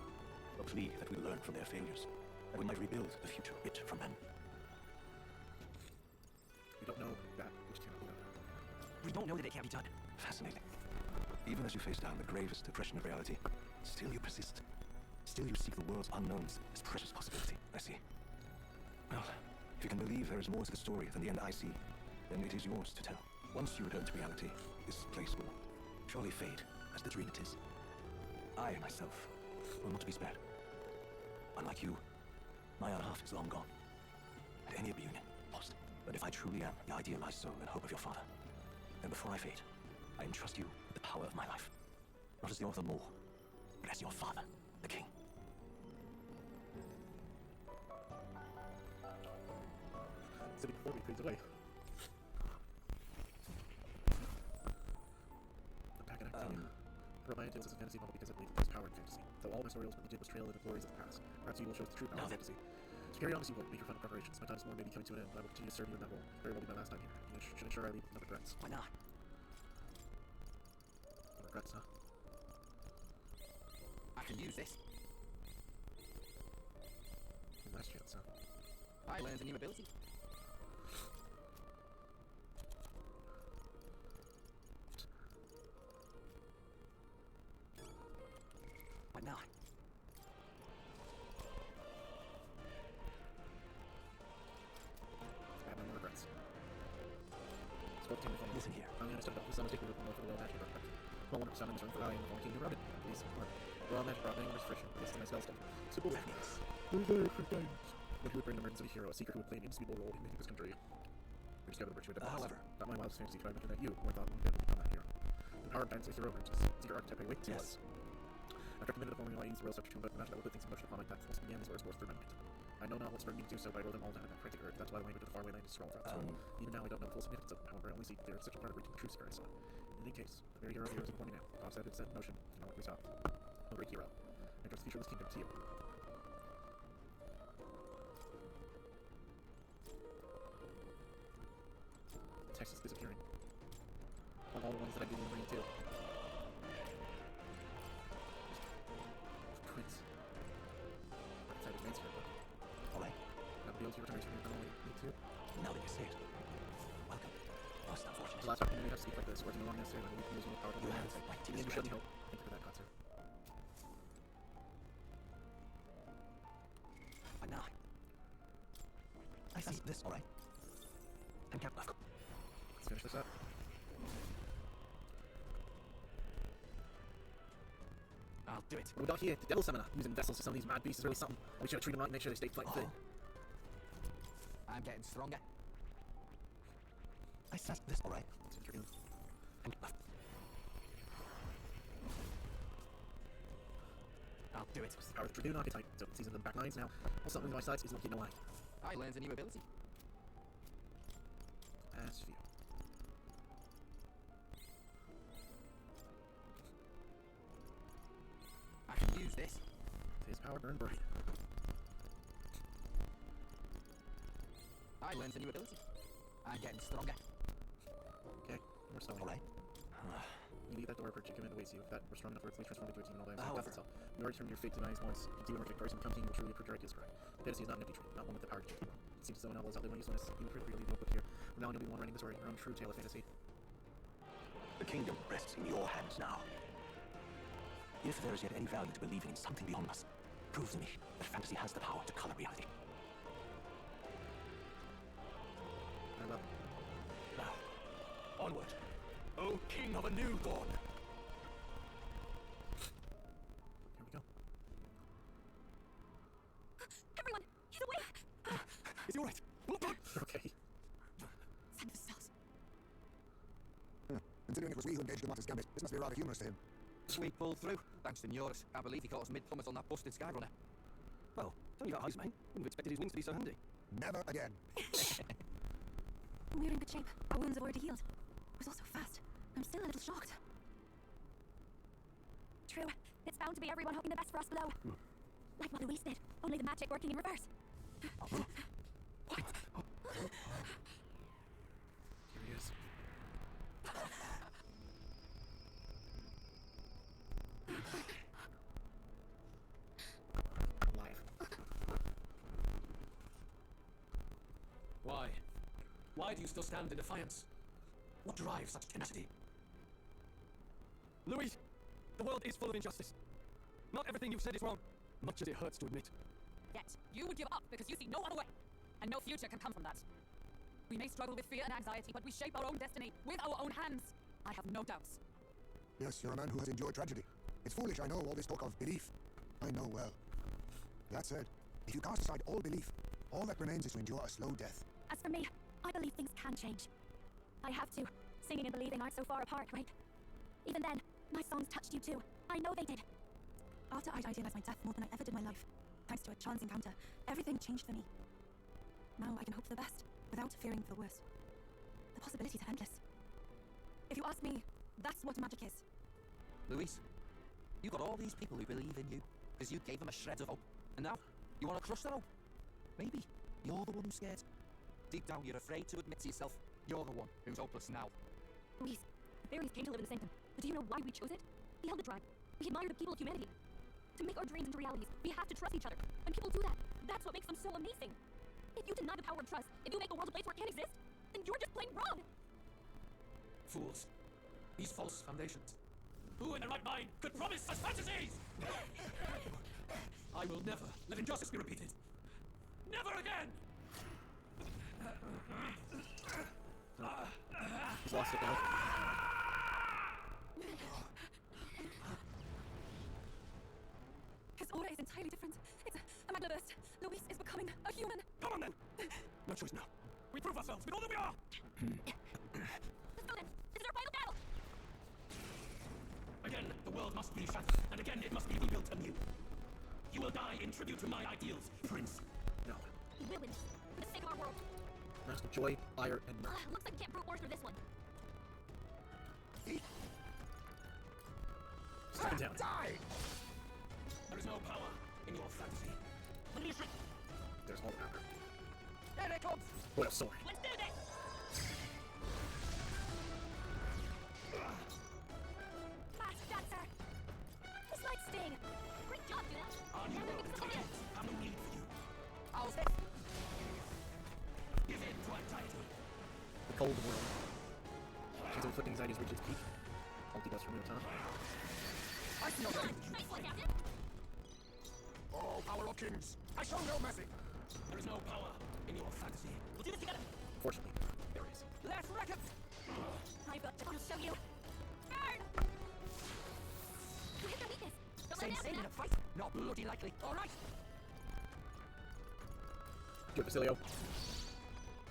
R: A plea that we learn from their failures, and we might rebuild the future bit from them.
A: We don't know that which cannot be done.
T: We don't know that it can't be done.
R: Fascinating. Even as you face down the gravest depression of reality, still you persist. Still you seek the world's unknowns as precious possibility. I see. Well, if you can believe there is more to the story than the end I see, then it is yours to tell. Once you return to reality, this place will surely fade as the dream it is. I, myself, will not be spared. Unlike you, my other half is long gone, and any reunion lost. But if I truly am the idealized soul and hope of your father, then before I fade, I entrust you with the power of my life. Not as the author more, but as your father, the king.
A: So before we fades away. The pack and acting. Remind tales of fantasy novel because I believe there's power in fantasy. Though all my stories what they did was trail in the glories of the past. Perhaps you will show us the true power of fantasy. So carry on as you will, make your final preparations. My time is more maybe coming to an end, but I will continue to serve you in that role. Very well be my last time here. You should ensure I leave no regrets.
T: Why not?
A: No regrets, huh?
T: I can use this.
A: Last chance, huh?
T: I learned a new ability. Why not?
A: I have no more regrets. Spoke to me from
R: Listen here.
A: I'm going to step up. The sun is taking over for the world magic resurrect. Well, one sun in return for value and the former king who wrote it. These are world magic brought anger restriction. This is my spell stuff. Super weakness. One who would bring an emergency hero, a seeker who would play an indisputable role in making this country. We discovered the virtue of death.
R: However,
A: not my wildest fantasy could I imagine that you, more thought, would become that hero. The power of fantasy hero emerges. Seeker archetype I wait to was. After committed to forming I use the royal subject to invoke the magic that will put things in motion upon my path. Once began these words forth through my mind. I know not what spurred me to do so, but I wrote them all down in that frantic urge. That's why the language of the faraway land is scrawled throughout. So even now I don't know the full significance of them. However, I only see there is such a part of reaching the true seeker I saw. In any case, the very hero of heroes is born me now. God said it set in motion, cannot let me stop. A great hero. I trust the future of this kingdom to you. The text is disappearing. On all the ones that I didn't bring too. Prince. Archetype advanced here, but
R: alright.
A: I'll be able to return to me only me too.
R: Now that you say it, welcome. Most unfortunate.
A: The last opportunity to speak like this, words no longer necessary, like we can use more powerful
R: You
A: hands.
R: have my
A: You
R: deepest
A: should
R: gratitude.
A: help. Thank you for that, God, sir.
T: Why not?
R: I see this, alright? And Captain,
A: Let's finish this up.
T: I'll do it.
A: What we got here, the Devil Summoner. Using vessels to summon these mad beasts is really something. We should treat them right and make sure they stay fight fit.
T: I'm getting stronger.
R: I sense this, alright? And
T: I'll do it.
A: It's the power of the Dragoon archetype, so it sees in the back lines now. Well, something on my sides is looking no eye.
T: I learned a new ability.
A: As for you. Power burn bright.
H: I learned a new ability. I'm getting stronger.
A: Okay, we're still
R: All right.
A: You leave that door for command awaits you. If that were strong enough for its least transformed into a demon, all that
R: However,
A: itself. In order to turn your fate demise once, you do victorious and become king, will truly prove your ideas correct. Fantasy is not an empty tree, not one with the power to change. It seems as though novels out there when usefulness, you would really look here. From now on, you'll be the one writing the story, your own true tale of fantasy.
R: The kingdom rests in your hands now. If there is yet any value to believing in something beyond us, prove to me that fantasy has the power to color reality.
A: I will.
R: Now, onward, O king of a new dawn!
A: Here we go.
K: Everyone, he's awake!
R: Is he alright?
A: Okay.
E: Send the cells.
D: Considering it was we who engaged the Martyr's Gambit, this must be rather humorous to him.
H: We pulled through, thanks to Neurus. Can't believe he caught us mid-plummet on that busted Skyrunner.
J: Well, tell you about Iceman. Wouldn't have expected his wings to be so handy.
D: Never again.
I: We're in good shape. Our wounds have already healed. It was all so fast. I'm still a little shocked.
K: True. It's bound to be everyone hoping the best for us below. Like what Luis did, only the magic working in reverse.
A: What? Here he is. Alive.
N: Why? Why do you still stand in defiance? What drives such tenacity?
J: Louis, the world is full of injustice. Not everything you've said is wrong, much as it hurts to admit.
E: Yet, you would give up because you see no other way. And no future can come from that. We may struggle with fear and anxiety, but we shape our own destiny with our own hands. I have no doubts.
D: Yes, you're a man who has endured tragedy. It's foolish, I know, all this talk of belief. I know well. That said, if you cast aside all belief, all that remains is to endure a slow death.
K: As for me, I believe things can change. I have to. Singing and believing aren't so far apart, right? Even then, my songs touched you too. I know they did.
I: After I'd idealized my death more than I ever did my life, thanks to a chance encounter, everything changed for me. Now I can hope for the best, without fearing for the worst. The possibilities are endless.
E: If you ask me, that's what magic is.
H: Luis, you got all these people who believe in you, because you gave them a shred of hope. And now, you want to crush their hope? Maybe you're the one who's scared. Deep down, you're afraid to admit to yourself you're the one who's hopeless now.
B: Luis, the fairies came to live in the Sanctum. But do you know why we chose it? We held the tribe. We admired the people of humanity. To make our dreams into realities, we have to trust each other. When people do that, that's what makes them so amazing. If you deny the power of trust, if you make the world a place where it can't exist, then you're just plain wrong.
N: Fools. These false foundations. Who in their right mind could promise such fantasies? I will never let injustice be repeated. Never again!
A: He's lost it now.
I: His aura is entirely different. It's a magnaburst. Luis is becoming a human.
J: Come on then! No choice now. We prove ourselves with all that we are!
K: Let's go then. This is our final battle.
N: Again, the world must be shattered, and again it must be rebuilt anew. You will die in tribute to my ideals, Prince.
A: No.
K: We will win. For the sake of our world.
A: Mask of joy, fire, and mirth.
K: Looks like we can't brute force through this one.
A: Stand down.
D: Die!
N: There is no power in your fantasy.
A: There's no power.
H: There it comes!
A: What a sword.
K: Let's do this! Fast, dancer! This might sting. Great job, Duna.
N: On your road to defeat, I'm no need for you.
H: How's this?
N: Give in to anxiety.
A: The cold world. She's inflicting anxiety's reached its peak. Multi dust from your time.
K: Nice one, Captain.
D: All power of kings! I show no mercy!
N: There is no power in your fantasy.
K: We'll do this together.
A: Fortunately, there is.
H: Let's wreck it!
K: I'll show you. Guard! You hit their weakness. Don't let
H: Same
K: them
H: in
K: out
H: a fight? Not bloody likely. All right.
A: Good, Basilio.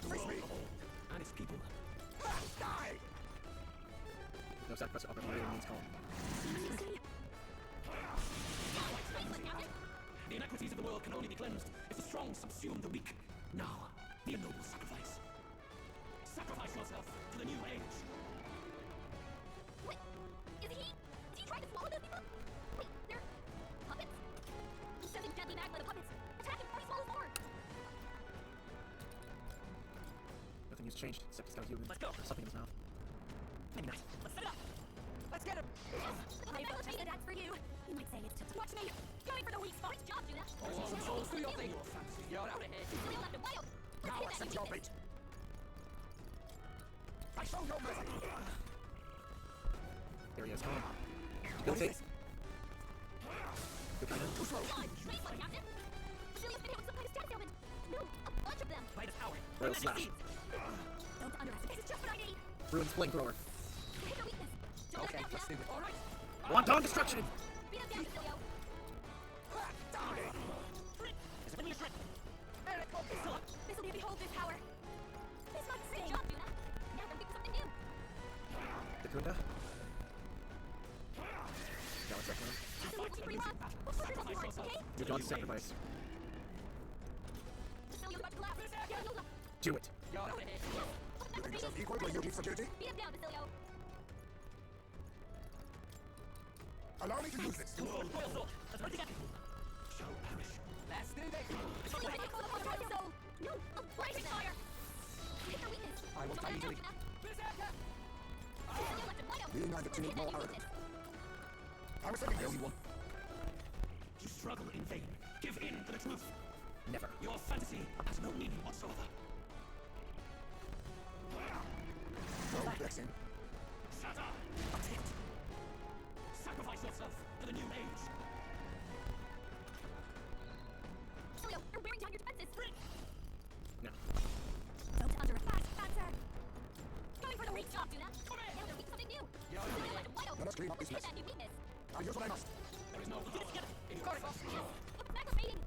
D: Face me!
N: And its people.
D: Die!
A: No sacrifice to offer my means calm.
N: The inequities of the world can only be cleansed if the strong subsume the weak. Now, be a noble sacrifice. Sacrifice yourself to the new age.
K: Wait, is he? Did he try to swallow those people? Wait, they're puppets? He said they
A: changed, except he's got a human.
T: Let's go.
A: Or something in his mouth.
T: Maybe not. Let's set it up. Let's get him.
K: I vote that's for you. You might say it's to watch me. Going for the weak spot. Job, Judah.
G: Oh, do your thing, your fantasy. You're out of here.
K: Now
D: accept your fate. I show no mercy.
A: There he is. Come on. Go take. Good kind
K: Too slow. No, a bunch of them.
T: By the power.
A: Royal slash.
K: Don't underestimate. This is just what I need.
A: Ruin's flamethrower.
K: Hit their weakness.
T: Okay, let's do it.
K: All right.
A: Wanton destruction!
K: Beat him down, Basilio.
T: Is it when you shred?
K: Basilio, behold this power. This might save. Job, Judah. Now they're making something new.
A: Dakunda. Got a second.
K: Basilio, keep pretty long. We'll push this one, okay?
A: You're going to sacrifice.
K: Basilio, about to collapse. Yeah, no,
A: Do it.
D: You think yourself equal to your security?
K: beat him down, Basilio.
D: Allow me to use this.
T: Royal sword. Let's work together. Shall perish. Let's do this.
K: No, a blazing fire. Hit their weakness.
D: I will die easily.
K: Basilio left him wide open.
D: Being neither
K: Hit
D: timid
K: that
D: nor
K: weakness.
D: arrogant. I was thinking this.
T: You struggle in vain. Give in to the truth.
A: Never.
T: Your fantasy has no meaning whatsoever.
D: No flexing.
T: Sata! Attempt. Sacrifice yourself to the new age.
K: Basilio, you're wearing down your defenses.
A: No.
K: Don't underestimate. Answer. Going for the weak job, Judah. Now they're weak something new. Basilio left him wide open.
D: Let us clean up this
K: Hit
D: mess.
K: that new weakness.
D: I'll use what I must.
T: There is no power in your force.
K: Look back with mating.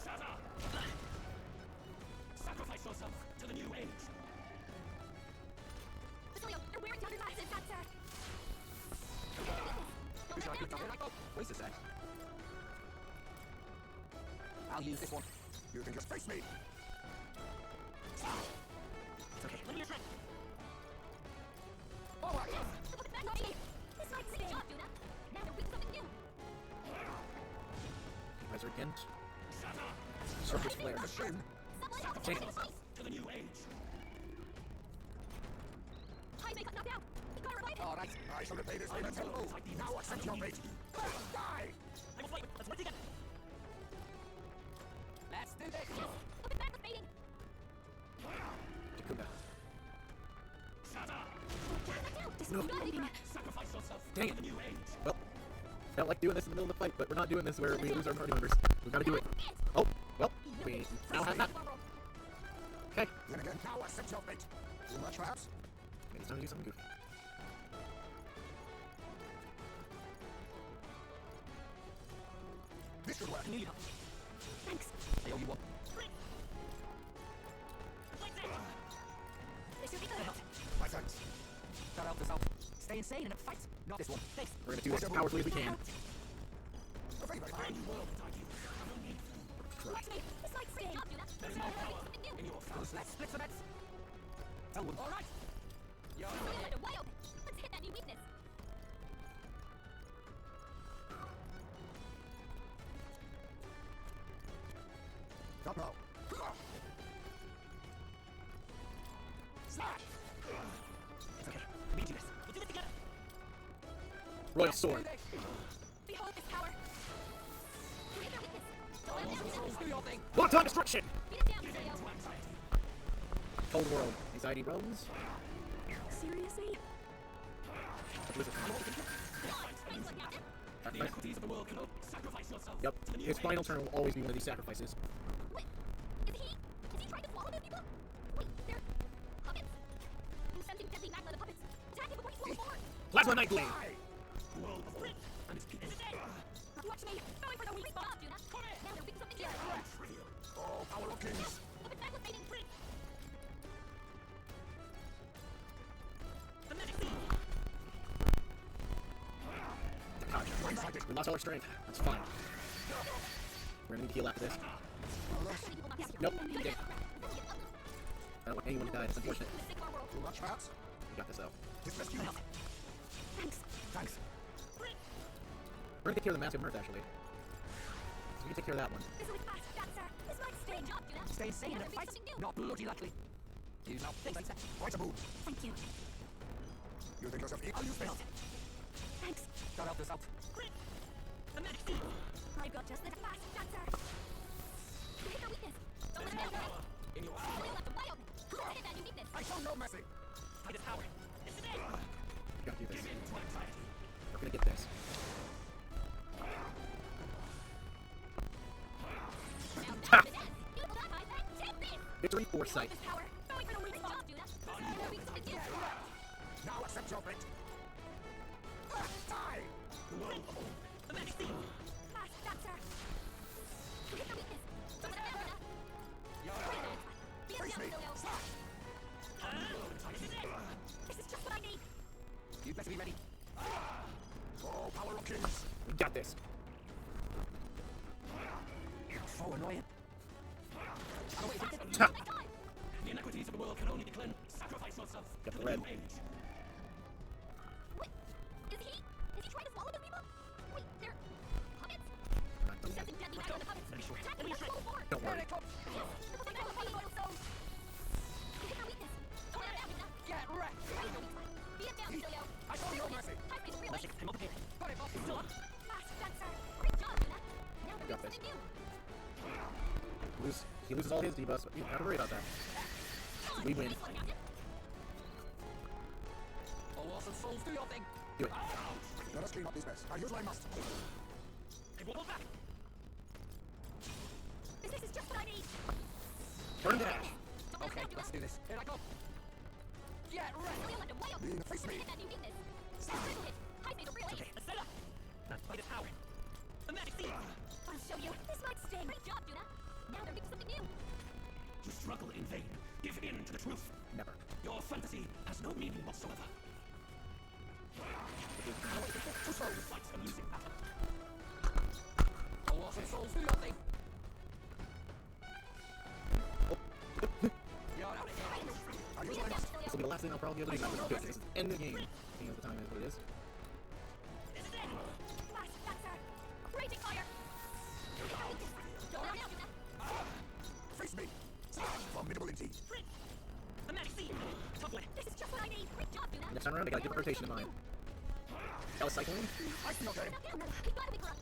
T: Sata! Sacrifice yourself to the new age.
K: Basilio, you're wearing down your defenses. Answer. Don't let them down.
H: Wait a sec. I'll use this one.
D: You think you're space me?
T: It's okay. Let me your strength.
K: Forward. Look back with me. This might save job, Judah. Now they're weak something new.
A: Resurgent.
T: Sata!
A: Surface flare.
D: Shame.
A: Take it.
T: To the new age.
K: High make knocked out. You gotta revive him.
D: All right. I shall repay this payment. Now accept your fate. Die!
T: I will fight. Let's work together. Let's do this.
K: Look back with mating.
A: Dakunda.
T: Sata!
A: No.
T: Sacrifice yourself
A: Dang
T: to
A: it.
T: the new age.
A: Well, I don't like doing this in the middle of the fight, but we're not doing this where we lose our party members. We've got to do it. Oh, well, we now have that. Okay.
D: Then again, now accept your fate. Too much, perhaps?
A: Maybe it's time to do something goofy.
D: This should work.
K: Thanks.
H: I owe you one.
K: This should be good.
D: My thanks.
H: Shout out this out. Stay insane in a fight. Not this one. Thanks.
A: We're going to do this as powerfully as we can.
D: A favor.
K: Watch me. This might save job, Judah.
T: There's no power
K: Something new.
T: in your force.
H: Let's split the bets. Tell one.
T: All right. You're
K: Basilio left him wide open. Let's hit that new weakness.
D: Not now.
K: Slash.
T: It's okay. We do this. We'll do it together.
A: Royal sword.
K: Behold this power. Hit their weakness. Don't let them down.
T: Do your thing.
A: Wanton destruction!
K: Beat it down, Basilio.
A: Cold world. Anxiety runs.
K: Seriously?
A: Blizzard.
T: The equities of the world cannot sacrifice yourself.
A: Yep.
T: To the new
A: His final
T: age.
A: turn will always be one of these sacrifices.
K: Wait, is he trying to swallow those people? Wait, they're puppets? Who's sending deadly magma to puppets? Attack him before he swallows more!
A: Plasma Nightblade!
T: World of Rit and its people.
K: Watch me! Going for the weak spot, Judah! Now they're weak something new!
T: Trivial.
D: Oh, power of kings.
K: Look at back with mating!
T: The magic theme.
A: We lost all our strength. That's fine. We're gonna need to heal after this. Nope, you did. I don't want anyone to die. It's unfortunate.
D: Too much, perhaps?
A: We got this though.
D: This rescue.
K: Thanks.
D: Thanks.
A: We're gonna take care of the massive mirth actually. We can take care of that one.
T: Stay sane in a fight, not bloody likely. Use now.
D: Quite a move.
K: Thank you.
D: You think yourself equal?
T: I'll use this.
K: Thanks.
T: Gotta help this out.
K: I've got just the fast dancer. Hit the weakness. Don't let it happen.
T: In your
K: You left them wide open. I'll hit that new weakness.
T: I show no mercy. Fight its power.
K: This is it.
A: We gotta do this. We're gonna get this. Ha! Victory foresight.
D: Now accept your fate. Die!
T: The world of all.
K: The magic thing. Fast dancer. Hit the weakness. Don't let it happen.
D: Face me.
K: This is just what I need.
T: You better be ready.
D: Oh, power of kings.
A: We got this.
T: So annoying.
A: Ha!
G: The inequities of the world can only be cleansed. Sacrifice yourself.
A: Got
G: to
A: the
G: the
A: red.
G: new age.
K: Wait, is he trying to swallow the people? Wait, they're puppets?
A: Not
K: He's
A: done.
K: something deadly back on the puppets. Attack them with full force.
A: Don't worry.
K: Hit the weakness. Don't let it happen.
T: Get wrecked.
K: Beat him down, Silio.
T: I show no mercy.
K: High space relay.
T: I'm up here. Got it, boss. Still up.
K: Fast dancer. Great job, Luna. Now we're
A: Got
K: doing
A: this.
K: something new.
A: He loses all his debuffs, but you don't have to worry about that. We win.
T: All awesome souls, do your thing.
A: Do it.
D: Let us clean up this mess. I use my must.
T: Hey, wobble back.
K: This is just what I need.
A: Burn that.
T: Okay, let's do this. Here I go. Get ready.
K: Silio left him wide open.
D: Lean, face me.
K: Hit that new weakness. Critical hit. High space relay.
T: Okay, let's set up. Now, fight its power. The magic thing.
K: I'll show you. This might sting. Great job, Duna. Now they're making something new.
G: You struggle in vain. Give in to the truth.
A: Never.
G: Your fantasy has no meaning whatsoever.
T: Too slow.
G: Fight a losing battle.
T: All awesome souls, do your thing. You're out of here.
D: I use my must.
A: This will be the last thing I'll probably do. This is the end of the game. Being at the time is what it is.
K: This is it. Fast dancer. Raging fire. Don't let it happen.
D: Face me. Formidable indeed.
T: The magic thing. Tough way.
K: This is just what I need. Great job, Duna.
A: Next time around, I gotta get the rotation in mind. Cycling.
D: I feel okay.
K: Keep gliding for us.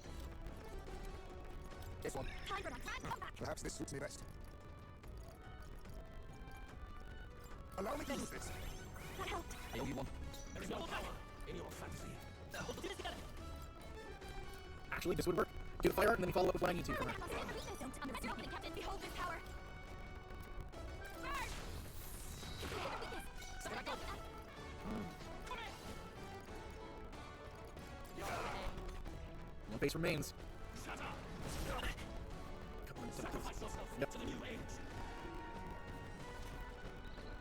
D: This one.
K: Time for that. Come back.
D: Perhaps this suits me best. Allow me to use this.
K: That helped.
T: I owe you one.
G: There is no power in your fantasy.
T: Hold the together.
A: Actually, this would work. Do the fire art and then follow up with what I need to from her.
K: Don't underestimate me, Captain. Behold this power. Burn!
T: Here I go.
A: One face remains.
G: Shut up.
A: Come on,
G: Sacrifice yourself
A: Yep.
G: to the new age.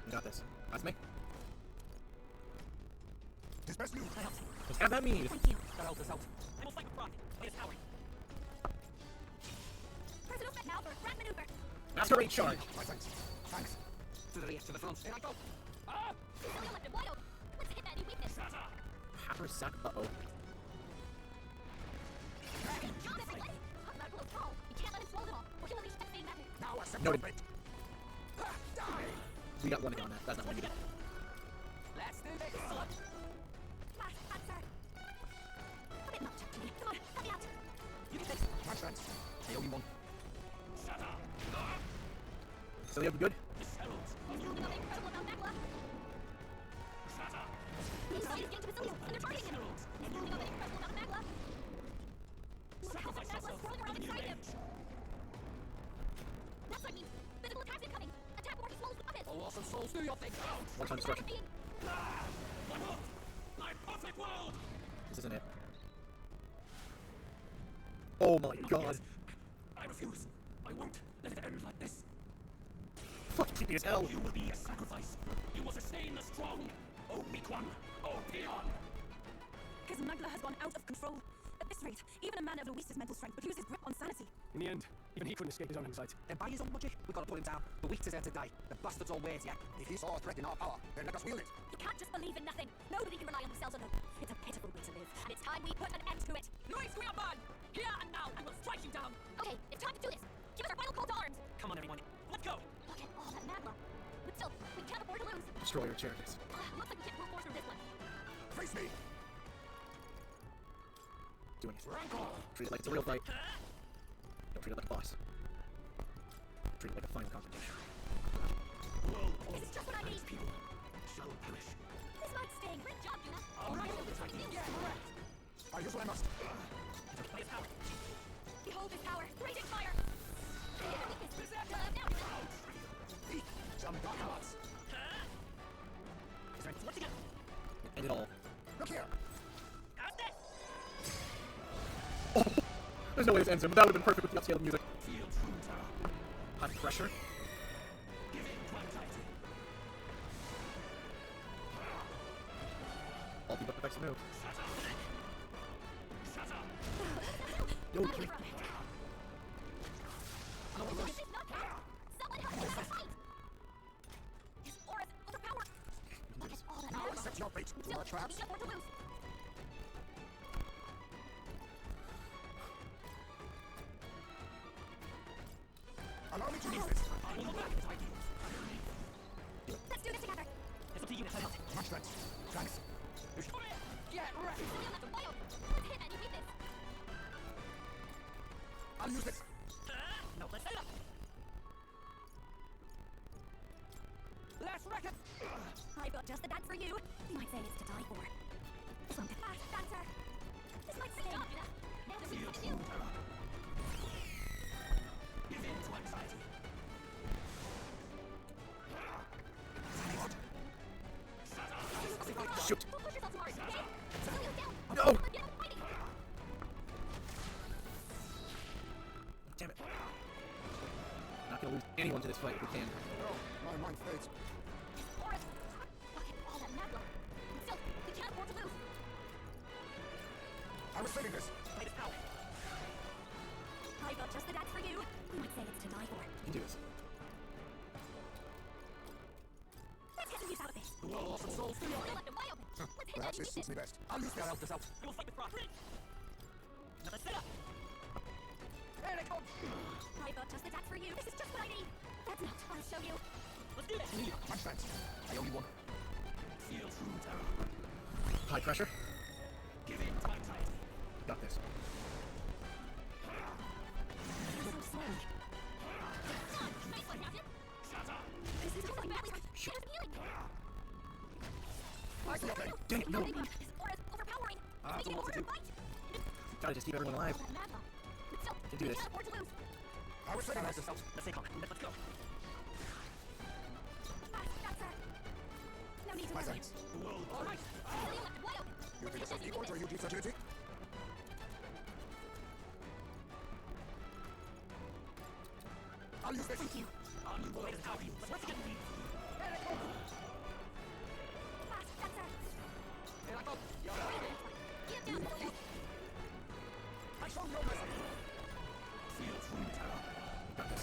A: We got this. That's me.
D: Disperse you.
A: Just have that mead.
K: Thank you.
T: Gotta help this out. I will fight with pride. Fight its power.
K: Personal set now for grand maneuver.
A: Masquerade charge.
D: My thanks. Thanks.
T: To the left, to the front. Here I go. Ah!
K: Silio left him wide open. Let's hit that new weakness.
G: Shut up.
A: Hacker sack. Uh-oh.
K: Great job, everybody. Hot rod below tall. You can't let him swallow them all, or he'll unleash that thing magic.
D: Now accept
A: Noted.
D: your fate. Die!
A: We got one to go on that. That's not one to get.
T: Let's do this.
K: Fast dancer. A bit much, actually. Come on, help me out.
T: You need this.
D: My chance.
T: I owe you one.
G: Shut up.
A: So you have good?
G: This heralds.
K: He's holding on incredible amount of Magla.
G: Shut up.
K: He's getting to Basilio, and they're targeting him. He's holding on an incredible amount of Magla. Look how much Magla's swirling around inside him. That's what I mean. Physical attacks incoming. Attack before he swallows the puppet.
T: All awesome souls, do your thing.
A: One-time destruction.
G: My perfect world.
A: This isn't it. Oh my god.
G: I refuse. I won't let it end like this.
A: Fucking creepy as hell.
G: You will be a sacrifice. You will sustain the strong. Oh, weak one. Oh, peon.
I: His Magla has gone out of control. At this rate, even a man of Luis's mental strength would lose his grip on sanity.
J: In the end, Even he couldn't escape his own anxiety.
H: Then by his own logic, we've got to put him down. The weak deserve to die. The bastard's all ways, yeah?
D: If he saw a threat in our power, then let us wield it.
K: You can't just believe in nothing. Nobody can rely on themselves alone. It's a pitiful way to live, and it's time we put an end to it.
E: Luis, we are bad! Here and now, I will strike you down!
K: Okay, it's time to do this. Give us our final call to arms.
T: Come on, everyone. Let's go!
K: Look at all that magma. But still, we can't afford to lose.
A: Destroy your charities.
K: Looks like we can't brute force through this one.
D: Face me!
A: Doing it. Treat it like it's a real fight. Don't treat it like a boss. Treat it like a final confrontation.
K: This is just what I need.
T: People shall perish.
K: This might sting. Great job, Yuna.
T: All right,
D: Yeah, correct. I use what I must.
T: by his power.
K: Behold his power. Raging fire.
D: Some dark hearts.
T: Strength, let's go.
A: End it all.
D: Look here.
T: Got this.
A: Oh, there's no way this ends him, but that would have been perfect with the upscale music. High pressure. All the effects move. Yo,
K: Someone help us fight. His aura's overpowered. Look at all that magma.
D: Accept your fate.
K: Still,
D: More traps.
K: we can't afford to lose.
D: Allow me to use this.
K: Let's do this together.
T: It's up to you, Nessa.
D: Much thanks. Thanks.
K: Get ready. Let's hit any weakness.
D: I'll use this.
T: No, let's set it up.
E: Let's wreck it!
K: I've got just the dance for you. You might say it's to die for. Something fast, dancer. This might sting. Now this is what to do.
T: Give in to anxiety.
A: Shoot.
K: Don't push yourself too hard, okay? Slow you down.
A: No.
K: Get up fighting.
A: Damn it. Not gonna lose anyone to this fight if we can.
D: No, my mind fades.
K: Forest. Look at all that magma. Still, we can't afford to lose.
D: I was saving this.
T: Play this power.
K: I've got just the dance for you. You might say it's to die for.
A: You can do this.
K: Let's get some use out of this.
T: The wall of souls.
K: Still left him wide open. Let's hit
D: Perhaps
K: any
D: this suits me
K: weakness.
D: best. I'll use
T: I'll
D: that.
T: help this out. We will fight with frost. Now let's set up.
E: Here it comes!
K: I've got just the dance for you. This is just what I need. That's not. I'll show you.
T: Let's do this.
D: Much thanks. I owe you one.
T: Feel true terror.
A: High pressure.
T: Give in to anxiety.
A: Got this.
K: You're so slow. Nice one, Captain. This is totally badly hurt. Get us healing.
D: I see your thing.
A: Dang it, no.
K: His aura's overpowering.
A: I
K: It's
A: don't
K: making
A: know
K: it
A: what to
K: harder to
A: do.
K: fight.
A: Gotta just keep everyone alive.
K: All that magma. But still,
A: Can do
K: we
A: this.
K: can't afford to lose.
D: I was saving
T: Let's
D: this.
T: stay calm. Let's go.
K: Fast, dancer. No need to
D: My
K: worry.
D: thanks.
K: All right. Still left him wide open.
D: You think yourself equal to Eugene's fragility? I'll use this.
K: Thank you.
T: On you, boys. How are you? Let's get these.
K: Fast, dancer.
E: Here I come!
K: Get him down, Silvio.
D: I show no mercy.
T: Feel true terror.
A: Got this.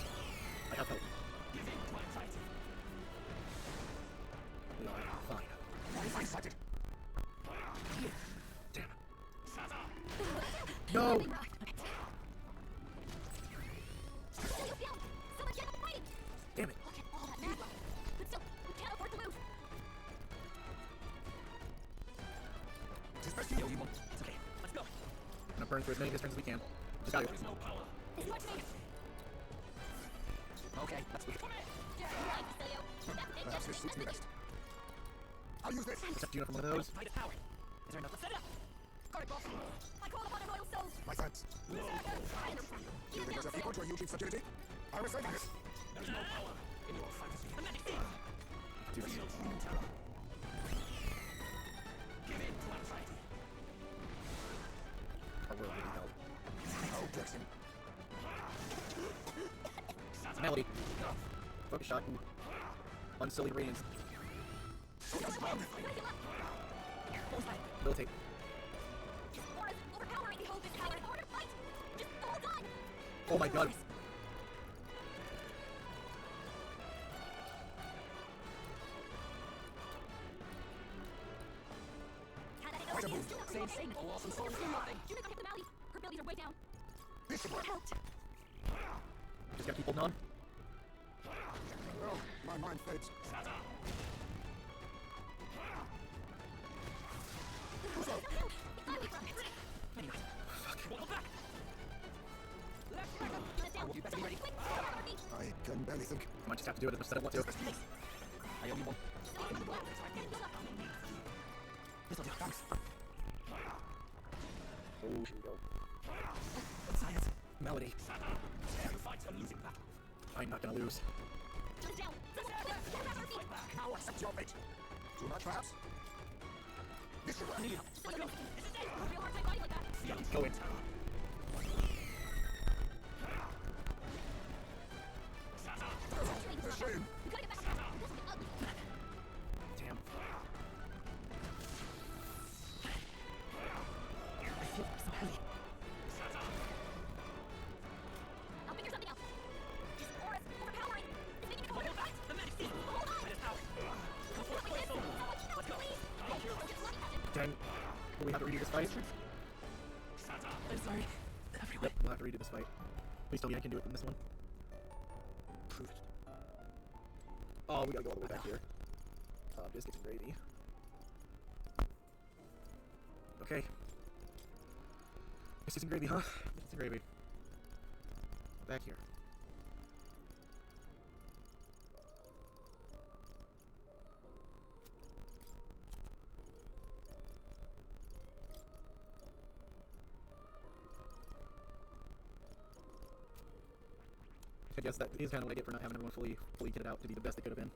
A: I have hope.
T: Give in to anxiety.
A: We are fine.
D: I'm excited.
A: Damn.
T: Shatter.
A: No!
K: Silvio down. Someone get up and fighting.
A: Damn it.
K: Look at all that magma. But still, we can't afford to lose.
D: Tis best
T: I
D: you.
T: owe you one. It's okay. Let's go.
A: Gonna burn through as many distractions as we can. Just gotta go.
T: There's no power.
K: This much me.
D: Okay, that's good.
K: Thank you, Silvio.
D: Perhaps this suits me best. I'll use this.
A: Protect Juno from one of those.
T: Fight is power. Is there enough? Let's set it up.
K: Got it, boss. I call upon an oil soul.
D: My thanks. You think yourself equal to Eugene's fragility? I was saving this.
T: There is no power in your fantasy. The magic thing.
A: Do this.
T: Feel true terror. Give in to anxiety.
A: Our world will be held.
D: Oh, Jackson.
A: Melody. Focus shot. Unsilly radiance. Abilitate.
K: Aura's overpowering. Behold this power. Order fight. Just hold on.
A: Oh my god.
T: Same thing. Oh, awesome soul. Nothing.
B: Judith got hit the Mally. Her abilities are way down.
D: This
B: That helped.
A: Just gotta keep holding on.
D: Oh, my mind fades. I can barely think.
A: Might just have to do it instead of what to.
T: I owe you one. This'll do. Thanks.
A: Oh, here we go.
T: Science.
A: Melody.
T: Dare you fight a losing battle?
A: I'm not gonna lose.
D: Now accept your fate. Too much, perhaps? This should work.
T: Let's go.
A: Go in.
D: It's a shame.
A: Damn.
T: I feel so heavy.
B: I'll figure something out. This aura's overpowering. It's making me hold back.
T: The magic season.
B: Hold on.
T: It is power. Come forth,
B: Like this.
T: soul.
B: Let's go.
A: Dang. Will we have to redo this fight?
T: I'm sorry.
A: Yep, we'll have to redo this fight. Please tell me I can do it in this one.
T: Prove it.
A: Oh, we gotta go all the way back here. Biscuits and gravy. Okay. Biscuits and gravy, huh? Biscuits and gravy. Back here. I guess that is kind of what I get for not having everyone fully kitted out to be the best they could have been.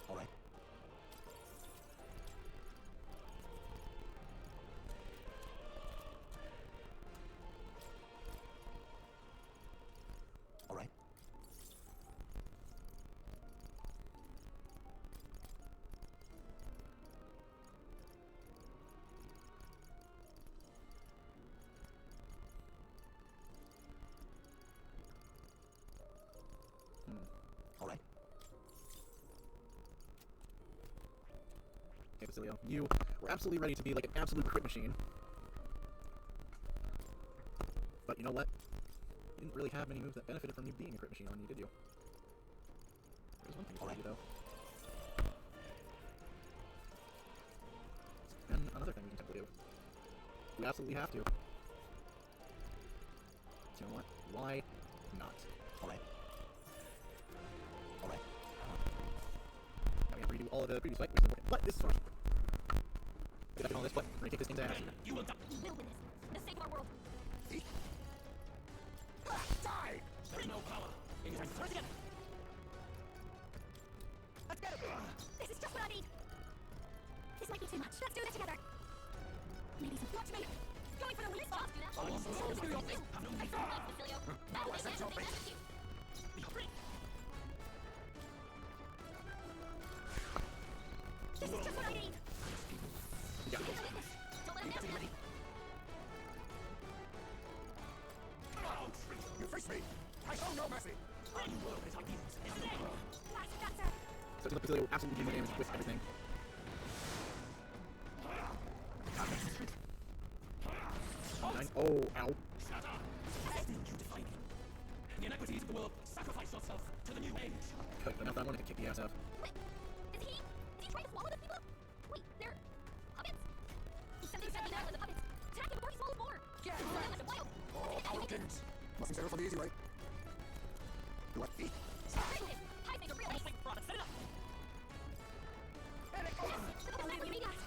R: All right. All right. All right.
A: Okay, Basilio, you were absolutely ready to be like an absolute crit machine. But you know what? You didn't really have many moves that benefited from you being a crit machine on you, did you? There's one thing for you, though. And another thing we can simply do. We absolutely have to. So you know what? Why not?
R: All right. All right.
A: Now we have to redo all of the previous fight, but this is fine. Get up in all this, but we're gonna kick this thing's ass.
T: You will die.
B: We'll win this. For the sake of our world.
D: Die!
T: There is no power in your hands. Together.
B: Let's go. This is just what I need. This might be too much. Let's do this together. Maybe some. Watch me. Going for the release box. Do that.
T: I want some souls to do your thing. Have no need for
B: Thanks, Basilio.
D: Now accept your fate.
T: Be free.
B: This is just what I need.
A: Yeah.
B: Don't let him down.
D: You face me. I show no mercy.
B: That's her.
A: So it seems like Basilio absolutely did more damage with everything. Nine. Oh, ow.
T: You defy me. The inequities of the world. Sacrifice yourself to the new age.
A: Cut enough that I wanted to kick the ass out.
B: Wait, is he trying to swallow the people? Wait, they're puppets? He said they were deadly now when the puppets attacked him before he swallowed more. Yeah, that's wild.
D: Oh, our kings. Mustn't settle for the easy way. Do I feet?
B: High finger, real ace.
T: Set it up.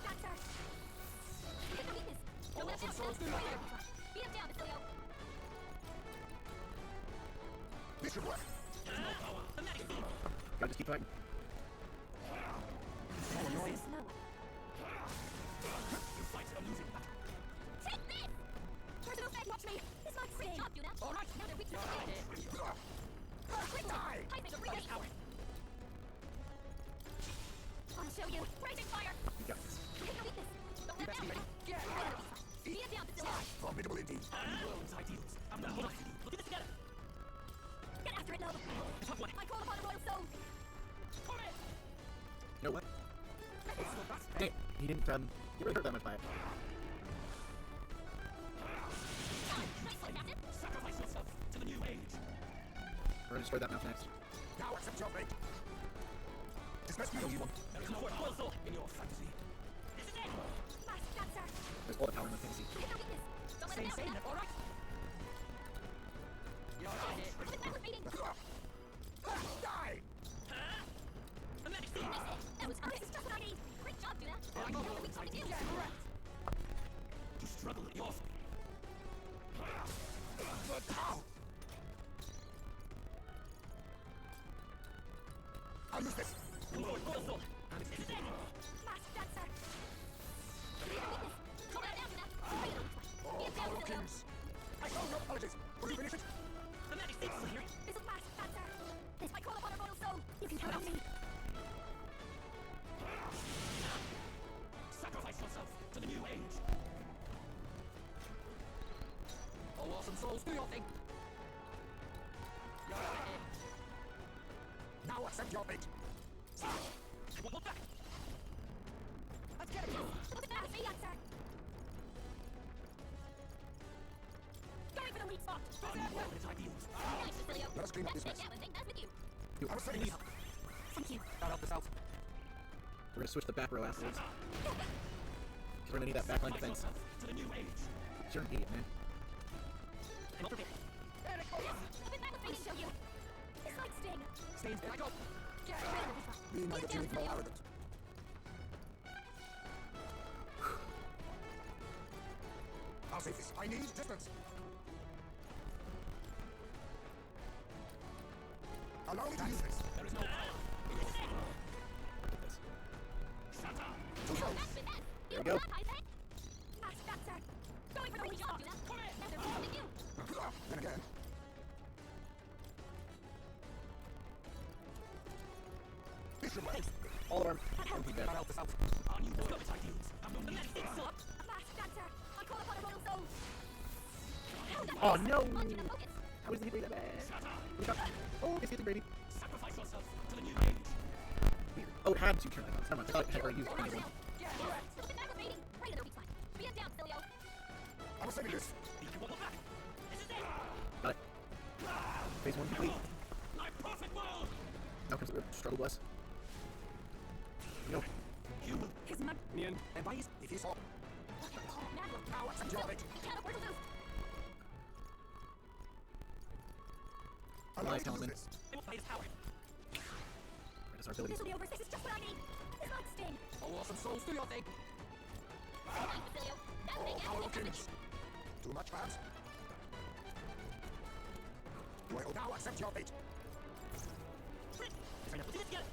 B: That's her. Get the weakness. Don't let him down. Beat him down, Basilio.
D: This should work.
A: Gotta just keep fighting.
D: So annoying.
T: You fight a losing battle.
B: Take this! Personal fate, watch me. This might great job, do that. All right, now they're weak to quick die! High finger, real ace. I'll show you. Rising fire.
A: You got this.
B: Hit the weakness. Don't let down. Beat him down, Basilio.
D: Formidable indeed.
T: World's ideals. I'm not hold on. We'll do this together.
B: Get out.
K: Master it low. I call upon a royal soul.
A: No, what? Dang, he didn't, get really hurt that much by it.
G: Sacrifice yourself to the new age.
A: We're gonna destroy that mouth next.
D: Now accept your fate. Dismiss me, you want.
G: There is no royal soul in your fantasy.
K: This is it. Master dancer.
A: There's all the power in the fantasy.
K: Hit the weakness. Don't let
G: Stay
K: it
G: sane,
K: out.
G: all right? You're on it.
K: With that was beating.
D: Die!
K: A medic team. That was this is just what I need. Great job, Duna.
G: I know what I do. Correct. To struggle at your...
D: But how? I'll use this.
G: Lord Royal Soul.
K: This is it. Master dancer. Calm down, Duna.
D: Oh, Power Kings. I show no apologies. Will you finish it?
K: The medic team is here. This is Master dancer. This I call upon a royal soul. You can count on me.
G: Sacrifice yourself to the new age. All awesome souls, do your thing. You're on it.
D: Now accept your fate.
G: One back.
K: Let's get it. Look at that. Me dancer. Going for the weak spot.
G: Unwarranted ideals.
K: Nice, Cecilio.
D: Let us clean up this mess.
K: Yeah, I think that's with you.
D: I was saying this.
K: Thank you.
A: Gotta help this out. We're gonna switch the back row afterwards. Because we're gonna need that backline defense.
G: To the new age.
A: You're an idiot, man.
K: I'm over it. There it goes. Look at that. Let me show you. It's like sting.
G: Stains, there I go.
K: Get rid of this one.
D: Be neither timid nor arrogant. I'll save this. I need distance. Allow me to use this.
G: There is no power.
D: Two throws.
A: There we go.
K: Master dancer. Going for the weak spot. There's a room to you.
D: Then again. This should work.
A: All of our...
G: Gotta help this out. Unwarranted ideals.
K: The medic team still up. Master dancer. I call upon a royal soul.
A: Oh, no!
K: Launching the focus.
A: How is the hit rate that bad? Oh, it's hitting Brady.
G: Sacrifice yourself to the new age.
A: Weird. Oh, it had two turn icons. Never mind. I thought it had already used it.
K: Look at that with mating. Right in the weak spot. Beat it down, Cilio.
D: I was saving this.
K: This is it.
A: Got it. Phase 1 complete.
G: My perfect world.
A: Now comes the struggle bless. Go.
K: His mug.
J: Nien.
D: And by his... If he saw... Now accept your fate.
K: Cannot work loose.
D: Allow me to use
A: Talisman.
D: this.
K: It will fight his power.
A: That's our ability.
K: This will be over. This is just what I need. It's like sting.
G: All awesome souls, do your thing.
K: Thank you, Cilio. That's
D: Oh,
K: big.
D: Power Kings. Too much, perhaps? Do I now accept your fate?
K: Let's get it.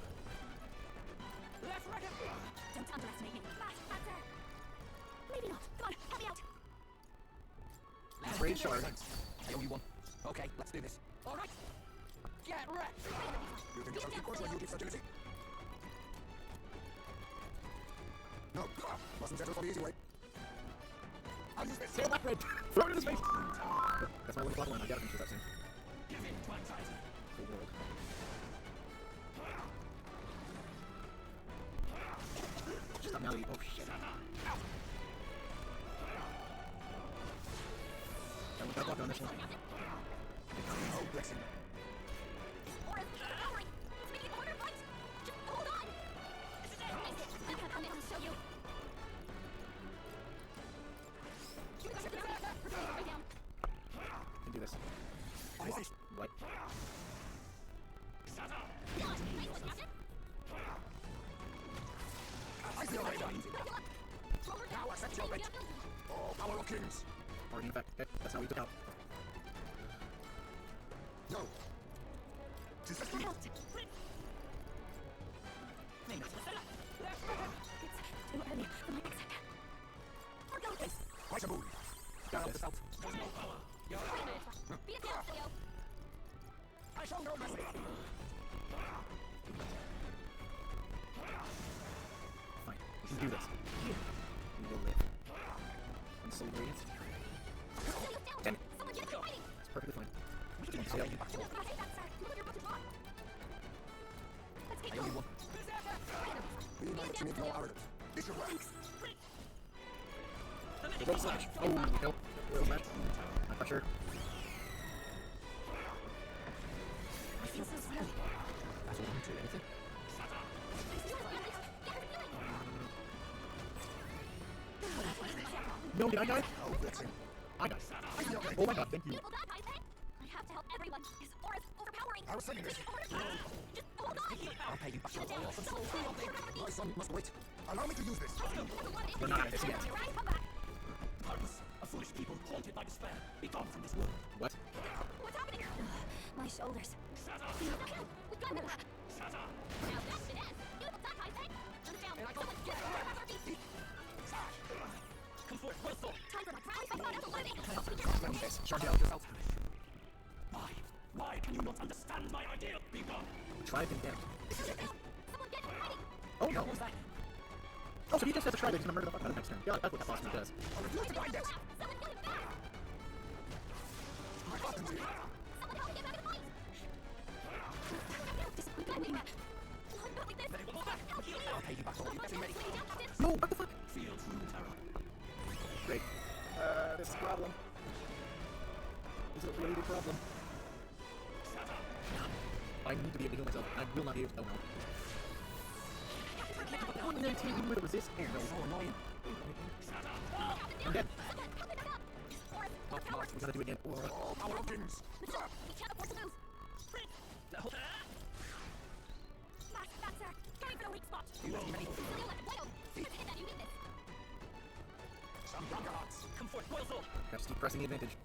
K: Let's wreck him. Don't underestimate me. Master dancer. Maybe not. Come on, help me out.
A: Let's raid shard.
G: I owe you one. Okay, let's do this. All right. Get wrecked.
D: You think yourself equal to a new fragility? No. Mustn't settle for the easy way. I'll use this.
A: Sail back, red. Throw it in his face. That's my little block line. I gotta finish this up soon.
G: Give in to anxiety.
A: Full world. Just not now. Oh shit. Got block on this one.
D: Oh, bless him.
K: Aura's powering. It's making it harder to fight. Just hold on. This is it. I'm gonna show you. Right down.
A: Can do this.
D: What is this?
A: What?
K: Nice one, Captain.
D: I feel very done. Now accept your fate. Oh, Power of Kings.
A: Already in effect. Okay, that's how we took out.
D: No. Tis the truth.
K: Too early for my exit. Forgo this.
D: Quite a move.
A: Got this.
G: There's no power. You're
K: Beat it down, Cilio.
D: I shall no mercy.
A: Fine. We can do this. We will live. Unsullied radiance. Damn it.
K: Someone get me fighting.
A: It's perfectly fine. Yep. Rope slash. Oh, nope. Rope slash. I'm not sure.
H: I feel so slow. That's all I'm doing, anything?
A: No, did I die? I died. Oh my god, thank you.
B: I have to help everyone. His aura is overpowering.
D: I was saying this.
B: Just hold on.
H: I'll pay you back.
D: My son must wait. Allow me to use this.
A: We're not out of this yet.
T: Pardons, a foolish people haunted by despair. Be gone from this world.
A: What?
B: What's happening? My shoulders. We've got them. Now that's it is. You little duck, I think. Understand? Someone get her.
T: Come forth, well thought.
B: Time for my cry. I thought I was living.
A: Let me this. Charge out.
T: Why can you not understand my idea? Be gone.
A: Try condemned.
B: Someone get her.
A: Oh no.
T: What was that?
A: Oh, so he just has to try that he's gonna murder the fuck out of next turn. Yeah, that's what that boss does.
B: Someone get him back. Someone help me get back in the fight. Just let me. Not like this.
H: I'll pay you back all you better ready.
A: No, what the fuck?
T: Feel true terror.
A: Great. This is a problem. This is a really big problem. I need to be able to heal myself. I will not be able to. Oh no. Oh, 19 even with a resist. Oh no.
H: So annoying.
A: I'm dead. We gotta do it again.
D: Our kings.
B: We can't afford to lose. Back, sir. Going for the weak spot.
H: You ready?
B: Hit that, you need this.
D: Some drunkards.
T: Come forth, well thought.
A: Gotta keep pressing the advantage.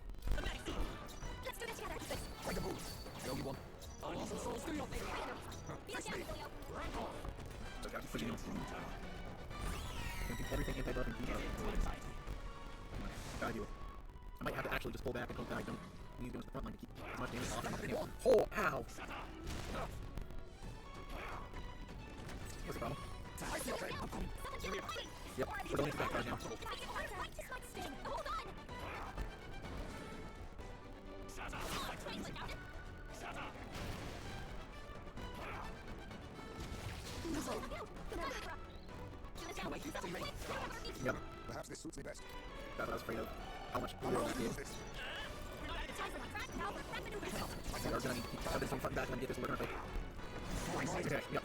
B: Let's do this together.
D: Try the move.
H: I owe you one.
T: Our lost souls, do your thing.
B: Be a champion, Leo.
A: So gotta keep pushing him. Gonna do everything anti-buff and debuff. Gotta do it. I might have to actually just pull back and hope that I don't need to go to the front line to keep as much damage off as I can. Oh, ow! Here's the problem. Yep, we're going to back right now.
B: Hold on.
A: Yep,
D: Perhaps this suits me best.
A: that's what I was afraid of. How much we were going to get. We are gonna need to keep this from front and back and get this working right. Okay, yep.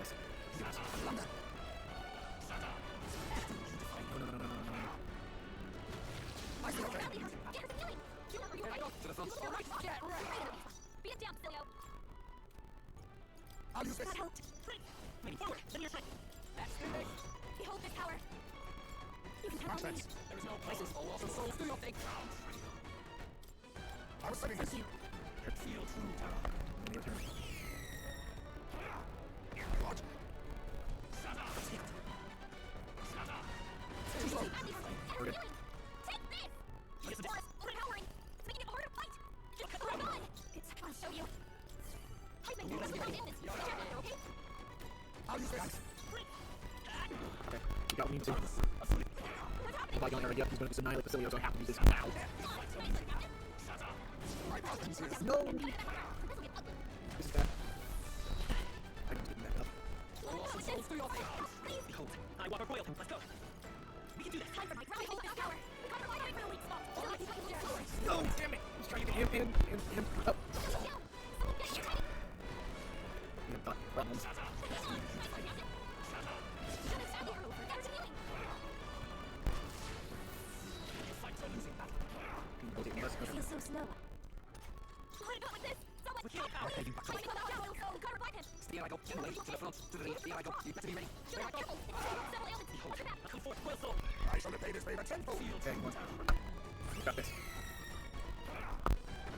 B: Be it down, Silio.
D: I'll use this.
B: That helped.
T: Maybe forward, then your side. That's the thing.
B: Behold this power. You can count on me.
T: There is no places for lost souls, do your thing.
D: I was saying this.
T: Feel true terror.
A: Your turn.
D: What?
A: We're good.
B: Take this! This force overpowering. It's making it harder to fight. Just cut the right line. I'll show you. I've been using this. Okay?
D: I'll use this.
A: Okay, you got me too. If I go in there, yep, he's going to just annihilate Facilio, so I have to use this now. No! This is bad. I can take him back up.
T: Lost souls, do your thing. Behold, I walk royal. Let's go. We can do this.
B: Time for my crown. Hold this power. We got to rely on it for the weak spot.
A: No, damn it! He's trying to get him. Oh. Shit. We have got problems.
B: I feel so slow. What about with this? Someone kill power.
H: I'll pay you back.
B: Try to go down. We'll cover by him.
H: Here I go. Away to the front. To the rear. Here I go. You better be ready.
B: Here I go. Settle ailments. Watch your back.
T: Come forth, well thought.
D: I shall repay this favor tenfold.
A: Okay, one. We got this.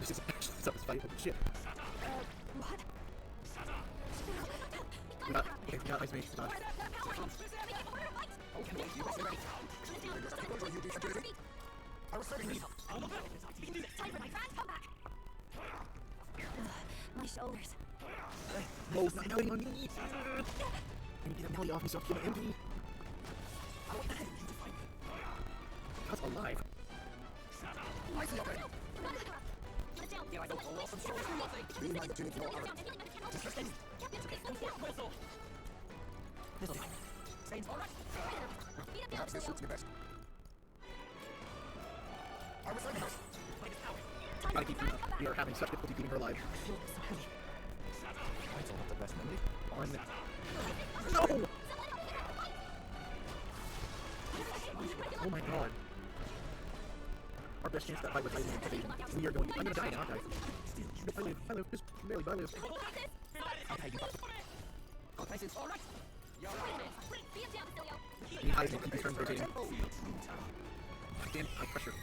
A: This is actually something fight. Holy shit.
B: What?
A: We got Ice Mage to dodge.
H: Okay, you better be ready.
D: I was saying this.
B: Time for my friend. Come back. My shoulders.
A: No, not melting on me. I need to get a melee off me so I can get an MP. That's alive.
D: I see your pain.
S: Here I go, colossal soul. Be my tune for our... Disgusting. This'll do. Saints, all right. Perhaps this suits me best. I was saying this.
A: Gotta keep we are having such difficulty keeping her alive.
R: It's not the best memory.
A: On. No! Oh my god. Our best chance to fight with lightning invasion. We are going to... I'm gonna die now, guys. I live. Just barely, I live.
S: Okay, you got it. Go places. All right.
A: He hides and keep his turns rotating. Damn, high pressure.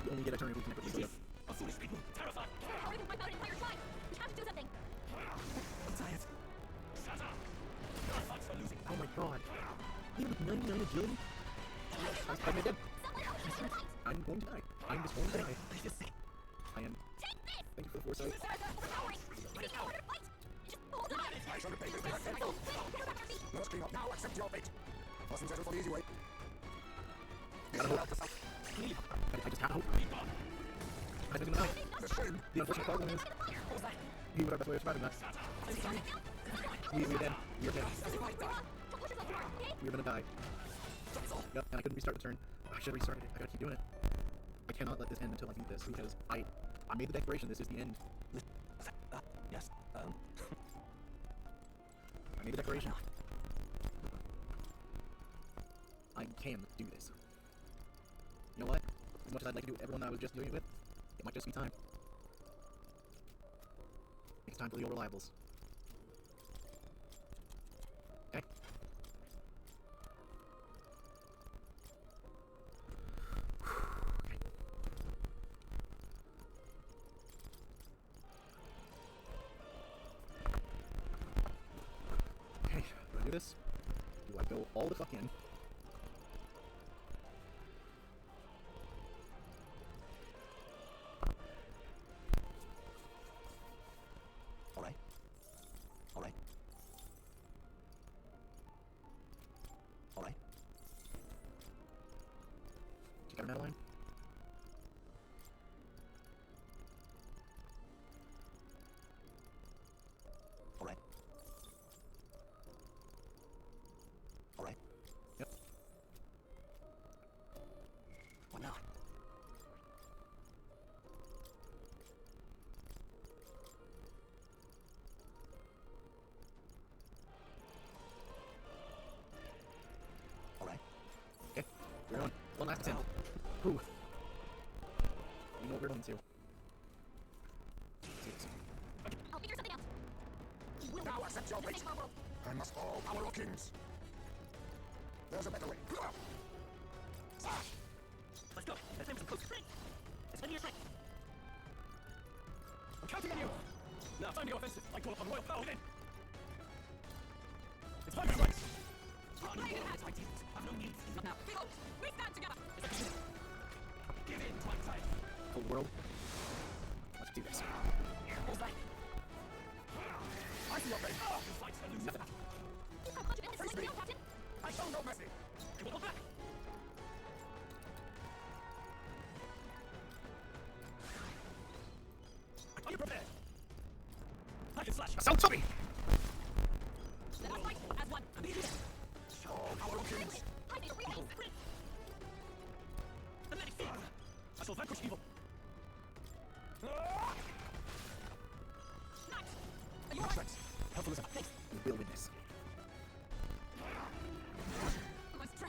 A: You only get a turn if we can quickly live.
S: Foolish people. Terrified.
B: Or even wipe out an entire tribe. We have to do something.
S: I'm tired.
A: Oh my god. Even with 99 agility? I'm dead. I'm going to die. I'm just going to die.
S: I feel sick.
A: I am. Thank you for the foresight.
S: I shall repay this debt. Let's clean up now. Accept your fate. Wasn't settled for the easy way.
A: Gotta hope. I just have hope. I'm gonna die. The unfortunate problem is, we would have the best way of surviving that. We're dead. We're dead. We're gonna die. Yep, and I couldn't restart the turn. I should have restarted it. I gotta keep doing it. I cannot let this end until I beat this, because I made the declaration this is the end.
R: Yes,
A: I made the declaration. I can do this. You know what? As much as I'd like to do everyone I was just doing it with, it might just be time. It's time for the over-reliables. Okay? Okay, do I do this? Do I go all the fuck in? Madeline?
R: Alright. Alright.
A: Yep.
R: What now? Alright.
A: Okay, we're going. One last attempt. Ooh. You know what we're going to.
B: I'll figure something out.
S: Will now accept your fate. I must all our kings. There's a better way.
T: Let's go. Let's aim some close. Let's your strength. I'm counting on you. Now, time to go offensive. I call upon royal power within. It's time to strike. I have no need. Not now. We stand together. Give in, one side.
A: Whole world. Let's do this.
T: Hold back.
S: I see your fate.
T: You fight to lose.
A: Nothing.
S: Face me. I show no mercy.
T: You will go back. Are you prepared? I can slash.
A: Assault Toby!
B: Let us fight as one.
S: Show our kings.
T: I shall vanquish evil.
A: Helpful as a... We will win this.